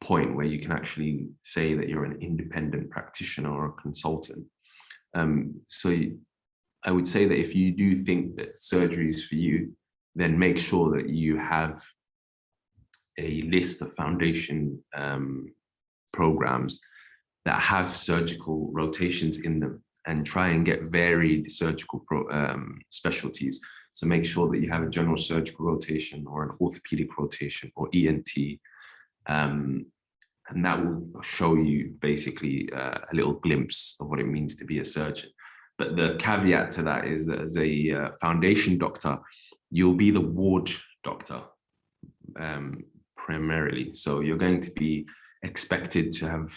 point where you can actually say that you're an independent practitioner or a consultant. So I would say that if you do think that surgery is for you, then make sure that you have a list of foundation programs that have surgical rotations in them, and try and get varied surgical specialties. So make sure that you have a general surgical rotation or an orthopedic rotation or ENT. And that will show you basically a little glimpse of what it means to be a surgeon. But the caveat to that is that as a foundation doctor, you'll be the ward doctor primarily. So you're going to be expected to have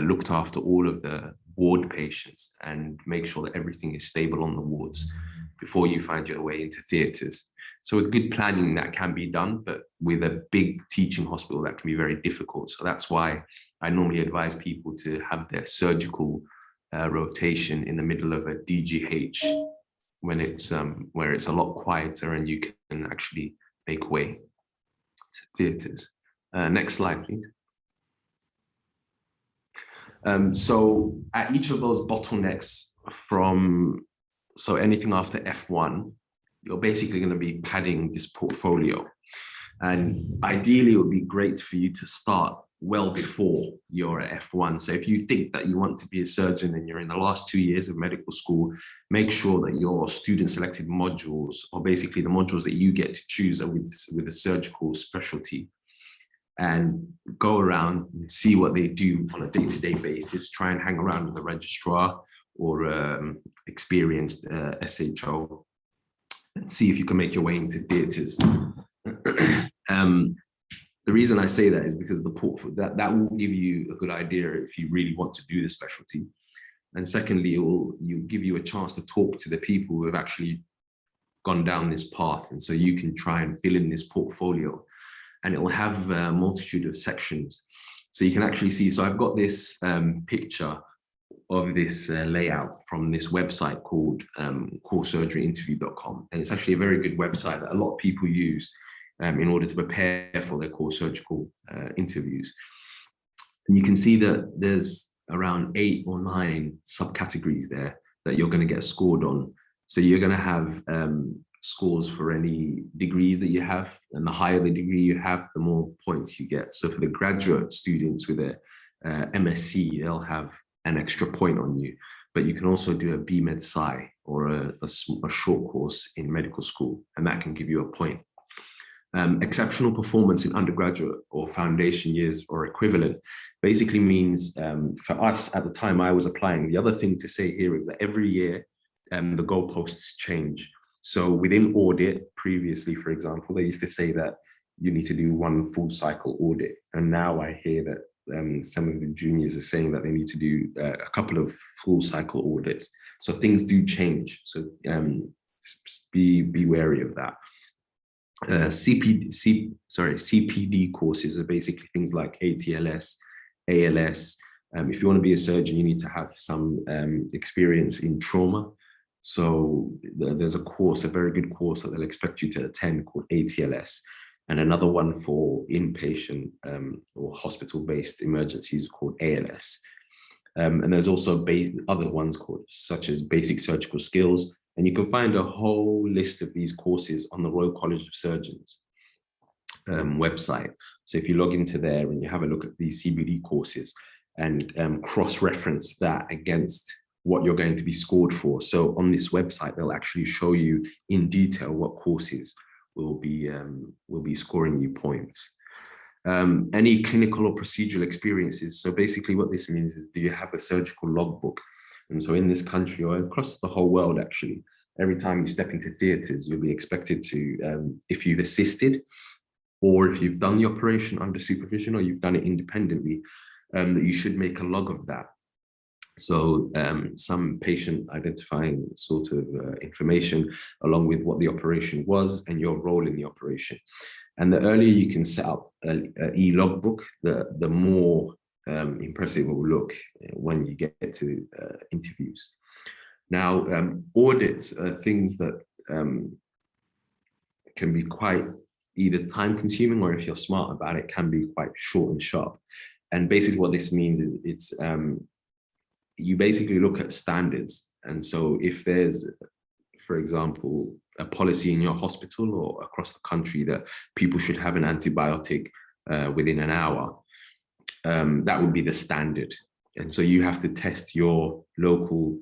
looked after all of the ward patients and make sure that everything is stable on the wards before you find your way into theatres. So with good planning, that can be done, but with a big teaching hospital, that can be very difficult. So that's why I normally advise people to have their surgical rotation in the middle of a DGH when it's where it's a lot quieter and you can actually make way to theatres. Next slide, please. So at each of those bottlenecks so anything after F1, you're basically going to be padding this portfolio. And ideally, it would be great for you to start well before you're at F1. So if you think that you want to be a surgeon and you're in the last 2 years of medical school, make sure that your student selected modules, or basically the modules that you get to choose, are with a surgical specialty. And go around and see what they do on a day-to-day basis. Try and hang around with a registrar or experienced SHO and see if you can make your way into theatres. The reason I say that is because that will give you a good idea if you really want to do the specialty. And secondly, it will give you a chance to talk to the people who have actually gone down this path. And so you can try and fill in this portfolio. And it will have a multitude of sections. So you can actually see, so I've got this picture of this layout from this website called coresurgeryinterview.com. And it's actually a very good website that a lot of people use in order to prepare for their core surgical interviews. And you can see that there's around 8 or 9 subcategories there that you're going to get scored on. So you're going to have scores for any degrees that you have, and the higher the degree you have, the more points you get. So for the graduate students with a MSc, they'll have an extra point on you, but you can also do a BMed Sci or a short course in medical school, and that can give you a point. Exceptional performance in undergraduate or foundation years or equivalent basically means, for us at the time I was applying, the other thing to say here is that every year the goalposts change. So within audit, previously, for example, they used to say that you need to do 1 full cycle audit. And now I hear that some of the juniors are saying that they need to do a couple of full cycle audits. So things do change. So be wary of that. CPD courses are basically things like ATLS, ALS. If you want to be a surgeon, you need to have some experience in trauma. So there's a course, a very good course that they'll expect you to attend called ATLS, and another one for inpatient or hospital-based emergencies called ALS. And there's also other ones called such as basic surgical skills. And you can find a whole list of these courses on the Royal College of Surgeons website. So if you log into there and you have a look at these CBD courses and cross-reference that against what you're going to be scored for. So on this website, they'll actually show you in detail what courses will be scoring you points. Any clinical or procedural experiences. So basically what this means is, do you have a surgical logbook? And so in this country, or across the whole world actually, every time you step into theatres, you'll be expected to, if you've assisted, or if you've done the operation under supervision, or you've done it independently, that you should make a log of that. So some patient identifying sort of information along with what the operation was and your role in the operation. And the earlier you can set up an e-logbook, the more impressive it will look when you get to interviews. Now, audits are things that can be quite either time consuming, or if you're smart about it, can be quite short and sharp. And basically what this means is it's you basically look at standards. And so if there's, for example, a policy in your hospital or across the country that people should have an antibiotic within an hour, that would be the standard. And so you have to test your local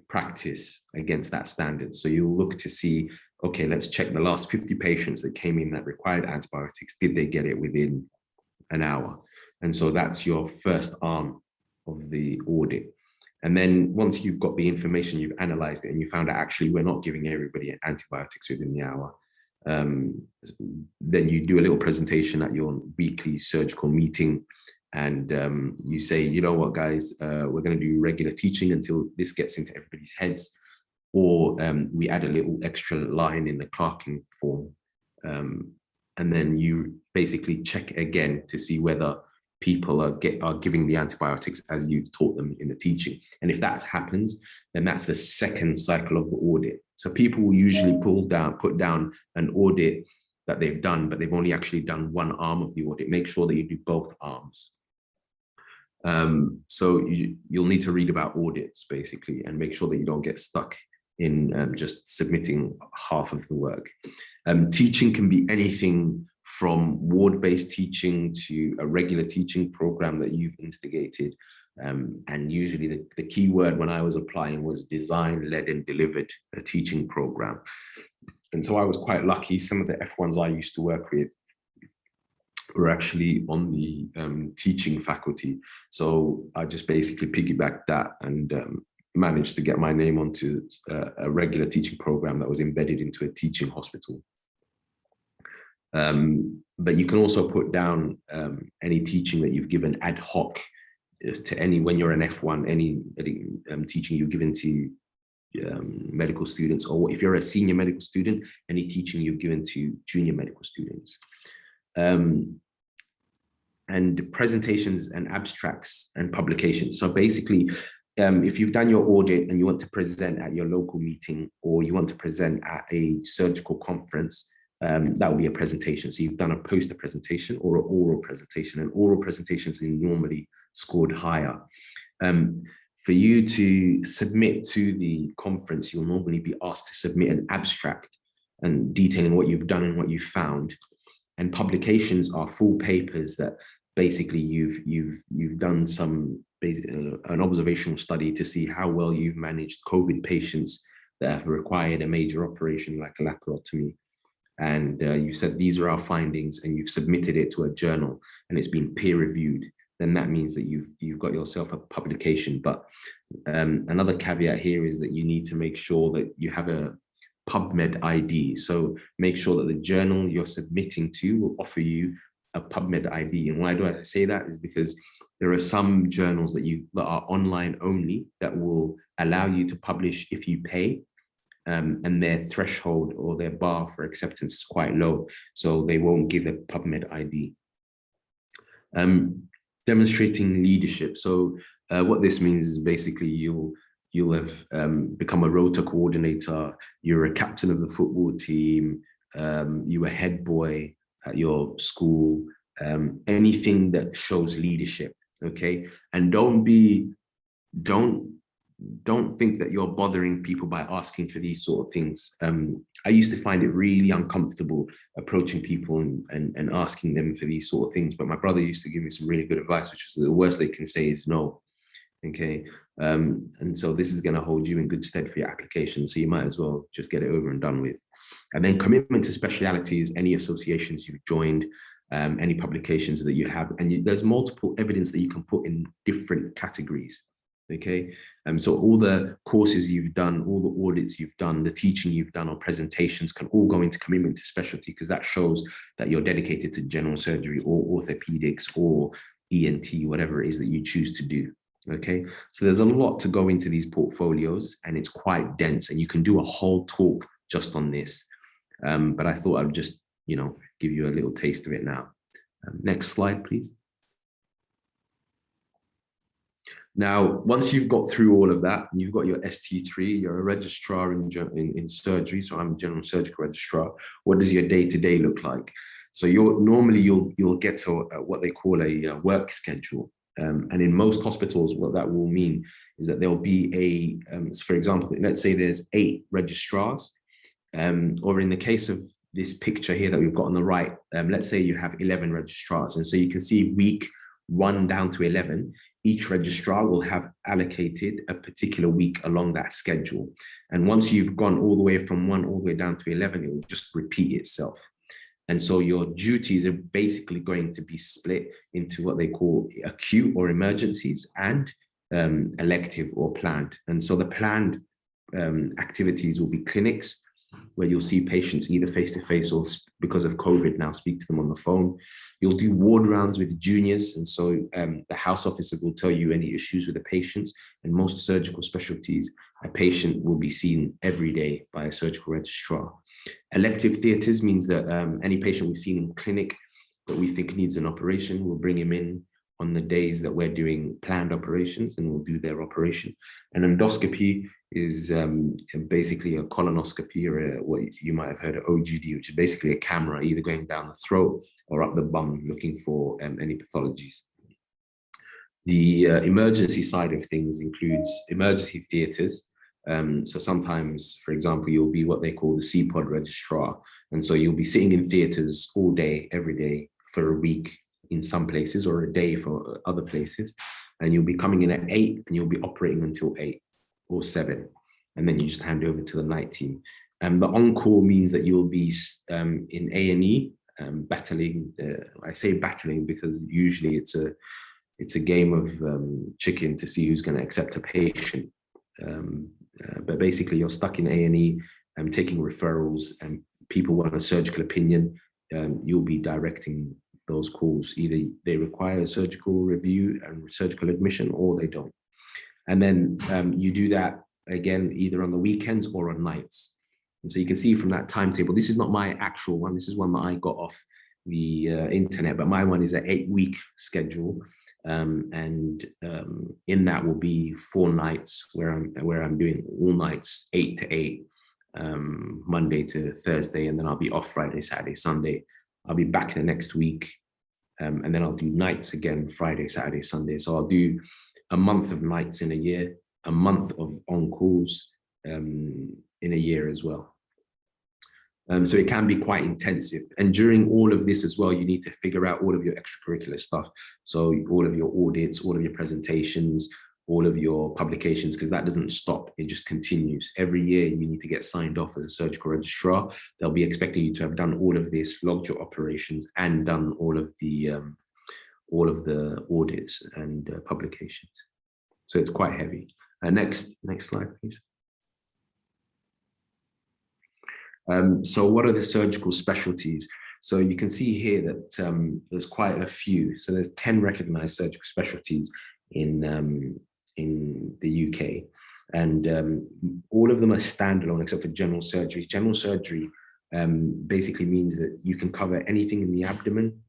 practice against that standard. So you'll look to see, okay, let's check the last 50 patients that came in that required antibiotics. Did they get it within an hour? And so that's your first arm of the audit. And then once you've got the information, you've analyzed it and you found out actually we're not giving everybody antibiotics within the hour, then you do a little presentation at your weekly surgical meeting, and you say, you know what, guys, we're going to do regular teaching until this gets into everybody's heads, or we add a little extra line in the clerking form, and then you basically check again to see whether people are giving the antibiotics as you've taught them in the teaching. And if that happens, then that's the second cycle of the audit. So people will usually put down an audit that they've done, but they've only actually done one arm of the audit. Make sure that you do both arms. So you'll need to read about audits basically, and make sure that you don't get stuck in just submitting half of the work. Teaching can be anything from ward-based teaching to a regular teaching program that you've instigated. And usually the key word when I was applying was design, led and delivered a teaching program. And so I was quite lucky. Some of the F1s I used to work with were actually on the teaching faculty. So I just basically piggybacked that and managed to get my name onto a regular teaching program that was embedded into a teaching hospital. But you can also put down any teaching that you've given ad hoc to when you're an F1, any teaching you've given to medical students, or if you're a senior medical student, any teaching you've given to junior medical students. And presentations and abstracts and publications. So basically, if you've done your audit and you want to present at your local meeting, or you want to present at a surgical conference, that will be a presentation. So you've done a poster presentation or an oral presentation, and oral presentations are normally scored higher. For you to submit to the conference, you'll normally be asked to submit an abstract and detailing what you've done and what you found. And publications are full papers that basically you've done an observational study to see how well you've managed COVID patients that have required a major operation like a laparotomy. And you said, these are our findings, and you've submitted it to a journal and it's been peer reviewed. Then that means that you've got yourself a publication. But another caveat here is that you need to make sure that you have a PubMed ID. So make sure that the journal you're submitting to will offer you a PubMed ID. And why do I say that? Is because there are some journals that are online only that will allow you to publish if you pay, and their threshold or their bar for acceptance is quite low, so they won't give a PubMed ID. Demonstrating leadership. So what this means is basically you'll have become a rota coordinator, you're a captain of the football team, you were head boy at your school, anything that shows leadership, okay? And don't think that you're bothering people by asking for these sort of things. I used to find it really uncomfortable approaching people and asking them for these sort of things, but my brother used to give me some really good advice, which was the worst they can say is no. Okay, and so this is going to hold you in good stead for your application, so you might as well just get it over and done with. And then commitment to specialities, any associations you've joined, any publications that you have, and there's multiple evidence that you can put in different categories. Okay, so all the courses you've done, all the audits you've done, the teaching you've done, or presentations can all go into commitment to specialty, because that shows that you're dedicated to general surgery or orthopedics or ENT, whatever it is that you choose to do. Okay, so there's a lot to go into these portfolios, and it's quite dense, and you can do a whole talk just on this. But I thought I'd just, give you a little taste of it now. Next slide, please. Now, once you've got through all of that, and you've got your ST3, you're a registrar in surgery, so I'm a general surgical registrar. What does your day-to-day look like? So you'll get to what they call a work schedule. And in most hospitals, what that will mean is that there'll be for example, let's say there's 8 registrars, or in the case of this picture here that we've got on the right, let's say you have 11 registrars. And so you can see week 1 down to 11, each registrar will have allocated a particular week along that schedule. And once you've gone all the way from 1 all the way down to 11, it will just repeat itself. And so your duties are basically going to be split into what they call acute or emergencies and elective or planned. And so the planned activities will be clinics, where you'll see patients either face-to-face or, because of COVID now, speak to them on the phone. You'll do ward rounds with juniors. And so the house officer will tell you any issues with the patients. And most surgical specialties, a patient will be seen every day by a surgical registrar. Elective theatres means that any patient we've seen in clinic that we think needs an operation, we'll bring him in on the days that we're doing planned operations, and we'll do their operation. An endoscopy is basically a colonoscopy, or what you might have heard of OGD, which is basically a camera either going down the throat or up the bum looking for any pathologies. The emergency side of things includes emergency theatres. So sometimes, for example, you'll be what they call the CPOD registrar. And so you'll be sitting in theatres all day, every day for a week in some places, or a day for other places. And you'll be coming in at 8 and you'll be operating until 8 or 7. And then you just hand over to the night team. The on-call means that you'll be in A&E, battling. I say battling because usually it's a game of chicken to see who's going to accept a patient. But basically you're stuck in A&E and taking referrals, and people want a surgical opinion. You'll be directing those calls. Either they require a surgical review and surgical admission, or they don't. And then you do that again, either on the weekends or on nights. And so you can see from that timetable, this is not my actual one. This is one that I got off the internet, but my one is an 8-week schedule. And in that will be 4 nights where I'm doing all nights, 8 to 8, Monday to Thursday, and then I'll be off Friday, Saturday, Sunday. I'll be back the next week, and then I'll do nights again, Friday, Saturday, Sunday. So I'll do a month of nights in a year, a month of on-calls in a year as well. So it can be quite intensive. And during all of this as well, you need to figure out all of your extracurricular stuff. So all of your audits, all of your presentations, all of your publications, because that doesn't stop, it just continues. Every year you need to get signed off as a surgical registrar. They'll be expecting you to have done all of this, logged your operations, and done all of the audits and publications. So it's quite heavy. Next slide, please. So what are the surgical specialties? So you can see here that there's quite a few. So there's 10 recognized surgical specialties in the UK. And all of them are standalone except for general surgery. General surgery basically means that you can cover anything in the abdomen,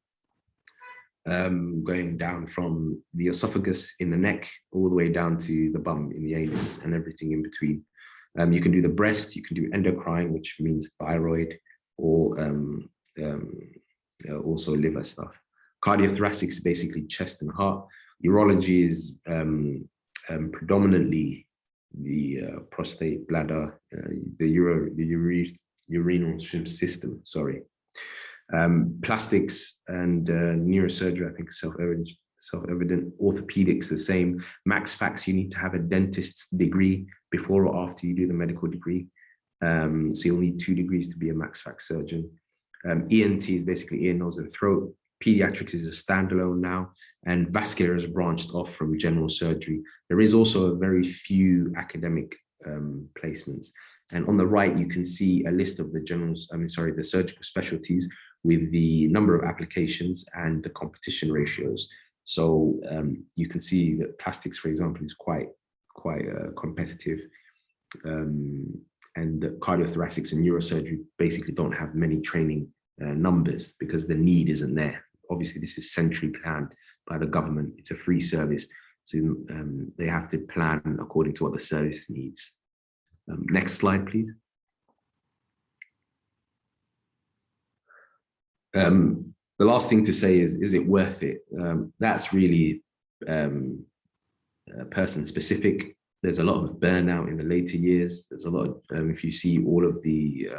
going down from the esophagus in the neck all the way down to the bum in the anus and everything in between. You can do the breast, you can do endocrine, which means thyroid, or also liver stuff. Cardiothoracic is basically chest and heart. Urology is predominantly the prostate, bladder, the urinary system, sorry. Plastics and neurosurgery, I think, is self-evident. Orthopedics, the same. Max Fax, you need to have a dentist's degree before or after you do the medical degree. So you'll need 2 degrees to be a Max Fax surgeon. ENT is basically ear, nose, and throat. Pediatrics is a standalone now, and vascular is branched off from general surgery. There is also a very few academic placements. And on the right, you can see a list of the surgical specialties with the number of applications and the competition ratios. So you can see that plastics, for example, is quite competitive. And the cardiothoracics and neurosurgery basically don't have many training numbers because the need isn't there. Obviously, this is centrally planned by the government. It's a free service. So they have to plan according to what the service needs. Next slide, please. The last thing to say is it worth it? That's really person specific. There's a lot of burnout in the later years. There's a lot of, if you see all of the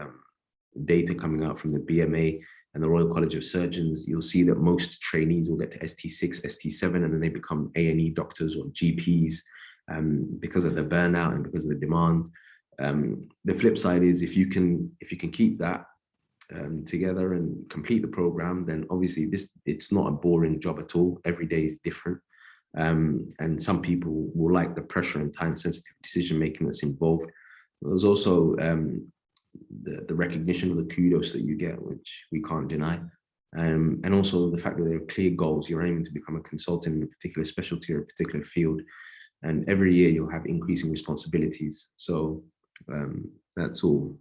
data coming out from the BSMA and the Royal College of Surgeons, you'll see that most trainees will get to ST6, ST7, and then they become A&E doctors or GPs because of the burnout and because of the demand. The flip side is if you can keep that together and complete the program, then obviously it's not a boring job at all. Every day is different. And some people will like the pressure and time-sensitive decision-making that's involved. There's also the recognition of the kudos that you get, which we can't deny. And also the fact that there are clear goals. You're aiming to become a consultant in a particular specialty or a particular field. And every year you'll have increasing responsibilities. So that's all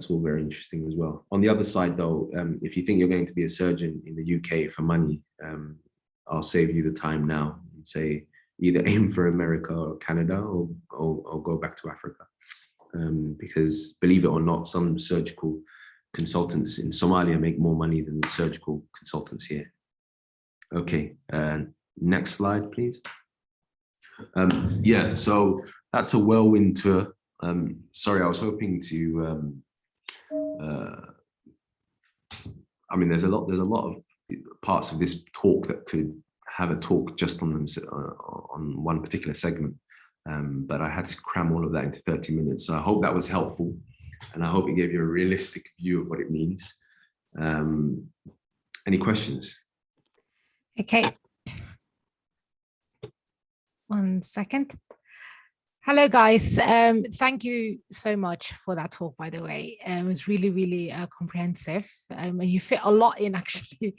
very interesting as well. On the other side though, if you think you're going to be a surgeon in the UK for money, I'll save you the time now and say either aim for America or Canada or go back to Africa. Because believe it or not, some surgical consultants in Somalia make more money than the surgical consultants here. Okay, next slide, please. Yeah, so that's a whirlwind tour. Sorry, I was hoping to, I mean, there's a lot of parts of this talk that could have a talk just on them, on one particular segment. But I had to cram all of that into 30 minutes. So I hope that was helpful. And I hope it gave you a realistic view of what it means. Any questions? Okay. 1 second. Hello, guys. Thank you so much for that talk, by the way. It was really, really comprehensive. And you fit a lot in actually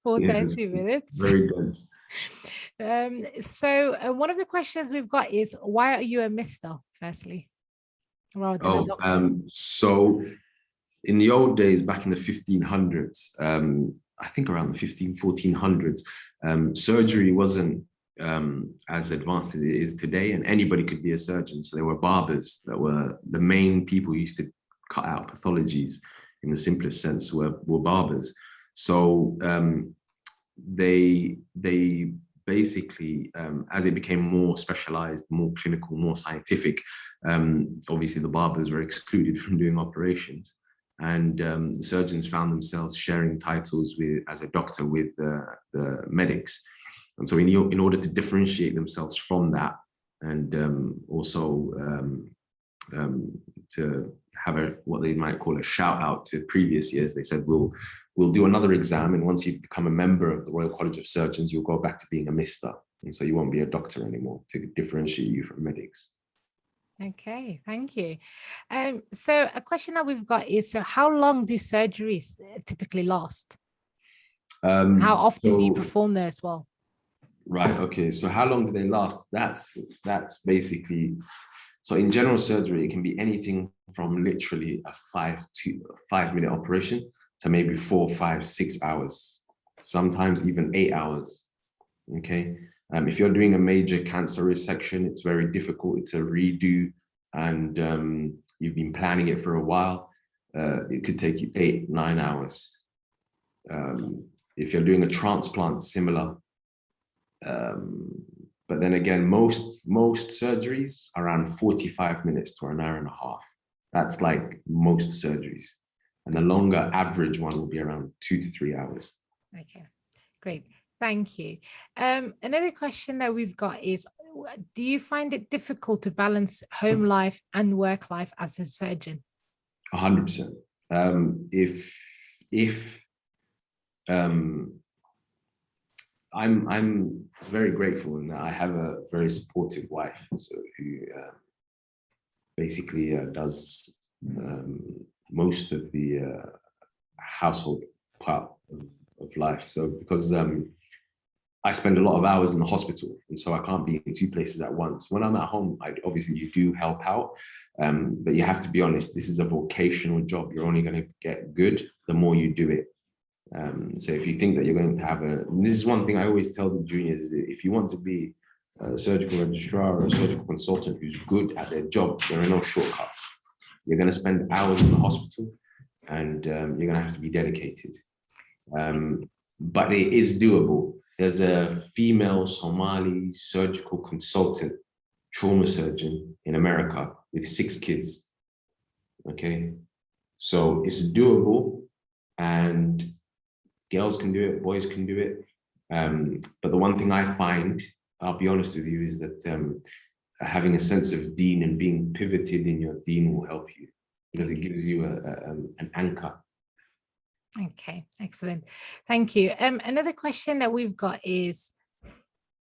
for 30 minutes. Very good. So one of the questions we've got is, why are you a Mr. firstly, rather than a doctor? So in the old days, back in the 1500s, I think around the 1400s, surgery wasn't as advanced as it is today, and anybody could be a surgeon. So there were barbers that were the main people who used to cut out pathologies in the simplest sense were barbers. So they basically, as it became more specialized, more clinical, more scientific, obviously the barbers were excluded from doing operations, and the surgeons found themselves sharing titles as a doctor with the medics. And so in order to differentiate themselves from that, and also to have what they might call a shout out to previous years, they said, we'll do another exam, and once you've become a member of the Royal College of Surgeons, you'll go back to being a Mr. And so you won't be a doctor anymore, to differentiate you from medics. Okay, thank you. So a question that we've got is, so how long do surgeries typically last? How often do you perform there as well? Right, okay, so how long do they last? That's basically, so in general surgery, it can be anything from literally a 5 minute operation to maybe 4, 5, 6 hours, sometimes even 8 hours, okay? If you're doing a major cancer resection, it's very difficult. It's a redo, and you've been planning it for a while. It could take you 8, 9 hours. If you're doing a transplant, similar. But then again, most surgeries around 45 minutes to an hour and a half. That's like most surgeries. And the longer average one will be around 2 to 3 hours. Okay, great. Thank you. Another question that we've got is, do you find it difficult to balance home life and work life as a surgeon? 100%. I'm very grateful in that I have a very supportive wife, so who basically does most of the household part of life. So because I spend a lot of hours in the hospital, and so I can't be in 2 places at once. When I'm at home, obviously you do help out, but you have to be honest, this is a vocational job. You're only going to get good the more you do it. So if you think that you're going to have this is one thing I always tell the juniors, is that if you want to be a surgical registrar or a surgical consultant who's good at their job, there are no shortcuts. You're going to spend hours in the hospital, and you're going to have to be dedicated. But it is doable. There's a female Somali surgical consultant, trauma surgeon in America with 6 kids. Okay, so it's doable, and girls can do it, boys can do it. But the one thing I find, I'll be honest with you, is that having a sense of deen and being pivoted in your deen will help you, because it gives you an anchor. Okay, excellent. Thank you. Another question that we've got is,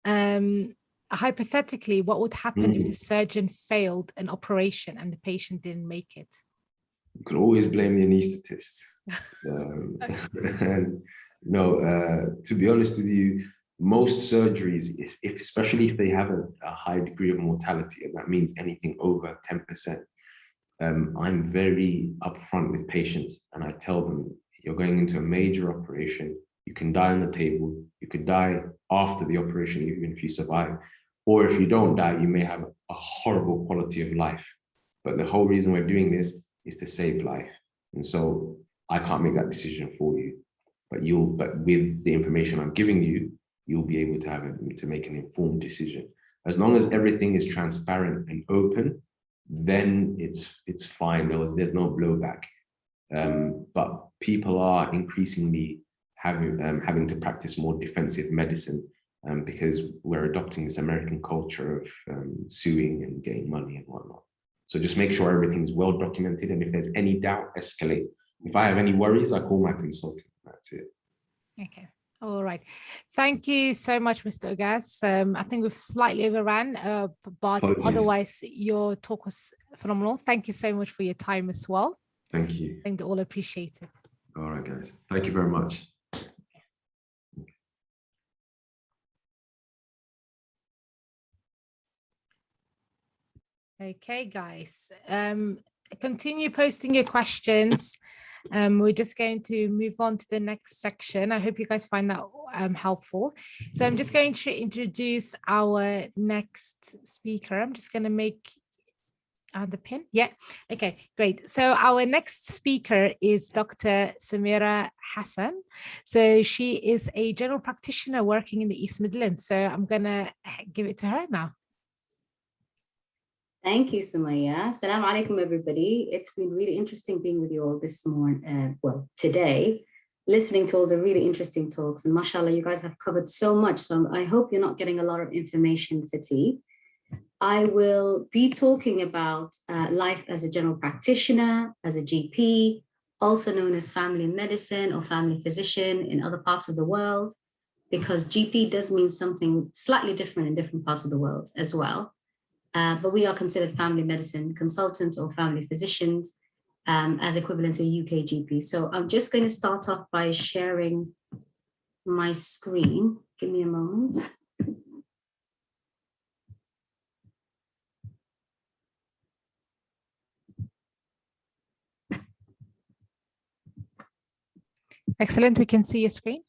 hypothetically, what would happen if the surgeon failed an operation and the patient didn't make it? You can always blame the anesthetist. No, to be honest with you, most surgeries, especially if they have a high degree of mortality, and that means anything over 10%, I'm very upfront with patients, and I tell them, you're going into a major operation. You can die on the table, you could die after the operation, even if you survive. Or if you don't die, you may have a horrible quality of life. But the whole reason we're doing this is to save life. And so I can't make that decision for you. But with the information I'm giving you, you'll be able to make an informed decision. As long as everything is transparent and open, then it's fine. There's no blowback. But people are increasingly having to practice more defensive medicine because we're adopting this American culture of suing and getting money and whatnot. So just make sure everything's well documented, and if there's any doubt, escalate. If I have any worries, I call my consultant. That's it. Okay. All right. Thank you so much, Mr. Ogas. I think we've slightly overran, but Apologies. Otherwise, your talk was phenomenal. Thank you so much for your time as well. Thank you. I think they all appreciate it. All right, guys. Thank you very much. Okay, guys. Continue posting your questions. We're just going to move on to the next section. I hope you guys find that helpful. So I'm just going to introduce our next speaker. I'm just going to make the pin. Yeah. Okay, great. So our next speaker is Dr. Samira Hassan. So she is a general practitioner working in the East Midlands. So I'm going to give it to her now. Thank you, Sumaya. Assalamu alaikum, everybody. It's been really interesting being with you all this morning, today, listening to all the really interesting talks. And mashallah, you guys have covered so much. So I hope you're not getting a lot of information fatigue. I will be talking about life as a general practitioner, as a GP, also known as family medicine or family physician in other parts of the world, because GP does mean something slightly different in different parts of the world as well. But we are considered family medicine consultants or family physicians as equivalent to a UK GP. So I'm just going to start off by sharing my screen. Give me a moment. Excellent. We can see your screen.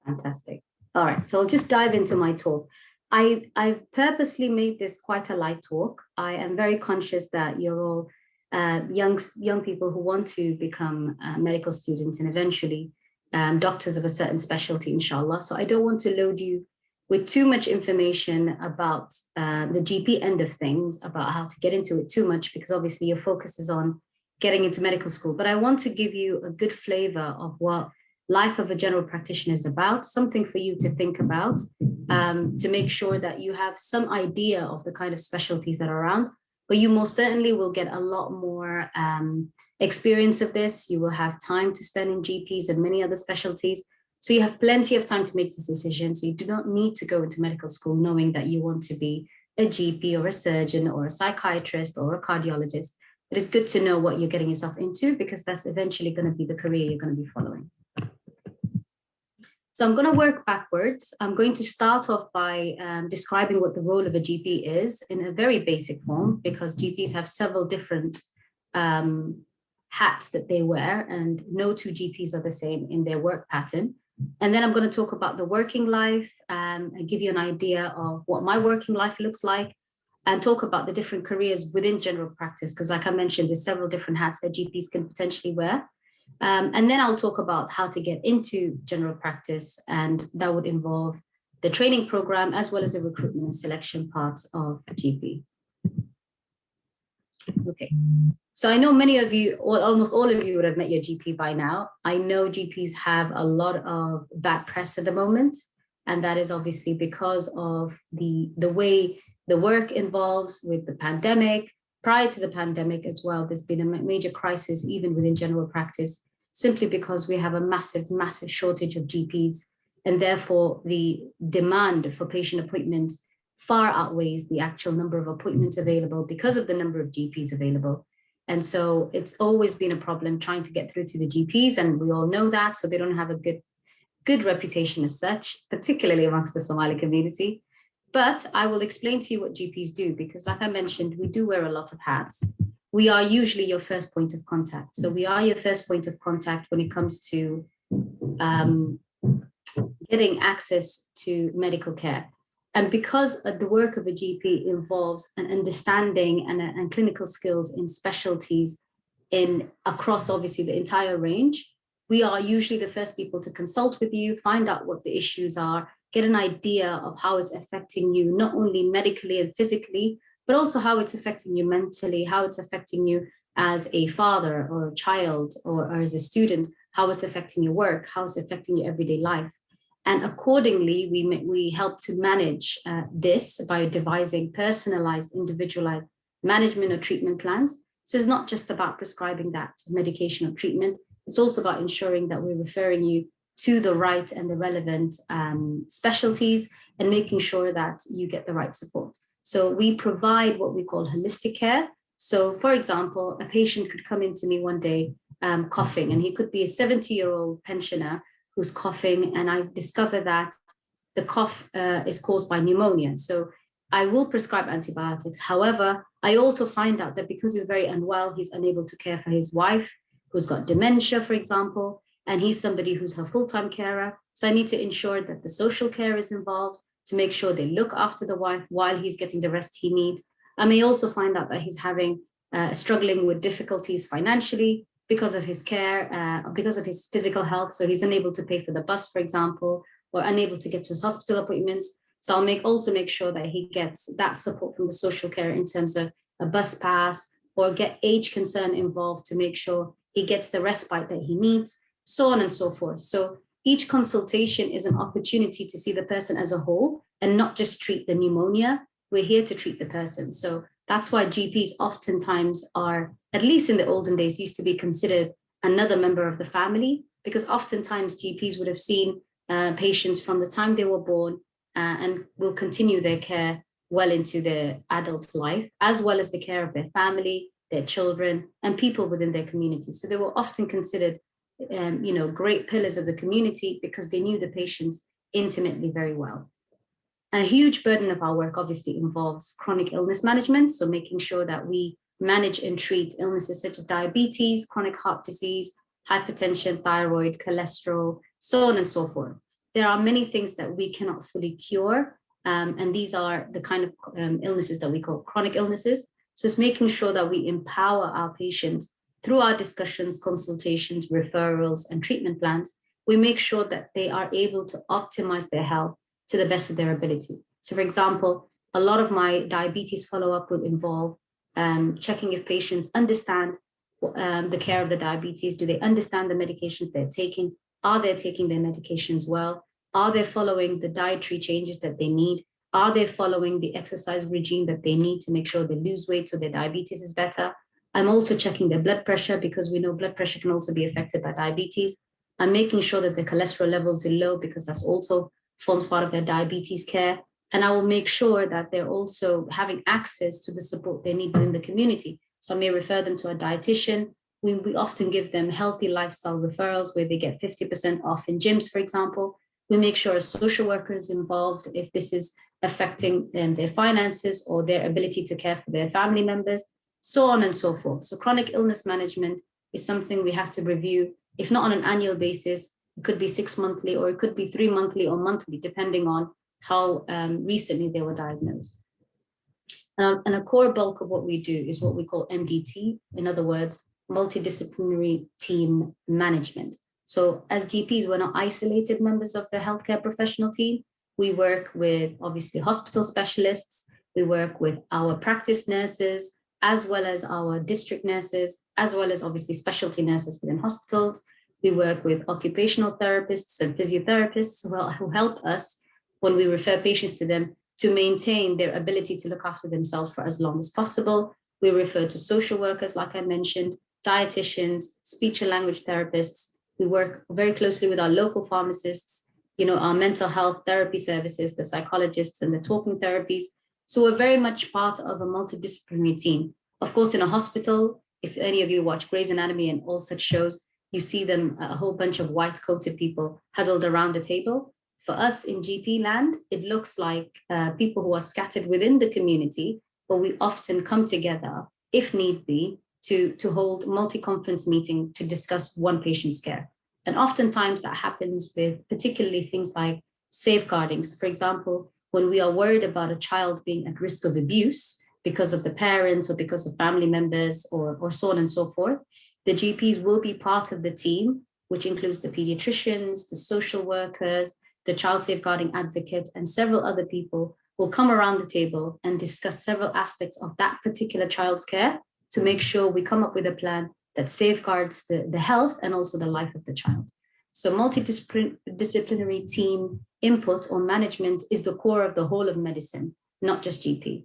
Fantastic. All right. So I'll just dive into my talk. I've purposely made this quite a light talk. I am very conscious that you're all young people who want to become medical students and eventually doctors of a certain specialty, inshallah. So I don't want to load you with too much information about the GP end of things, about how to get into it too much, because obviously your focus is on getting into medical school. But I want to give you a good flavor of what life of a general practitioner is about, something for you to think about, to make sure that you have some idea of the kind of specialties that are around, but you most certainly will get a lot more experience of this. You will have time to spend in GPs and many other specialties. So you have plenty of time to make this decision. So you do not need to go into medical school knowing that you want to be a GP or a surgeon or a psychiatrist or a cardiologist. It is good to know what you're getting yourself into, because that's eventually going to be the career you're going to be following. So I'm going to work backwards. I'm going to start off by describing what the role of a GP is in a very basic form, because GPs have several different hats that they wear, and no two GPs are the same in their work pattern. And then I'm going to talk about the working life and give you an idea of what my working life looks like, and talk about the different careers within general practice, because like I mentioned, there's several different hats that GPs can potentially wear. And then I'll talk about how to get into general practice, and that would involve the training program as well as the recruitment and selection part of GP. Okay, so I know many of you, or almost all of you, would have met your GP by now. I know GPs have a lot of bad press at the moment, and that is obviously because of the way the work involves with the pandemic. Prior to the pandemic as well, there's been a major crisis even within general practice, simply because we have a massive shortage of GPs, and therefore the demand for patient appointments far outweighs the actual number of appointments available because of the number of GPs available. And so it's always been a problem trying to get through to the GPs, and we all know that, so they don't have a good reputation as such, particularly amongst the Somali community. But I will explain to you what GPs do, because like I mentioned, we do wear a lot of hats. We are usually your first point of contact. So we are your first point of contact when it comes to getting access to medical care. And because the work of a GP involves an understanding and clinical skills in specialties across obviously the entire range, we are usually the first people to consult with you, find out what the issues are, get an idea of how it's affecting you, not only medically and physically, but also how it's affecting you mentally, how it's affecting you as a father or a child or as a student, how it's affecting your work, how it's affecting your everyday life. And accordingly, we help to manage this by devising personalized, individualized management or treatment plans. So it's not just about prescribing that medication or treatment, it's also about ensuring that we're referring you to the right and the relevant specialties and making sure that you get the right support. So we provide what we call holistic care. So for example, a patient could come into me one day coughing, and he could be a 70-year-old pensioner who's coughing, and I discover that the cough is caused by pneumonia. So I will prescribe antibiotics. However, I also find out that because he's very unwell, he's unable to care for his wife, who's got dementia, for example, and he's somebody who's her full-time carer. So I need to ensure that the social care is involved to make sure they look after the wife while he's getting the rest he needs. I may also find out that he's struggling with difficulties financially because of his care, because of his physical health. So he's unable to pay for the bus, for example, or unable to get to his hospital appointments. So I'll also make sure that he gets that support from the social care in terms of a bus pass, or get age concern involved to make sure he gets the respite that he needs, so on and so forth. So each consultation is an opportunity to see the person as a whole and not just treat the pneumonia. We're here to treat the person. So that's why GPs oftentimes are, at least in the olden days, used to be considered another member of the family, because oftentimes GPs would have seen patients from the time they were born and will continue their care well into their adult life, as well as the care of their family, their children, and people within their community. So they were often considered great pillars of the community because they knew the patients intimately very well. A huge burden of our work obviously involves chronic illness management. So making sure that we manage and treat illnesses such as diabetes, chronic heart disease, hypertension, thyroid, cholesterol, so on and so forth. There are many things that we cannot fully cure. And these are the kind of illnesses that we call chronic illnesses. So it's making sure that we empower our patients through our discussions, consultations, referrals, and treatment plans. We make sure that they are able to optimize their health to the best of their ability. So for example, a lot of my diabetes follow-up will involve checking if patients understand the care of the diabetes. Do they understand the medications they're taking? Are they taking their medications well? Are they following the dietary changes that they need? Are they following the exercise regime that they need to make sure they lose weight so their diabetes is better? I'm also checking their blood pressure, because we know blood pressure can also be affected by diabetes. I'm making sure that their cholesterol levels are low, because that's also forms part of their diabetes care. And I will make sure that they're also having access to the support they need within the community. So I may refer them to a dietitian. We often give them healthy lifestyle referrals where they get 50% off in gyms, for example. We make sure a social worker is involved if this is affecting their finances or their ability to care for their family members, so on and so forth. So chronic illness management is something we have to review, if not on an annual basis. It could be 6 monthly, or it could be 3 monthly or monthly, depending on how recently they were diagnosed. And a core bulk of what we do is what we call MDT, in other words, multidisciplinary team management. So as GPs, we're not isolated members of the healthcare professional team. We work with obviously hospital specialists. We work with our practice nurses, as well as our district nurses, as well as obviously specialty nurses within hospitals. We work with occupational therapists and physiotherapists who help us when we refer patients to them to maintain their ability to look after themselves for as long as possible. We refer to social workers, like I mentioned, dietitians, speech and language therapists. We work very closely with our local pharmacists, our mental health therapy services, the psychologists and the talking therapies. So we're very much part of a multidisciplinary team. Of course, in a hospital, if any of you watch Grey's Anatomy and all such shows, you see them, a whole bunch of white-coated people huddled around a table. For us in GP land, it looks like people who are scattered within the community, but we often come together, if need be, to hold multi-conference meeting to discuss one patient's care. And oftentimes that happens with particularly things like safeguarding. So for example, when we are worried about a child being at risk of abuse because of the parents or because of family members or so on and so forth, the GPs will be part of the team, which includes the pediatricians, the social workers, the child safeguarding advocate, and several other people will come around the table and discuss several aspects of that particular child's care to make sure we come up with a plan that safeguards the health and also the life of the child. So multidisciplinary team input on management is the core of the whole of medicine, not just GP.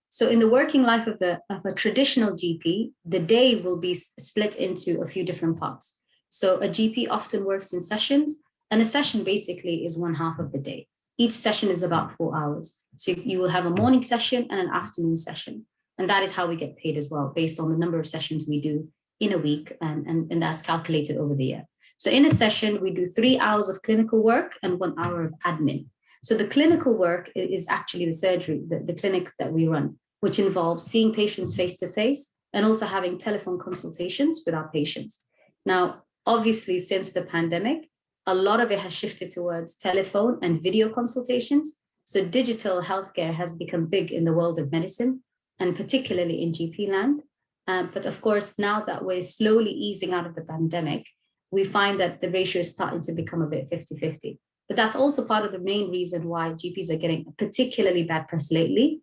So in the working life of a traditional GP, the day will be split into a few different parts. So a GP often works in sessions, and a session basically is one half of the day. Each session is about 4 hours. So you will have a morning session and an afternoon session. And that is how we get paid as well, based on the number of sessions we do in a week, and that's calculated over the year. So in a session, we do 3 hours of clinical work and 1 hour of admin. So the clinical work is actually the surgery, the clinic that we run, which involves seeing patients face-to-face and also having telephone consultations with our patients. Now, obviously, since the pandemic, a lot of it has shifted towards telephone and video consultations. So digital healthcare has become big in the world of medicine, and particularly in GP land. But of course, now that we're slowly easing out of the pandemic, we find that the ratio is starting to become a bit 50-50. But that's also part of the main reason why GPs are getting particularly bad press lately,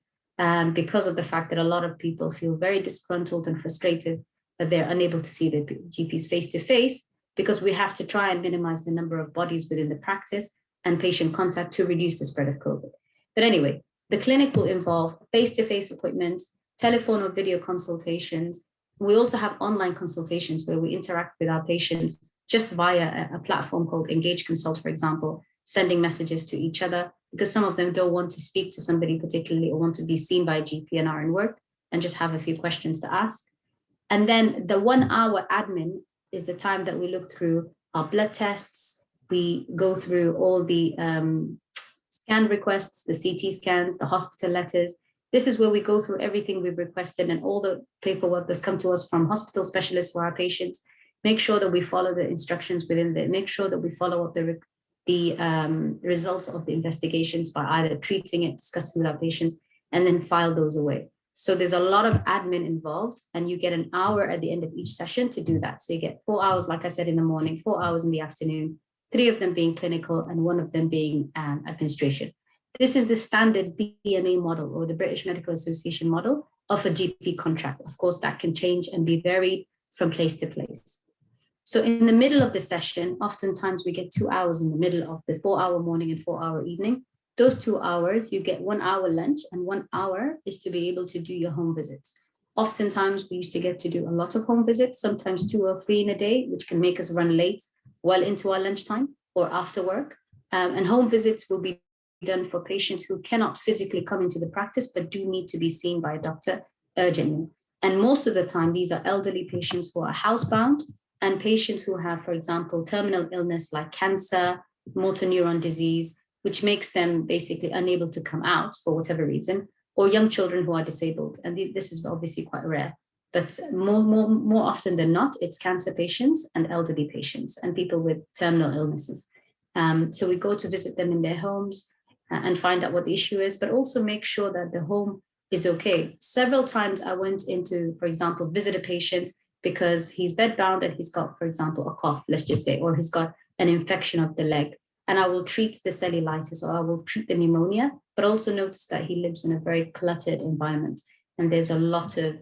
because of the fact that a lot of people feel very disgruntled and frustrated that they're unable to see the GPs face-to-face, because we have to try and minimize the number of bodies within the practice and patient contact to reduce the spread of COVID. But anyway, the clinic will involve face-to-face appointments, telephone or video consultations. We also have online consultations where we interact with our patients just via a platform called Engage Consult, for example, sending messages to each other, because some of them don't want to speak to somebody particularly or want to be seen by a GP and are in work and just have a few questions to ask. And then the 1 hour admin is the time that we look through our blood tests. We go through all the scan requests, the CT scans, the hospital letters. This is where we go through everything we've requested and all the paperwork that's come to us from hospital specialists for our patients. Make sure that we follow the instructions within there. Make sure that we follow up the results of the investigations by either treating it, discussing with our patients, and then file those away. So there's a lot of admin involved, and you get an hour at the end of each session to do that. So you get 4 hours, like I said, in the morning, 4 hours in the afternoon, 3 of them being clinical and 1 of them being administration. This is the standard BMA model, or the British Medical Association model, of a GP contract. Of course, that can change and be varied from place to place. So in the middle of the session, oftentimes we get 2 hours in the middle of the 4 hour morning and 4 hour evening. Those 2 hours, you get 1 hour lunch, and 1 hour is to be able to do your home visits. Oftentimes we used to get to do a lot of home visits, sometimes 2 or 3 in a day, which can make us run late well into our lunchtime or after work. And home visits will be done for patients who cannot physically come into the practice, but do need to be seen by a doctor urgently. And most of the time, these are elderly patients who are housebound and patients who have, for example, terminal illness like cancer, motor neuron disease, which makes them basically unable to come out for whatever reason, or young children who are disabled. And this is obviously quite rare, but more often than not, it's cancer patients and elderly patients and people with terminal illnesses. So we go to visit them in their homes and find out what the issue is, but also make sure that the home is okay. Several times I went into, for example, visit a patient because he's bedbound and he's got, for example, a cough, let's just say, or he's got an infection of the leg. And I will treat the cellulitis or I will treat the pneumonia, but also notice that he lives in a very cluttered environment. And there's a lot of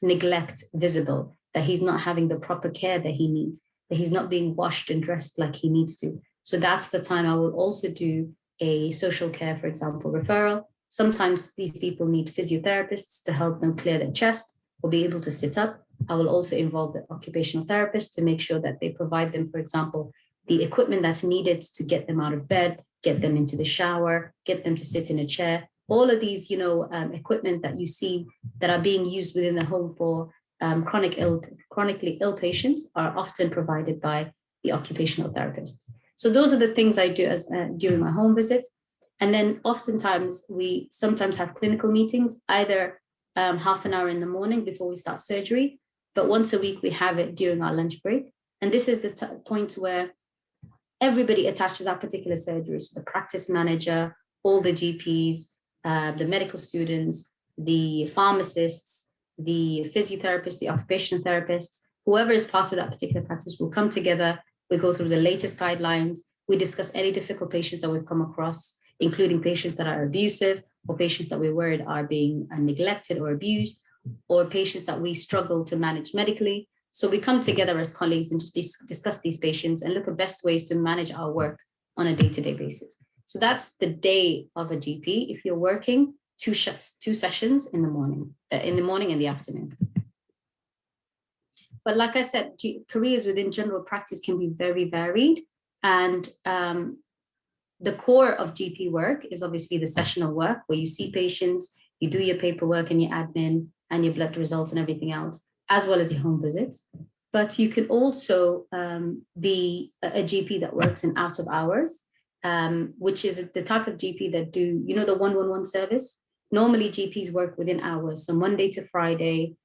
neglect visible, that he's not having the proper care that he needs, that he's not being washed and dressed like he needs to. So that's the time I will also do a social care, for example, referral. Sometimes these people need physiotherapists to help them clear their chest or be able to sit up. I will also involve the occupational therapist to make sure that they provide them, for example, the equipment that's needed to get them out of bed, get them into the shower, get them to sit in a chair. All of these, equipment that you see that are being used within the home for chronically ill patients are often provided by the occupational therapists. So those are the things I do as during my home visit. And then oftentimes we sometimes have clinical meetings, either half an hour in the morning before we start surgery, but once a week we have it during our lunch break. And this is the point where everybody attached to that particular surgery, so the practice manager, all the GPs, the medical students, the pharmacists, the physiotherapists, the occupational therapists, whoever is part of that particular practice will come together. We go through the latest guidelines. We discuss any difficult patients that we've come across, including patients that are abusive, or patients that we're worried are being neglected or abused, or patients that we struggle to manage medically. So we come together as colleagues and just discuss these patients and look at best ways to manage our work on a day-to-day basis. So that's the day of a GP. If you're working, two sessions in the morning and the afternoon. But like I said, careers within general practice can be very varied. And the core of GP work is obviously the sessional work, where you see patients, you do your paperwork and your admin and your blood results and everything else, as well as your home visits. But you can also be a GP that works in out of hours, which is the type of GP that do, you know, the 111 service. Normally GPs work within hours. So Monday to Friday,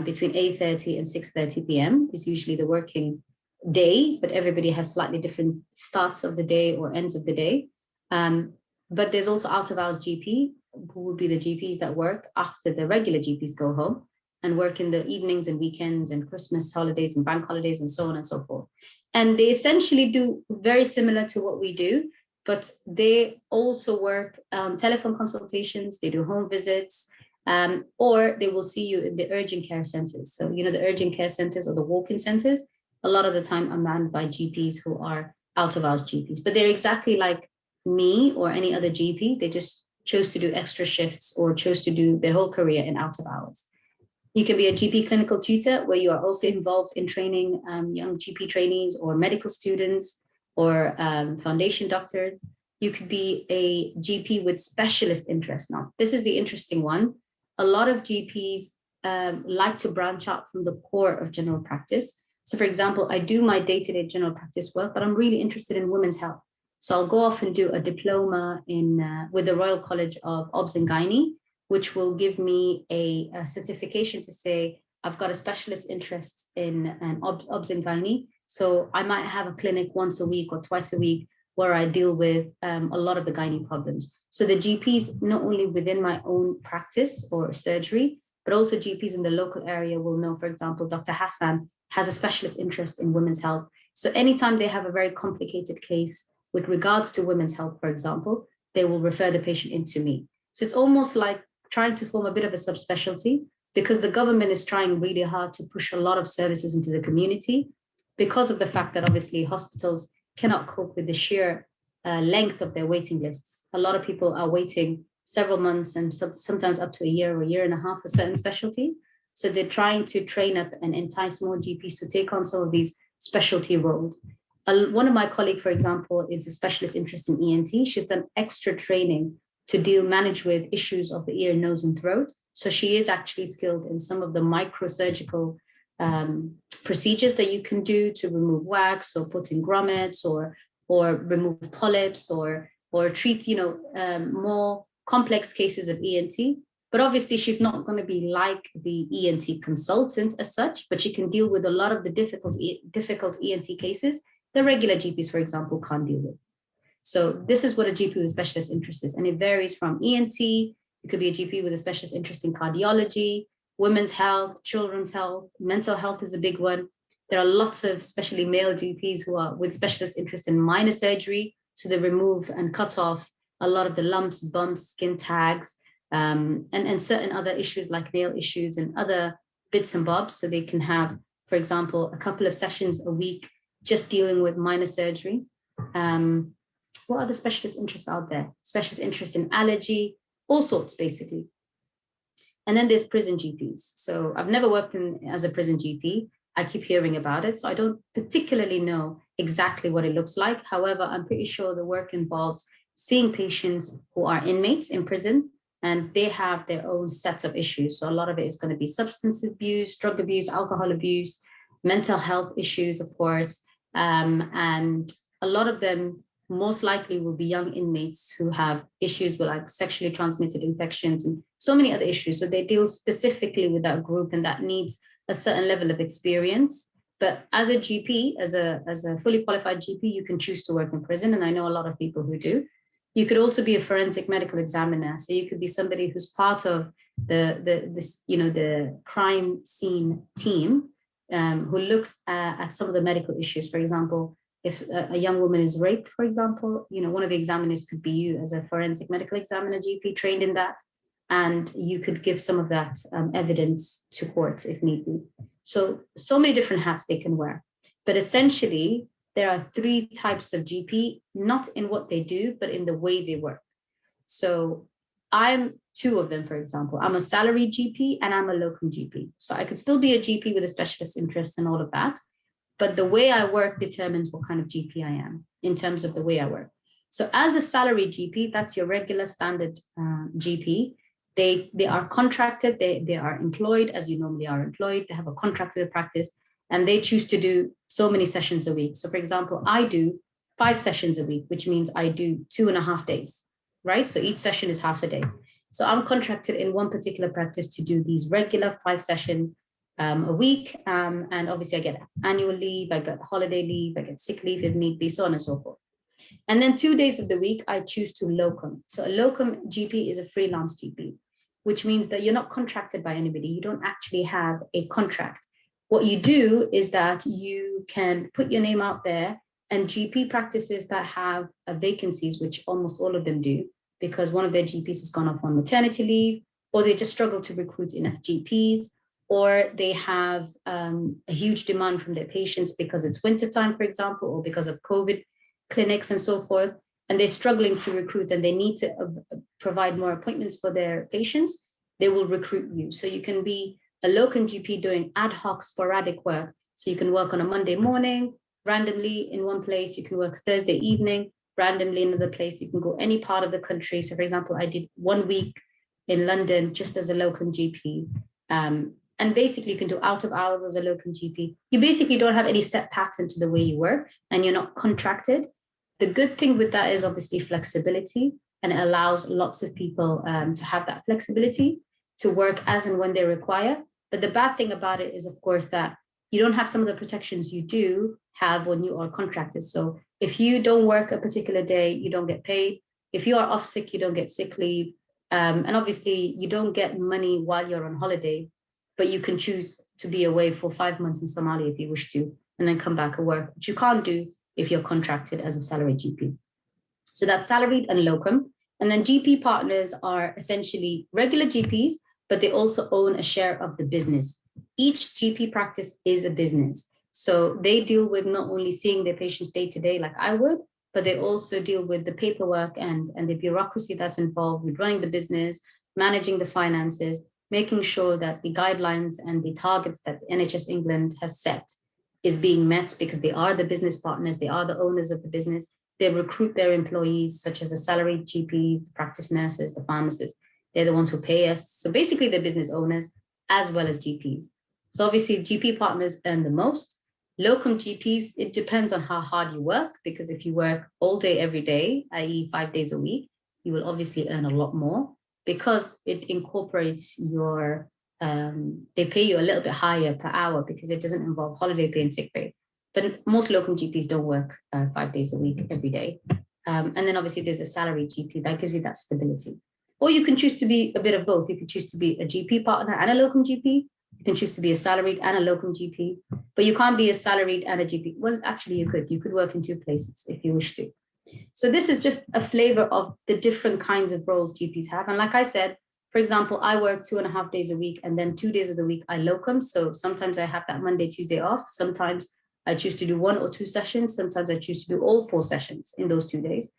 between 8:30 and 6:30 p.m. is usually the working day, but everybody has slightly different starts of the day or ends of the day. But there's also out of hours GP, who would be the GPs that work after the regular GPs go home and work in the evenings and weekends and Christmas holidays and bank holidays and so on and so forth. And they essentially do very similar to what we do, but they also work telephone consultations, they do home visits, or they will see you in the urgent care centers. So, you know, the urgent care centers or the walk-in centers, a lot of the time are manned by GPs who are out of hours GPs, but they're exactly like me or any other GP. They just chose to do extra shifts or chose to do their whole career in out of hours. You can be a GP clinical tutor, where you are also involved in training young GP trainees or medical students or foundation doctors. You could be a GP with specialist interest. Now, this is the interesting one. A lot of GPs like to branch out from the core of general practice. So for example, I do my day-to-day general practice work, but I'm really interested in women's health. So I'll go off and do a diploma with the Royal College of Obs and Gynae, which will give me a certification to say I've got a specialist interest in obs and gynae. So I might have a clinic once a week or twice a week where I deal with a lot of the gynae problems. So the GPs, not only within my own practice or surgery, but also GPs in the local area will know, for example, Dr. Hassan has a specialist interest in women's health. So anytime they have a very complicated case with regards to women's health, for example, they will refer the patient into me. So it's almost like trying to form a bit of a subspecialty, because the government is trying really hard to push a lot of services into the community, because of the fact that obviously hospitals cannot cope with the sheer length of their waiting lists. A lot of people are waiting several months and sometimes up to a year or a year and a half for certain specialties. So they're trying to train up and entice more GPs to take on some of these specialty roles. One of my colleagues, for example, is a specialist interest in ENT. She's done extra training to manage with issues of the ear, nose, and throat. So she is actually skilled in some of the microsurgical procedures that you can do to remove wax or put in grommets or remove polyps or treat, more complex cases of ENT. But obviously she's not going to be like the ENT consultant as such, but she can deal with a lot of the difficult ENT cases the regular GPs, for example, can't deal with. So this is what a GP with a specialist interest is. And it varies from ENT. It could be a GP with a specialist interest in cardiology, women's health, children's health, mental health is a big one. There are lots of, especially male GPs who are with specialist interest in minor surgery. So they remove and cut off a lot of the lumps, bumps, skin tags, and certain other issues like nail issues and other bits and bobs. So they can have, for example, a couple of sessions a week just dealing with minor surgery. What other specialist interests out there? Specialist interest in allergy, all sorts, basically. And then there's prison GPs. So I've never worked as a prison GP. I keep hearing about it. So I don't particularly know exactly what it looks like. However, I'm pretty sure the work involves seeing patients who are inmates in prison, and they have their own set of issues. So a lot of it is going to be substance abuse, drug abuse, alcohol abuse, mental health issues, of course. And a lot of them most likely will be young inmates who have issues with like sexually transmitted infections and so many other issues. So they deal specifically with that group, and that needs a certain level of experience. But as a GP, as a fully qualified GP, you can choose to work in prison. And I know a lot of people who do. You could also be a forensic medical examiner. So you could be somebody who's part of the crime scene team who looks at some of the medical issues. For example, if a young woman is raped, for example, one of the examiners could be you as a forensic medical examiner GP trained in that. And you could give some of that evidence to court if need be. So many different hats they can wear. But essentially, there are 3 types of GP, not in what they do, but in the way they work. So I'm 2 of them, for example. I'm a salaried GP and I'm a locum GP. So I could still be a GP with a specialist interest and all of that. But the way I work determines what kind of GP I am in terms of the way I work. So as a salaried GP, that's your regular standard GP. They are contracted, they are employed as you normally are employed. They have a contract with the practice and they choose to do so many sessions a week. So for example, I do 5 sessions a week, which means I do 2.5 days, right? So each session is half a day. So I'm contracted in one particular practice to do these regular 5 sessions a week. And obviously I get annual leave, I get holiday leave, I get sick leave if need be, so on and so forth. And then 2 days of the week, I choose to locum. So a locum GP is a freelance GP, which means that you're not contracted by anybody. You don't actually have a contract. What you do is that you can put your name out there, and GP practices that have vacancies, which almost all of them do, because one of their GPs has gone off on maternity leave, or they just struggle to recruit enough GPs, or they have a huge demand from their patients because it's wintertime, for example, or because of COVID clinics and so forth, and they're struggling to recruit and they need to provide more appointments for their patients, they will recruit you. So you can be a locum GP doing ad hoc sporadic work. So you can work on a Monday morning, randomly in one place, you can work Thursday evening, randomly in another place, you can go any part of the country. So for example, I did 1 week in London just as a locum GP. And basically you can do out of hours as a locum GP. You basically don't have any set pattern to the way you work and you're not contracted. The good thing with that is obviously flexibility, and it allows lots of people to have that flexibility to work as and when they require. But the bad thing about it is, of course, that you don't have some of the protections you do have when you are contracted. So if you don't work a particular day, you don't get paid. If you are off sick, you don't get sick leave. And obviously you don't get money while you're on holiday, but you can choose to be away for 5 months in Somalia if you wish to, and then come back and work, which you can't do if you're contracted as a salaried GP. So that's salaried and locum. And then GP partners are essentially regular GPs, but they also own a share of the business. Each GP practice is a business. So they deal with not only seeing their patients day to day like I would, but they also deal with the paperwork and the bureaucracy that's involved with running the business, managing the finances, making sure that the guidelines and the targets that NHS England has set is being met, because they are the business partners, they are the owners of the business. They recruit their employees, such as the salaried GPs, the practice nurses, the pharmacists. They're the ones who pay us. So basically they're business owners as well as GPs. So obviously GP partners earn the most. Locum GPs, it depends on how hard you work, because if you work all day, every day, i.e. 5 days a week, you will obviously earn a lot more, because it incorporates your, they pay you a little bit higher per hour because it doesn't involve holiday pay and sick pay. But most locum GPs don't work 5 days a week, every day. And then obviously there's a salary GP that gives you that stability. Or you can choose to be a bit of both. You can choose to be a GP partner and a locum GP. You can choose to be a salaried and a locum GP, but you can't be a salaried and a GP. Well, actually you could. You could work in 2 places if you wish to. So this is just a flavor of the different kinds of roles GPs have. And like I said, for example, I work 2.5 days a week, and then 2 days of the week I locum. So sometimes I have that Monday, Tuesday off. Sometimes I choose to do 1 or 2 sessions. Sometimes I choose to do all 4 sessions in those 2 days.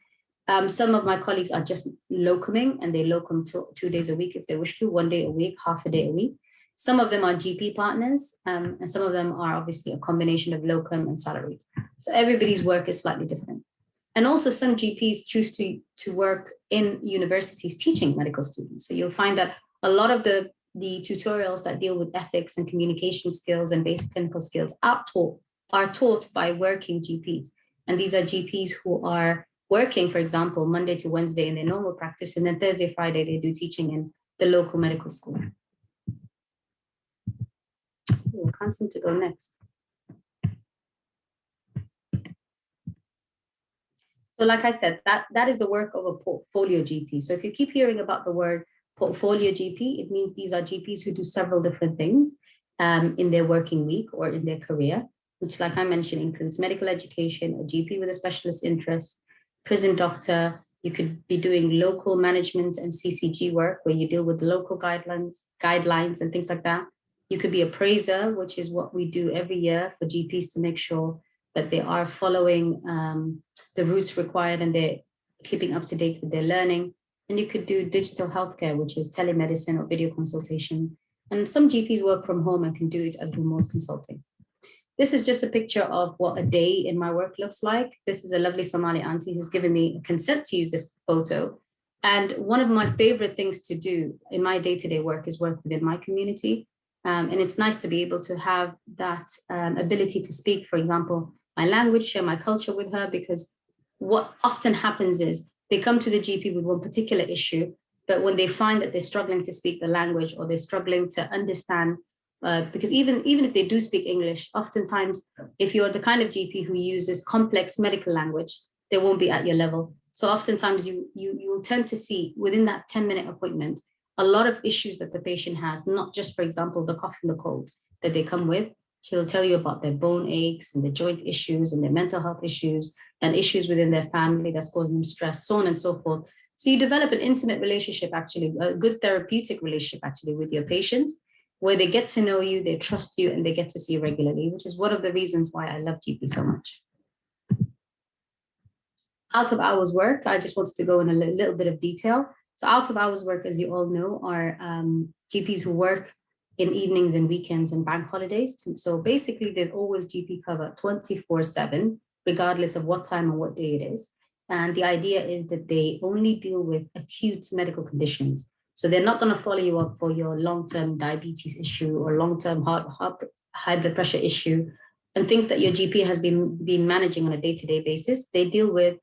Some of my colleagues are just locuming, and they locum 2 days a week if they wish to, 1 day a week, half a day a week. Some of them are GP partners, and some of them are obviously a combination of locum and salary. So everybody's work is slightly different. And also some GPs choose to work in universities teaching medical students. So you'll find that a lot of the tutorials that deal with ethics and communication skills and basic clinical skills are taught by working GPs. And these are GPs who are working, for example, Monday to Wednesday in their normal practice, and then Thursday, Friday, they do teaching in the local medical school. I can't seem to go next. So like I said, that is the work of a portfolio GP. So if you keep hearing about the word portfolio GP, it means these are GPs who do several different things in their working week or in their career, which, like I mentioned, includes medical education, a GP with a specialist interest, prison doctor. You could be doing local management and CCG work where you deal with the local guidelines and things like that. You could be appraiser, which is what we do every year for GPs to make sure that they are following the routes required and they're keeping up to date with their learning. And you could do digital healthcare, which is telemedicine or video consultation. And some GPs work from home and can do it as remote consulting. This is just a picture of what a day in my work looks like. This is a lovely Somali auntie who's given me consent to use this photo. And one of my favorite things to do in my day-to-day work is work within my community. And it's nice to be able to have that ability to speak, for example, my language, share my culture with her, because what often happens is they come to the GP with one particular issue, but when they find that they're struggling to speak the language or they're struggling to understand, because even if they do speak English, oftentimes, if you're the kind of GP who uses complex medical language, they won't be at your level. So oftentimes you will tend to see within that 10-minute appointment, a lot of issues that the patient has, not just, for example, the cough and the cold that they come with. She'll tell you about their bone aches and their joint issues and their mental health issues and issues within their family that's causing them stress, so on and so forth. So you develop an intimate relationship, actually, a good therapeutic relationship, actually, with your patients, where they get to know you, they trust you, and they get to see you regularly, which is one of the reasons why I love GP so much. Out of hours work, I just wanted to go in a little bit of detail. So out of hours work, as you all know, are GPs who work in evenings and weekends and bank holidays. So basically, there's always GP cover 24/7, regardless of what time or what day it is. And the idea is that they only deal with acute medical conditions. So they're not going to follow you up for your long-term diabetes issue or long-term high blood pressure issue and things that your GP has been managing on a day-to-day basis. They deal with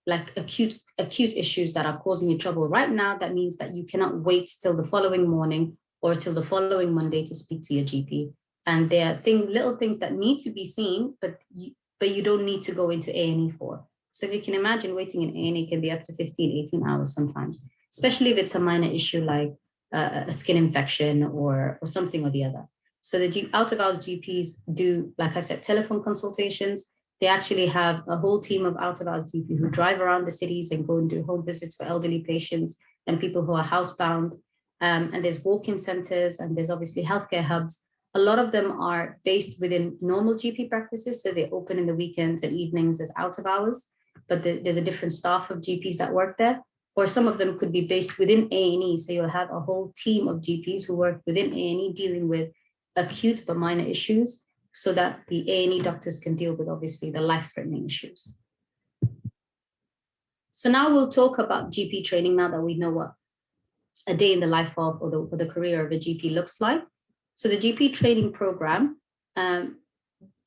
like acute issues that are causing you trouble right now. That means that you cannot wait till the following morning or till the following Monday to speak to your GP. And there are little things that need to be seen, but you don't need to go into A&E for. So as you can imagine, waiting in A&E can be up to 15, 18 hours sometimes, especially if it's a minor issue like a skin infection or something or the other. So the out-of-hours GPs do, like I said, telephone consultations. They actually have a whole team of out-of-hours GPs who drive around the cities and go and do home visits for elderly patients and people who are housebound. And there's walk-in centers and there's obviously healthcare hubs. A lot of them are based within normal GP practices. So they open in the weekends and evenings as out of hours, but there's a different staff of GPs that work there. Or some of them could be based within A&E. So you'll have a whole team of GPs who work within A&E dealing with acute but minor issues so that the A&E doctors can deal with obviously the life-threatening issues. So now we'll talk about GP training now that we know what a day in the life of or the career of a GP looks like. So the GP training program,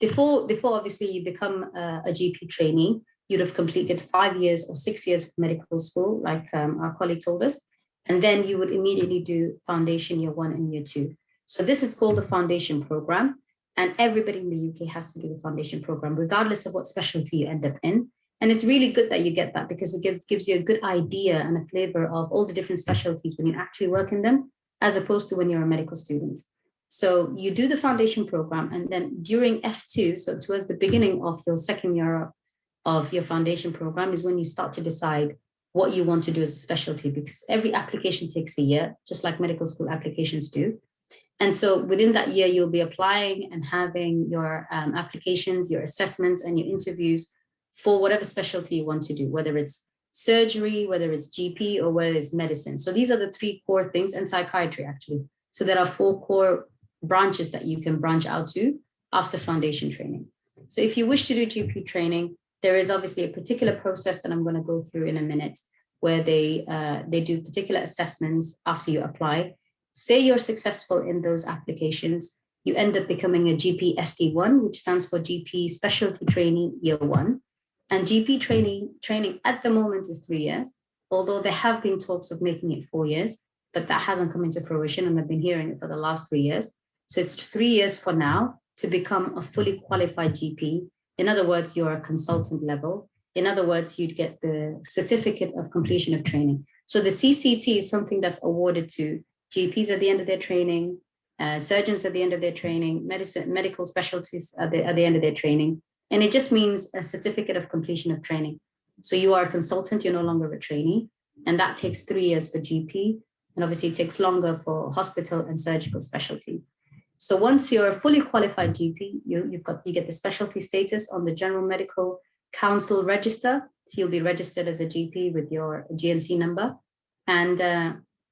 before obviously you become a GP trainee, you'd have completed 5 years or 6 years of medical school, like our colleague told us, and then you would immediately do foundation year 1 and year 2. So this is called the foundation program, and everybody in the UK has to do the foundation program, regardless of what specialty you end up in. And it's really good that you get that because it gives you a good idea and a flavor of all the different specialties when you actually work in them, as opposed to when you're a medical student. So you do the foundation program, and then during F2, so towards the beginning of your second year of your foundation program is when you start to decide what you want to do as a specialty, because every application takes a year, just like medical school applications do. And so within that year, you'll be applying and having your applications, your assessments, and your interviews for whatever specialty you want to do, whether it's surgery, whether it's GP, or whether it's medicine. So these are the 3 core things, and psychiatry actually. So there are 4 core branches that you can branch out to after foundation training. So if you wish to do GP training, there is obviously a particular process that I'm going to go through in a minute, where they do particular assessments after you apply. Say you're successful in those applications, you end up becoming a GP ST1, which stands for GP Specialty Trainee Year 1. And GP training at the moment is 3 years, although there have been talks of making it 4 years, but that hasn't come into fruition, and I've been hearing it for the last 3 years. So it's 3 years for now to become a fully qualified GP. In other words, you're a consultant level. In other words, you'd get the certificate of completion of training. So the CCT is something that's awarded to GPs at the end of their training, surgeons at the end of their training, medical specialties at the end of their training. And it just means a certificate of completion of training. So you are a consultant, you're no longer a trainee. And that takes 3 years for GP. And obviously it takes longer for hospital and surgical specialties. So once you're a fully qualified GP, you get the specialty status on the General Medical Council register. So you'll be registered as a GP with your GMC number. And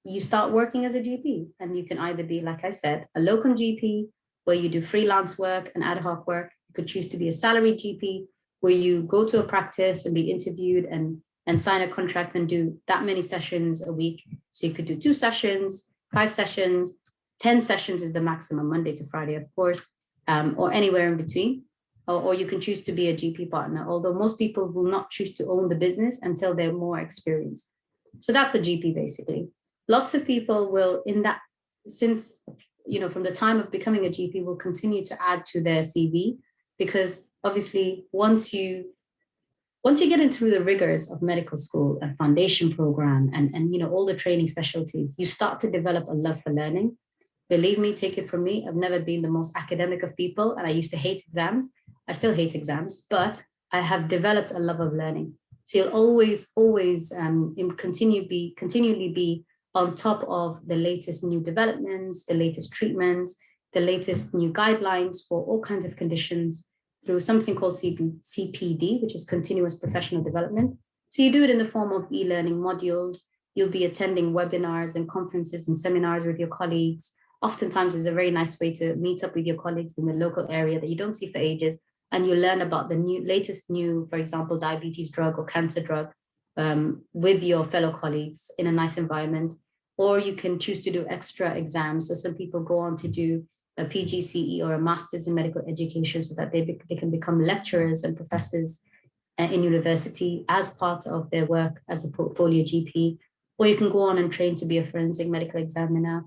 you start working as a GP. And you can either be, like I said, a locum GP, where you do freelance work and ad hoc work. You could choose to be a salaried GP, where you go to a practice and be interviewed and sign a contract and do that many sessions a week. So you could do 2 sessions, 5 sessions, 10 sessions is the maximum, Monday to Friday, of course, or anywhere in between. Or you can choose to be a GP partner, although most people will not choose to own the business until they're more experienced. So that's a GP basically. Lots of people will, since, from the time of becoming a GP, will continue to add to their CV, because obviously once you get into the rigors of medical school and foundation program and all the training specialties, you start to develop a love for learning. Believe me, take it from me, I've never been the most academic of people, and I used to hate exams. I still hate exams, but I have developed a love of learning. So you'll always continually be on top of the latest new developments, the latest treatments, the latest new guidelines for all kinds of conditions through something called CPD, which is continuous professional development. So you do it in the form of e-learning modules. You'll be attending webinars and conferences and seminars with your colleagues. Oftentimes it's a very nice way to meet up with your colleagues in the local area that you don't see for ages, and you learn about the latest, for example, diabetes drug or cancer drug with your fellow colleagues in a nice environment. Or you can choose to do extra exams. So some people go on to do a PGCE or a master's in medical education so that they can become lecturers and professors in university as part of their work as a portfolio GP. Or you can go on and train to be a forensic medical examiner.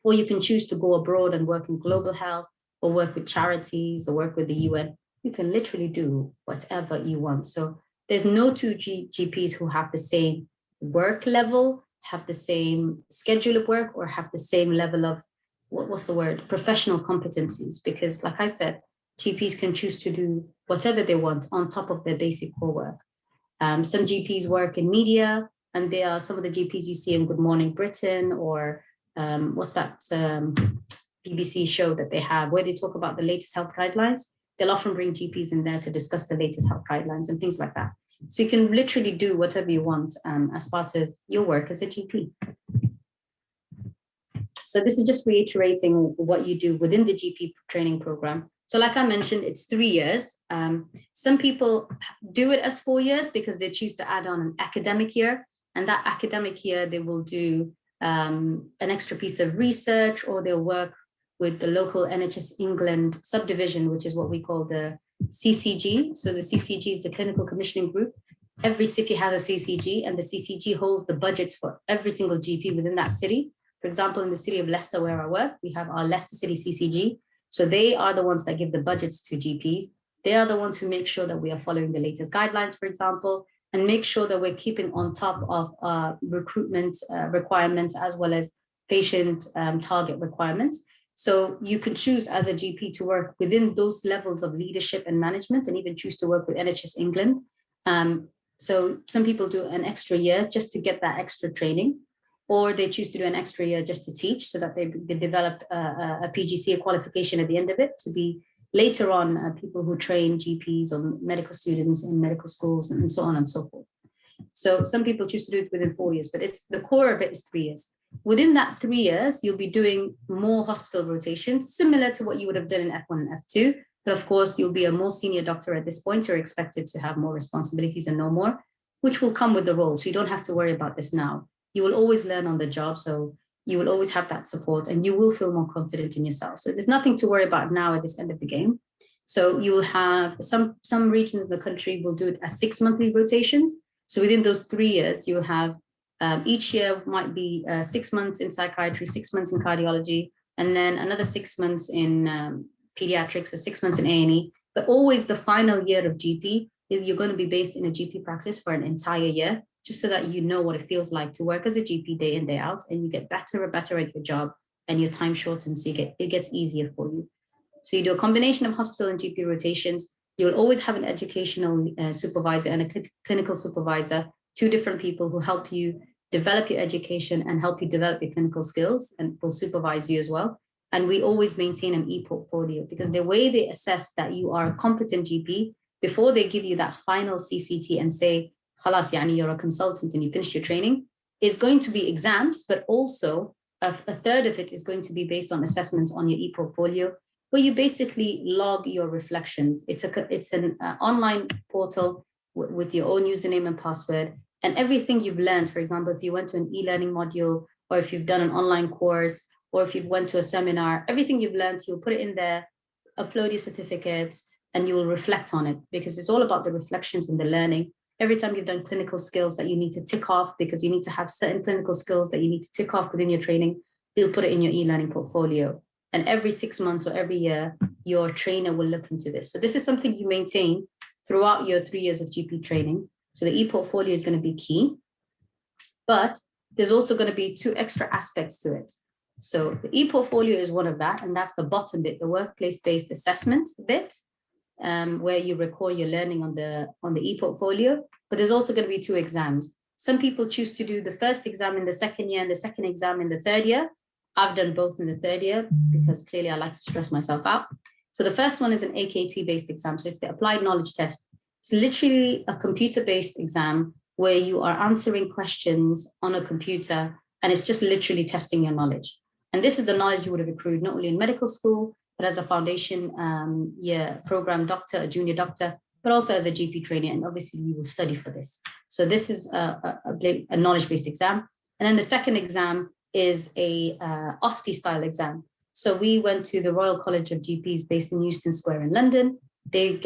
Or you can choose to go abroad and work in global health, or work with charities, or work with the UN. You can literally do whatever you want. So there's no two GPs who have the same work level, have the same schedule of work, or have the same level of, professional competencies. Because like I said, GPs can choose to do whatever they want on top of their basic core work. Some GPs work in media, and they are some of the GPs you see in Good Morning Britain, or BBC show that they have where they talk about the latest health guidelines. They'll often bring GPs in there to discuss the latest health guidelines and things like that. So you can literally do whatever you want as part of your work as a GP. So this is just reiterating what you do within the GP training program. So like I mentioned, it's 3 years. Some people do it as 4 years because they choose to add on an academic year. And that academic year, they will do an extra piece of research, or they'll work with the local NHS England subdivision, which is what we call the CCG. So the CCG is the Clinical Commissioning Group. Every city has a CCG, and the CCG holds the budgets for every single GP within that city. For example, in the city of Leicester, where I work, we have our Leicester City CCG. So they are the ones that give the budgets to GPs. They are the ones who make sure that we are following the latest guidelines, for example, and make sure that we're keeping on top of recruitment requirements, as well as patient target requirements. So you can choose as a GP to work within those levels of leadership and management, and even choose to work with NHS England. So some people do an extra year just to get that extra training, or they choose to do an extra year just to teach, so that they develop a PGCE qualification at the end of it, to be later on people who train GPs or medical students in medical schools and so on and so forth. So some people choose to do it within 4 years, but the core of it is 3 years. Within that 3 years, you'll be doing more hospital rotations, similar to what you would have done in F1 and F2. But of course, you'll be a more senior doctor at this point. You're expected to have more responsibilities and know more, which will come with the role. So you don't have to worry about this now. You will always learn on the job. So you will always have that support, and you will feel more confident in yourself. So there's nothing to worry about now at this end of the game. So you will have some regions in the country will do it as 6 monthly rotations. So within those 3 years, you will have each year might be 6 months in psychiatry, 6 months in cardiology, and then another 6 months in pediatrics, or 6 months in A&E. But always the final year of GP is you're going to be based in a GP practice for an entire year, just so that you know what it feels like to work as a GP day in, day out, and you get better and better at your job, and your time shortens, so it gets easier for you. So you do a combination of hospital and GP rotations. You'll always have an educational supervisor and a clinical supervisor, two different people who help you develop your education and help you develop your clinical skills, and will supervise you as well. And we always maintain an e-portfolio, because the way they assess that you are a competent GP, before they give you that final CCT and say, Khalas, yani you're a consultant and you finished your training, is going to be exams, but also a third of it is going to be based on assessments on your e-portfolio, where you basically log your reflections. It's an online portal with your own username and password, and everything you've learned. For example, if you went to an e-learning module, or if you've done an online course, or if you've went to a seminar, everything you've learned, you'll put it in there, upload your certificates, and you will reflect on it, because it's all about the reflections and the learning. Every time you've done clinical skills that you need to tick off, because you need to have certain clinical skills that you need to tick off within your training, you'll put it in your e-learning portfolio. And every 6 months or every year, your trainer will look into this. So this is something you maintain throughout your 3 years of GP training. So the e-portfolio is going to be key, but there's also going to be 2 extra aspects to it. So the e-portfolio is one of that, and that's the bottom bit, the workplace-based assessment bit, where you record your learning on the e-portfolio. But there's also going to be 2 exams. Some people choose to do the first exam in the second year and the second exam in the third year. I've done both in the third year, because clearly I like to stress myself out. So the first one is an AKT-based exam. So it's the applied knowledge test. It's literally a computer-based exam where you are answering questions on a computer, and it's just literally testing your knowledge. And this is the knowledge you would have accrued not only in medical school, but as a foundation program doctor, a junior doctor, but also as a GP trainer. And obviously you will study for this. So this is a knowledge-based exam. And then the second exam is a OSCE style exam. So we went to the Royal College of GPs based in Euston Square in London. They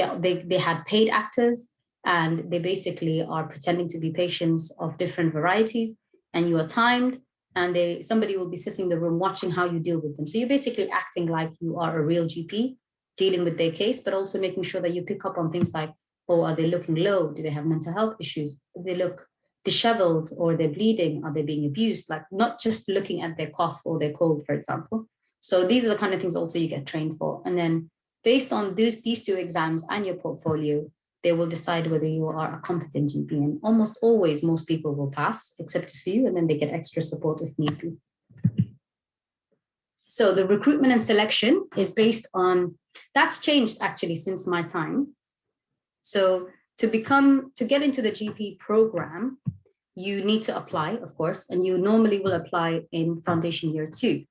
had paid actors, and they basically are pretending to be patients of different varieties, and you are timed, and somebody will be sitting in the room watching how you deal with them. So you're basically acting like you are a real GP dealing with their case, but also making sure that you pick up on things like, oh, are they looking low? Do they have mental health issues? Do they look disheveled, or they're bleeding? Are they being abused? Like, not just looking at their cough or their cold, for example. So these are the kind of things also you get trained for. And then based on these 2 exams and your portfolio, they will decide whether you are a competent GP. And almost always, most people will pass, except a few, and then they get extra support if need be. So the recruitment and selection is based on, that's changed actually since my time. So to get into the GP program, you need to apply, of course, and you normally will apply in foundation year 2.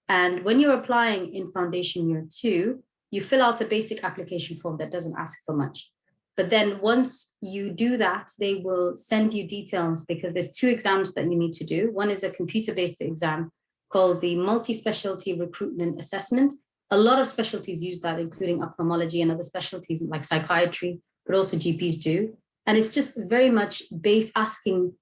And when you're applying in foundation year 2, you fill out a basic application form that doesn't ask for much. But then once you do that, they will send you details, because there's 2 exams that you need to do. One is a computer-based exam called the multi-specialty recruitment assessment. A lot of specialties use that, including ophthalmology and other specialties like psychiatry, but also GPs do. And it's just very much asking,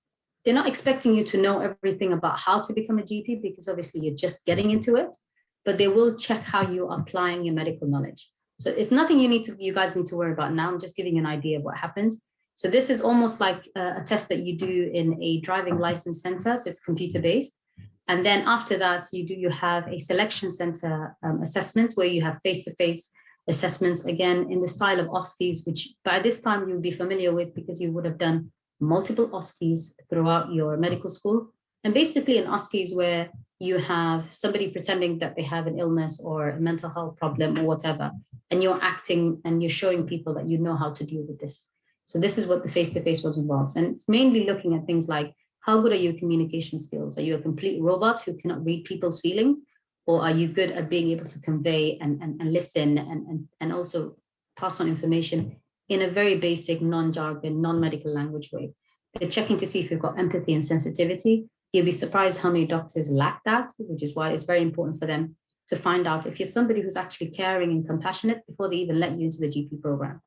they're not expecting you to know everything about how to become a GP, because obviously you're just getting into it, but they will check how you're applying your medical knowledge. So it's nothing you guys need to worry about now. I'm just giving you an idea of what happens. So this is almost like a test that you do in a driving license center. So it's computer-based. And then after that, you have a selection center assessment where you have face-to-face assessments, again, in the style of OSCEs, which by this time you'll be familiar with, because you would have done multiple OSCEs throughout your medical school. And basically an OSCE is where you have somebody pretending that they have an illness or a mental health problem or whatever, and you're acting and you're showing people that you know how to deal with this. So this is what the face-to-face was involves. And it's mainly looking at things like, how good are your communication skills? Are you a complete robot who cannot read people's feelings? Or are you good at being able to convey and listen and also pass on information in a very basic, non-jargon, non-medical language way? They're checking to see if you've got empathy and sensitivity. You'll be surprised how many doctors lack that, which is why it's very important for them to find out if you're somebody who's actually caring and compassionate before they even let you into the GP program.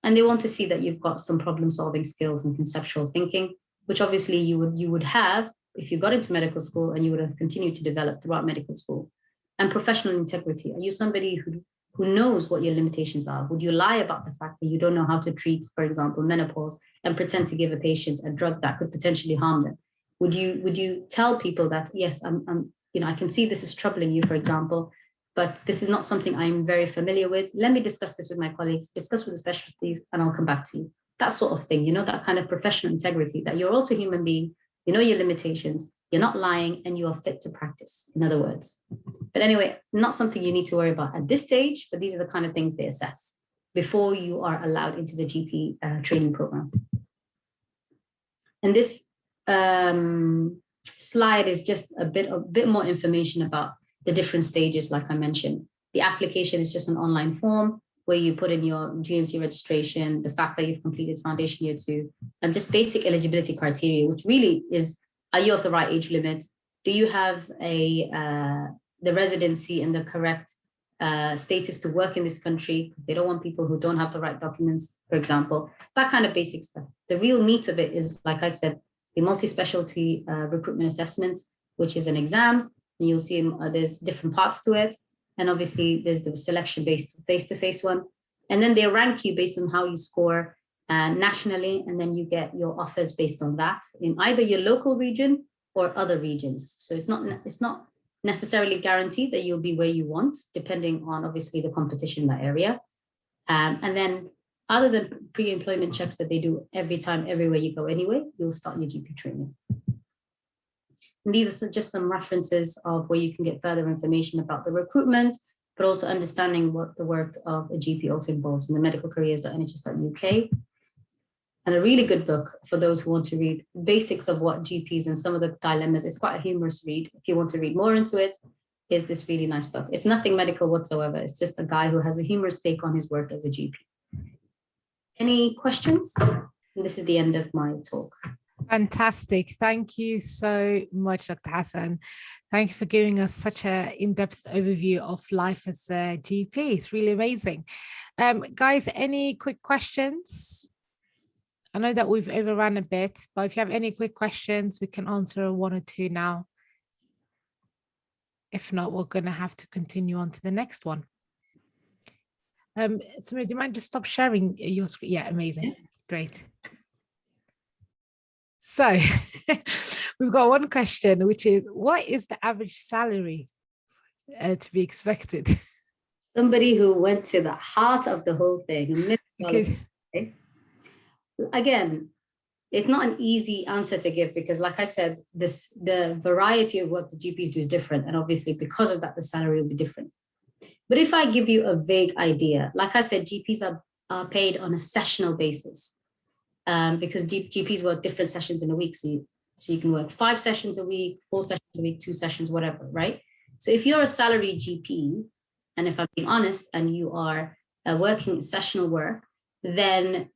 And they want to see that you've got some problem-solving skills and conceptual thinking, which obviously you would have if you got into medical school, and you would have continued to develop throughout medical school. And professional integrity. Are you somebody who knows what your limitations are? Would you lie about the fact that you don't know how to treat, for example, menopause and pretend to give a patient a drug that could potentially harm them? Would you tell people that, yes, I can see this is troubling you, for example, but this is not something I'm very familiar with. Let me discuss this with my colleagues, discuss with the specialties, and I'll come back to you. That sort of thing, that kind of professional integrity, that you're also a human being, you know your limitations, you're not lying, and you are fit to practice, in other words. But anyway, not something you need to worry about at this stage, but these are the kind of things they assess before you are allowed into the GP training program. And this slide is just a bit more information about the different stages, like I mentioned. The application is just an online form where you put in your GMC registration, the fact that you've completed Foundation Year 2, and just basic eligibility criteria, which really is, are you of the right age limit? Do you have the residency and the correct status to work in this country? They don't want people who don't have the right documents, for example, that kind of basic stuff. The real meat of it is, like I said, the multi-specialty recruitment assessment, which is an exam. And you'll see there's different parts to it. And obviously there's the selection-based face-to-face one. And then they rank you based on how you score nationally. And then you get your offers based on that in either your local region or other regions. So it's not necessarily guaranteed that you'll be where you want, depending on obviously the competition in that area. And then other than pre-employment checks that they do every time, everywhere you go anyway, you'll start your GP training. And these are just some references of where you can get further information about the recruitment, but also understanding what the work of a GP also involves in the medicalcareers.nhs.uk. And a really good book for those who want to read basics of what GPs and some of the dilemmas. It's quite a humorous read. If you want to read more into it, is this really nice book. It's nothing medical whatsoever. It's just a guy who has a humorous take on his work as a GP. Any questions? And this is the end of my talk. Fantastic. Thank you so much, Dr. Hassan. Thank you for giving us such an in-depth overview of life as a GP. It's really amazing. Guys, any quick questions? I know that we've overrun a bit, but if you have any quick questions, we can answer one or two now. If not, we're going to have to continue on to the next one. So do you mind just stop sharing your screen? Yeah, amazing. Great. So we've got one question, which is, what is the average salary to be expected? Somebody who went to the heart of the whole thing. Okay. Again, it's not an easy answer to give because, like I said, the variety of what the GPs do is different. And obviously, because of that, the salary will be different. But if I give you a vague idea, like I said, GPs are paid on a sessional basis because GPs work different sessions in a week. So you can work 5 sessions a week, 4 sessions a week, 2 sessions, whatever, right? So if you're a salaried GP, and if I'm being honest, and you are working sessional work, then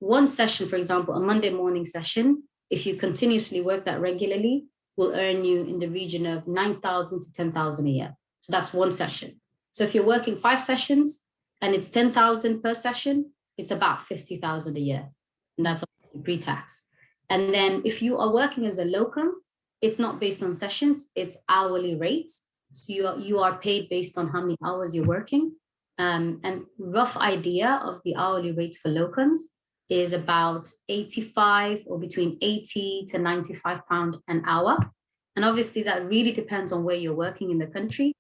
one session, for example, a Monday morning session, if you continuously work that regularly, will earn you in the region of 9,000 to 10,000 a year. So that's one session. So if you're working 5 sessions and it's 10,000 per session, it's about 50,000 a year. And that's pre-tax. And then if you are working as a locum, it's not based on sessions, it's hourly rates. So you are paid based on how many hours you're working. And rough idea of the hourly rates for locums is about 85 or between 80 to 95 pounds an hour. And obviously that really depends on where you're working in the country.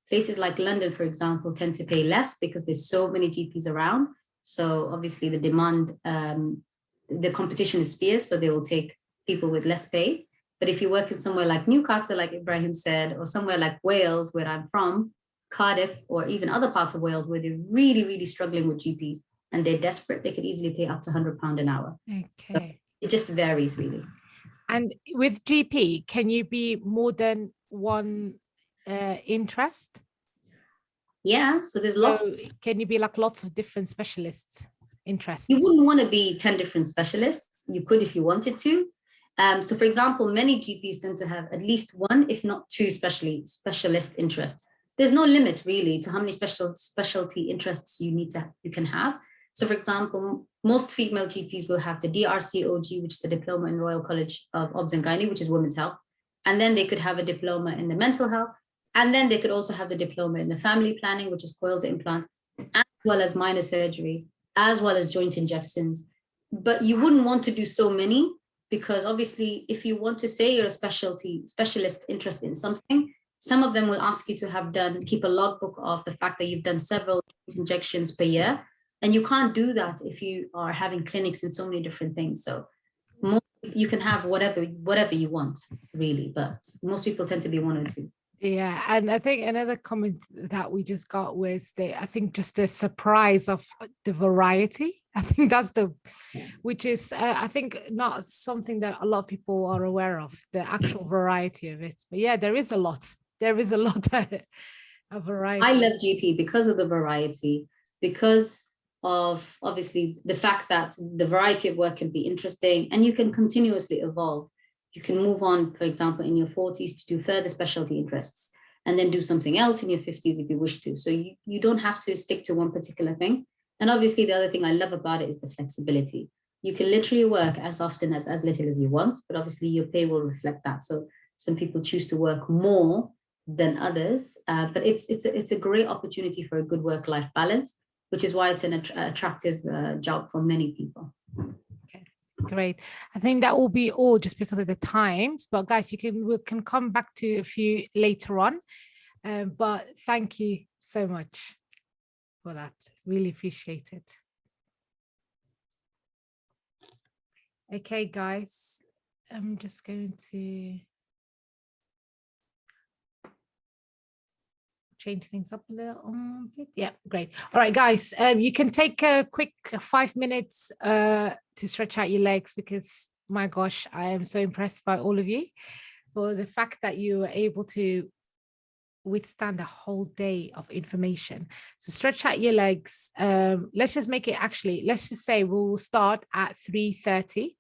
Places like London, for example, tend to pay less because there's so many GPs around. So obviously the demand, the competition is fierce, so they will take people with less pay. But if you work in somewhere like Newcastle, like Ibrahim said, or somewhere like Wales, where I'm from, Cardiff, or even other parts of Wales where they're really, really struggling with GPs and they're desperate, they could easily pay up to £100 an hour. Okay. So it just varies really. And with GP, can you be more than one interest? Yeah, so there's lots. So can you be like lots of different specialists interests? You wouldn't want to be 10 different specialists. You could if you wanted to. So for example, many GPs tend to have at least one, if not 2 specialist interests. There's no limit really to how many specialty interests you can have. So for example, most female GPs will have the DRCOG, which is the Diploma in Royal College of Obs and Gynae, which is women's health. And then they could have a diploma in the mental health. And then they could also have the diploma in the family planning, which is coils implant, as well as minor surgery, as well as joint injections. But you wouldn't want to do so many, because obviously if you want to say you're a specialist interest in something, some of them will ask you to keep a logbook of the fact that you've done several injections per year. And you can't do that if you are having clinics in so many different things. So you can have whatever you want, really, but most people tend to be one or two. Yeah, and I think another comment that we just got was I think just the surprise of the variety. I think that's which is, I think, not something that a lot of people are aware of, the actual variety of it. But yeah, there is a lot. There is a lot of variety. I love GP because of the variety, because of obviously the fact that the variety of work can be interesting and you can continuously evolve. You can move on, for example, in your 40s to do further specialty interests and then do something else in your 50s if you wish to. So you don't have to stick to one particular thing. And obviously the other thing I love about it is the flexibility. You can literally work as often as little as you want, but obviously your pay will reflect that. So some people choose to work more than others, but it's a great opportunity for a good work-life balance, which is why it's an attractive job for many people. Okay, great. I think that will be all just because of the times, but guys, we can come back to a few later on. But thank you so much for that. Really appreciate it. Okay, guys, I'm just going to change things up a little bit. Yeah, great. All right, guys, you can take a quick 5 minutes to stretch out your legs, because my gosh, I am so impressed by all of you for the fact that you were able to withstand a whole day of information. So stretch out your legs. Let's just make it, actually, let's just say we'll start at 3:30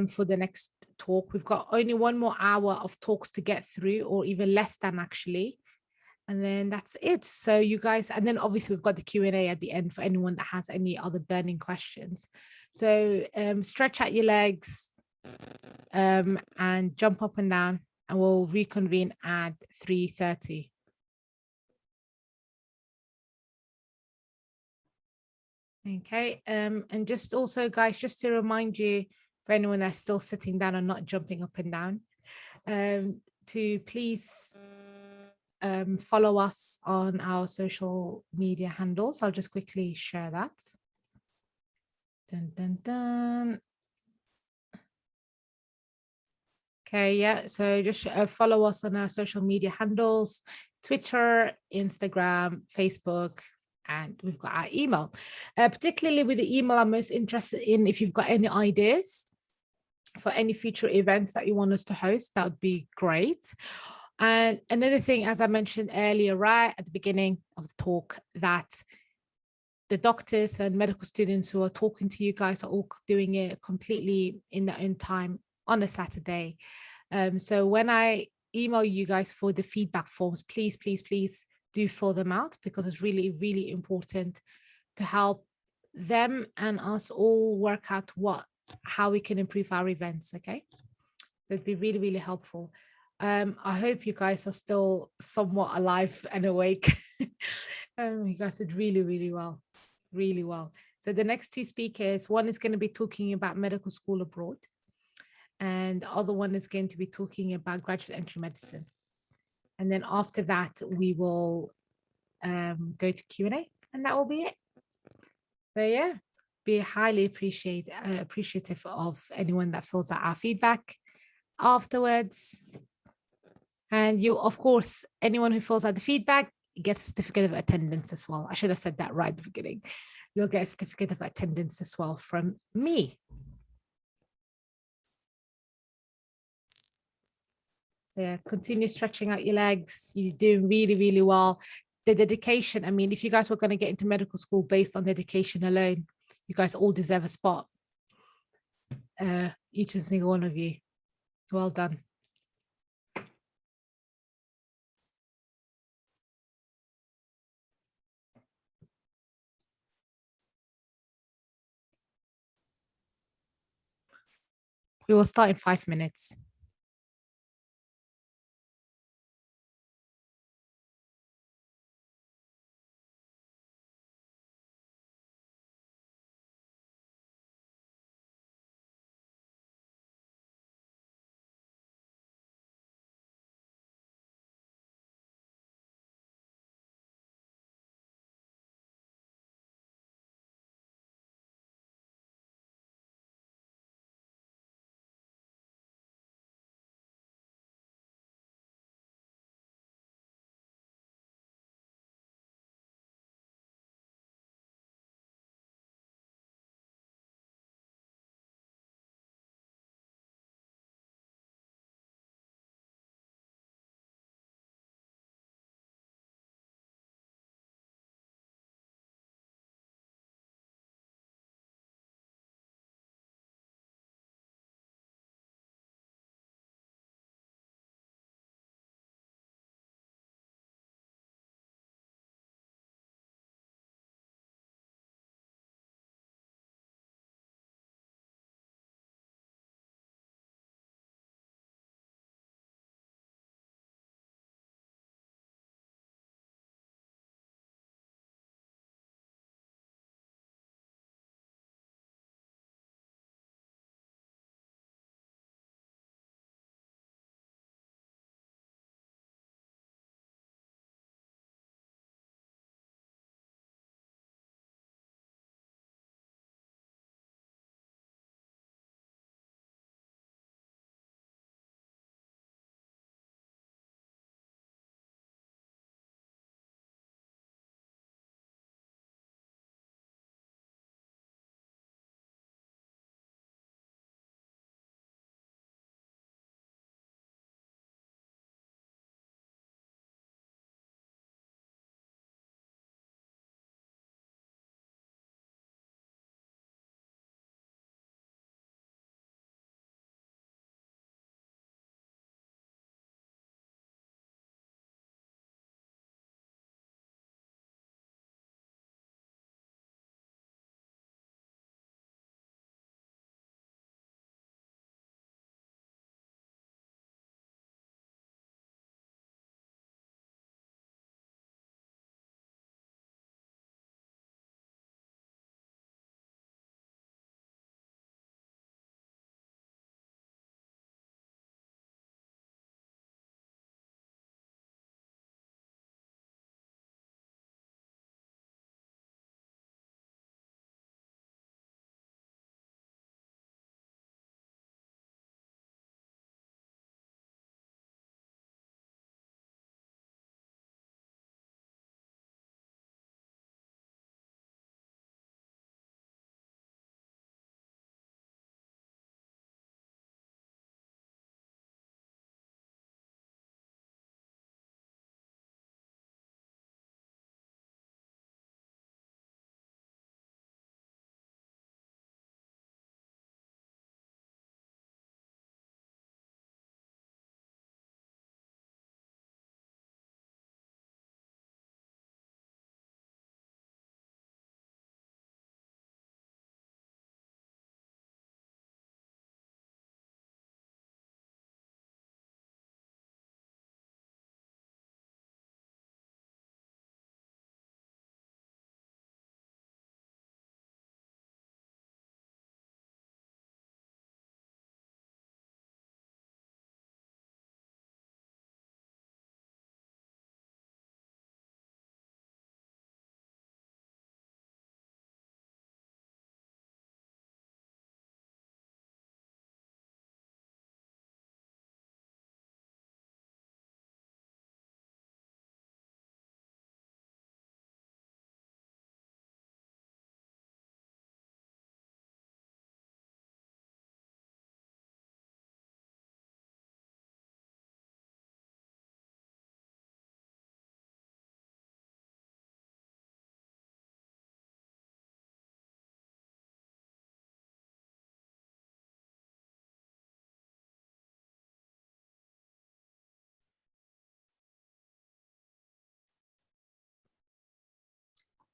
for the next talk. We've got only 1 more hour of talks to get through, or even less than, actually. And then that's it. So you guys, and then obviously we've got the Q&A at the end for anyone that has any other burning questions. So stretch out your legs and jump up and down, and we'll reconvene at 3:30. Okay, and just also, guys, just to remind you, for anyone that's still sitting down and not jumping up and down, to please follow us on our social media handles. I'll just quickly share that. Dun, dun, dun. Okay, yeah, so just follow us on our social media handles: Twitter, Instagram, Facebook, and we've got our email. Particularly with the email, I'm most interested in if you've got any ideas for any future events that you want us to host. That would be great. And another thing, as I mentioned earlier, right at the beginning of the talk, that the doctors and medical students who are talking to you guys are all doing it completely in their own time on a Saturday. So when I email you guys for the feedback forms, please, please, please do fill them out, because it's really, really important to help them and us all work out how we can improve our events. Okay, that'd be really, really helpful. I hope you guys are still somewhat alive and awake. You guys did really, really well, really well. So the next 2 speakers, one is going to be talking about medical school abroad, and the other one is going to be talking about graduate entry medicine. And then after that, we will go to Q&A, and that will be it. So yeah, be highly appreciative of anyone that fills out our feedback afterwards. And you, of course, anyone who fills out the feedback gets a certificate of attendance as well. I should have said that right at the beginning. You'll get a certificate of attendance as well from me. So yeah, continue stretching out your legs. You're doing really, really well. The dedication, I mean, if you guys were going to get into medical school based on dedication alone, you guys all deserve a spot. Each and single one of you. Well done. We will start in 5 minutes.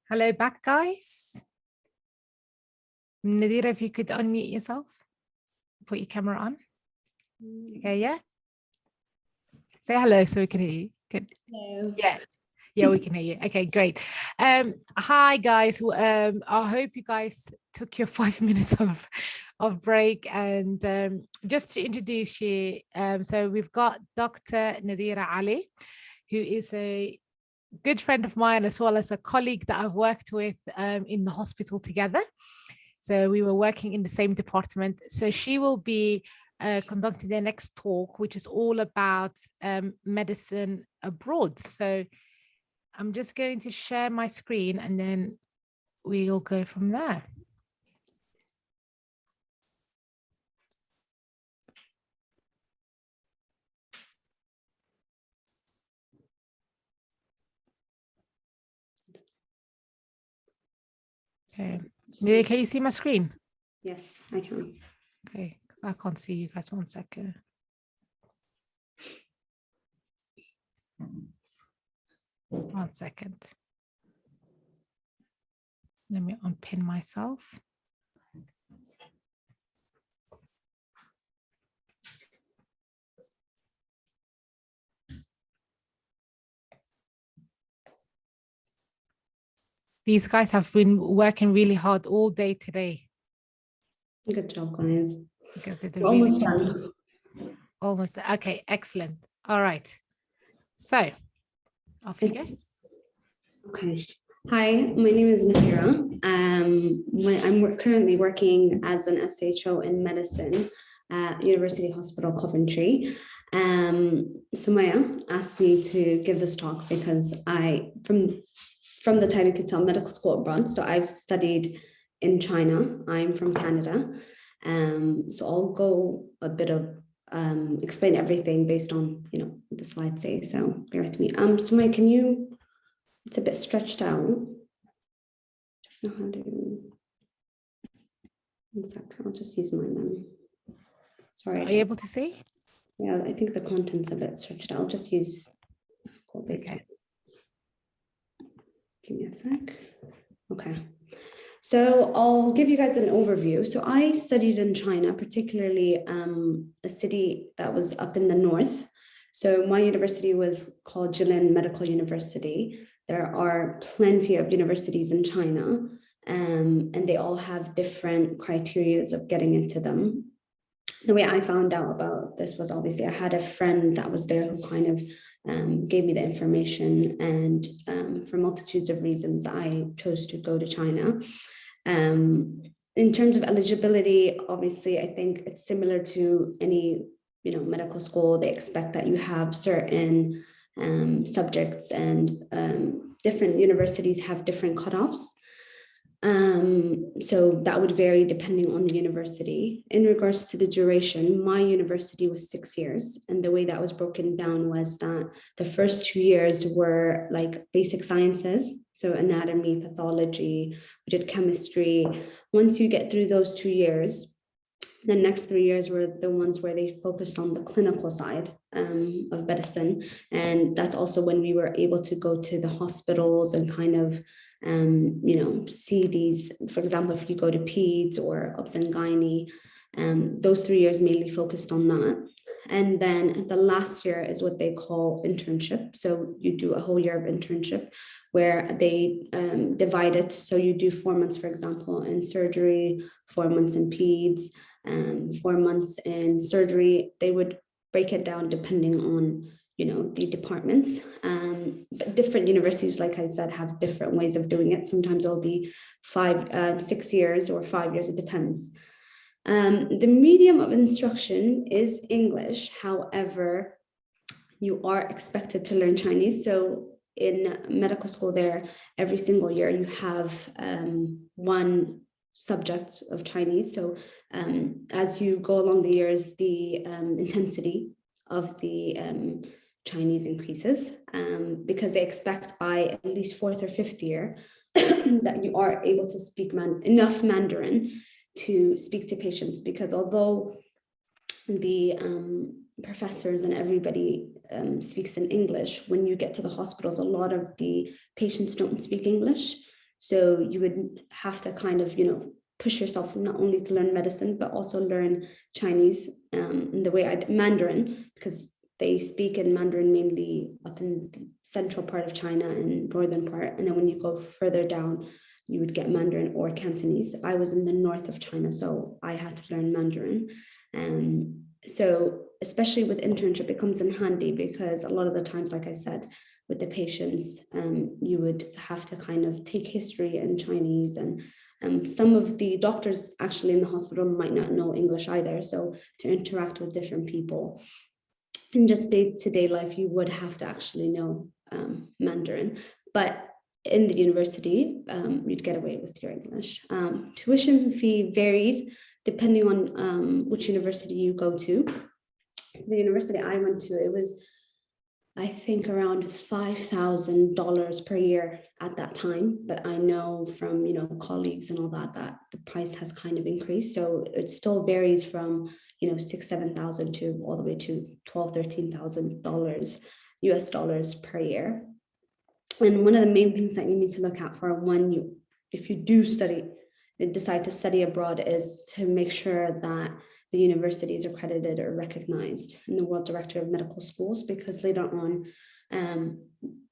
Hello back, guys. Nadira, if you could unmute yourself, put your camera on. Okay, yeah. Say hello so we can hear you. Good. Hello. Yeah, we can hear you. Okay, great. Hi guys. I hope you guys took your 5 minutes of break. And just to introduce you, so we've got Dr. Nadira Ali, who is a good friend of mine, as well as a colleague that I've worked with in the hospital together. So we were working in the same department. So she will be conducting the next talk, which is all about medicine abroad. So I'm just going to share my screen and then we'll go from there. So, can you see my screen? Yes, I can. Okay, because I can't see you guys. 1 second. One second. Let me unpin myself. These guys have been working really hard all day today. Good job, guys. Because they did We're really almost good. done. Almost. Okay, excellent. All right. So, off you go. Okay. Hi, my name is Nahira. I'm currently working as an SHO in medicine at University Hospital Coventry. Sumaya asked me to give this talk because from the title you can tell, medical school abroad. So I've studied in China. I'm from Canada. So I'll go a bit of explain everything based on what the slides say. So bear with me. Sumaya, can you? It's a bit stretched out. Just know how to. 1 sec. I'll just use mine then. Sorry. So are you able to see? Yeah, I think the content's a bit stretched out. I'll just use. Okay. Give me a sec. Okay. So I'll give you guys an overview. So I studied in China, particularly a city that was up in the north. So my university was called Jilin Medical University. There are plenty of universities in China, and they all have different criteria of getting into them. The way I found out about this was obviously I had a friend that was there who kind of gave me the information, and for multitudes of reasons, I chose to go to China. In terms of eligibility, obviously, I think it's similar to any medical school. They expect that you have certain subjects, and different universities have different cutoffs. So that would vary depending on the university. In regards to the duration, my university was 6 years, and the way that was broken down was that the first 2 years were like basic sciences, so anatomy, pathology, we did chemistry. Once you get through those 2 years, the next 3 years were the ones where they focused on the clinical side of medicine. And that's also when we were able to go to the hospitals and kind of, see these, for example, if you go to peds or obs and gynae, those 3 years mainly focused on that. And then the last year is what they call internship. So you do a whole year of internship where they divide it. So you do 4 months, for example, in surgery, 4 months in peds, 4 months in surgery. They would break it down depending on, the departments. But different universities, like I said, have different ways of doing it. Sometimes it'll be 6 years or 5 years, it depends. The medium of instruction is English. However, you are expected to learn Chinese. So in medical school there, every single year you have one subject of Chinese. So as you go along the years, the intensity of the Chinese increases because they expect by at least 4th or 5th year that you are able to speak enough Mandarin to speak to patients, because although the professors and everybody speaks in English, when you get to the hospitals, a lot of the patients don't speak English. So you would have to kind of, push yourself not only to learn medicine, but also learn Chinese in the way Mandarin, because they speak in Mandarin mainly up in the central part of China and northern part. And then when you go further down, you would get Mandarin or Cantonese. I was in the north of China, so I had to learn Mandarin. So especially with internship, it comes in handy because a lot of the times, like I said, with the patients, you would have to kind of take history in Chinese, and some of the doctors actually in the hospital might not know English either. So to interact with different people in just day-to-day life, you would have to actually know Mandarin. But in the university, you'd get away with your English. Tuition fee varies depending on which university you go to. The university I went to, it was, I think, around $5,000 per year at that time. But I know from, colleagues and all that the price has kind of increased. So it still varies from, $6,000, $7,000 to all the way to $12,000, $13,000 US dollars per year. And one of the main things that you need to look out for if you do decide to study abroad, is to make sure that the university is accredited or recognized in the World Directory of Medical Schools, because later on,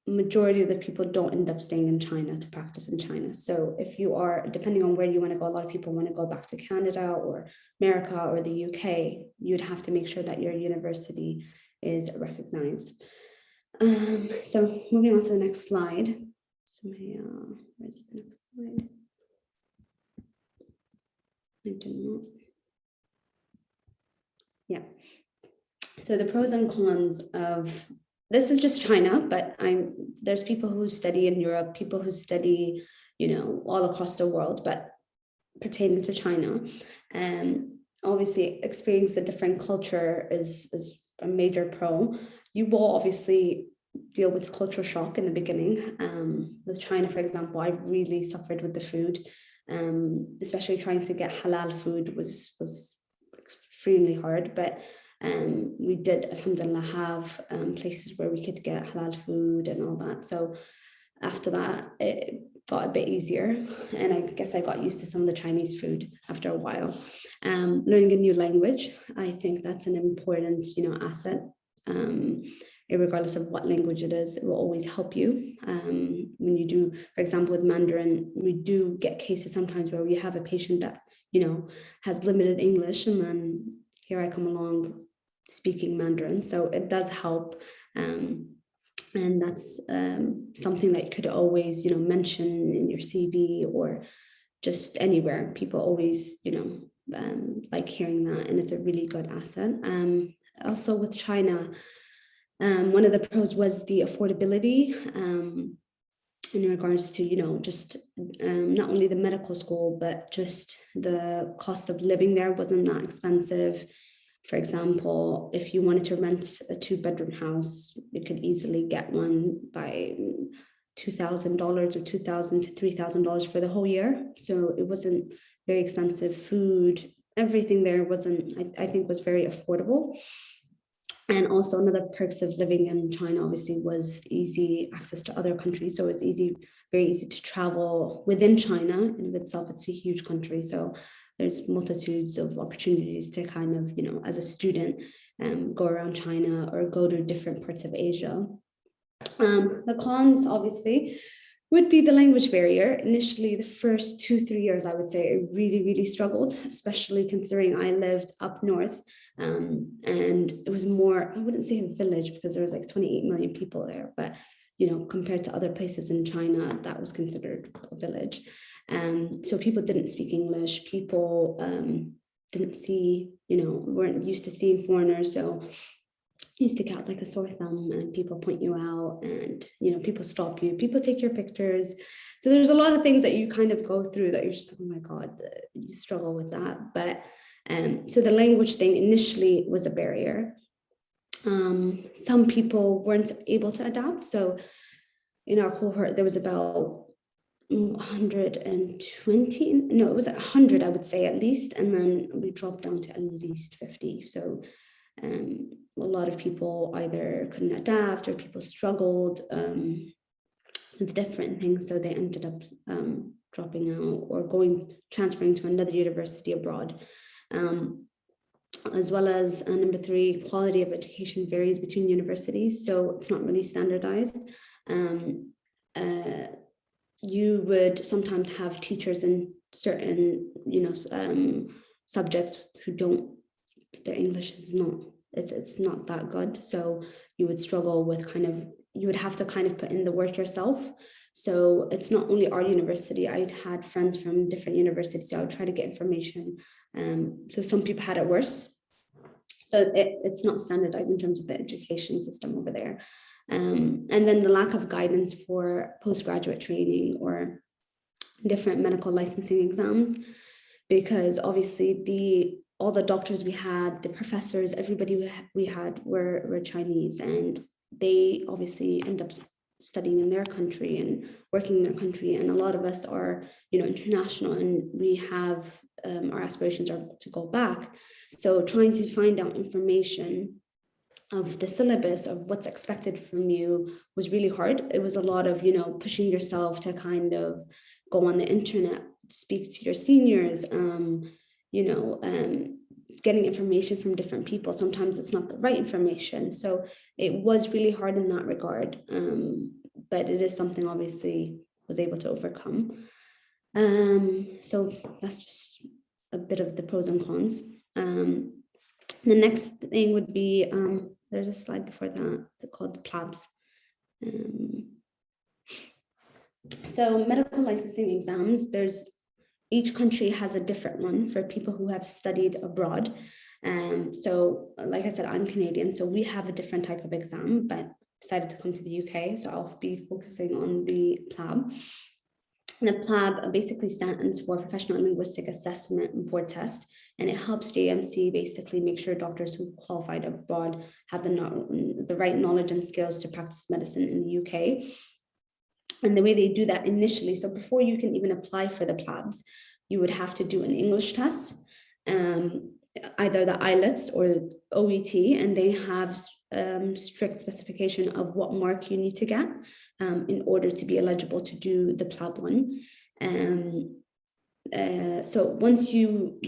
majority of the people don't end up staying in China to practice in China. So if you are, depending on where you want to go, a lot of people want to go back to Canada or America or the UK, you'd have to make sure that your university is recognized. So moving on to the next slide. Where's the next slide? I don't know. Yeah. So the pros and cons of this is just China, but there's people who study in Europe, people who study, all across the world, but pertaining to China. Obviously, experience a different culture is a major pro. You will obviously deal with cultural shock in the beginning. With China, for example, I really suffered with the food, especially trying to get halal food was extremely hard. But we did, alhamdulillah, have places where we could get halal food and all that. So after that, it got a bit easier, and I guess I got used to some of the Chinese food after a while. Learning a new language, I think that's an important, asset. Regardless of what language it is, it will always help you. When you do, for example, with Mandarin, we do get cases sometimes where we have a patient that, has limited English, and then here I come along speaking Mandarin. So it does help. And that's something that you could always, mention in your CV or just anywhere. People always, like hearing that, and it's a really good asset. Also with China, one of the pros was the affordability in regards to, just not only the medical school, but just the cost of living there wasn't that expensive. For example, if you wanted to rent a 2-bedroom house, you could easily get one by $2,000 or $2,000 to $3,000 for the whole year. So it wasn't very expensive. Food, everything there I think was very affordable. And also another perks of living in China, obviously, was easy access to other countries. So it's very easy to travel within China. In itself, it's a huge country. So there's multitudes of opportunities to kind of, as a student, go around China or go to different parts of Asia. The cons, obviously, would be the language barrier. Initially, the first 2-3 years, I would say, I really, really struggled, especially considering I lived up north. And it was more, I wouldn't say a village because there was like 28 million people there, but compared to other places in China, that was considered a village. So people didn't speak English. People didn't see, weren't used to seeing foreigners. So you stick out like a sore thumb, and people point you out, and people stop you, people take your pictures. So there's a lot of things that you kind of go through that you're just like, oh my God, you struggle with that. But so the language thing initially was a barrier. Some people weren't able to adapt. So in our cohort, there was about 120, no, it was 100, I would say, at least, and then we dropped down to at least 50. So a lot of people either couldn't adapt or people struggled. with different things. So they ended up dropping out or transferring to another university abroad. As well as number 3, quality of education varies between universities, so it's not really standardized. You would sometimes have teachers in certain, subjects who their English is not, it's not that good. So you would struggle with you would have to put in the work yourself. So it's not only our university. I'd had friends from different universities, so I would try to get information. So some people had it worse. So it's not standardized in terms of the education system over there. And then the lack of guidance for postgraduate training or different medical licensing exams, because obviously all the doctors we had, the professors, everybody we had were Chinese, and they obviously end up studying in their country and working in their country. And a lot of us are, international, and we have our aspirations are to go back. So trying to find out information of the syllabus of what's expected from you was really hard. It was a lot of, pushing yourself to go on the internet, speak to your seniors, getting information from different people. Sometimes it's not the right information. So it was really hard in that regard. But it is something obviously was able to overcome. So that's just a bit of the pros and cons. The next thing would be, there's a slide before that called the PLABs. So medical licensing exams, each country has a different one for people who have studied abroad. So like I said, I'm Canadian, so we have a different type of exam, but decided to come to the UK. So I'll be focusing on the PLAB. The PLAB basically stands for Professional Linguistic Assessment Board Test, and it helps JMC basically make sure doctors who qualified abroad have the right knowledge and skills to practice medicine in the UK. And the way they do that initially, so before you can even apply for the PLABs, you would have to do an English test, either the IELTS or OET, and they have strict specification of what mark you need to get in order to be eligible to do the PLAB one. So once you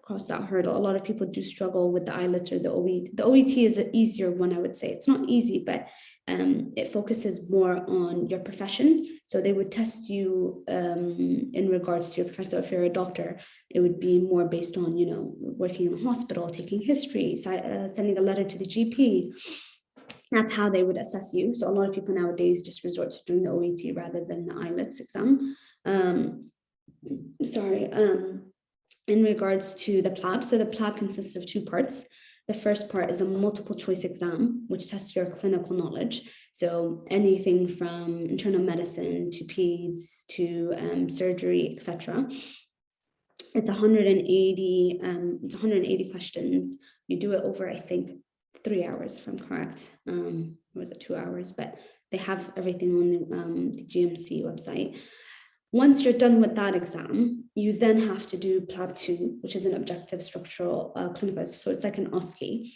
cross that hurdle, a lot of people do struggle with the IELTS or the OET. The OET is an easier one, I would say. It's not easy, but it focuses more on your profession. So they would test you in regards to your profession. If you're a doctor, it would be more based on, working in a hospital, taking history, sending a letter to the GP. That's how they would assess you. So a lot of people nowadays just resort to doing the OET rather than the IELTS exam. In regards to the PLAB, so the PLAB consists of 2 parts. The first part is a multiple choice exam, which tests your clinical knowledge. So anything from internal medicine to peds to surgery, etc. It's 180 questions. You do it over, I think, 3 hours, if I'm correct. Or was it 2 hours? But they have everything on the GMC website. Once you're done with that exam, you then have to do PLAB 2, which is an objective structural clinical. So it's like an OSCE.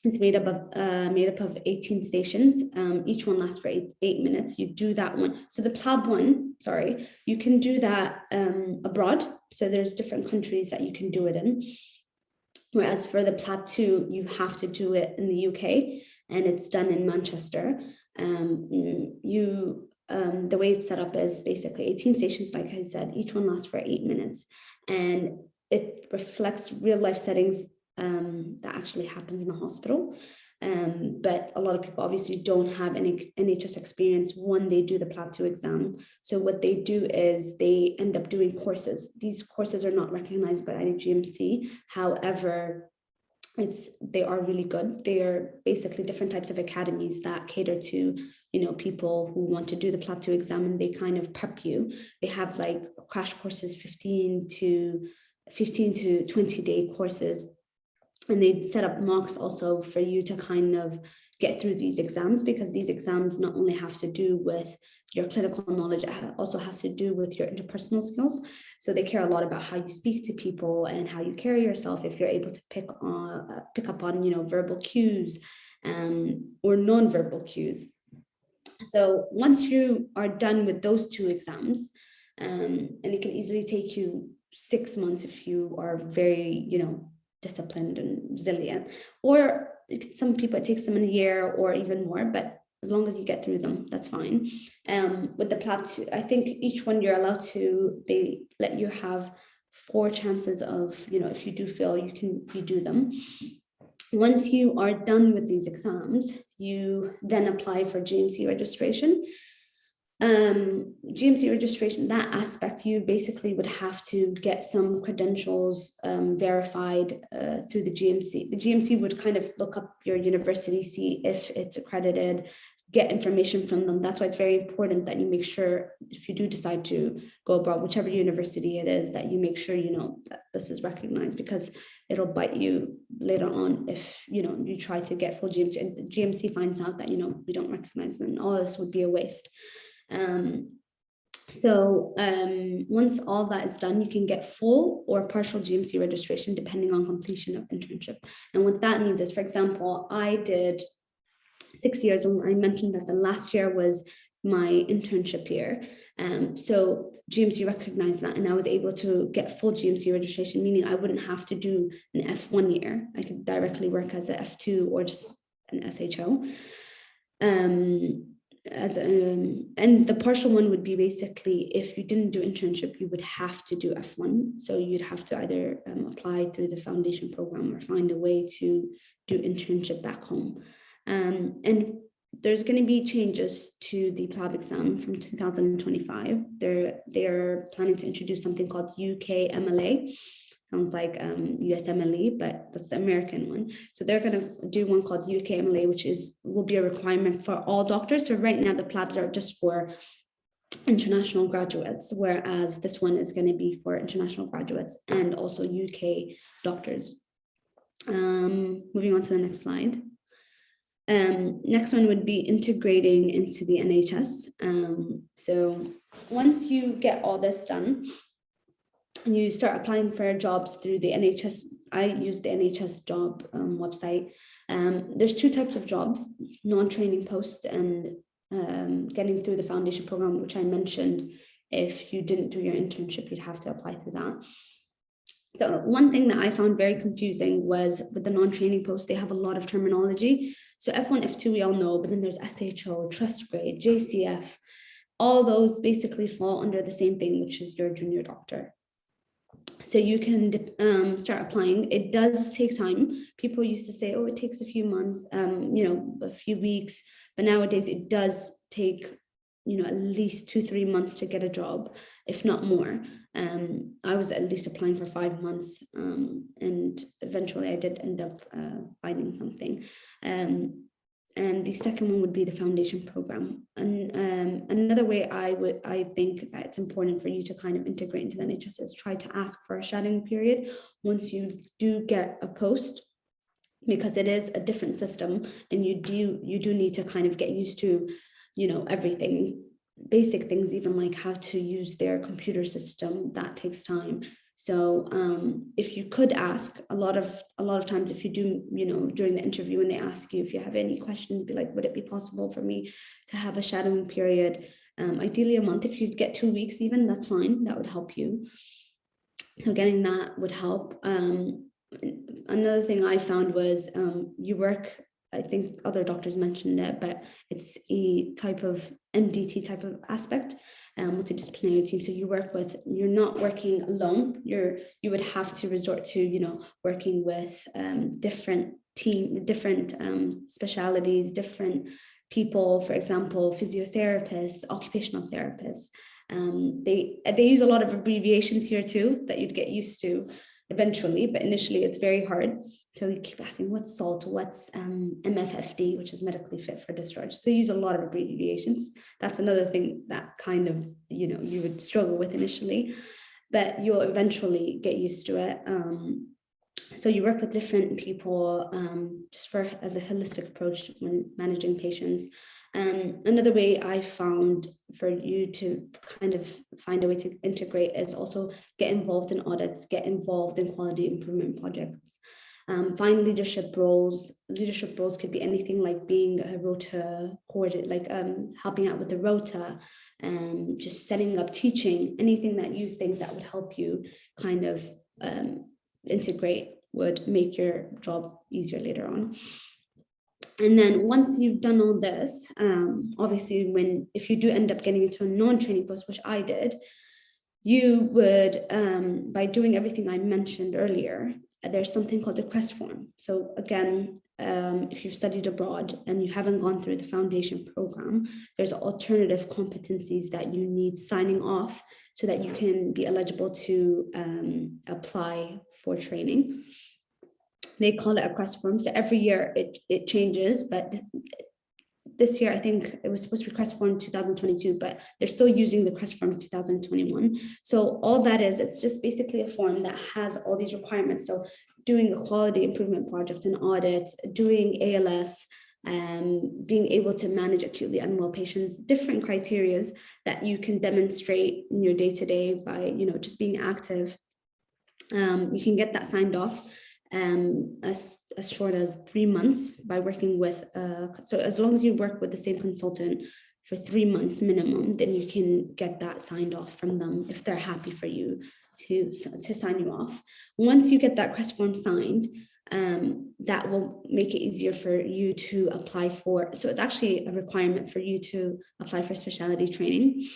It's made up of 18 stations. Each one lasts for 8 minutes. You do that one. So the PLAB 1, you can do that abroad. So there's different countries that you can do it in. Whereas for the PLAB 2, you have to do it in the UK, and it's done in Manchester. The way it's set up is basically 18 stations, like I said, each one lasts for 8 minutes, and it reflects real life settings that actually happens in the hospital. But a lot of people obviously don't have any NHS experience when they do the PLAB 2 exam. So what they do is they end up doing courses. These courses are not recognized by IGMC. However, they are really good. They are basically different types of academies that cater to, people who want to do the PLAB 2 exam, and they kind of prep you. They have like crash courses, 15 to 20-day courses. And they set up mocks also for you to kind of get through these exams, because these exams not only have to do with your clinical knowledge, it also has to do with your interpersonal skills. So they care a lot about how you speak to people and how you carry yourself, if you're able to pick up on, verbal cues or non-verbal cues. So once you are done with those 2 exams, and it can easily take you 6 months if you are very, disciplined and resilient, or some people it takes them a year or even more, but as long as you get through them, that's fine. With the PLAB, I think each one you're allowed to, they let you have 4 chances of, if you do fail, you can redo them. Once you are done with these exams, you then apply for GMC registration. GMC registration, that aspect, you basically would have to get some credentials verified through the GMC. The GMC would kind of look up your university, see if it's accredited, get information from them. That's why it's very important that you make sure, if you do decide to go abroad, whichever university it is, that you make sure that this is recognized, because it'll bite you later on if you try to get full GMC and the GMC finds out that we don't recognize them. All this would be a waste. Once all that is done, you can get full or partial GMC registration depending on completion of internship. And what that means is, for example, I did 6 years, and I mentioned that the last year was my internship year. So GMC recognized that, and I was able to get full GMC registration, meaning I wouldn't have to do an F1 year. I could directly work as an F2 or just an SHO. And the partial one would be basically, if you didn't do internship, you would have to do F1. So you'd have to either apply through the foundation program or find a way to do internship back home. And there's going to be changes to the PLAB exam from 2025. They're planning to introduce something called UKMLA. Sounds like USMLE, but that's the American one. So they're going to do one called UKMLA, which will be a requirement for all doctors. So right now the PLABs are just for international graduates, whereas this one is going to be for international graduates and also UK doctors. Moving on to the next slide. Next one would be integrating into the NHS. So once you get all this done, you start applying for jobs through the NHS. I use the NHS job website. There's 2 types of jobs: non-training posts and getting through the foundation program, which I mentioned. If you didn't do your internship, you'd have to apply through that. So one thing that I found very confusing was with the non-training posts, they have a lot of terminology. So F1, F2, we all know, but then there's SHO, trust grade, JCF. All those basically fall under the same thing, which is your junior doctor. So you can start applying. It does take time. People used to say, oh, it takes a few months, a few weeks, but nowadays it does take, at least 2-3 months to get a job, if not more. I was at least applying for 5 months, and eventually I did end up finding something. And the second one would be the foundation program. And another way I think that it's important for you to kind of integrate into the NHS is try to ask for a shadowing period once you do get a post, because it is a different system, and you do need to kind of get used to, everything, basic things, even like how to use their computer system. That takes time. So if you could ask, a lot of times, if you do, during the interview, when they ask you if you have any questions, be like, would it be possible for me to have a shadowing period? Ideally a month. If you get 2 weeks even, that's fine. That would help you. So getting that would help. Another thing I found was you work, I think other doctors mentioned it, but it's a type of MDT type of aspect. Multidisciplinary team. So you're not working alone. You would have to resort to, working with different specialities, different people, for example, physiotherapists, occupational therapists. They use a lot of abbreviations here too that you'd get used to eventually, but initially it's very hard. So you keep asking what's SALT, what's MFFD, which is medically fit for discharge. So you use a lot of abbreviations. That's another thing that kind of, you would struggle with initially, but you'll eventually get used to it. So you work with different people just as a holistic approach when managing patients. Another way I found for you to kind of find a way to integrate is also get involved in audits, get involved in quality improvement projects. find leadership roles. Leadership roles could be anything like being a rota coordinator, like helping out with the rota, just setting up teaching, anything that you think that would help you kind of integrate would make your job easier later on. And then once you've done all this, obviously if you do end up getting into a non-training post, which I did, you would, by doing everything I mentioned earlier, there's something called a request form. So again, if you've studied abroad and you haven't gone through the foundation program, there's alternative competencies that you need signing off so that you can be eligible to apply for training. They call it a request form. So every year it changes, but this year, I think it was supposed to be request form in 2022, but they're still using the request form in 2021. So all that is, it's just basically a form that has all these requirements. So doing a quality improvement project, an audit, doing ALS, being able to manage acutely unwell patients, different criterias that you can demonstrate in your day-to-day by, just being active. You can get that signed off as short as 3 months by working with, so as long as you work with the same consultant for 3 months minimum, then you can get that signed off from them if they're happy for you to sign you off. Once you get that request form signed, that will make it easier for you to apply for, so it's actually a requirement for you to apply for specialty training.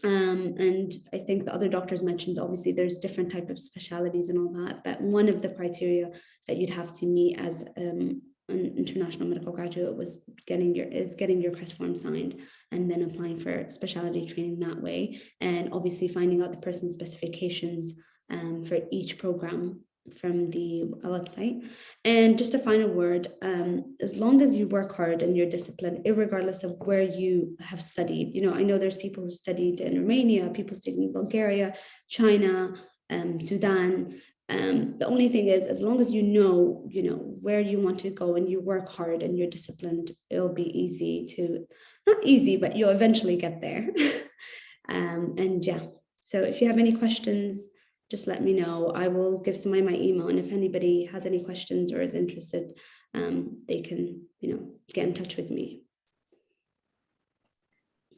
And I think the other doctors mentioned, obviously there's different types of specialties and all that, but one of the criteria that you'd have to meet as an international medical graduate was getting your request form signed and then applying for specialty training that way, and obviously finding out the person's specifications for each program from the website. And just a final word, as long as you work hard and you're disciplined, irregardless of where you have studied, I know there's people who studied in Romania, people studying in Bulgaria, China, Sudan. The only thing is, as long as you know where you want to go and you work hard and you're disciplined, it'll be easy to, not easy, but you'll eventually get there. And yeah, so if you have any questions, just let me know. I will give somebody my email, and if anybody has any questions or is interested, they can, get in touch with me.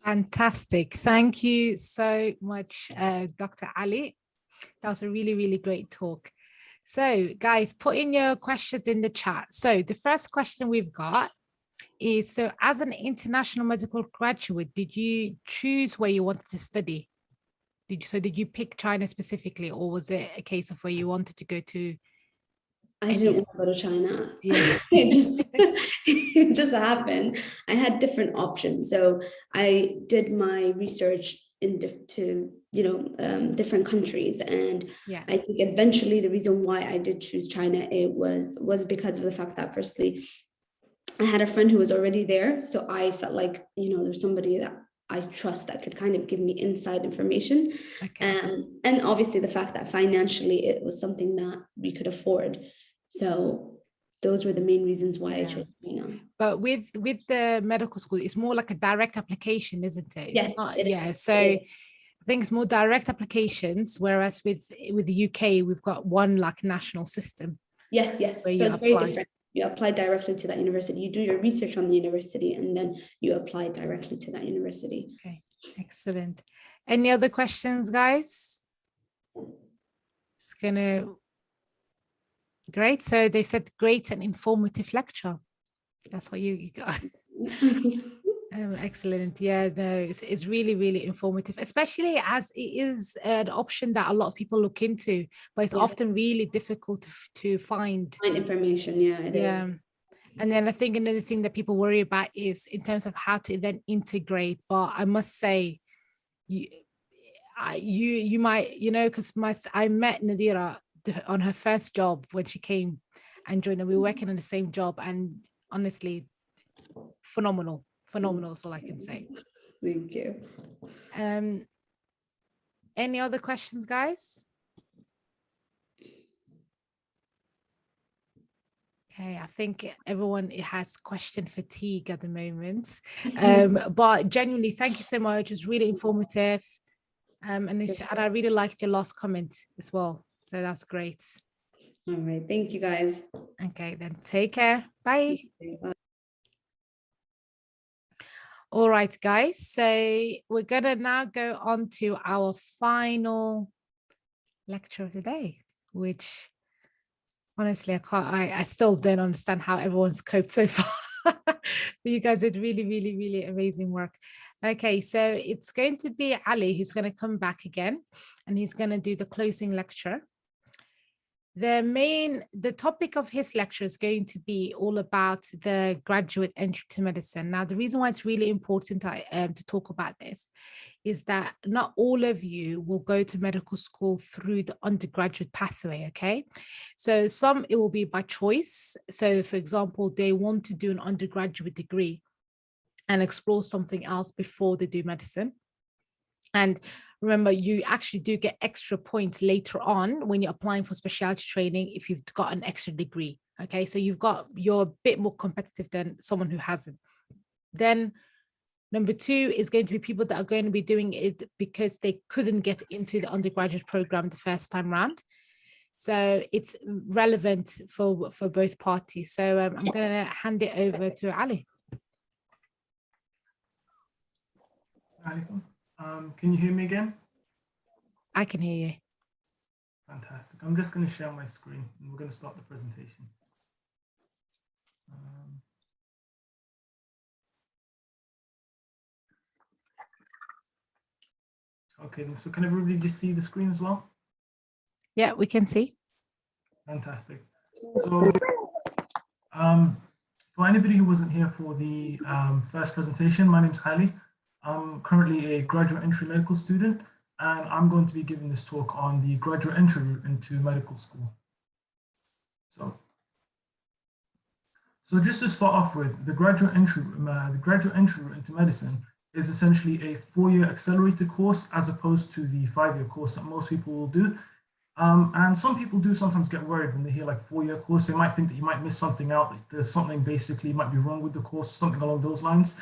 Fantastic. Thank you so much, Dr. Ali. That was a really, really great talk. So guys, put in your questions in the chat. So the first question we've got is, so as an international medical graduate, did you choose where you wanted to study? Did you pick China specifically, or was it a case of where you wanted to go to? I didn't want to go to China. Yeah. it just happened. I had different options. So I did my research into different countries, and yeah, I think eventually the reason why I did choose China, it was because of the fact that firstly, I had a friend who was already there, so I felt like there's somebody that I trust that could kind of give me inside information. okay. And obviously the fact that financially it was something that we could afford. So those were the main reasons why I chose China. But with the medical school, it's more like a direct application, isn't it? It's yes. not, so I think it's more direct applications, whereas with the UK, we've got one like national system. Yes. So it's very different. You apply directly to that university. You do your research on the university, and then you apply directly to that university. Okay, excellent. Any other questions, guys? It's great. So they said great and informative lecture. That's what you got. Excellent. Yeah, no, it's really, really informative, especially as it is an option that a lot of people look into, but it's often really difficult to find information. Yeah, it is. And then I think another thing that people worry about is in terms of how to then integrate. But I must say, you might, because I met Nadira on her first job when she came and joined, and we were working on the same job, and honestly, phenomenal is all I can say. Thank you. Any other questions, guys? Okay, I think everyone has question fatigue at the moment. But genuinely, thank you so much. It was really and I really liked your last comment as well. So that's great. All right. Thank you, guys. Okay, then take care. Bye. Bye. All right, guys. So we're going to now go on to our final lecture of the day, which honestly, I still don't understand how everyone's coped so far. But you guys did really, really, really amazing work. Okay, so it's going to be Ali who's going to come back again, and he's going to do the closing lecture. The topic of his lecture is going to be all about the graduate entry to medicine. Now, the reason why it's really important to talk about this is that not all of you will go to medical school through the undergraduate pathway, okay? So some, it will be by choice. So for example, they want to do an undergraduate degree and explore something else before they do medicine. And remember, you actually do get extra points later on when you're applying for specialty training if you've got an extra degree. Okay, so you're a bit more competitive than someone who hasn't. Then number two is going to be people that are going to be doing it because they couldn't get into the undergraduate program the first time round. So it's relevant for both parties. So I'm going to hand it over to Ali. Can you hear me again? I can hear you. Fantastic. I'm just going to share my screen and we're going to start the presentation. Okay, so can everybody just see the screen as well? Yeah, we can see. Fantastic. So for anybody who wasn't here for the first presentation, my name's Ali. I'm currently a graduate entry medical student, and I'm going to be giving this talk on the graduate entry route into medical school. So just to start off with, the graduate entry route into medicine is essentially a 4-year accelerated course as opposed to the 5-year course that most people will do. And some people do sometimes get worried when they hear like 4-year course. They might think that you might miss something out, like there's something basically might be wrong with the course, or something along those lines.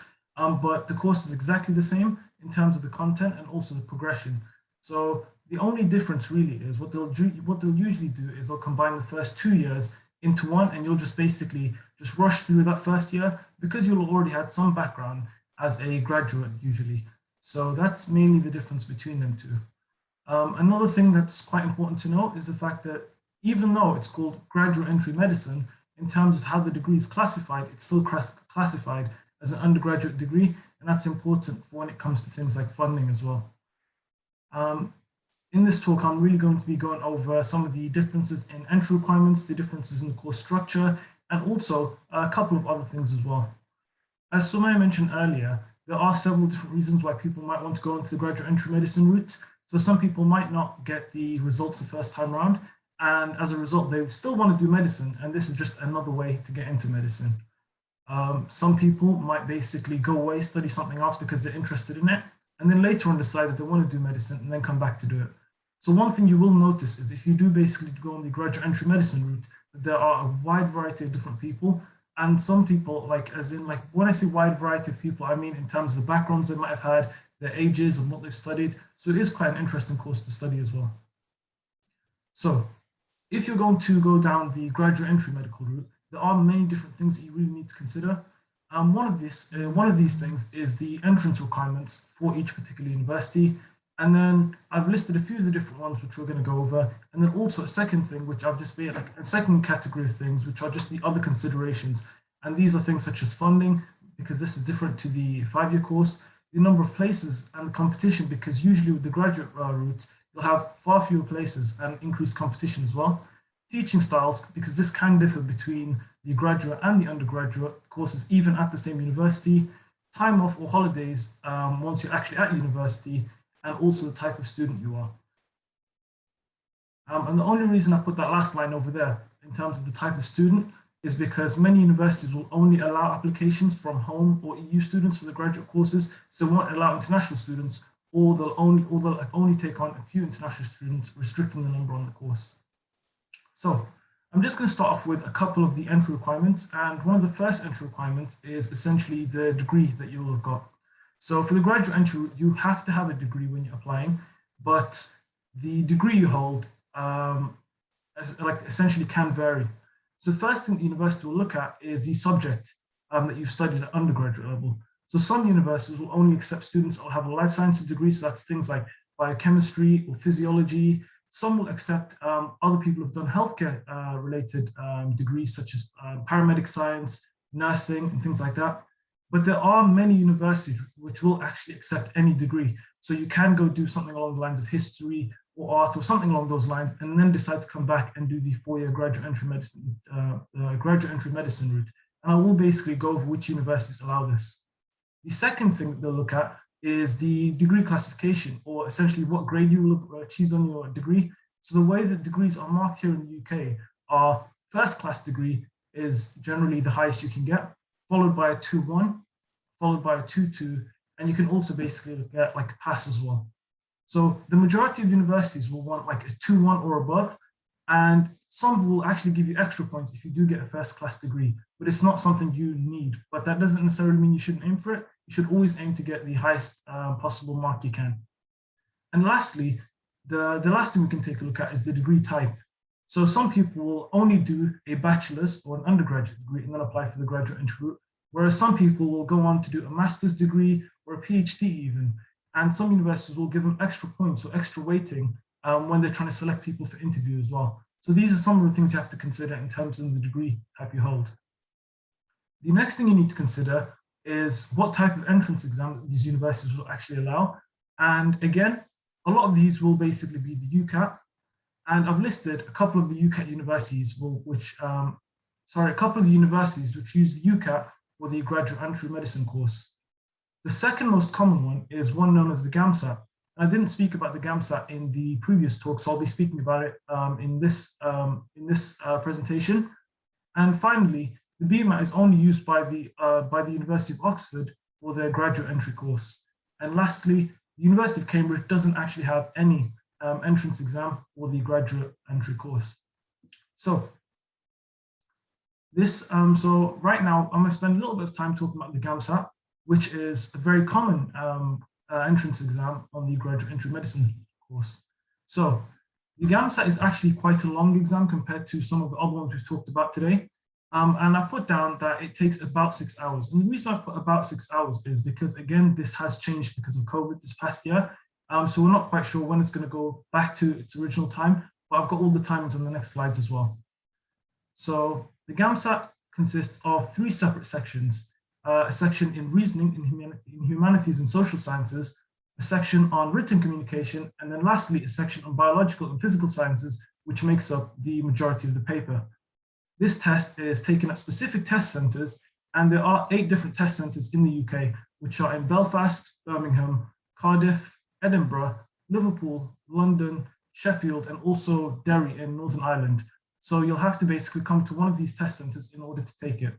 But the course is exactly the same in terms of the content and also the progression. So the only difference really is what they'll usually do is they'll combine the first 2 years into one, and you'll just basically just rush through that first year because you'll already had some background as a graduate usually. So that's mainly the difference between them two. Another thing that's quite important to note is the fact that even though it's called graduate entry medicine, in terms of how the degree is classified, it's still classified as an undergraduate degree, and that's important for when it comes to things like funding as well. In this talk, I'm really going to be going over some of the differences in entry requirements, the differences in the course structure, and also a couple of other things as well. As Sumaya mentioned earlier, there are several different reasons why people might want to go into the graduate entry medicine route. So some people might not get the results the first time around, and as a result, they still want to do medicine, and this is just another way to get into medicine. Some people might basically go away, study something else because they're interested in it, and then later on decide that they want to do medicine and then come back to do it. So one thing you will notice is if you do basically go on the graduate entry medicine route, that there are a wide variety of different people. And some people, when I say wide variety of people, I mean in terms of the backgrounds they might have had, their ages and what they've studied. So it is quite an interesting course to study as well. So if you're going to go down the graduate entry medical route, there are many different things that you really need to consider. One of these things is the entrance requirements for each particular university. And then I've listed a few of the different ones which we're going to go over. And then also a second thing, which I've just made like a second category of things, which are just the other considerations. And these are things such as funding, because this is different to the 5-year course, the number of places and the competition, because usually with the graduate route, you'll have far fewer places and increased competition as well. Teaching styles, because this can differ between the graduate and the undergraduate courses, even at the same university. Time off or holidays once you're actually at university, and also the type of student you are. And the only reason I put that last line over there in terms of the type of student is because many universities will only allow applications from home or EU students for the graduate courses, so won't allow international students, or they'll only take on a few international students, restricting the number on the course. So I'm just going to start off with a couple of the entry requirements, and one of the first entry requirements is essentially the degree that you will have got. So for the graduate entry, you have to have a degree when you're applying, but the degree you hold like essentially can vary. So the first thing the university will look at is the subject that you've studied at undergraduate level. So some universities will only accept students that will have a life sciences degree, so that's things like biochemistry or physiology. Some will accept other people who've done healthcare related degrees such as paramedic science, nursing, and things like that. But there are many universities which will actually accept any degree. So you can go do something along the lines of history or art or something along those lines, and then decide to come back and do the 4-year graduate entry medicine route. And I will basically go over which universities allow this. The second thing that they'll look at is the degree classification, or essentially what grade you will have achieved on your degree. So the way that degrees are marked here in the UK are first class degree is generally the highest you can get, followed by a 2-1, followed by a 2-2, and you can also basically get like a pass as well. So the majority of universities will want like a 2-1 or above, and some will actually give you extra points if you do get a first class degree, but it's not something you need. But that doesn't necessarily mean you shouldn't aim for it. You should always aim to get the highest possible mark you can. And lastly, the last thing we can take a look at is the degree type. So some people will only do a bachelor's or an undergraduate degree and then apply for the graduate entry route, whereas some people will go on to do a master's degree or a PhD even. And some universities will give them extra points or extra weighting when they're trying to select people for interview as well. So these are some of the things you have to consider in terms of the degree type you hold. The next thing you need to consider is what type of entrance exam these universities will actually allow. And again, a lot of these will basically be the UCAT. And I've listed a couple of the UCAT universities which use the UCAT for the graduate entry medicine course. The second most common one is one known as the GAMSAT. I didn't speak about the GAMSAT in the previous talk, so I'll be speaking about it in this presentation. And finally, the BSMA is only used by the University of Oxford for their graduate entry course. And lastly, the University of Cambridge doesn't actually have any entrance exam for the graduate entry course. So so right now, I'm going to spend a little bit of time talking about the GAMSAT, which is a very common entrance exam on the graduate entry medicine course. So the GAMSAT is actually quite a long exam compared to some of the other ones we've talked about today. And I've put down that it takes about 6 hours. And the reason I've put about 6 hours is because, again, this has changed because of COVID this past year. So we're not quite sure when it's going to go back to its original time, but I've got all the timings on the next slides as well. So the GAMSAT consists of 3 separate sections. A section in reasoning in humanities and social sciences, a section on written communication, and then lastly, a section on biological and physical sciences, which makes up the majority of the paper. This test is taken at specific test centres, and there are 8 different test centres in the UK, which are in Belfast, Birmingham, Cardiff, Edinburgh, Liverpool, London, Sheffield, and also Derry in Northern Ireland. So you'll have to basically come to one of these test centres in order to take it.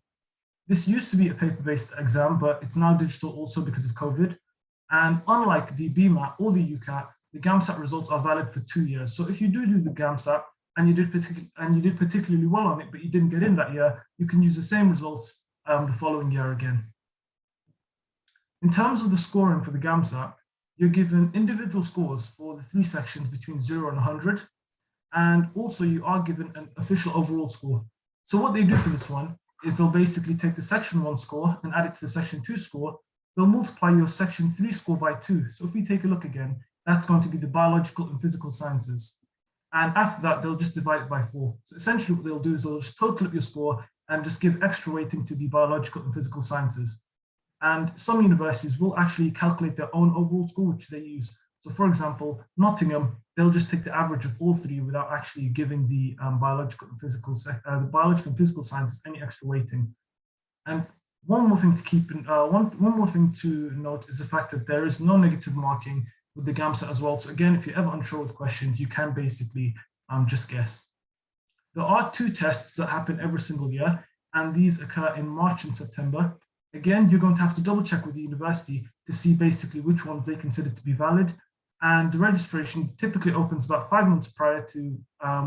This used to be a paper-based exam, but it's now digital also because of COVID. And unlike the BSMA or the UCAT, the GAMSAT results are valid for 2 years. So if you do the GAMSAT and you did particularly well on it, but you didn't get in that year, you can use the same results the following year again. In terms of the scoring for the GAMSAT, you're given individual scores for the 3 sections between 0 and 100. And also you are given an official overall score. So what they do for this one is they'll basically take the section 1 score and add it to the section 2 score. They'll multiply your section 3 score by 2. So if we take a look again, that's going to be the biological and physical sciences. And after that, they'll just divide it by 4. So essentially what they'll do is they'll just total up your score and just give extra weighting to the biological and physical sciences. And some universities will actually calculate their own overall score, which they use. So for example, Nottingham, they'll just take the average of all 3 without actually giving the biological and physical sciences any extra weighting. And one more thing to keep in, one more thing to note is the fact that there is no negative marking with the GAMSAT as well. So again, if you're ever unsure with questions, you can basically just guess. There are 2 tests that happen every single year, and these occur in March and September. Again, you're going to have to double check with the university to see basically which ones they consider to be valid. And the registration typically opens about 5 months prior to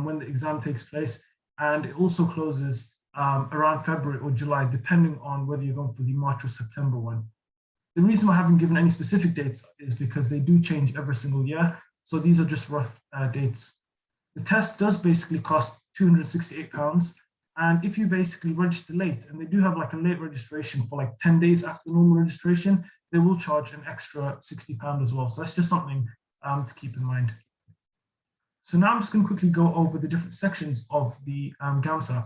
when the exam takes place. And it also closes around February or July, depending on whether you're going for the March or September one. The reason I haven't given any specific dates is because they do change every single year. So these are just rough dates. The test does basically cost £268. And if you basically register late, and they do have like a late registration for like 10 days after normal registration, they will charge an extra £60 as well. So that's just something to keep in mind. So now I'm just going to quickly go over the different sections of the GAMSA.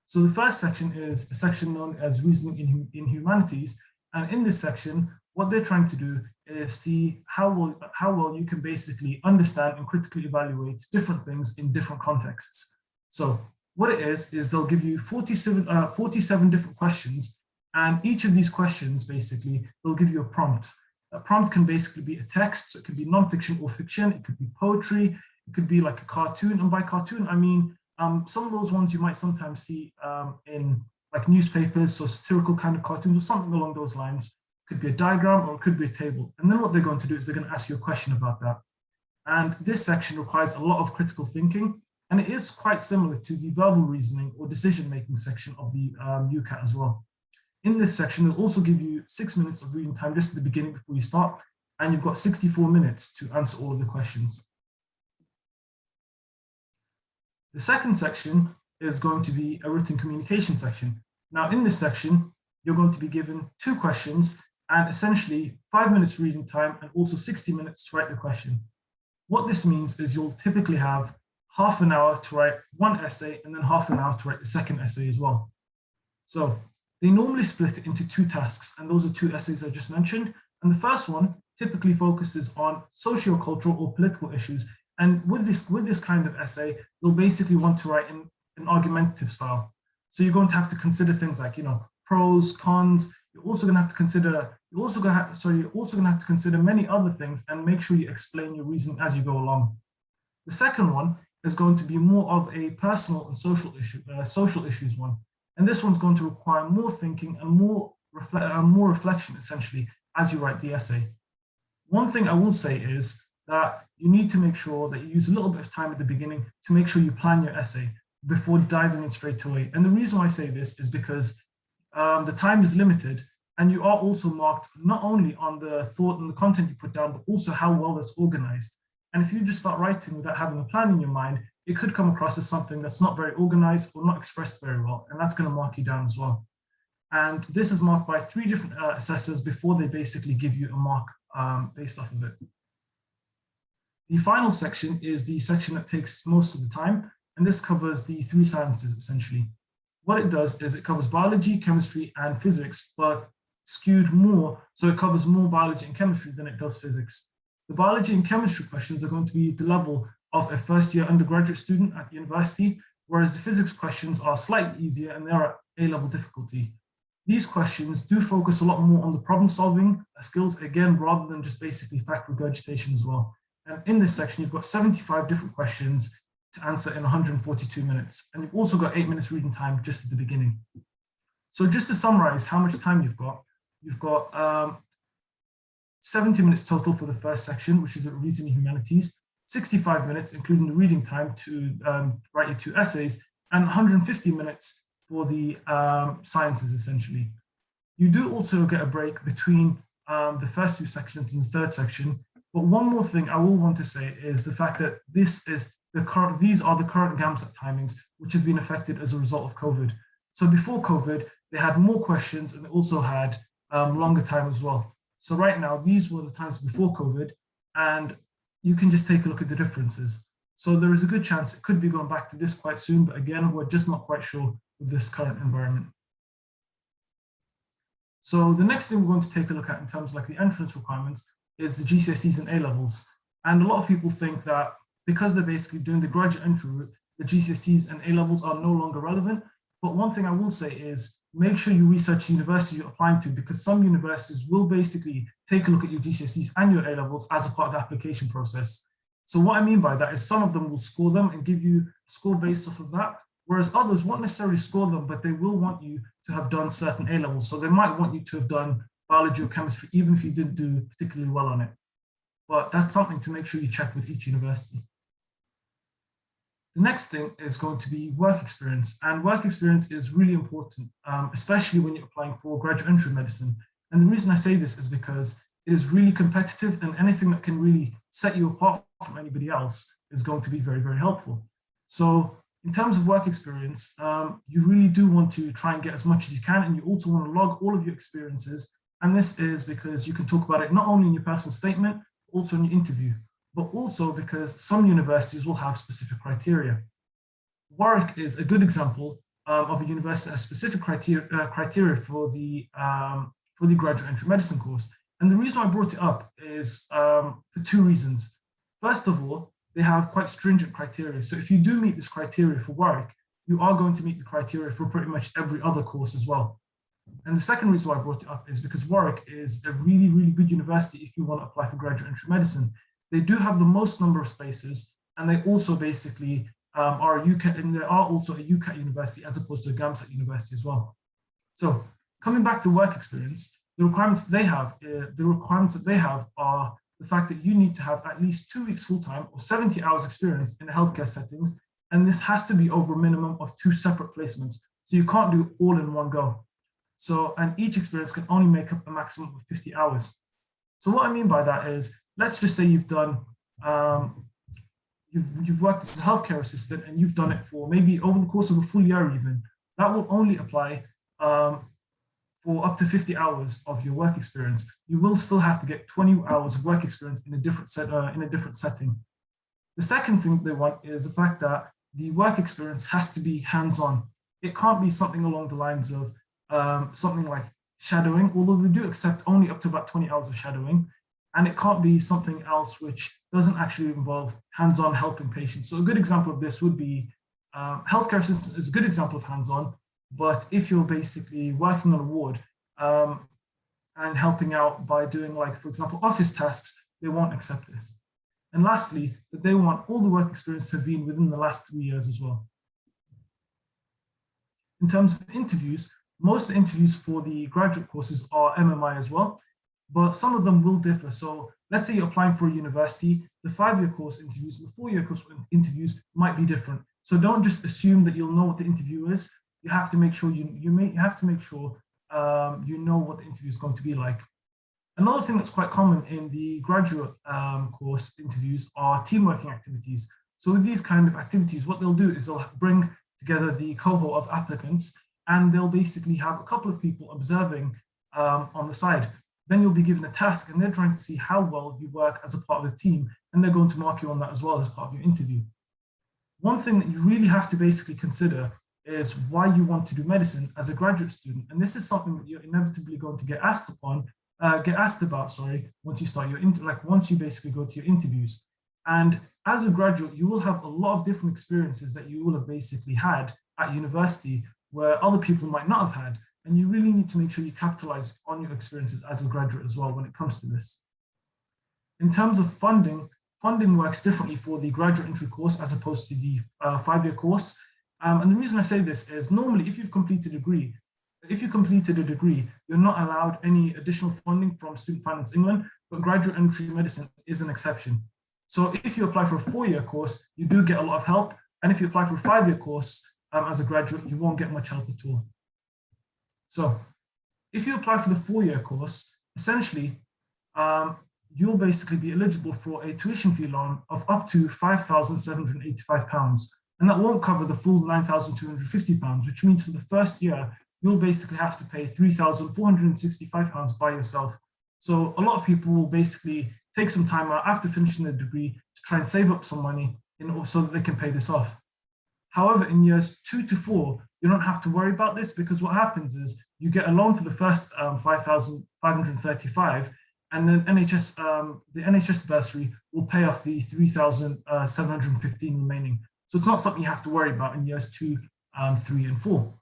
So the first section is a section known as Reasoning in Humanities. And in this section, what they're trying to do is see how well you can basically understand and critically evaluate different things in different contexts. So what it is they'll give you 47 different questions, and each of these questions, basically, they'll give you a prompt. A prompt can basically be a text, so it could be nonfiction or fiction, it could be poetry, it could be like a cartoon, and by cartoon, I mean, some of those ones you might sometimes see in like newspapers, so satirical kind of cartoons or something along those lines. It could be a diagram or it could be a table. And then what they're going to do is they're going to ask you a question about that. And this section requires a lot of critical thinking, and it is quite similar to the verbal reasoning or decision-making section of the UCAT as well. In this section, they'll also give you 6 minutes of reading time just at the beginning before you start, and you've got 64 minutes to answer all of the questions. The second section is going to be a written communication section. Now, in this section, you're going to be given 2 questions and essentially 5 minutes reading time and also 60 minutes to write the question. What this means is you'll typically have half an hour to write one essay and then half an hour to write the second essay as well. So they normally split it into 2 tasks, and those are 2 essays I just mentioned. And the first one typically focuses on socio-cultural or political issues. And with this kind of essay, you'll basically want to write in an argumentative style. So you're going to have to consider things like, pros, cons. You're also going to have to consider many other things and make sure you explain your reasoning as you go along. The second one is going to be more of a personal and social issues one. And this one's going to require more thinking and more reflection, essentially, as you write the essay. One thing I will say is that you need to make sure that you use a little bit of time at the beginning to make sure you plan your essay before diving in straight away. And the reason why I say this is because the time is limited, and you are also marked not only on the thought and the content you put down, but also how well that's organized. And if you just start writing without having a plan in your mind, it could come across as something that's not very organized or not expressed very well, and that's going to mark you down as well. And this is marked by 3 different assessors before they basically give you a mark based off of it. The final section is the section that takes most of the time, and this covers the 3 sciences essentially. What it does is it covers biology, chemistry, and physics, but skewed more, so it covers more biology and chemistry than it does physics. The biology and chemistry questions are going to be at the level of a first-year undergraduate student at university, whereas the physics questions are slightly easier and they're at A-level difficulty. These questions do focus a lot more on the problem-solving skills, again, rather than just basically fact regurgitation as well. And in this section, you've got 75 different questions to answer in 142 minutes. And you've also got 8 minutes reading time just at the beginning. So just to summarize how much time you've got 70 minutes total for the first section, which is Reasoning Humanities, 65 minutes, including the reading time to write your 2 essays, and 150 minutes for the sciences, essentially. You do also get a break between the first 2 sections and the third section. But one more thing I will want to say is the fact that these are the current GAMSAT timings, which have been affected as a result of COVID. So before COVID, they had more questions and they also had longer time as well. So right now, these were the times before COVID, and you can just take a look at the differences. So there is a good chance it could be going back to this quite soon, but again, we're just not quite sure with this current environment. So the next thing we're going to take a look at in terms of like the entrance requirements is the GCSEs and A-levels. And a lot of people think that because they're basically doing the graduate entry route, the GCSEs and A-levels are no longer relevant. But one thing I will say is make sure you research the university you're applying to, because some universities will basically take a look at your GCSEs and your A-levels as a part of the application process. So what I mean by that is some of them will score them and give you a score based off of that, whereas others won't necessarily score them, but they will want you to have done certain A-levels. So they might want you to have done biology or chemistry, even if you didn't do particularly well on it. But that's something to make sure you check with each university. The next thing is going to be work experience, and work experience is really important, especially when you're applying for graduate entry medicine. And the reason I say this is because it is really competitive, and anything that can really set you apart from anybody else is going to be very, very helpful. So in terms of work experience, you really do want to try and get as much as you can, and you also want to log all of your experiences. And this is because you can talk about it not only in your personal statement, but also in your interview, but also because some universities will have specific criteria. Warwick is a good example of a university that has specific criteria for the graduate entry medicine course. And the reason I brought it up is for two reasons. First of all, they have quite stringent criteria. So if you do meet this criteria for Warwick, you are going to meet the criteria for pretty much every other course as well. And the second reason why I brought it up is because Warwick is a really, really good university if you want to apply for graduate entry medicine. They do have the most number of spaces, and they also basically are a UCAT, and they are also a UCAT university as opposed to a GAMSAT university as well. So coming back to work experience, the requirements that they have are the fact that you need to have at least 2 weeks full-time or 70 hours experience in healthcare settings, and this has to be over a minimum of 2 separate placements. So you can't do all in one go. So, and each experience can only make up a maximum of 50 hours. So what I mean by that is, let's just say you've done, you've worked as a healthcare assistant and you've done it for maybe over the course of a full year even. That will only apply for up to 50 hours of your work experience. You will still have to get 20 hours of work experience in a different setting. The second thing they want is the fact that the work experience has to be hands-on. It can't be something along the lines of something like shadowing, although they do accept only up to about 20 hours of shadowing. And it can't be something else which doesn't actually involve hands-on helping patients. So a good example of this would be healthcare assistant is a good example of hands-on, but if you're basically working on a ward and helping out by doing, like, for example, office tasks, they won't accept this. And lastly, that they want all the work experience to have been within the last 3 years as well. In terms of interviews, most interviews for the graduate courses are MMI as well, but some of them will differ. So let's say you're applying for a university, the 5-year course interviews and the 4-year course interviews might be different. So don't just assume that you'll know what the interview is. You have to make sure you know what the interview is going to be like. Another thing that's quite common in the graduate course interviews are teamworking activities. So with these kind of activities, what they'll do is they'll bring together the cohort of applicants, and they'll basically have a couple of people observing on the side. Then you'll be given a task, and they're trying to see how well you work as a part of the team, and they're going to mark you on that as well as part of your interview. One thing that you really have to basically consider is why you want to do medicine as a graduate student. And this is something that you're inevitably going to get asked about, once you start once you basically go to your interviews. And as a graduate, you will have a lot of different experiences that you will have basically had at university where other people might not have had. And you really need to make sure you capitalize on your experiences as a graduate as well when it comes to this. In terms of funding, funding works differently for the graduate entry course as opposed to the 5-year course. And the reason I say this is normally if you've completed a degree, you're not allowed any additional funding from Student Finance England, but graduate entry medicine is an exception. So if you apply for a 4-year course, you do get a lot of help. And if you apply for a 5-year course as a graduate, you won't get much help at all. So if you apply for the 4-year course, essentially, you'll basically be eligible for a tuition fee loan of up to £5,785. And that won't cover the full £9,250, which means for the first year, you'll basically have to pay £3,465 by yourself. So a lot of people will basically take some time out after finishing their degree to try and save up some money so that they can pay this off. However, in years 2 to 4, you don't have to worry about this, because what happens is you get a loan for the first £5,535, and then the NHS bursary will pay off the £3,715 remaining. So it's not something you have to worry about in years 2, 3, and 4.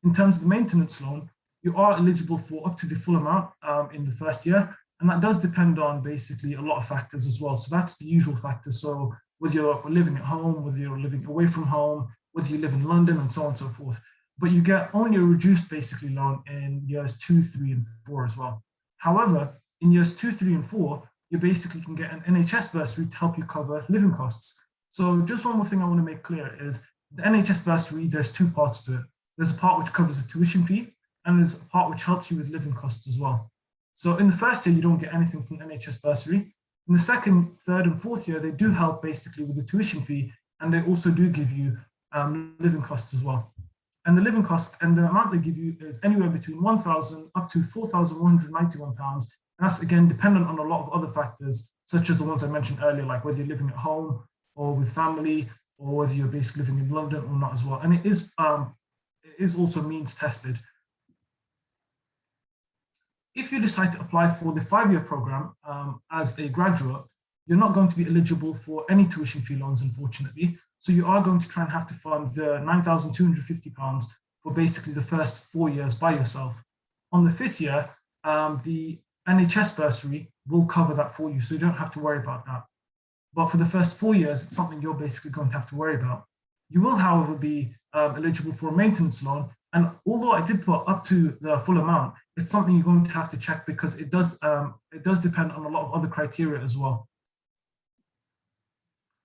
In terms of the maintenance loan, you are eligible for up to the full amount in the first year, and that does depend on basically a lot of factors as well. So that's the usual factors. So whether you're living at home, whether you're living away from home, whether you live in London, and so on and so forth. But you get only a reduced basically loan in years 2, 3, and 4 as well. However, in years 2, 3, and 4, you basically can get an NHS bursary to help you cover living costs. So just one more thing I want to make clear is the NHS bursary, there's 2 parts to it. There's a part which covers the tuition fee, and there's a part which helps you with living costs as well. So in the first year, you don't get anything from the NHS bursary. In the second, third, and fourth year, they do help basically with the tuition fee, and they also do give you living costs as well. And the living cost and the amount they give you is anywhere between £1,000 up to £4,191. And that's again dependent on a lot of other factors, such as the ones I mentioned earlier, like whether you're living at home or with family, or whether you're basically living in London or not as well. And it is also means tested. If you decide to apply for the 5-year program as a graduate, you're not going to be eligible for any tuition fee loans, unfortunately. So you are going to try and have to fund the £9,250 for basically the first 4 years by yourself. On the 5th year, the NHS bursary will cover that for you, so you don't have to worry about that. But for the first 4 years, it's something you're basically going to have to worry about. You will, however, be eligible for a maintenance loan. And although I did put up to the full amount, it's something you're going to have to check because it does depend on a lot of other criteria as well.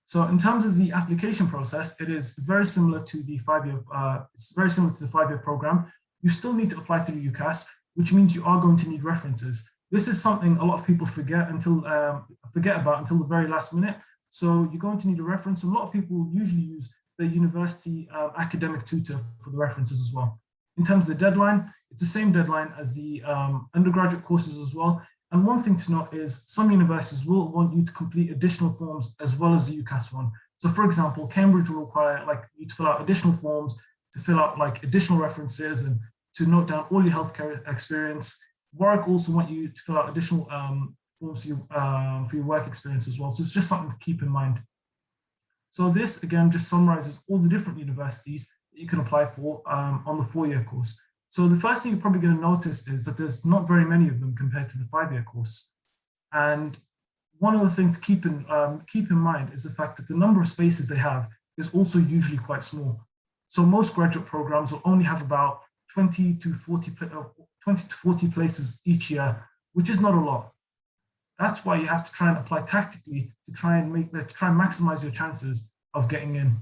So in terms of the application process, it is very similar to the 5-year program. You still need to apply through UCAS, which means you are going to need references. This is something a lot of people forget about until the very last minute. So you're going to need a reference. A lot of people usually use the university academic tutor for the references as well. In terms of the deadline, it's the same deadline as the undergraduate courses as well. And one thing to note is some universities will want you to complete additional forms as well as the UCAS one. So for example, Cambridge will require you to fill out additional forms, to fill out additional references and to note down all your healthcare experience. Warwick also want you to fill out additional forms for your work experience as well. So it's just something to keep in mind. So this again just summarizes all the different universities that you can apply for on the 4-year course. So the first thing you're probably going to notice is that there's not very many of them compared to the 5-year course. And one other thing to keep in mind is the fact that the number of spaces they have is also usually quite small. So most graduate programs will only have about 20 to 40 places each year, which is not a lot. That's why you have to try and apply tactically to try and maximize your chances of getting in.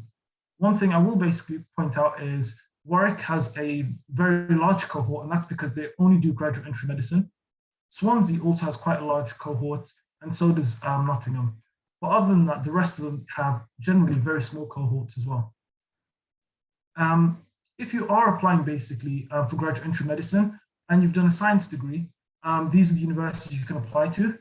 One thing I will basically point out is Warwick has a very large cohort, and that's because they only do graduate entry medicine. Swansea also has quite a large cohort, and so does Nottingham. But other than that, the rest of them have generally very small cohorts as well. If you are applying basically for graduate entry medicine and you've done a science degree, these are the universities you can apply to.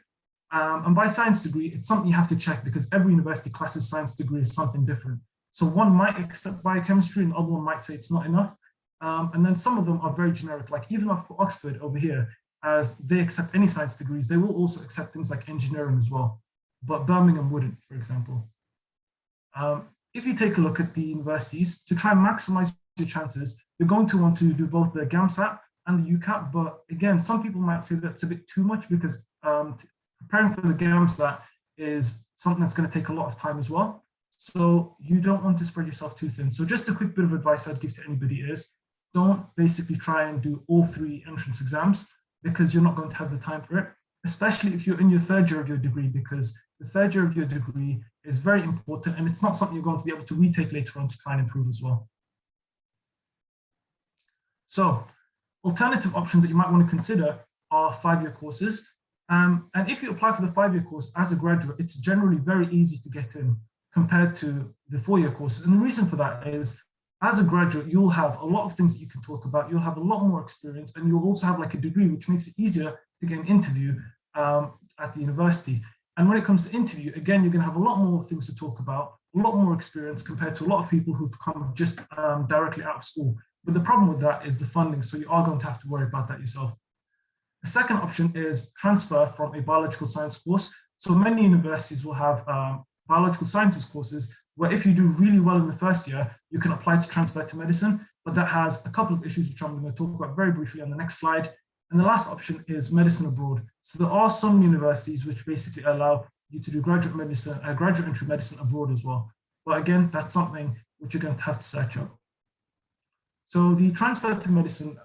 And by science degree, it's something you have to check because every university classes science degree as something different. So one might accept biochemistry and the other one might say it's not enough. And then some of them are very generic, like even I've put Oxford over here, as they accept any science degrees. They will also accept things like engineering as well, but Birmingham wouldn't, for example. If you take a look at the universities, to try and maximize your chances, you're going to want to do both the GAMSAT and the UCAT, but again, some people might say that's a bit too much because preparing for the GAMSAT is something that's going to take a lot of time as well. So you don't want to spread yourself too thin. So just a quick bit of advice I'd give to anybody is don't basically try and do all 3 entrance exams because you're not going to have the time for it, especially if you're in your 3rd year of your degree, because the 3rd year of your degree is very important and it's not something you're going to be able to retake later on to try and improve as well. So alternative options that you might want to consider are 5-year courses. And if you apply for the 5-year course as a graduate, it's generally very easy to get in compared to the 4-year courses. And the reason for that is, as a graduate, you'll have a lot of things that you can talk about. You'll have a lot more experience, and you'll also have like a degree, which makes it easier to get an interview at the university. And when it comes to interview, again, you're going to have a lot more things to talk about, a lot more experience compared to a lot of people who've come just directly out of school. But the problem with that is the funding. So you are going to have to worry about that yourself. The second option is transfer from a biological science course. So many universities will have biological sciences courses where if you do really well in the 1st year, you can apply to transfer to medicine, but that has a couple of issues which I'm going to talk about very briefly on the next slide. And the last option is medicine abroad. So there are some universities which basically allow you to do graduate entry medicine abroad as well. But again, that's something which you're going to have to search up. So the transfer to medicine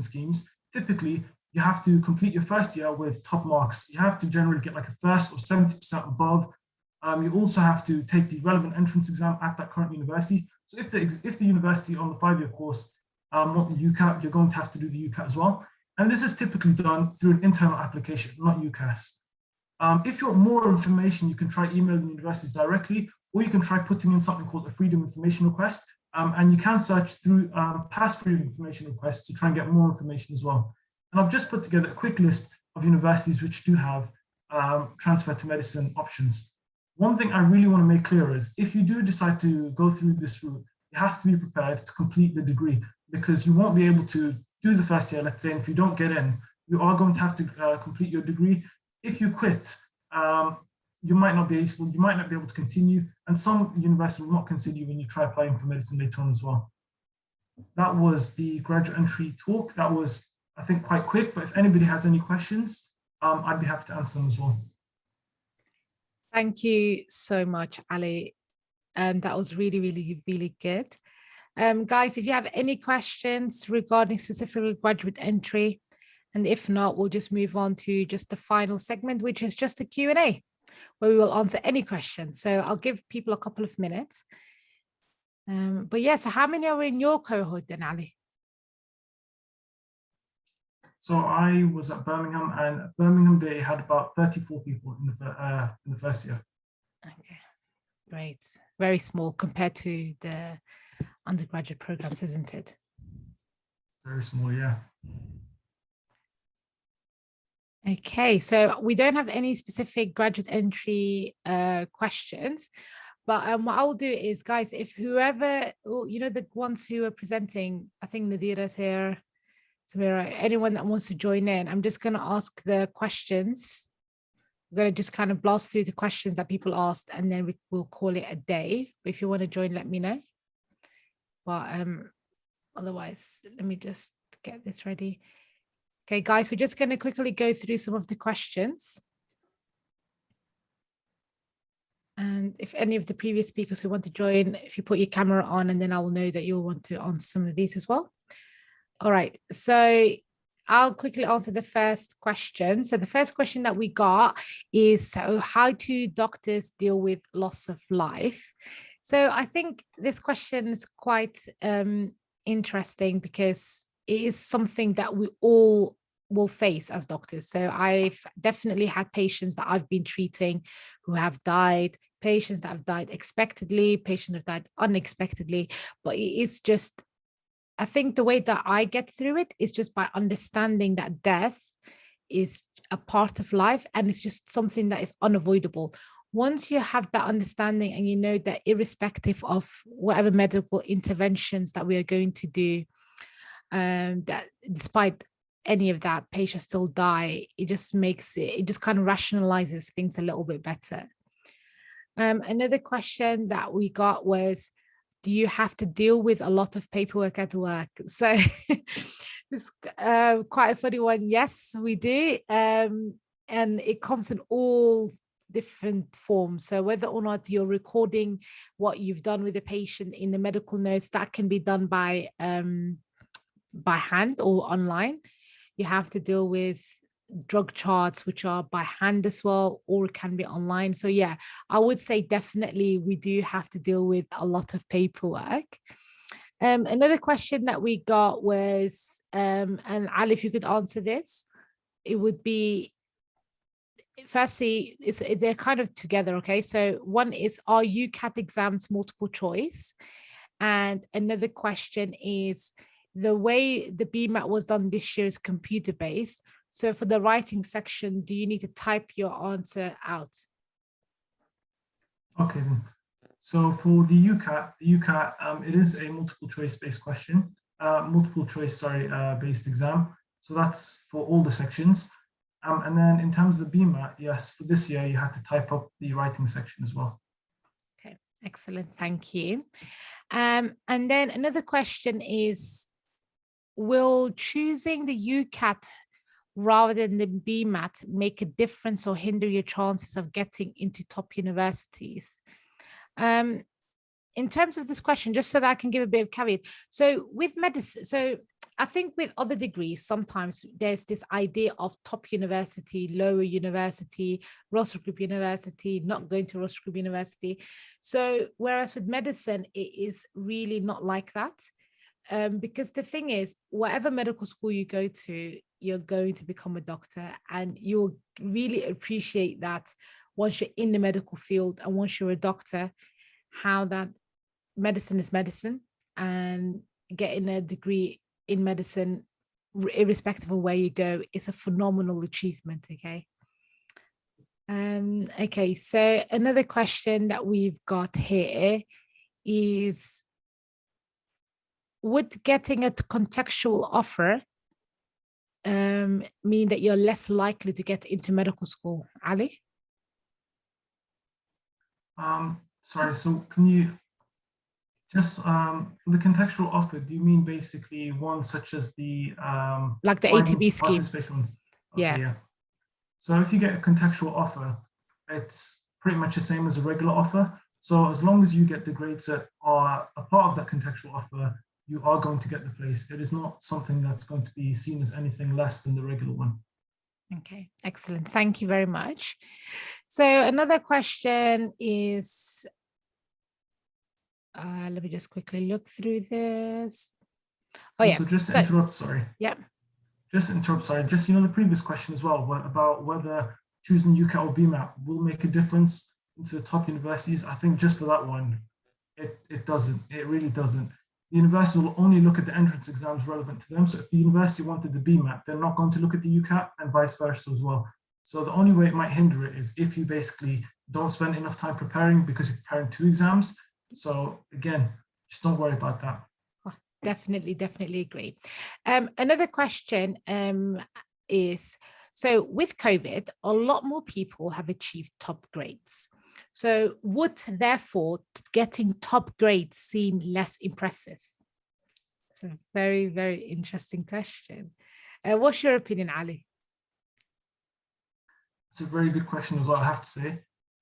schemes, typically you have to complete your 1st year with top marks. You have to generally get like a 1st or 70% above. You also have to take the relevant entrance exam at that current university. So if the university on the 5-year course want the UCAT, you're going to have to do the UCAT as well. And this is typically done through an internal application, not UCAS. If you want more information, you can try emailing universities directly, or you can try putting in something called a Freedom Information Request. And you can search through past Freedom Information Requests to try and get more information as well. And I've just put together a quick list of universities which do have transfer to medicine options. One thing I really want to make clear is if you do decide to go through this route, you have to be prepared to complete the degree, because you won't be able to do the first year, let's say, and if you don't get in, you are going to have to complete your degree. If you quit, you might not be able to continue, and some universities will not consider you when you try applying for medicine later on as well. That was the graduate entry talk. That was, I think, quite quick, but if anybody has any questions, I'd be happy to answer them as well. Thank you so much, Ali. That was really, really, really good. Guys, if you have any questions regarding specifically graduate entry, and if not, we'll just move on to just the final segment, which is just a Q&A, where we will answer any questions. So I'll give people a couple of minutes. But yeah, so how many are in your cohort then, Ali? So I was at Birmingham, and at Birmingham, they had about 34 people in the first year. Okay, great. Very small compared to the undergraduate programs, isn't it? Very small, yeah. Okay, so we don't have any specific graduate entry questions, but what I'll do is, guys, if whoever, you know, the ones who are presenting, I think Nadira's here, Samira, anyone that wants to join in, I'm just going to ask the questions. We're going to just kind of blast through the questions that people asked, and then we'll call it a day. But if you want to join, let me know. But otherwise, let me just get this ready. Okay, guys, we're just going to quickly go through some of the questions. And if any of the previous speakers who want to join, if you put your camera on, and then I will know that you'll want to answer some of these as well. All right, so I'll quickly answer the first question. So the first question that we got is, so how do doctors deal with loss of life? So I think this question is quite interesting, because it is something that we all will face as doctors. So I've definitely had patients that I've been treating who have died, patients that have died expectedly, patients that have died unexpectedly. But it is just, I think the way that I get through it is just by understanding that death is a part of life, and it's just something that is unavoidable. Once you have that understanding, and you know that irrespective of whatever medical interventions that we are going to do, that despite any of that, patients still die, it just makes it just kind of rationalizes things a little bit better. Another question that we got was, do you have to deal with a lot of paperwork at work? So it's quite a funny one. Yes, we do. And it comes in all different forms. So whether or not you're recording what you've done with the patient in the medical notes, that can be done by hand or online. You have to deal with drug charts, which are by hand as well, or it can be online. So yeah, I would say definitely we do have to deal with a lot of paperwork. Another question that we got was, and Ali, if you could answer this, it would be, firstly, they're kind of together, okay? So one is, are UCAT exams multiple choice? And another question is, the way the BMAT was done this year is computer-based. So for the writing section, do you need to type your answer out? Okay, then. So for the UCAT, it is a multiple choice based question, based exam. So that's for all the sections. And then in terms of the BMAT, yes, for this year, you had to type up the writing section as well. Okay, excellent, thank you. And then another question is, will choosing the UCAT rather than the BMAT make a difference or hinder your chances of getting into top universities? In terms of this question, just so that I can give a bit of caveat. So with medicine, so I think with other degrees, sometimes there's this idea of top university, lower university, Russell Group University, not going to Russell Group University. So whereas with medicine, it is really not like that. Because the thing is, whatever medical school you go to, you're going to become a doctor, and you'll really appreciate that once you're in the medical field and once you're a doctor, how that medicine is medicine, and getting a degree in medicine, irrespective of where you go, is a phenomenal achievement. Okay, so another question that we've got here is, would getting a contextual offer mean that you're less likely to get into medical school? Ali? Sorry, so can you just, for the contextual offer, do you mean basically one such as the like the ATB scheme? Participation ones? Okay, yeah. So if you get a contextual offer, it's pretty much the same as a regular offer. So as long as you get the grades that are a part of that contextual offer, you are going to get the place. It is not something that's going to be seen as anything less than the regular one. Okay, excellent. Thank you very much. So another question is, let me just quickly look through this. Oh yeah. So just to interrupt, sorry. Yeah. Just to interrupt, sorry. Just, the previous question as well, about whether choosing UCAT or BMAT will make a difference into the top universities. I think just for that one, it doesn't. It really doesn't. The university will only look at the entrance exams relevant to them. So if the university wanted the BMAT, they're not going to look at the UCAT, and vice versa as well. So the only way it might hinder it is if you basically don't spend enough time preparing because you're preparing 2 exams. So again, just don't worry about that. Oh, definitely agree. Another question is, so with COVID, a lot more people have achieved top grades. So would therefore getting top grades seem less impressive? It's a very, very interesting question. What's your opinion, Ali? It's a very good question as well, I have to say.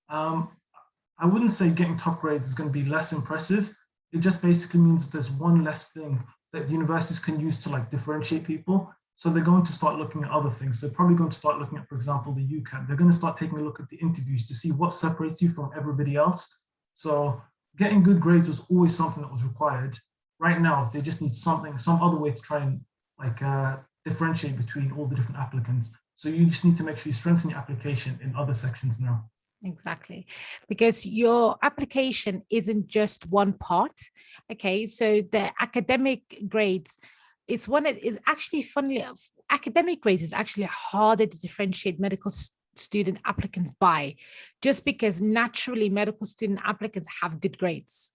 I wouldn't say getting top grades is going to be less impressive. It just basically means that there's one less thing that universities can use to differentiate people. So they're going to start looking at other things. They're probably going to start looking at, for example, the UCAT. They're going to start taking a look at the interviews to see what separates you from everybody else. So getting good grades was always something that was required. Right now, they just need some other way to try and differentiate between all the different applicants. So you just need to make sure you strengthen your application in other sections now. Exactly, because your application isn't just one part. Okay, so the academic grades, it's one that is actually, funnily, academic grades is actually harder to differentiate medical student applicants by, just because naturally medical student applicants have good grades.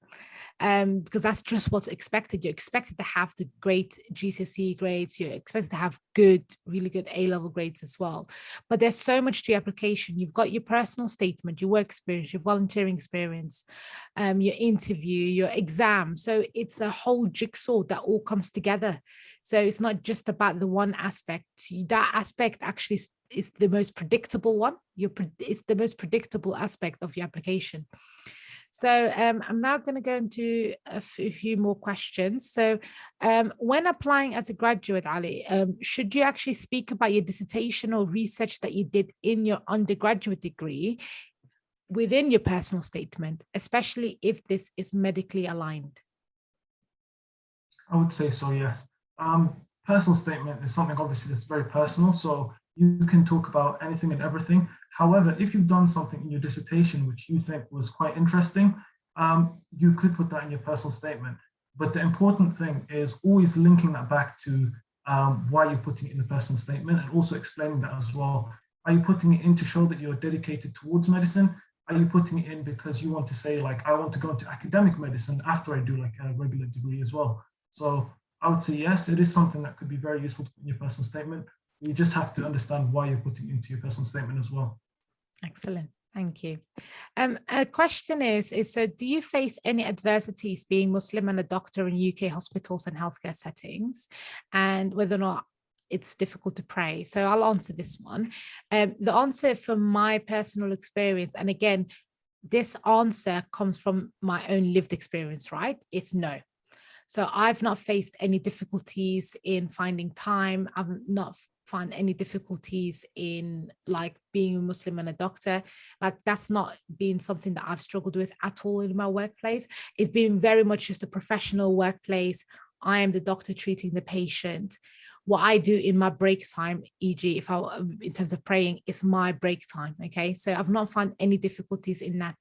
Because that's just what's expected. You're expected to have the great GCSE grades. You're expected to have good, really good A-level grades as well. But there's so much to your application. You've got your personal statement, your work experience, your volunteering experience, your interview, your exam. So it's a whole jigsaw that all comes together. So it's not just about the one aspect. That aspect actually is the most predictable one. It's the most predictable aspect of your application. So I'm now going to go into a few more questions. So when applying as a graduate, Ali, should you actually speak about your dissertation or research that you did in your undergraduate degree within your personal statement, especially if this is medically aligned? I would say so, yes. Personal statement is something obviously that's very personal, so you can talk about anything and everything. However, if you've done something in your dissertation which you think was quite interesting, you could put that in your personal statement. But the important thing is always linking that back to why you're putting it in the personal statement, and also explaining that as well. Are you putting it in to show that you're dedicated towards medicine? Are you putting it in because you want to say, I want to go into academic medicine after I do a regular degree as well? So I would say yes, it is something that could be very useful to put in your personal statement. You just have to understand why you're putting it into your personal statement as well. Excellent. Thank you. A question is so do you face any adversities being Muslim and a doctor in UK hospitals and healthcare settings, and whether or not it's difficult to pray? So I'll answer this one. The answer from my personal experience, and again, this answer comes from my own lived experience, right? It's no. So I've not faced any difficulties in finding time. I've not found any difficulties in being a Muslim and a doctor. That's not been something that I've struggled with at all in my workplace. It's been very much just a professional workplace. I am the doctor treating the patient. what I do in my break time, e.g. if I, in terms of praying, it's my break time. Okay. So I've not found any difficulties in that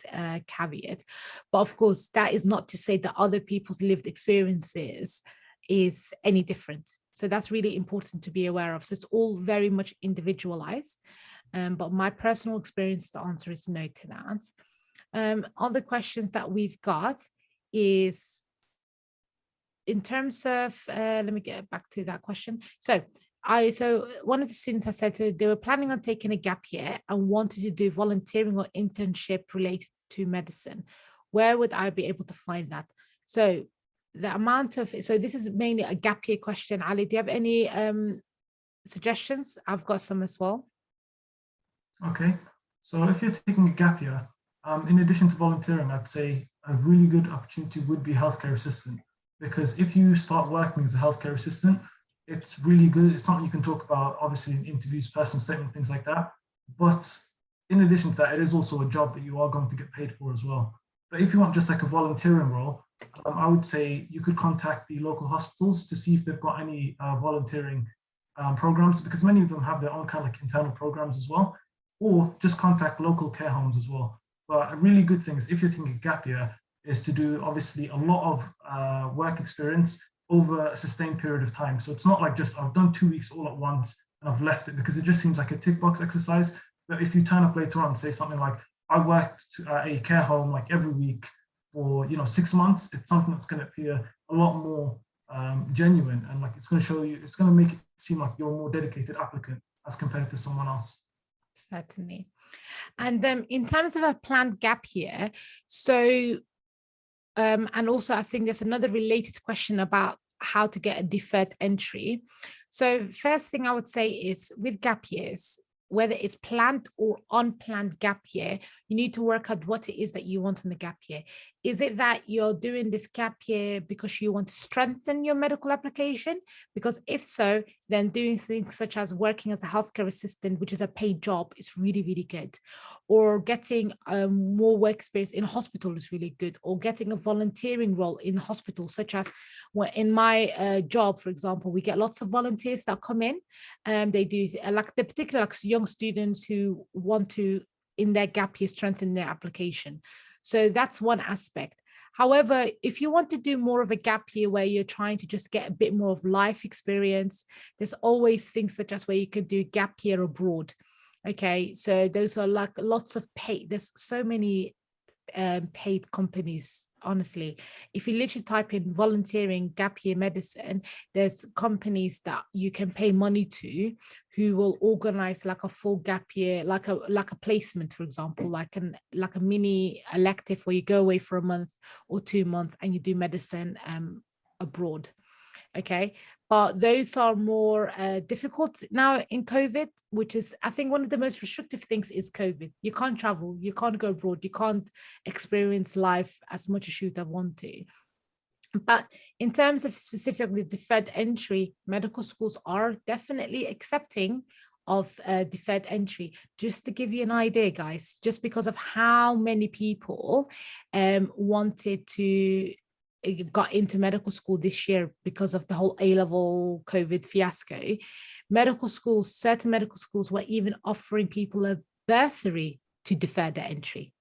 caveat. But of course, that is not to say that other people's lived experiences is any different. So that's really important to be aware of. So it's all very much individualized. But my personal experience, the answer is no to that. Other questions that we've got is in terms of, let me get back to that question. So one of the students has said they were planning on taking a gap year and wanted to do volunteering or internship related to medicine. Where would I be able to find that? So the amount of, so this is mainly a gap year question. Ali, do you have any suggestions? I've got some as well. Okay, so if you're taking a gap year, in addition to volunteering, I'd say a really good opportunity would be healthcare assistant, because if you start working as a healthcare assistant, it's really good. It's something you can talk about, obviously, in interviews, personal statement, things like that. But in addition to that, it is also a job that you are going to get paid for as well. But if you want just like a volunteering role, I would say you could contact the local hospitals to see if they've got any volunteering programs, because many of them have their own kind of like internal programs as well, or just contact local care homes as well. But a really good thing is, if you're taking a gap year, is to do obviously a lot of work experience over a sustained period of time. So it's not like just I've done 2 weeks all at once and I've left it, because it just seems like a tick box exercise. But if you turn up later on and say something like, I worked at a care home like every week for 6 months, it's something that's going to appear a lot more genuine, and like it's going to show you, it's going to make it seem like you're a more dedicated applicant as compared to someone else. Certainly. And in terms of a planned gap year, so and also I think there's another related question about how to get a deferred entry. So first thing I would say is, with gap years, whether it's planned or unplanned gap year, you need to work out what it is that you want from the gap year. Is it that you're doing this gap year because you want to strengthen your medical application? Because if so, then doing things such as working as a healthcare assistant, which is a paid job, is really, really good. Or getting more work experience in a hospital is really good. Or getting a volunteering role in hospital, such as in my job, for example, we get lots of volunteers that come in, and they do like the particular like young students who want to, in their gap year, strengthen their application. So that's one aspect. However, if you want to do more of a gap year where you're trying to just get a bit more of life experience, there's always things such as where you could do gap year abroad. Okay, so those are like lots of paid, there's so many paid companies. Honestly, if you literally type in volunteering gap year medicine, there's companies that you can pay money to who will organize like a full gap year, like a placement, for example, like a mini elective where you go away for a month or 2 months and you do medicine abroad. Okay, but those are more difficult now in COVID, which is, I think, one of the most restrictive things is COVID. You can't travel, you can't go abroad, you can't experience life as much as you'd want to. But in terms of specifically deferred entry, medical schools are definitely accepting of deferred entry. Just to give you an idea, guys, just because of how many people wanted to got into medical school this year because of the whole A-level COVID fiasco, certain medical schools were even offering people a bursary to defer their entry.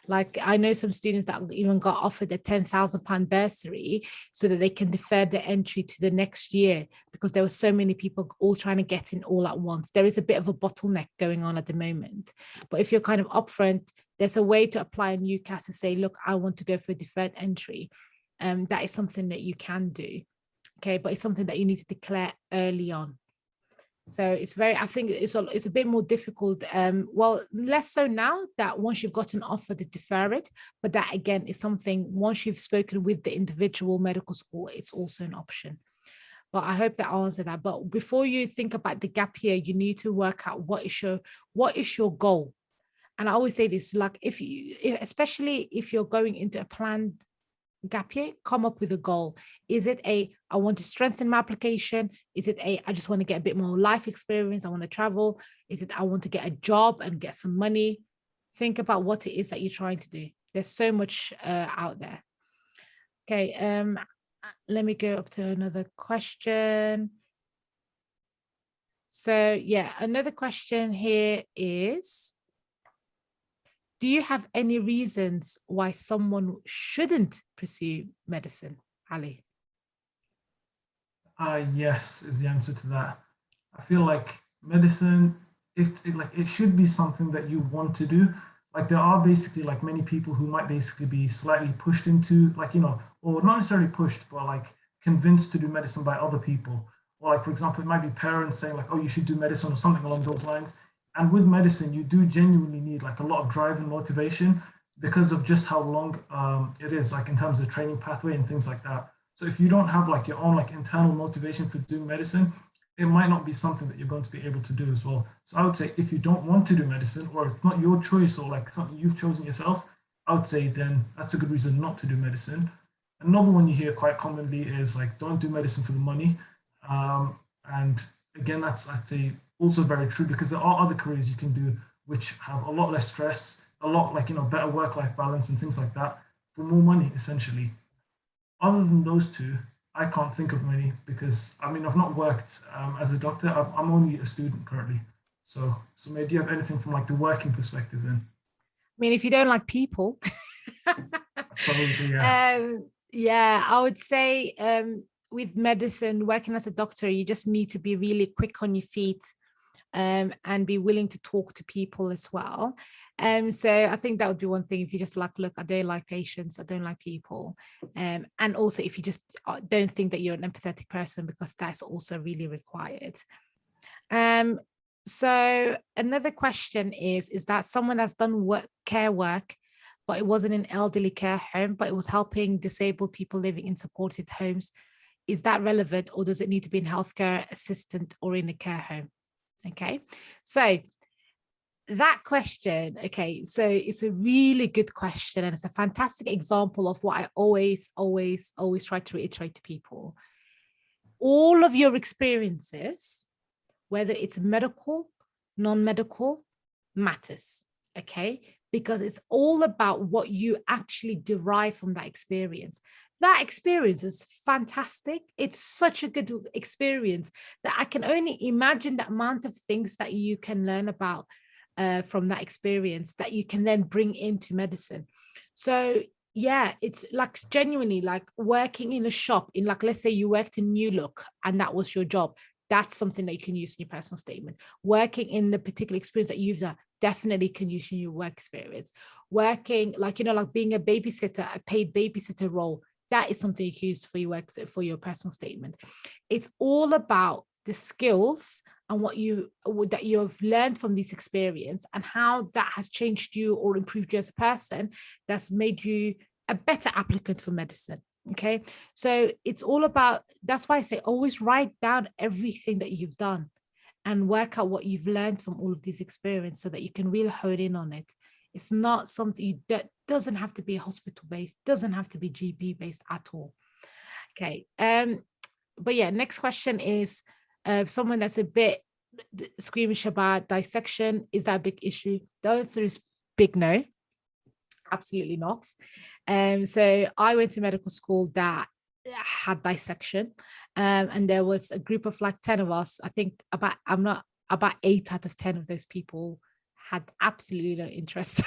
Like I know some students that even got offered a £10,000 bursary so that they can defer their entry to the next year, because there were so many people all trying to get in all at once. There is a bit of a bottleneck going on at the moment. But if you're kind of upfront, there's a way to apply in UCAS to say, look, I want to go for a deferred entry. That is something that you can do. Okay, but it's something that you need to declare early on. So it's I think it's a bit more difficult. Well, less so now that once you've got an offer to defer it, but that again is something, once you've spoken with the individual medical school, it's also an option. But I hope that answered that. But before you think about the gap year, you need to work out what is your goal. And I always say this, like especially if you're going into a planned gap year, come up with a goal. Is it I want to strengthen my application? Is it I just want to get a bit more life experience, I want to travel? Is it I want to get a job and get some money? Think about what it is that you're trying to do. There's so much out there. Okay, let me go up to another question. So yeah, another question here is, do you have any reasons why someone shouldn't pursue medicine, Ali? Yes, is the answer to that. I feel like medicine, it should be something that you want to do. Like there are basically like many people who might basically be slightly pushed into like, or not necessarily pushed, but like convinced to do medicine by other people. Or like, for example, it might be parents saying like, oh, you should do medicine or something along those lines. And with medicine, you do genuinely need like a lot of drive and motivation because of just how long it is, like in terms of training pathway and things like that. So if you don't have like your own like internal motivation for doing medicine, it might not be something that you're going to be able to do as well. So I would say if you don't want to do medicine, or it's not your choice or like something you've chosen yourself, I would say then that's a good reason not to do medicine. Another one you hear quite commonly is like, don't do medicine for the money. And again, that's, I'd say, also very true because there are other careers you can do which have a lot less stress, a lot like, better work-life balance and things like that for more money, essentially. Other than those two, I can't think of many because I mean I've not worked as a doctor. I'm only a student currently. So maybe do you have anything from like the working perspective then? I mean, if you don't like people, Absolutely, yeah. Yeah, I would say with medicine, working as a doctor, you just need to be really quick on your feet and be willing to talk to people as well. So I think that would be one thing. If you just like, look, I don't like patients, I don't like people. And also if you just don't think that you're an empathetic person, because that's also really required. So another question is that someone that's done care work, but it wasn't an elderly care home, but it was helping disabled people living in supported homes. Is that relevant, or does it need to be in healthcare assistant or in a care home? Okay, so that question, okay, so it's a really good question, and it's a fantastic example of what I always try to reiterate to people. All of your experiences, whether it's medical, non-medical, matters, okay? Because it's all about what you actually derive from that experience. That experience is fantastic. It's such a good experience that I can only imagine the amount of things that you can learn about from that experience that you can then bring into medicine. So yeah, it's like genuinely like working in a shop in, like, let's say you worked in New Look and that was your job. That's something that you can use in your personal statement. Working in the particular experience that you've done definitely can use in your work experience. Working like, like being a babysitter, a paid babysitter role, that is something you can use for your work, for your personal statement. It's all about the skills and what that you've learned from this experience and how that has changed you or improved you as a person, that's made you a better applicant for medicine. Okay, so it's all about, that's why I say always write down everything that you've done and work out what you've learned from all of these experiences so that you can really hone in on it. It's not something that doesn't have to be hospital based, doesn't have to be GP based at all. Okay, but yeah, next question is someone that's a bit squeamish about dissection. Is that a big issue? The answer is big no, absolutely not. So I went to medical school that had dissection, and there was a group of like 10 of us. I think about 8 out of 10 of those people had absolutely no interest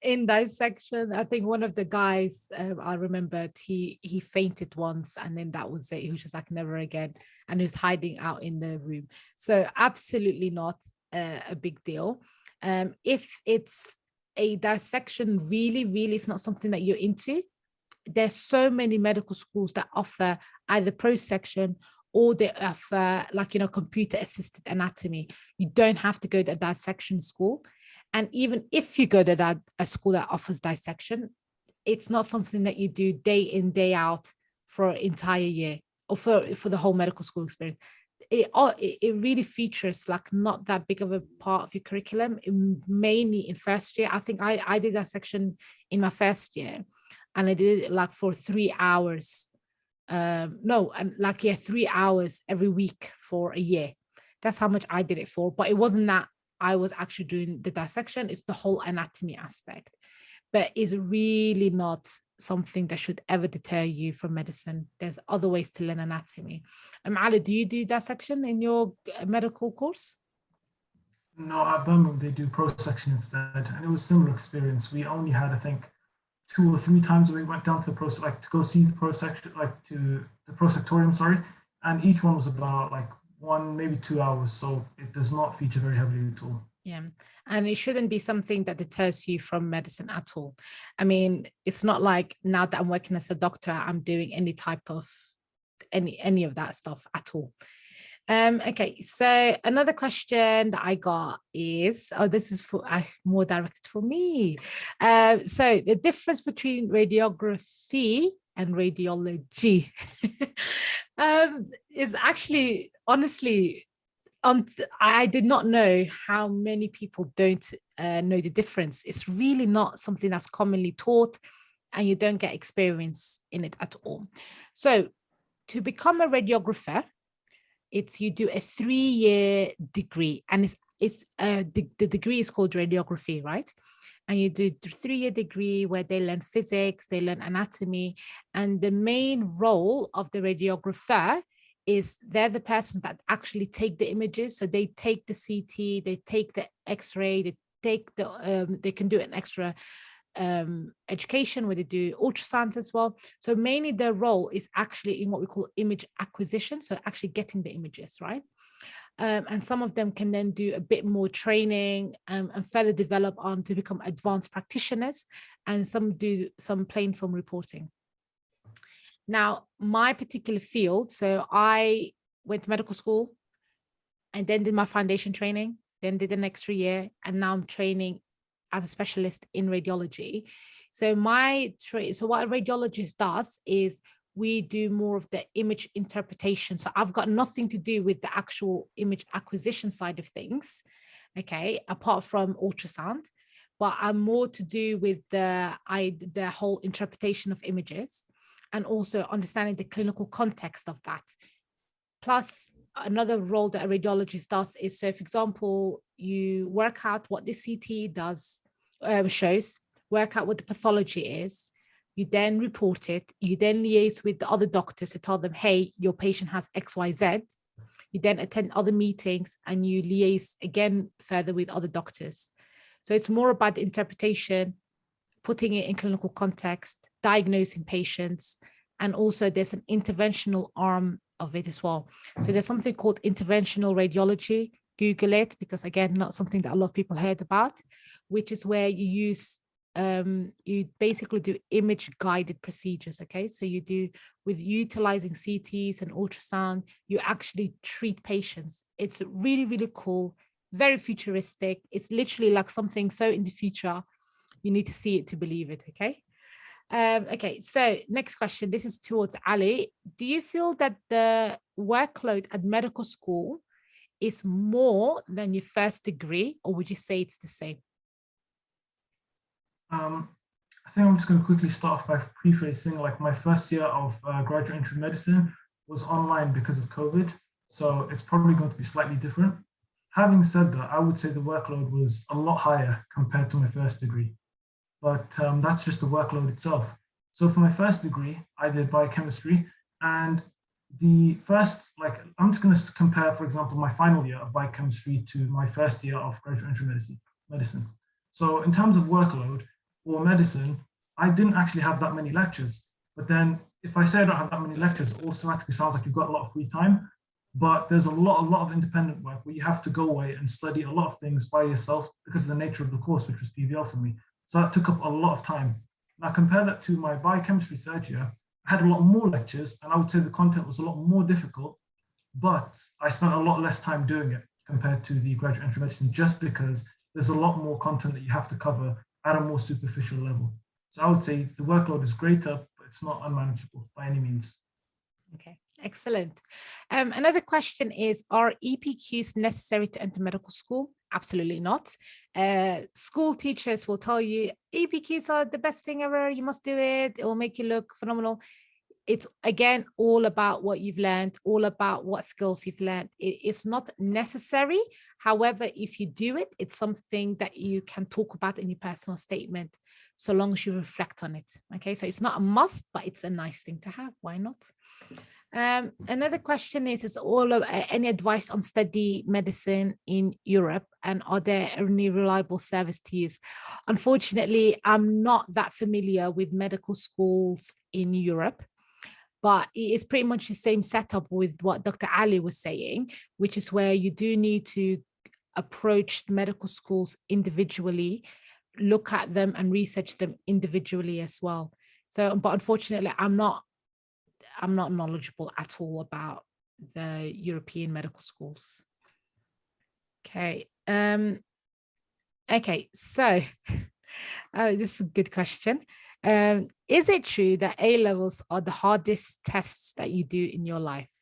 in dissection. I think one of the guys, I remembered, he fainted once, and then that was it. He was just like, never again, and he was hiding out in the room. So absolutely not a big deal. If it's a dissection really is not something that you're into, there's so many medical schools that offer either pro-section or they offer like, computer assisted anatomy. You don't have to go to a dissection school. And even if you go to a school that offers dissection, it's not something that you do day in, day out for an entire year or for the whole medical school experience. It really features like not that big of a part of your curriculum, mainly in first year. I think I did that section in my first year, and I did it like for 3 hours. 3 hours every week for a year. That's how much I did it for. But it wasn't that I was actually doing the dissection, it's the whole anatomy aspect. but is really not something that should ever deter you from medicine. There's other ways to learn anatomy. Ali, do you do that section in your medical course? No, at Birmingham they do pro section instead, and it was a similar experience. We only had, I think, 2 or 3 times when we went down to the to go see the pro section, to the prosectorium, sorry, and each one was about 1, maybe 2 hours. So it does not feature very heavily at all. Yeah. And it shouldn't be something that deters you from medicine at all. I mean, it's not like now that I'm working as a doctor, I'm doing any type of any of that stuff at all. Okay, so another question that I got is, this is for more directed for me. So the difference between radiography and radiology is actually, honestly, I did not know how many people don't know the difference. It's really not something that's commonly taught, and you don't get experience in it at all. So to become a radiographer, you do a 3-year degree, and the degree is called radiography, right? And you do a 3-year degree where they learn physics, they learn anatomy, and the main role of the radiographer is they're the persons that actually take the images. So they take the CT, they take the X-ray, they take they can do an extra education where they do ultrasounds as well. So mainly their role is actually in what we call image acquisition, so actually getting the images, right? And some of them can then do a bit more training and further develop on to become advanced practitioners, and some do some plain film reporting. Now, my particular field, so I went to medical school and then did my foundation training, then did an extra year, and now I'm training as a specialist in radiology. So what a radiologist does is we do more of the image interpretation. So I've got nothing to do with the actual image acquisition side of things, okay, apart from ultrasound, but I'm more to do with the whole interpretation of images, and also understanding the clinical context of that. Plus, another role that a radiologist does is, so for example, you work out what the CT does, shows, work out what the pathology is, you then report it, you then liaise with the other doctors to tell them, hey, your patient has XYZ. You then attend other meetings and you liaise again further with other doctors. So it's more about the interpretation, putting it in clinical context, diagnosing patients, and also there's an interventional arm of it as well. So there's something called interventional radiology. Google it, because again, not something that a lot of people heard about, which is where you use you basically do image guided procedures. Okay, so you do, with utilizing CTs and ultrasound, you actually treat patients. It's really, really cool, very futuristic. It's literally like something so in the future, you need to see it to believe it. Okay. Okay, so next question. This is towards Ali. Do you feel that the workload at medical school is more than your first degree, or would you say it's the same? I think I'm just going to quickly start off by prefacing, like my first year of graduate entry medicine was online because of COVID. So it's probably going to be slightly different. Having said that, I would say the workload was a lot higher compared to my first degree, but that's just the workload itself. So for my first degree, I did biochemistry, and the first, I'm just going to compare, for example, my final year of biochemistry to my first year of graduate entry medicine. So in terms of workload for medicine, I didn't actually have that many lectures. But then if I say I don't have that many lectures, it automatically sounds like you've got a lot of free time. But there's a lot of independent work where you have to go away and study a lot of things by yourself because of the nature of the course, which was PBL for me. So that took up a lot of time. Now compare that to my biochemistry third year. I had a lot more lectures, and I would say the content was a lot more difficult, but I spent a lot less time doing it compared to the graduate entry medicine, just because there's a lot more content that you have to cover at a more superficial level. So I would say the workload is greater, but it's not unmanageable by any means. Okay, excellent. Another question is, are EPQs necessary to enter medical school? Absolutely not. School teachers will tell you EPQs are the best thing ever. You must do it. It will make you look phenomenal. It's again all about what you've learned, all about what skills you've learned. It's not necessary. However, if you do it, it's something that you can talk about in your personal statement, so long as you reflect on it. Okay, so it's not a must, but it's a nice thing to have. Why not? Another question is all of any advice on study medicine in Europe, and are there any reliable service to use? Unfortunately, I'm not that familiar with medical schools in Europe, but it is pretty much the same setup with what Dr. Ali was saying, which is where you do need to approach the medical schools individually, look at them and research them individually as well. So, but unfortunately, I'm not knowledgeable at all about the European medical schools. Okay. Okay, so this is a good question. Is it true that A levels are the hardest tests that you do in your life?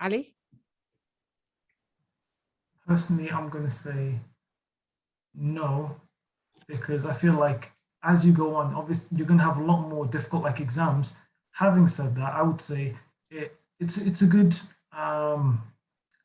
Ali? Personally, I'm going to say no, because I feel like as you go on, obviously you're going to have a lot more difficult like exams. Having said that, I would say it's a good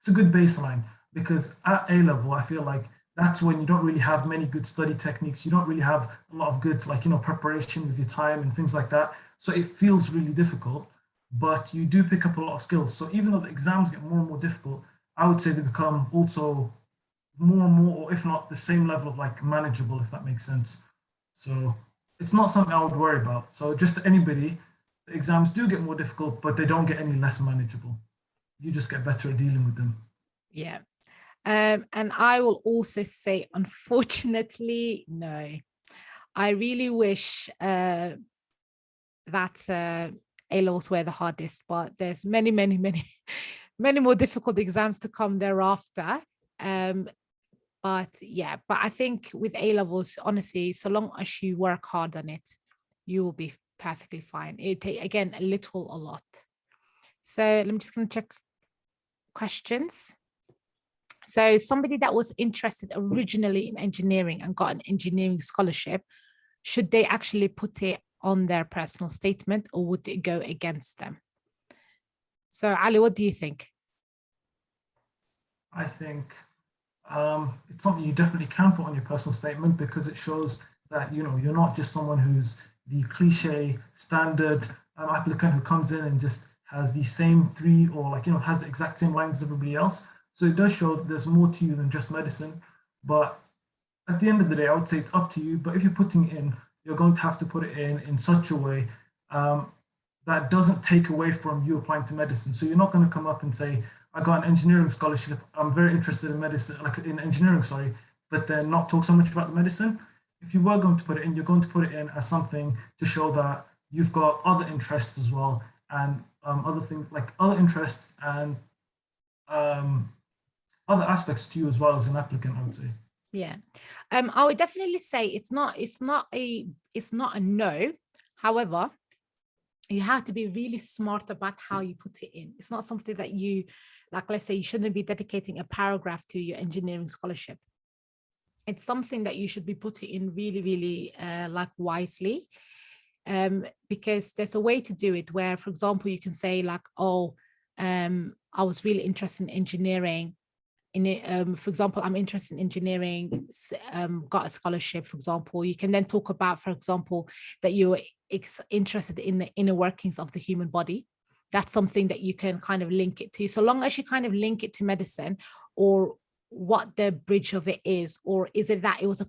baseline, because at A level, I feel like that's when you don't really have many good study techniques. You don't really have a lot of good, like, preparation with your time and things like that. So it feels really difficult, but you do pick up a lot of skills. So even though the exams get more and more difficult, I would say they become also more and more, or if not the same level of like manageable, if that makes sense. So it's not something I would worry about. So just to anybody, the exams do get more difficult, but they don't get any less manageable. You just get better at dealing with them. Yeah. And I will also say, unfortunately, no. I really wish that A-levels were the hardest, but there's many more difficult exams to come thereafter. But yeah, but I think with A-levels, honestly, so long as you work hard on it, you will be perfectly fine. It take, again, a lot. So I'm just going to check questions. So somebody that was interested originally in engineering and got an engineering scholarship, should they actually put it on their personal statement, or would it go against them? So Ali, what do you think? I think it's something you definitely can put on your personal statement, because it shows that, you're not just someone who's the cliche standard applicant who comes in and just has the same three, or like, has the exact same lines as everybody else. So it does show that there's more to you than just medicine. But at the end of the day, I would say it's up to you. But if you're putting it in, you're going to have to put it in such a way that doesn't take away from you applying to medicine. So you're not going to come up and say, I got an engineering scholarship, I'm very interested in medicine, like in engineering, sorry, but then not talk so much about the medicine. If you were going to put it in, you're going to put it in as something to show that you've got other interests as well, and other things, like other interests and other aspects to you as well as an applicant, I would say. Yeah, I would definitely say it's not a no. However, you have to be really smart about how you put it in. It's not something that you, like, let's say you shouldn't be dedicating a paragraph to your engineering scholarship. It's something that you should be putting in really, like, wisely, because there's a way to do it where, for example, you can say like, oh, I was really interested in engineering. For example, I'm interested in engineering, got a scholarship, for example. You can then talk about, for example, that you're interested in the inner workings of the human body. That's something that you can kind of link it to, so long as you kind of link it to medicine, or what the bridge of it is, or is it that it was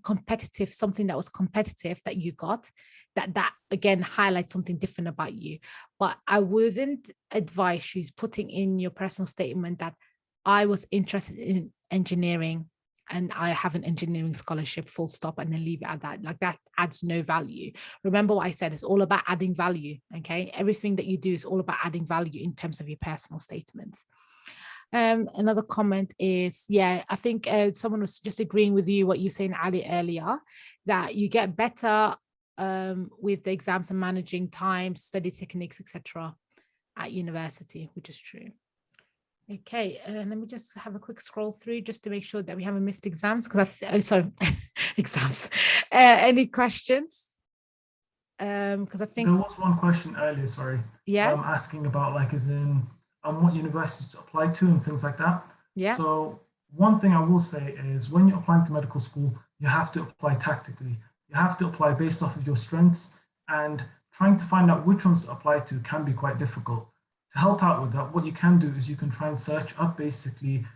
something that was competitive that you got, that again highlights something different about you. But I wouldn't advise you putting in your personal statement that I was interested in engineering and I have an engineering scholarship, full stop, and then leave it at that. Like, that adds no value. Remember what I said, it's all about adding value, okay? Everything that you do is all about adding value in terms of your personal statement. Another comment is, yeah, I think someone was just agreeing with you, what you were saying, Ali, earlier, that you get better with the exams and managing time, study techniques, etc. at university, which is true. Okay, let me just have a quick scroll through just to make sure that we haven't missed exams, because sorry, exams. Any questions? Because I think there was one question earlier, sorry. Yeah. Asking about, like, as in what universities to apply to and things like that. Yeah. So One thing I will say is when you're applying to medical school, you have to apply tactically. You have to apply based off of your strengths, and trying to find out which ones to apply to can be quite difficult. To help out with that, what you can do is you can try and search up basically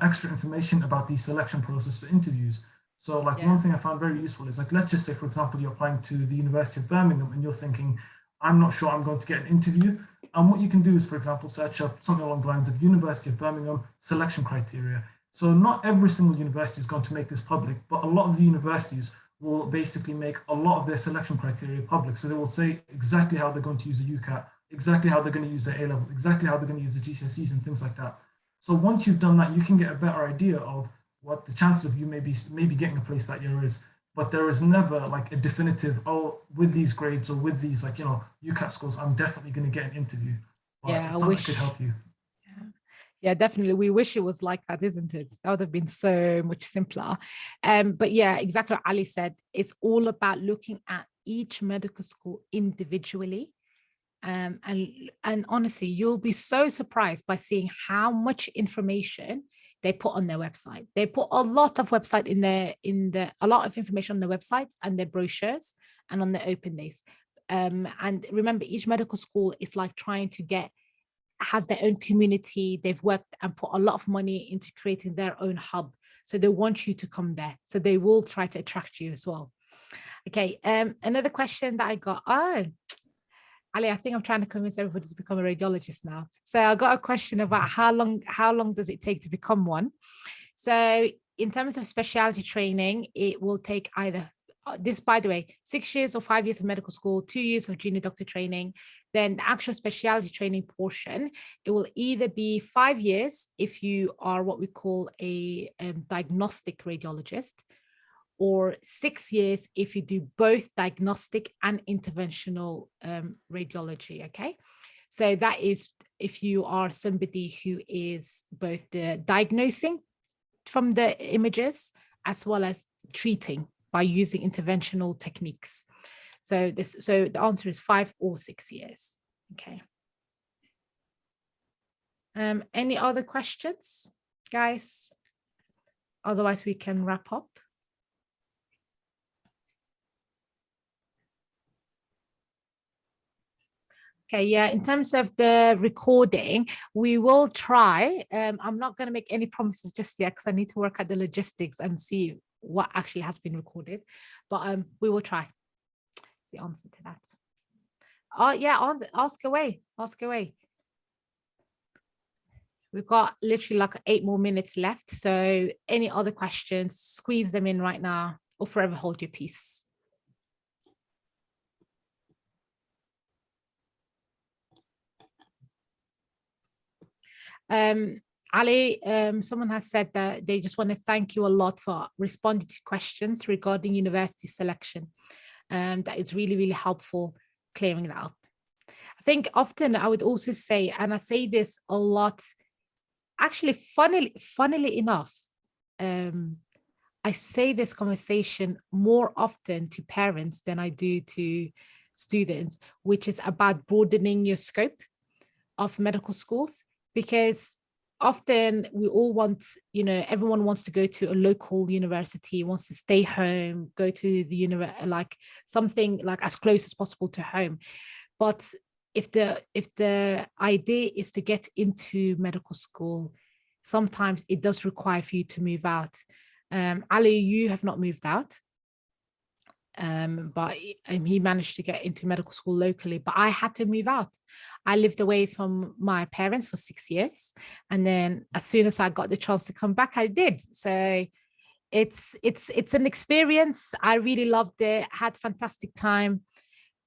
extra information about the selection process for interviews. So like one thing I found very useful is like, let's just say, for example, you're applying to the University of Birmingham and you're thinking, I'm not sure I'm going to get an interview. And what you can do is, for example, search up something along the lines of University of Birmingham selection criteria. So not every single university is going to make this public, but a lot of the universities will basically make a lot of their selection criteria public. So they will say exactly how they're going to use the UCAT, exactly how they're going to use their A-levels, exactly how they're going to use the GCSEs and things like that. So once you've done that, you can get a better idea of what the chances of you maybe getting a place that year is. But there is never like a definitive, oh, with these grades or with these like, UCAT scores, I'm definitely going to get an interview. But it's something that could help you. Yeah, definitely. We wish it was like that, isn't it? That would have been so much simpler. But yeah, exactly what Ali said. It's all about looking at each medical school individually. And honestly, you'll be so surprised by seeing how much information they put on their website. They put a lot of website a lot of information on their websites and their brochures and on their open days. And remember, each medical school is like trying to has their own community. They've worked and put a lot of money into creating their own hub. So they want you to come there. So they will try to attract you as well. Okay. Another question that I got. Oh, Ali, I think I'm trying to convince everybody to become a radiologist now. So I got a question about how long does it take to become one? So in terms of specialty training, it will take either this, by the way, 6 years or 5 years of medical school, 2 years of junior doctor training. Then the actual specialty training portion, it will either be 5 years if you are what we call a diagnostic radiologist, or 6 years if you do both diagnostic and interventional radiology. Okay, so that is if you are somebody who is both the diagnosing from the images as well as treating by using interventional techniques. So the answer is 5 or 6 years. Okay. Any other questions, guys? Otherwise, we can wrap up. Okay, yeah, in terms of the recording, we will try. I'm not going to make any promises just yet because I need to work out the logistics and see what actually has been recorded, but we will try. That's the answer to that. Oh yeah, ask away. We've got literally like 8 more minutes left, so any other questions, squeeze them in right now or forever hold your peace. Ali, someone has said that they just want to thank you a lot for responding to questions regarding university selection. That is really, really helpful clearing that up. I think often I would also say, and I say this a lot, actually, funnily enough, I say this conversation more often to parents than I do to students, which is about broadening your scope of medical schools, because often we all want, everyone wants to go to a local university, wants to stay home, go to the university, like something like as close as possible to home. But if the idea is to get into medical school, sometimes it does require for you to move out. Ali, you have not moved out. But he managed to get into medical school locally, but I had to move out. I lived away from my parents for 6 years, and then as soon as I got the chance to come back, I did. So it's an experience. I really loved it, had fantastic time,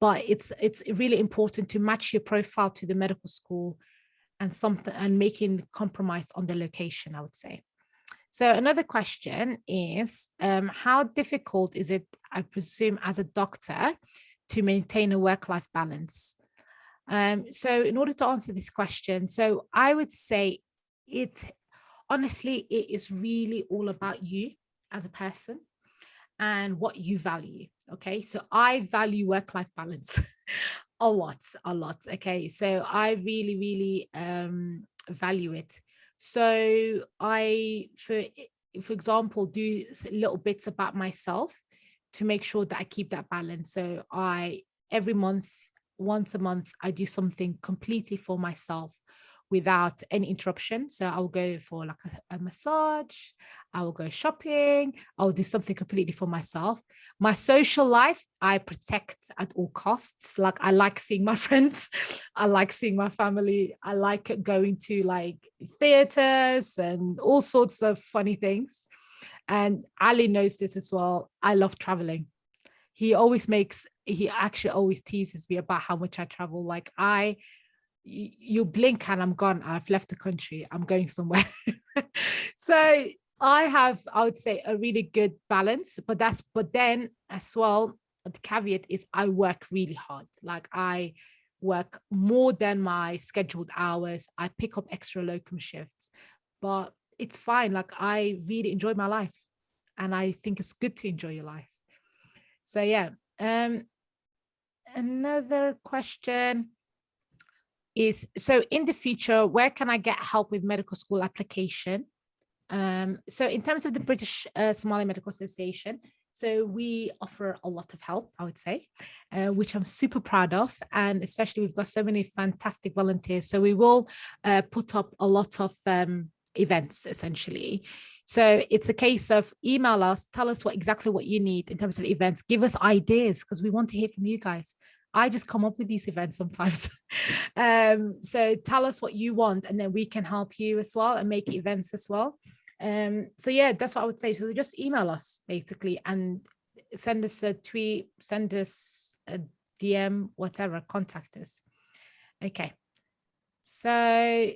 but it's really important to match your profile to the medical school and making compromise on the location, I would say. So another question is, how difficult is it, I presume, as a doctor to maintain a work-life balance? So in order to answer this question, so I would say honestly, it is really all about you as a person and what you value. Okay, so I value work-life balance a lot. Okay, so I really, really value it. So I, for example, do little bits about myself to make sure that I keep that balance. So every month, once a month, I do something completely for myself without any interruption. So I'll go for like a massage, I will go shopping, I'll do something completely for myself. My social life, I protect at all costs. Like I like seeing my friends, I like seeing my family, I like going to like theaters and all sorts of funny things. And Ali knows this as well. I love traveling. He actually always teases me about how much I travel. Like you blink and I'm gone. I've left the country. I'm going somewhere. So I would say, a really good balance. But then as well, the caveat is I work really hard. Like I work more than my scheduled hours. I pick up extra locum shifts, but it's fine. Like I really enjoy my life, and I think it's good to enjoy your life. So yeah. Another question is, so in the future, where can I get help with medical school application? So in terms of the British Somali Medical Association, so we offer a lot of help, I would say, which I'm super proud of. And especially we've got so many fantastic volunteers. So we will put up a lot of events, essentially. So it's a case of email us, tell us exactly what you need in terms of events, give us ideas, because we want to hear from you guys. I just come up with these events sometimes. So tell us what you want, and then we can help you as well and make events as well. So yeah, that's what I would say. So just email us basically, and send us a tweet, send us a DM, whatever, contact us. Okay. So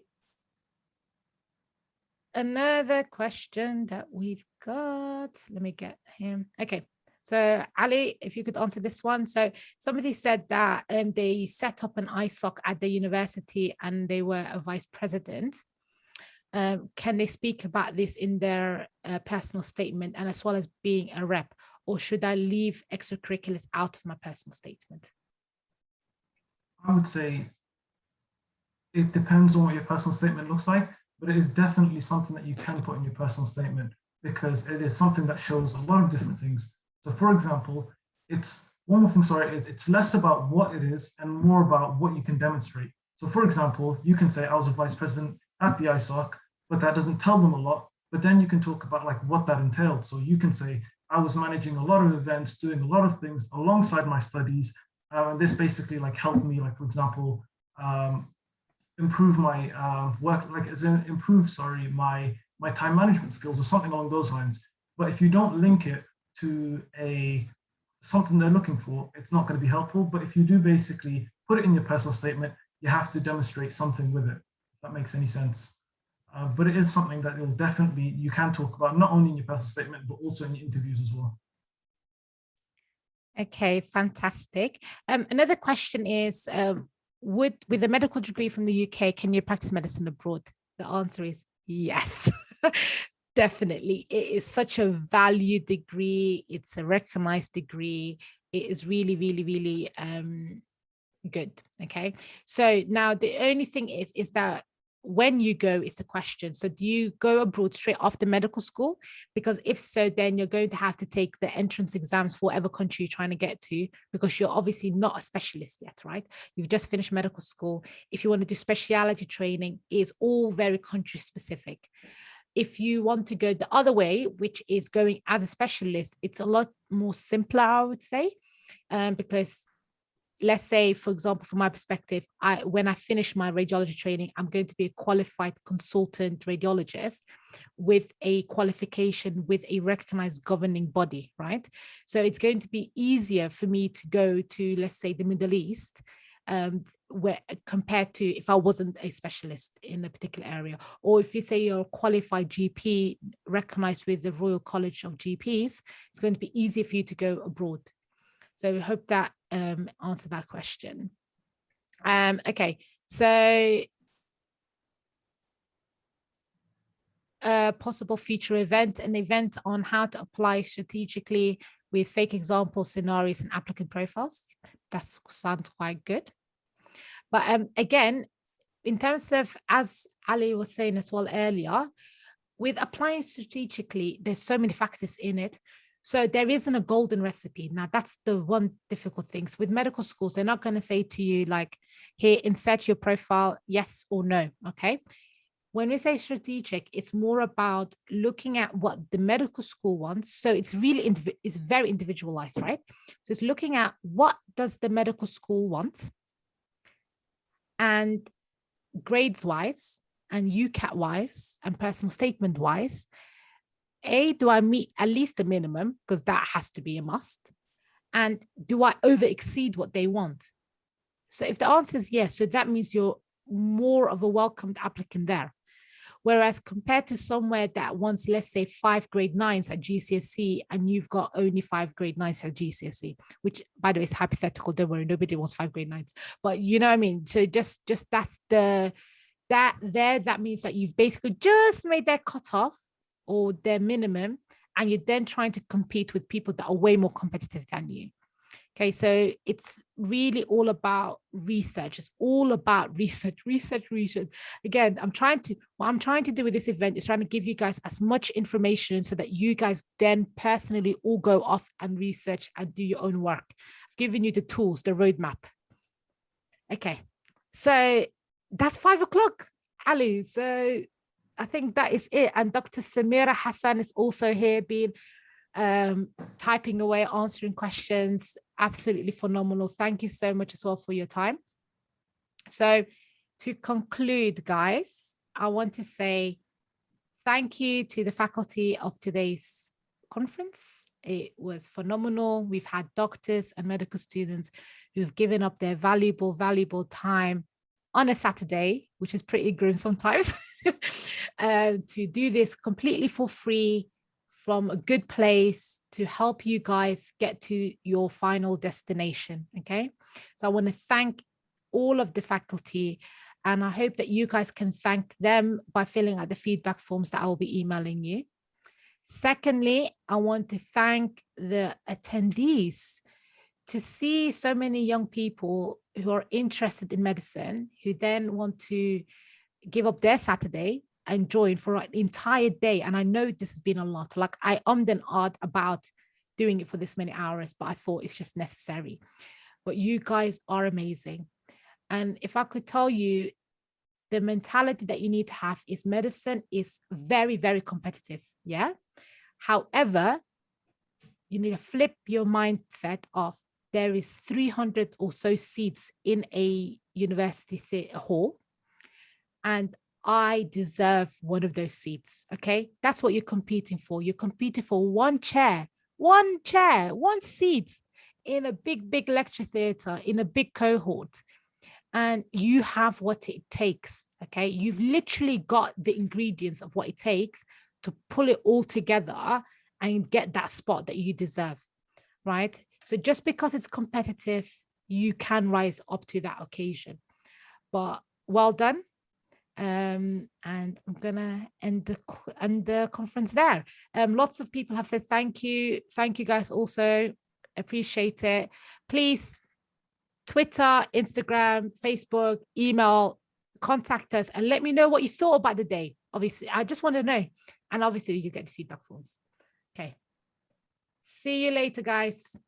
another question that we've got, let me get him. Okay. So Ali, if you could answer this one. So somebody said that they set up an ISOC at the university and they were a vice president. Can they speak about this in their personal statement, and as well as being a rep, or should I leave extracurriculars out of my personal statement? I would say it depends on what your personal statement looks like, but it is definitely something that you can put in your personal statement, because it is something that shows a lot of different things. So for example, it's less about what it is and more about what you can demonstrate. So for example, you can say I was a vice president at the ISOC, but that doesn't tell them a lot. But then you can talk about like what that entailed. So you can say I was managing a lot of events, doing a lot of things alongside my studies. This basically like helped me, like for example, improve my my time management skills or something along those lines. But if you don't link it to something they're looking for, it's not going to be helpful. But if you do basically put it in your personal statement, you have to demonstrate something with it, if that makes any sense. But it is something that you can talk about, not only in your personal statement, but also in your interviews as well. Okay, fantastic. Another question is, with a medical degree from the UK, can you practice medicine abroad? The answer is yes. Definitely. It is such a valued degree. It's a recognized degree. It is really, really, really good. Okay. So now the only thing is that when you go is the question. So do you go abroad straight after medical school? Because if so, then you're going to have to take the entrance exams for whatever country you're trying to get to, because you're obviously not a specialist yet, right? You've just finished medical school. If you want to do specialty training, it's all very country specific. If you want to go the other way, which is going as a specialist, it's a lot more simpler, I would say, because let's say, for example, from my perspective, when I finish my radiology training, I'm going to be a qualified consultant radiologist with a qualification with a recognized governing body, right? So it's going to be easier for me to go to, let's say, the Middle East, where compared to if I wasn't a specialist in a particular area. Or if you say you're a qualified GP recognized with the Royal College of GPs, it's going to be easier for you to go abroad. So I hope that answered that question. Okay, so a possible future event, an event on how to apply strategically with fake example scenarios and applicant profiles. That sounds quite good. But again, in terms of, as Ali was saying as well earlier, with applying strategically, there's so many factors in it. So there isn't a golden recipe. Now, that's the one difficult thing. With medical schools, they're not going to say to you, like, here, insert your profile, yes or no, okay? When we say strategic, it's more about looking at what the medical school wants. So it's really, it's very individualized, right? So it's looking at what does the medical school want, and grades wise, and UCAT wise, and personal statement wise, do I meet at least the minimum? Because that has to be a must. And do I over exceed what they want? So if the answer is yes, so that means you're more of a welcomed applicant there. Whereas compared to somewhere that wants, let's say, 5 grade 9s at GCSE, and you've got only 5 grade 9s at GCSE, which, by the way, is hypothetical. Don't worry, nobody wants 5 grade 9s. But you know what I mean? So just that's that means that you've basically just made their cutoff or their minimum, and you're then trying to compete with people that are way more competitive than you. Okay, so it's really all about research. It's all about research. Again, what I'm trying to do with this event is trying to give you guys as much information so that you guys then personally all go off and research and do your own work. I've given you the tools, the roadmap. Okay, so that's 5 o'clock, Ali. So I think that is it. And Dr. Samira Hassan is also here, being typing away, answering questions. Absolutely phenomenal. Thank you so much as well for your time. So to conclude, guys, I want to say thank you to the faculty of today's conference. It was phenomenal. We've had doctors and medical students who've given up their valuable time on a Saturday, which is pretty grim sometimes, to do this completely for free from a good place to help you guys get to your final destination. Okay, so I want to thank all of the faculty, and I hope that you guys can thank them by filling out the feedback forms that I will be emailing you. Secondly, I want to thank the attendees. To see so many young people who are interested in medicine, who then want to give up their Saturday and join for an entire day. And I know this has been a lot. Like, I ummed and ahed about doing it for this many hours, but I thought it's just necessary. But you guys are amazing. And if I could tell you, the mentality that you need to have is medicine is very, very competitive. Yeah. However, you need to flip your mindset of, there is 300 or so seats in a university hall, and I deserve one of those seats. Okay, that's what you're competing for. You're competing for one chair, one seat in a big lecture theatre, in a big cohort, and you have what it takes. Okay, you've literally got the ingredients of what it takes to pull it all together and get that spot that you deserve, right? So just because it's competitive, you can rise up to that occasion. But well done. And I'm gonna end the conference there. Lots of people have said thank you guys, also appreciate it. Please, Twitter, Instagram, Facebook, email, contact us and let me know what you thought about the day. Obviously, I just want to know, and obviously you get the feedback forms. Okay, see you later, guys.